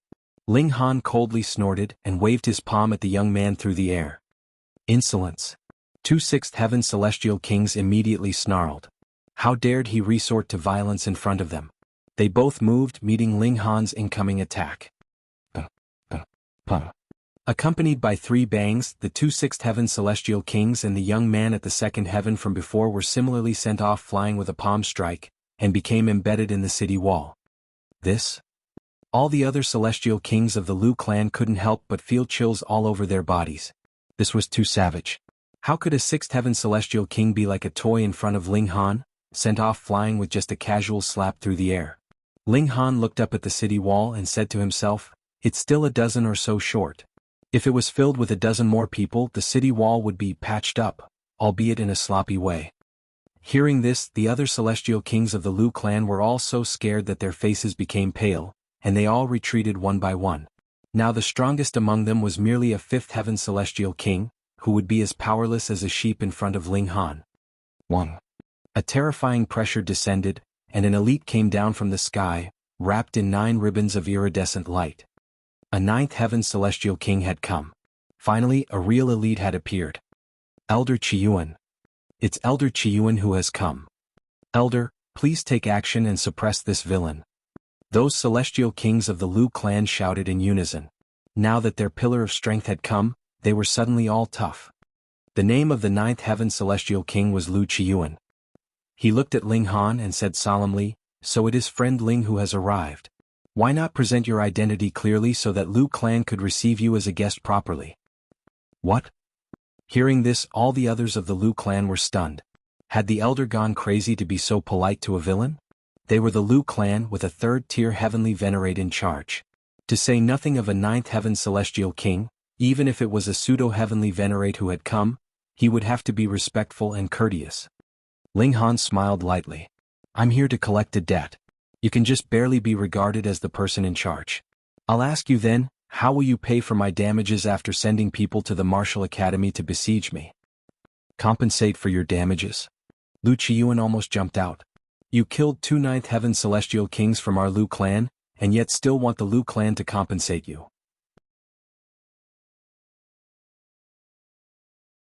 Ling Han coldly snorted and waved his palm at the young man through the air. Insolence. 2 Sixth Heaven Celestial Kings immediately snarled. How dared he resort to violence in front of them? They both moved, meeting Ling Han's incoming attack. Accompanied by 3 bangs, the 2 Sixth Heaven Celestial Kings and the young man at the second heaven from before were similarly sent off flying with a palm strike, and became embedded in the city wall. This? All the other Celestial Kings of the Liu clan couldn't help but feel chills all over their bodies. This was too savage. How could a 6th Heaven Celestial King be like a toy in front of Ling Han, sent off flying with just a casual slap through the air? Ling Han looked up at the city wall and said to himself, it's still a dozen or so short. If it was filled with a dozen more people, the city wall would be patched up, albeit in a sloppy way. Hearing this, the other Celestial Kings of the Liu clan were all so scared that their faces became pale, and they all retreated one by one. Now the strongest among them was merely a 5th Heaven Celestial King, who would be as powerless as a sheep in front of Ling Han. 1. A terrifying pressure descended, and an elite came down from the sky, wrapped in 9 ribbons of iridescent light. A 9th Heaven Celestial King had come. Finally, a real elite had appeared. Elder Qiyuan. It's Elder Qiyuan who has come. Elder, please take action and suppress this villain. Those Celestial Kings of the Liu clan shouted in unison. Now that their pillar of strength had come, they were suddenly all tough. The name of the 9th Heaven Celestial King was Liu Qiyuan. He looked at Ling Han and said solemnly, so it is friend Ling who has arrived. Why not present your identity clearly so that Liu clan could receive you as a guest properly? What? Hearing this, all the others of the Liu clan were stunned. Had the elder gone crazy to be so polite to a villain? They were the Liu clan with a 3rd-tier heavenly Venerate in charge. To say nothing of a 9th Heaven Celestial King, even if it was a pseudo-heavenly Venerate who had come, he would have to be respectful and courteous. Ling Han smiled lightly. I'm here to collect a debt. You can just barely be regarded as the person in charge. I'll ask you then, how will you pay for my damages after sending people to the Martial Academy to besiege me? Compensate for your damages? Liu Qiyuan almost jumped out. You killed 2 9th Heaven Celestial Kings from our Liu clan, and yet still want the Liu clan to compensate you.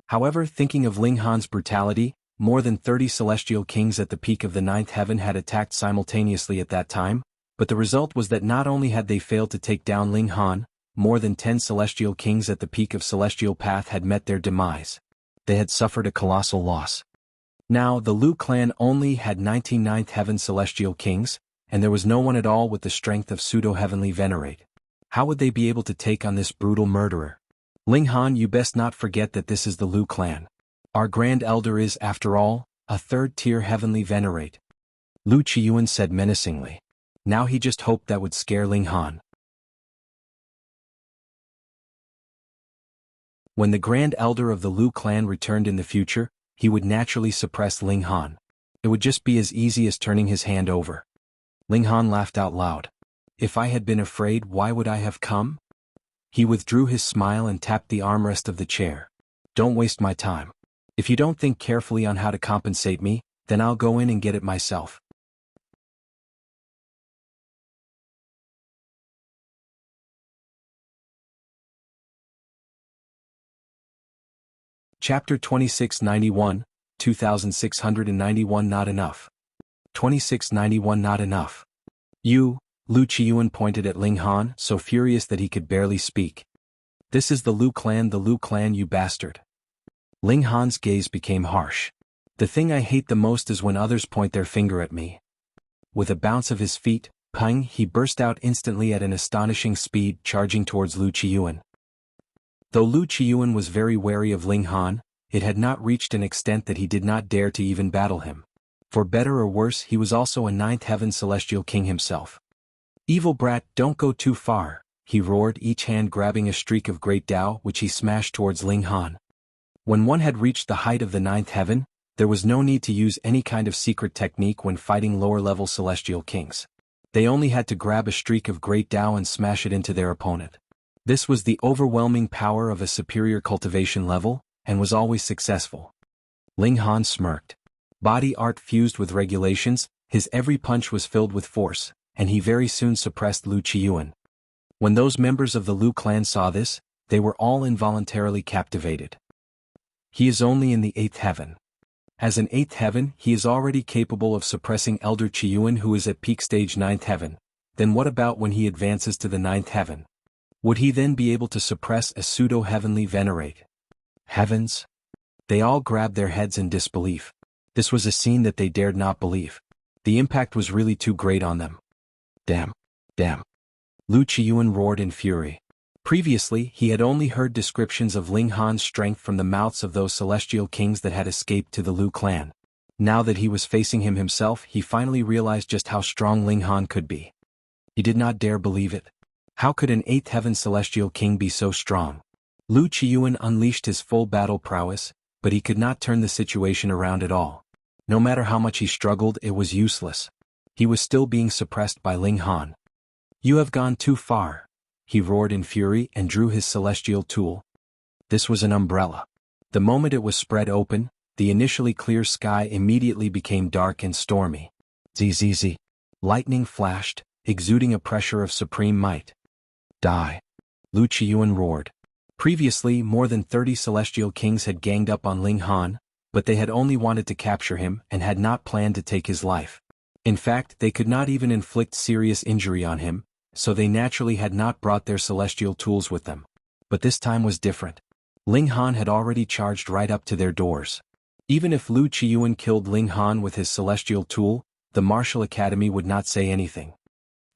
However, thinking of Ling Han's brutality, more than 30 Celestial Kings at the peak of the 9th Heaven had attacked simultaneously at that time, but the result was that not only had they failed to take down Ling Han, more than 10 Celestial Kings at the peak of Celestial Path had met their demise. They had suffered a colossal loss. Now, the Liu clan only had 19 9th Heaven Celestial Kings, and there was no one at all with the strength of pseudo-heavenly Venerate. How would they be able to take on this brutal murderer? Ling Han, you best not forget that this is the Liu clan. Our Grand Elder is, after all, a 3rd-tier heavenly Venerate. Liu Qiyuan said menacingly. Now he just hoped that would scare Ling Han. When the Grand Elder of the Liu clan returned in the future, he would naturally suppress Ling Han. It would just be as easy as turning his hand over. Ling Han laughed out loud. If I had been afraid, why would I have come? He withdrew his smile and tapped the armrest of the chair. Don't waste my time. If you don't think carefully on how to compensate me, then I'll go in and get it myself. Chapter 2691, 2691 Not enough. 2691 Not enough. You, Liu Qiyuan pointed at Ling Han, so furious that he could barely speak. This is the Liu clan, you bastard. Ling Han's gaze became harsh. The thing I hate the most is when others point their finger at me. With a bounce of his feet, pang, he burst out instantly at an astonishing speed, charging towards Liu Qiyuan. Though Liu Qiyuan was very wary of Ling Han, it had not reached an extent that he did not dare to even battle him. For better or worse, he was also a 9th Heaven Celestial King himself. Evil brat, don't go too far, he roared, each hand grabbing a streak of great Tao which he smashed towards Ling Han. When one had reached the height of the 9th Heaven, there was no need to use any kind of secret technique when fighting lower-level Celestial Kings. They only had to grab a streak of great Tao and smash it into their opponent. This was the overwhelming power of a superior cultivation level, and was always successful. Ling Han smirked. Body art fused with regulations, his every punch was filled with force, and he very soon suppressed Liu Qiyuan. When those members of the Lu clan saw this, they were all involuntarily captivated. He is only in the 8th heaven. As an 8th heaven, he is already capable of suppressing Elder Qiyuan, who is at peak stage 9th heaven. Then what about when he advances to the 9th heaven? Would he then be able to suppress a pseudo-heavenly Venerate? Heavens? They all grabbed their heads in disbelief. This was a scene that they dared not believe. The impact was really too great on them. Damn. Damn. Lu Qiyuan roared in fury. Previously, he had only heard descriptions of Ling Han's strength from the mouths of those celestial kings that had escaped to the Lu clan. Now that he was facing him himself, he finally realized just how strong Ling Han could be. He did not dare believe it. How could an 8th heaven celestial king be so strong? Lu Qiyuan unleashed his full battle prowess, but he could not turn the situation around at all. No matter how much he struggled, it was useless. He was still being suppressed by Ling Han. You have gone too far, he roared in fury and drew his celestial tool. This was an umbrella. The moment it was spread open, the initially clear sky immediately became dark and stormy. Zzz. Lightning flashed, exuding a pressure of supreme might. Die. Lu Qiyuan roared. Previously, more than 30 celestial kings had ganged up on Ling Han, but they had only wanted to capture him and had not planned to take his life. In fact, they could not even inflict serious injury on him, so they naturally had not brought their celestial tools with them. But this time was different. Ling Han had already charged right up to their doors. Even if Lu Qiyuan killed Ling Han with his celestial tool, the Martial Academy would not say anything.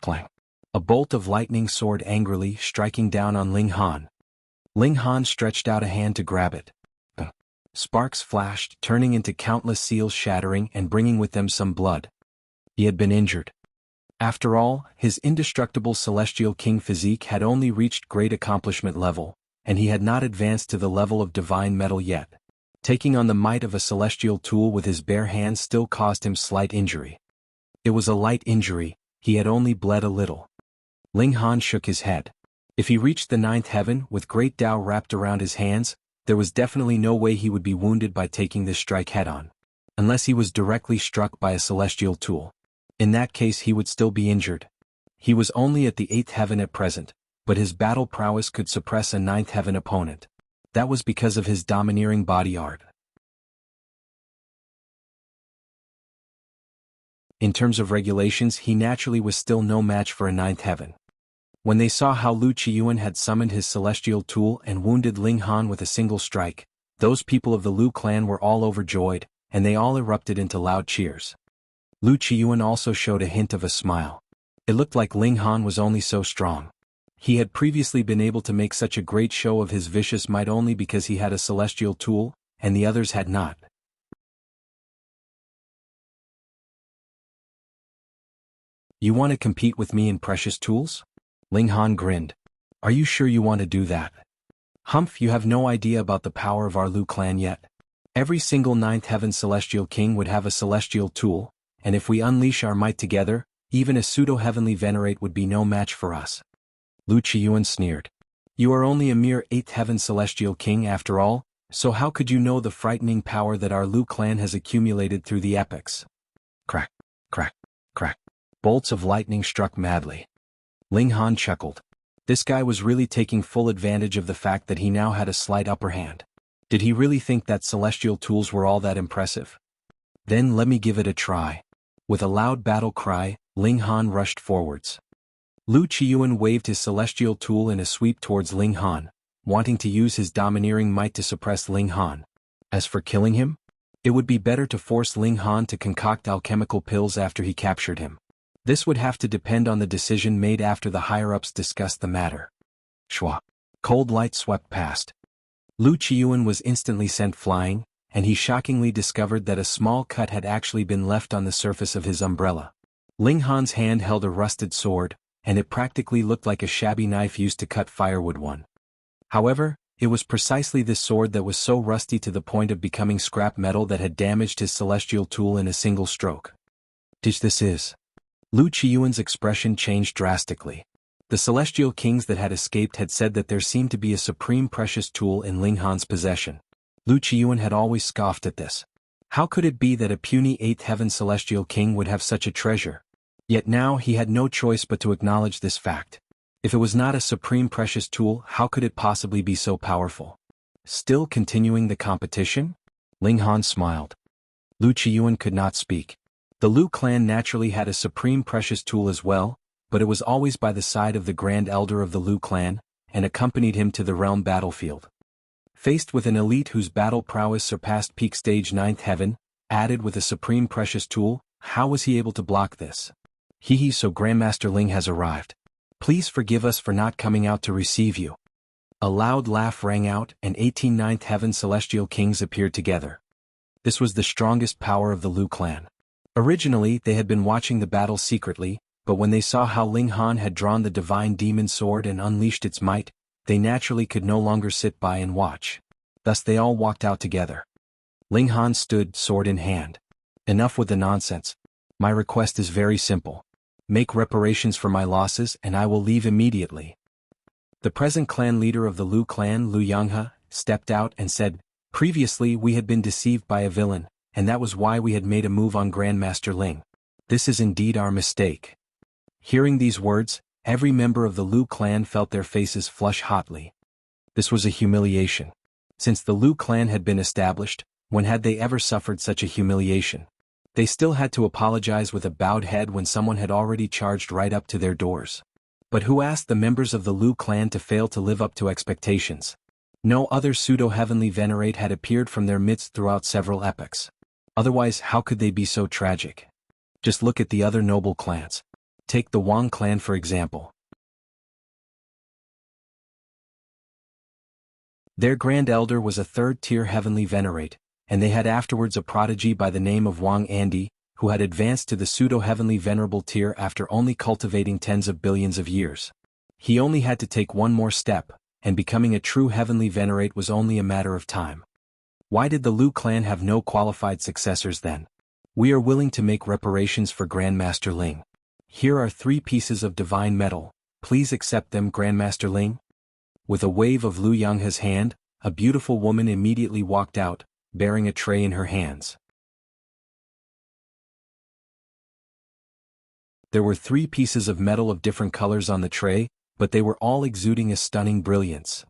Clang. A bolt of lightning soared angrily, striking down on Ling Han. Ling Han stretched out a hand to grab it. Sparks flashed, turning into countless seals, shattering and bringing with them some blood. He had been injured. After all, his indestructible celestial king Physique had only reached great accomplishment level, and he had not advanced to the level of divine metal yet. Taking on the might of a celestial tool with his bare hands still caused him slight injury. It was a light injury, he had only bled a little. Ling Han shook his head. If he reached the 9th heaven with great Tao wrapped around his hands, there was definitely no way he would be wounded by taking this strike head-on. Unless he was directly struck by a celestial tool. In that case he would still be injured. He was only at the 8th heaven at present, but his battle prowess could suppress a 9th heaven opponent. That was because of his domineering body art. In terms of regulations, he naturally was still no match for a 9th heaven. When they saw how Lu Qiyuan had summoned his celestial tool and wounded Ling Han with a single strike, those people of the Lu clan were all overjoyed, and they all erupted into loud cheers. Lu Qiyuan also showed a hint of a smile. It looked like Ling Han was only so strong. He had previously been able to make such a great show of his vicious might only because he had a celestial tool, and the others had not. You want to compete with me in precious tools? Ling Han grinned. Are you sure you want to do that? Humph, you have no idea about the power of our Lu clan yet. Every single 9th heaven celestial king would have a celestial tool, and if we unleash our might together, even a pseudo-heavenly Venerate would be no match for us. Lu Qiyuan sneered. You are only a mere 8th heaven celestial king after all, so how could you know the frightening power that our Lu clan has accumulated through the epochs? Crack, crack, crack. Bolts of lightning struck madly. Ling Han chuckled. This guy was really taking full advantage of the fact that he now had a slight upper hand. Did he really think that celestial tools were all that impressive? Then let me give it a try. With a loud battle cry, Ling Han rushed forwards. Lu Qiyuan waved his celestial tool in a sweep towards Ling Han, wanting to use his domineering might to suppress Ling Han. As for killing him, it would be better to force Ling Han to concoct alchemical pills after he captured him. This would have to depend on the decision made after the higher-ups discussed the matter. Shwa. Cold light swept past. Lu Qiyuan was instantly sent flying, and he shockingly discovered that a small cut had actually been left on the surface of his umbrella. Ling Han's hand held a rusted sword, and it practically looked like a shabby knife used to cut firewood one. However, it was precisely this sword that was so rusty to the point of becoming scrap metal that had damaged his celestial tool in a single stroke. This is. Lu Qiyuan's expression changed drastically. The celestial kings that had escaped had said that there seemed to be a supreme precious tool in Ling Han's possession. Lu Qiyuan had always scoffed at this. How could it be that a puny 8th heaven celestial king would have such a treasure? Yet now he had no choice but to acknowledge this fact. If it was not a supreme precious tool, how could it possibly be so powerful? Still continuing the competition? Ling Han smiled. Lu Qiyuan could not speak. The Lu clan naturally had a supreme precious tool as well, but it was always by the side of the Grand Elder of the Lu clan, and accompanied him to the realm battlefield. Faced with an elite whose battle prowess surpassed peak stage 9th heaven, added with a supreme precious tool, how was he able to block this? Hehe, so Grandmaster Ling has arrived. Please forgive us for not coming out to receive you. A loud laugh rang out, and 18 9th heaven celestial kings appeared together. This was the strongest power of the Lu clan. Originally, they had been watching the battle secretly, but when they saw how Ling Han had drawn the divine demon sword and unleashed its might, they naturally could no longer sit by and watch. Thus they all walked out together. Ling Han stood, sword in hand. Enough with the nonsense. My request is very simple. Make reparations for my losses and I will leave immediately. The present clan leader of the Lu clan, Lu Yanghe, stepped out and said, previously we had been deceived by a villain, and that was why we had made a move on Grandmaster Ling. This is indeed our mistake. Hearing these words, every member of the Lu clan felt their faces flush hotly. This was a humiliation. Since the Lu clan had been established, when had they ever suffered such a humiliation? They still had to apologize with a bowed head when someone had already charged right up to their doors. But who asked the members of the Lu clan to fail to live up to expectations? No other pseudo-heavenly Venerate had appeared from their midst throughout several epochs. Otherwise, how could they be so tragic? Just look at the other noble clans. Take the Wang clan for example. Their Grand Elder was a third-tier heavenly Venerate, and they had afterwards a prodigy by the name of Wang Andi, who had advanced to the pseudo-heavenly venerable tier after only cultivating tens of billions of years. He only had to take one more step, and becoming a true heavenly Venerate was only a matter of time. Why did the Lu clan have no qualified successors then? We are willing to make reparations for Grandmaster Ling. Here are 3 pieces of divine metal, please accept them, Grandmaster Ling. With a wave of Lu Yanghe's hand, a beautiful woman immediately walked out, bearing a tray in her hands. There were 3 pieces of metal of different colors on the tray, but they were all exuding a stunning brilliance.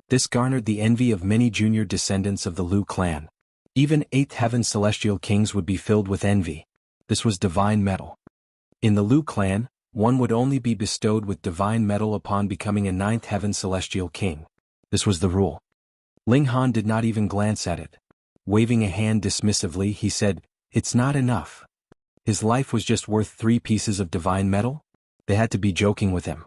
This garnered the envy of many junior descendants of the Lu clan. Even 8th heaven celestial kings would be filled with envy. This was divine metal. In the Lu clan, one would only be bestowed with divine metal upon becoming a 9th heaven celestial king. This was the rule. Ling Han did not even glance at it. Waving a hand dismissively, he said, "It's not enough." His life was just worth 3 pieces of divine metal? They had to be joking with him.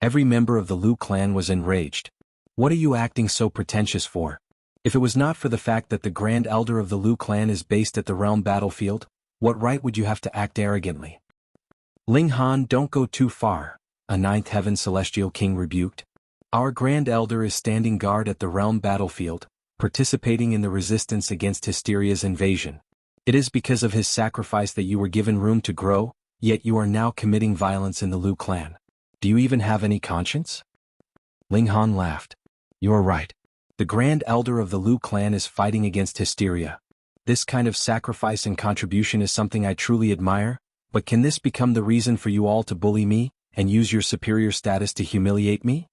Every member of the Lu clan was enraged. What are you acting so pretentious for? If it was not for the fact that the Grand Elder of the Lu clan is based at the realm battlefield, what right would you have to act arrogantly? Ling Han, don't go too far, a 9th heaven celestial king rebuked. Our Grand Elder is standing guard at the realm battlefield, participating in the resistance against Hysteria's invasion. It is because of his sacrifice that you were given room to grow, yet you are now committing violence in the Lu clan. Do you even have any conscience? Ling Han laughed. You are right. The Grand Elder of the Lu clan is fighting against Hysteria. This kind of sacrifice and contribution is something I truly admire, but can this become the reason for you all to bully me, and use your superior status to humiliate me?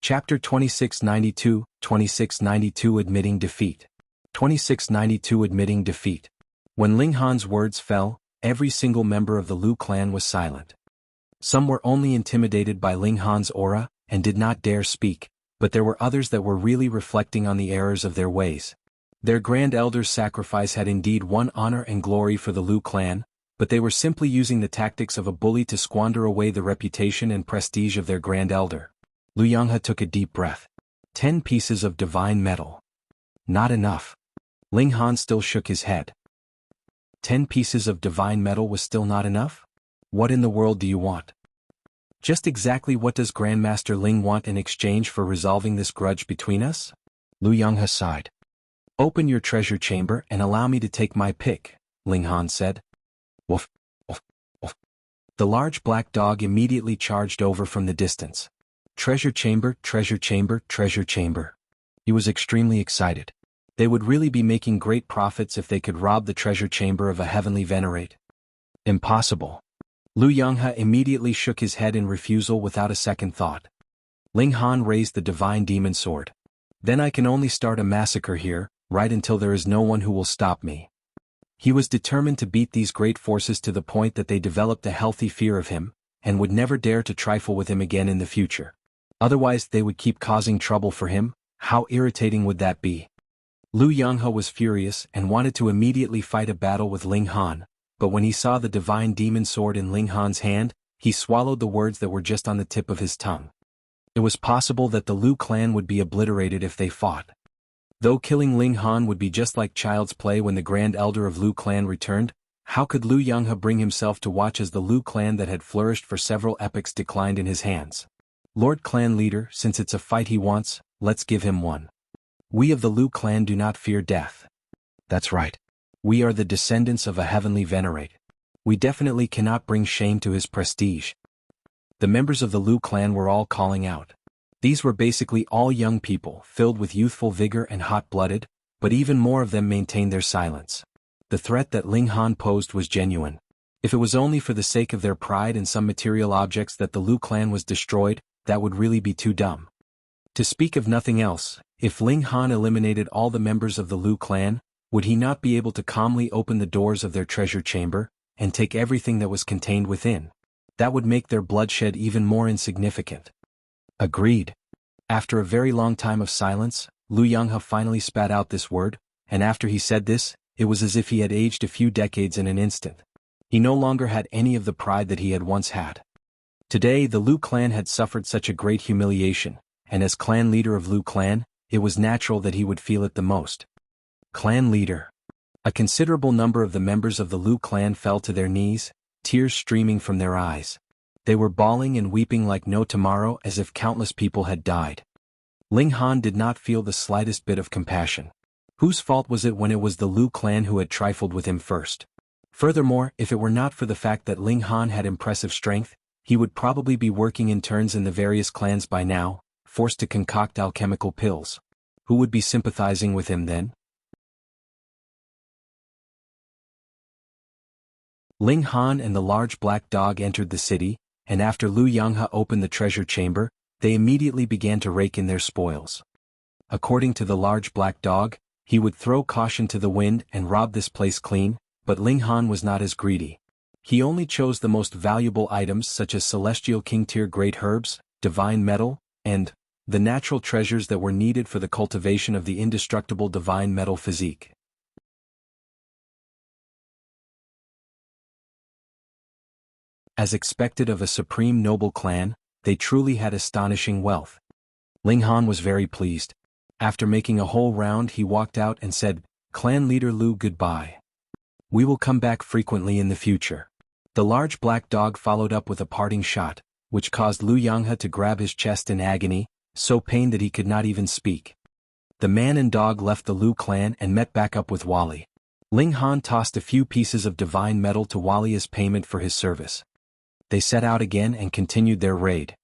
Chapter 2692, 2692 Admitting Defeat. 2692 Admitting Defeat. When Ling Han's words fell, every single member of the Lu clan was silent. Some were only intimidated by Ling Han's aura, and did not dare speak, but there were others that were really reflecting on the errors of their ways. Their Grand Elder's sacrifice had indeed won honor and glory for the Lu clan, but they were simply using the tactics of a bully to squander away the reputation and prestige of their Grand Elder. Lu Yanghe took a deep breath. 10 pieces of divine metal. Not enough. Ling Han still shook his head. 10 pieces of divine metal was still not enough? What in the world do you want? Just exactly what does Grandmaster Ling want in exchange for resolving this grudge between us? Lu Yanghe sighed. Open your treasure chamber and allow me to take my pick, Ling Han said. Woof, woof, woof. The large black dog immediately charged over from the distance. Treasure chamber, treasure chamber, treasure chamber. He was extremely excited. They would really be making great profits if they could rob the treasure chamber of a heavenly Venerate. Impossible. Lu Yonghe immediately shook his head in refusal without a second thought. Ling Han raised the divine demon sword. Then I can only start a massacre here, right until there is no one who will stop me. He was determined to beat these great forces to the point that they developed a healthy fear of him, and would never dare to trifle with him again in the future. Otherwise they would keep causing trouble for him. How irritating would that be? Lu Yonghe was furious and wanted to immediately fight a battle with Ling Han, but when he saw the divine demon sword in Ling Han's hand, he swallowed the words that were just on the tip of his tongue. It was possible that the Lu clan would be obliterated if they fought. Though killing Ling Han would be just like child's play when the Grand Elder of Lu clan returned, how could Lu Yonghe bring himself to watch as the Lu clan that had flourished for several epochs declined in his hands? Lord Clan Leader, since it's a fight he wants, let's give him one. We of the Lu clan do not fear death. That's right. We are the descendants of a heavenly Venerate. We definitely cannot bring shame to his prestige. The members of the Lu clan were all calling out. These were basically all young people, filled with youthful vigor and hot-blooded, but even more of them maintained their silence. The threat that Ling Han posed was genuine. If it was only for the sake of their pride and some material objects that the Lu clan was destroyed, that would really be too dumb. To speak of nothing else, if Ling Han eliminated all the members of the Lu clan, would he not be able to calmly open the doors of their treasure chamber, and take everything that was contained within? That would make their bloodshed even more insignificant. Agreed. After a very long time of silence, Lu Yonghe finally spat out this word, and after he said this, it was as if he had aged a few decades in an instant. He no longer had any of the pride that he had once had. Today the Lu clan had suffered such a great humiliation, and as clan leader of Lu clan, it was natural that he would feel it the most. Clan leader. A considerable number of the members of the Lu clan fell to their knees, tears streaming from their eyes. They were bawling and weeping like no tomorrow, as if countless people had died. Ling Han did not feel the slightest bit of compassion. Whose fault was it when it was the Lu clan who had trifled with him first? Furthermore, if it were not for the fact that Ling Han had impressive strength, he would probably be working in turns in the various clans by now, forced to concoct alchemical pills. Who would be sympathizing with him then? Ling Han and the large black dog entered the city, and after Lu Yonghe opened the treasure chamber, they immediately began to rake in their spoils. According to the large black dog, he would throw caution to the wind and rob this place clean, but Ling Han was not as greedy. He only chose the most valuable items such as celestial king tier great herbs, divine metal, and the natural treasures that were needed for the cultivation of the indestructible divine metal physique. As expected of a supreme noble clan, they truly had astonishing wealth. Ling Han was very pleased. After making a whole round he walked out and said, "Clan leader Lu, goodbye. We will come back frequently in the future." The large black dog followed up with a parting shot, which caused Lu Yonghe to grab his chest in agony, so pained that he could not even speak. The man and dog left the Lu clan and met back up with Wally. Ling Han tossed a few pieces of divine metal to Wally as payment for his service. They set out again and continued their raid.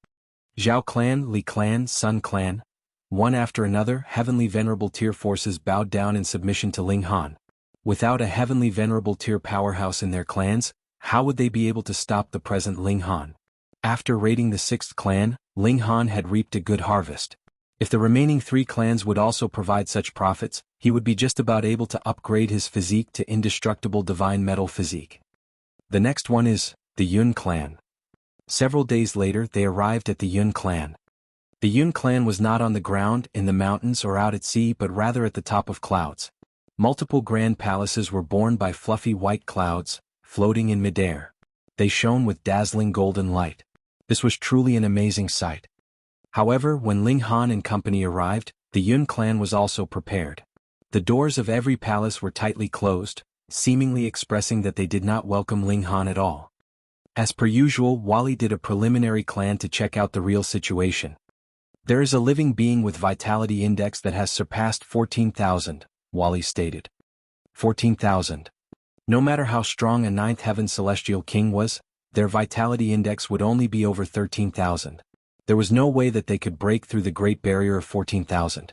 Zhao clan, Li clan, Sun clan, one after another, heavenly venerable tier forces bowed down in submission to Ling Han. Without a heavenly venerable tier powerhouse in their clans, how would they be able to stop the present Ling Han? After raiding the 6th clan, Ling Han had reaped a good harvest. If the remaining 3 clans would also provide such profits, he would be just about able to upgrade his physique to indestructible divine metal physique. The next one is the Yun clan. Several days later they arrived at the Yun clan. The Yun clan was not on the ground, in the mountains or out at sea, but rather at the top of clouds. Multiple grand palaces were borne by fluffy white clouds, floating in midair. They shone with dazzling golden light. This was truly an amazing sight. However, when Ling Han and company arrived, the Yun clan was also prepared. The doors of every palace were tightly closed, seemingly expressing that they did not welcome Ling Han at all. As per usual, Wally did a preliminary clan to check out the real situation. There is a living being with vitality index that has surpassed 14,000, Wally stated. 14,000. No matter how strong a 9th heaven celestial king was, their vitality index would only be over 13,000. There was no way that they could break through the great barrier of 14,000.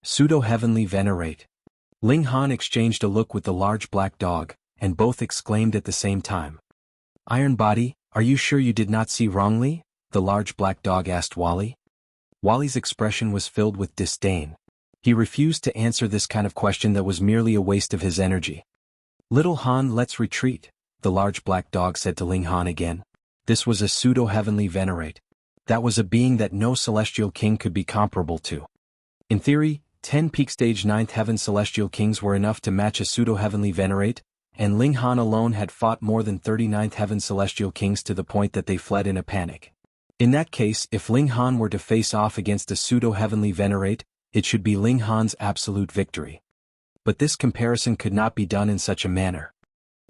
Pseudo heavenly Venerate. Ling Han exchanged a look with the large black dog, and both exclaimed at the same time. Iron Body, are you sure you did not see wrongly? The large black dog asked Wally. Wally's expression was filled with disdain. He refused to answer this kind of question that was merely a waste of his energy. Little Han, let's retreat, the large black dog said to Ling Han again. This was a pseudo-heavenly Venerate. That was a being that no celestial king could be comparable to. In theory, 10 peak stage 9th heaven celestial kings were enough to match a pseudo-heavenly Venerate, and Ling Han alone had fought more than 39th heaven celestial kings to the point that they fled in a panic. In that case, if Ling Han were to face off against a pseudo-heavenly Venerate, it should be Ling Han's absolute victory. But this comparison could not be done in such a manner.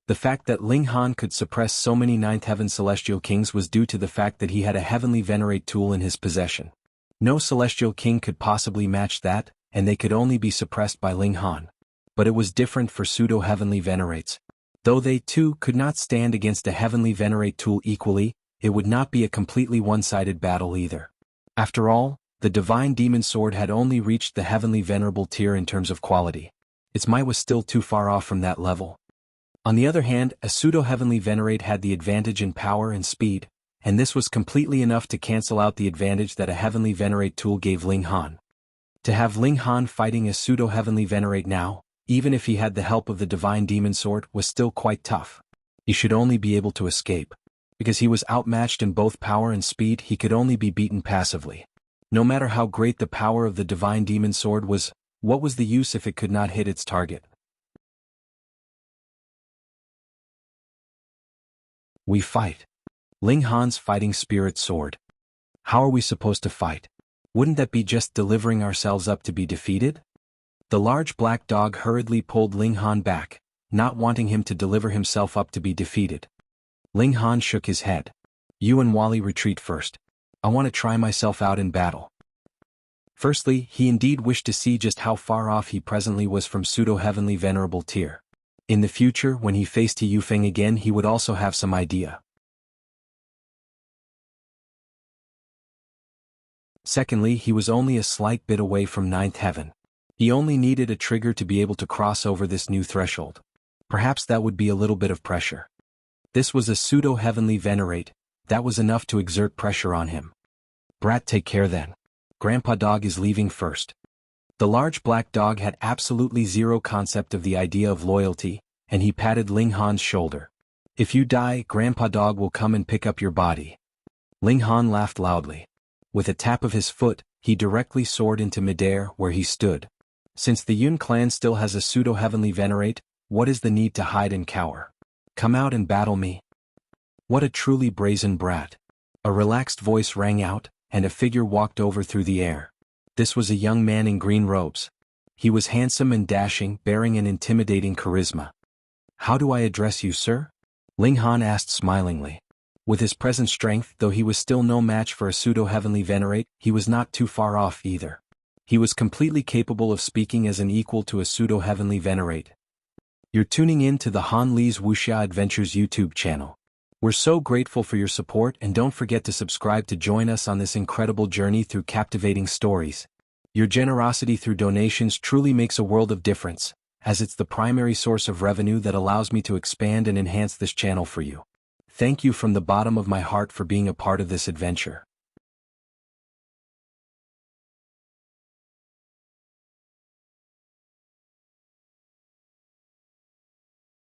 The fact that Ling Han could suppress so many 9th heaven celestial kings was due to the fact that he had a heavenly Venerate tool in his possession. No celestial king could possibly match that, and they could only be suppressed by Ling Han. But it was different for pseudo-heavenly Venerates. Though they too could not stand against a heavenly Venerate tool equally, it would not be a completely one-sided battle either. After all, the divine demon sword had only reached the heavenly venerable tier in terms of quality. Its might was still too far off from that level. On the other hand, a pseudo-heavenly Venerate had the advantage in power and speed, and this was completely enough to cancel out the advantage that a heavenly Venerate tool gave Ling Han. To have Ling Han fighting a pseudo-heavenly Venerate now, even if he had the help of the divine demon sword, was still quite tough. He should only be able to escape. Because he was outmatched in both power and speed, he could only be beaten passively. No matter how great the power of the divine demon sword was, what was the use if it could not hit its target? We fight. Ling Han's fighting spirit sword. How are we supposed to fight? Wouldn't that be just delivering ourselves up to be defeated? The large black dog hurriedly pulled Ling Han back, not wanting him to deliver himself up to be defeated. Ling Han shook his head. You and Wally retreat first. I want to try myself out in battle. Firstly, he indeed wished to see just how far off he presently was from pseudo-heavenly venerable tier. In the future, when he faced He Yufeng again, he would also have some idea. Secondly, he was only a slight bit away from 9th heaven. He only needed a trigger to be able to cross over this new threshold. Perhaps that would be a little bit of pressure. This was a pseudo-heavenly Venerate, that was enough to exert pressure on him. Brat, take care then. Grandpa Dog is leaving first. The large black dog had absolutely zero concept of the idea of loyalty, and he patted Ling Han's shoulder. If you die, Grandpa Dog will come and pick up your body. Ling Han laughed loudly. With a tap of his foot, he directly soared into midair where he stood. Since the Yun clan still has a pseudo-heavenly Venerate, what is the need to hide and cower? Come out and battle me. What a truly brazen brat. A relaxed voice rang out, and a figure walked over through the air. This was a young man in green robes. He was handsome and dashing, bearing an intimidating charisma. How do I address you, sir? Ling Han asked smilingly. With his present strength, though he was still no match for a pseudo-heavenly Venerate, he was not too far off either. He was completely capable of speaking as an equal to a pseudo-heavenly Venerate. You're tuning in to the Han Li's Wuxia Adventures YouTube channel. We're so grateful for your support, and don't forget to subscribe to join us on this incredible journey through captivating stories. Your generosity through donations truly makes a world of difference, as it's the primary source of revenue that allows me to expand and enhance this channel for you. Thank you from the bottom of my heart for being a part of this adventure.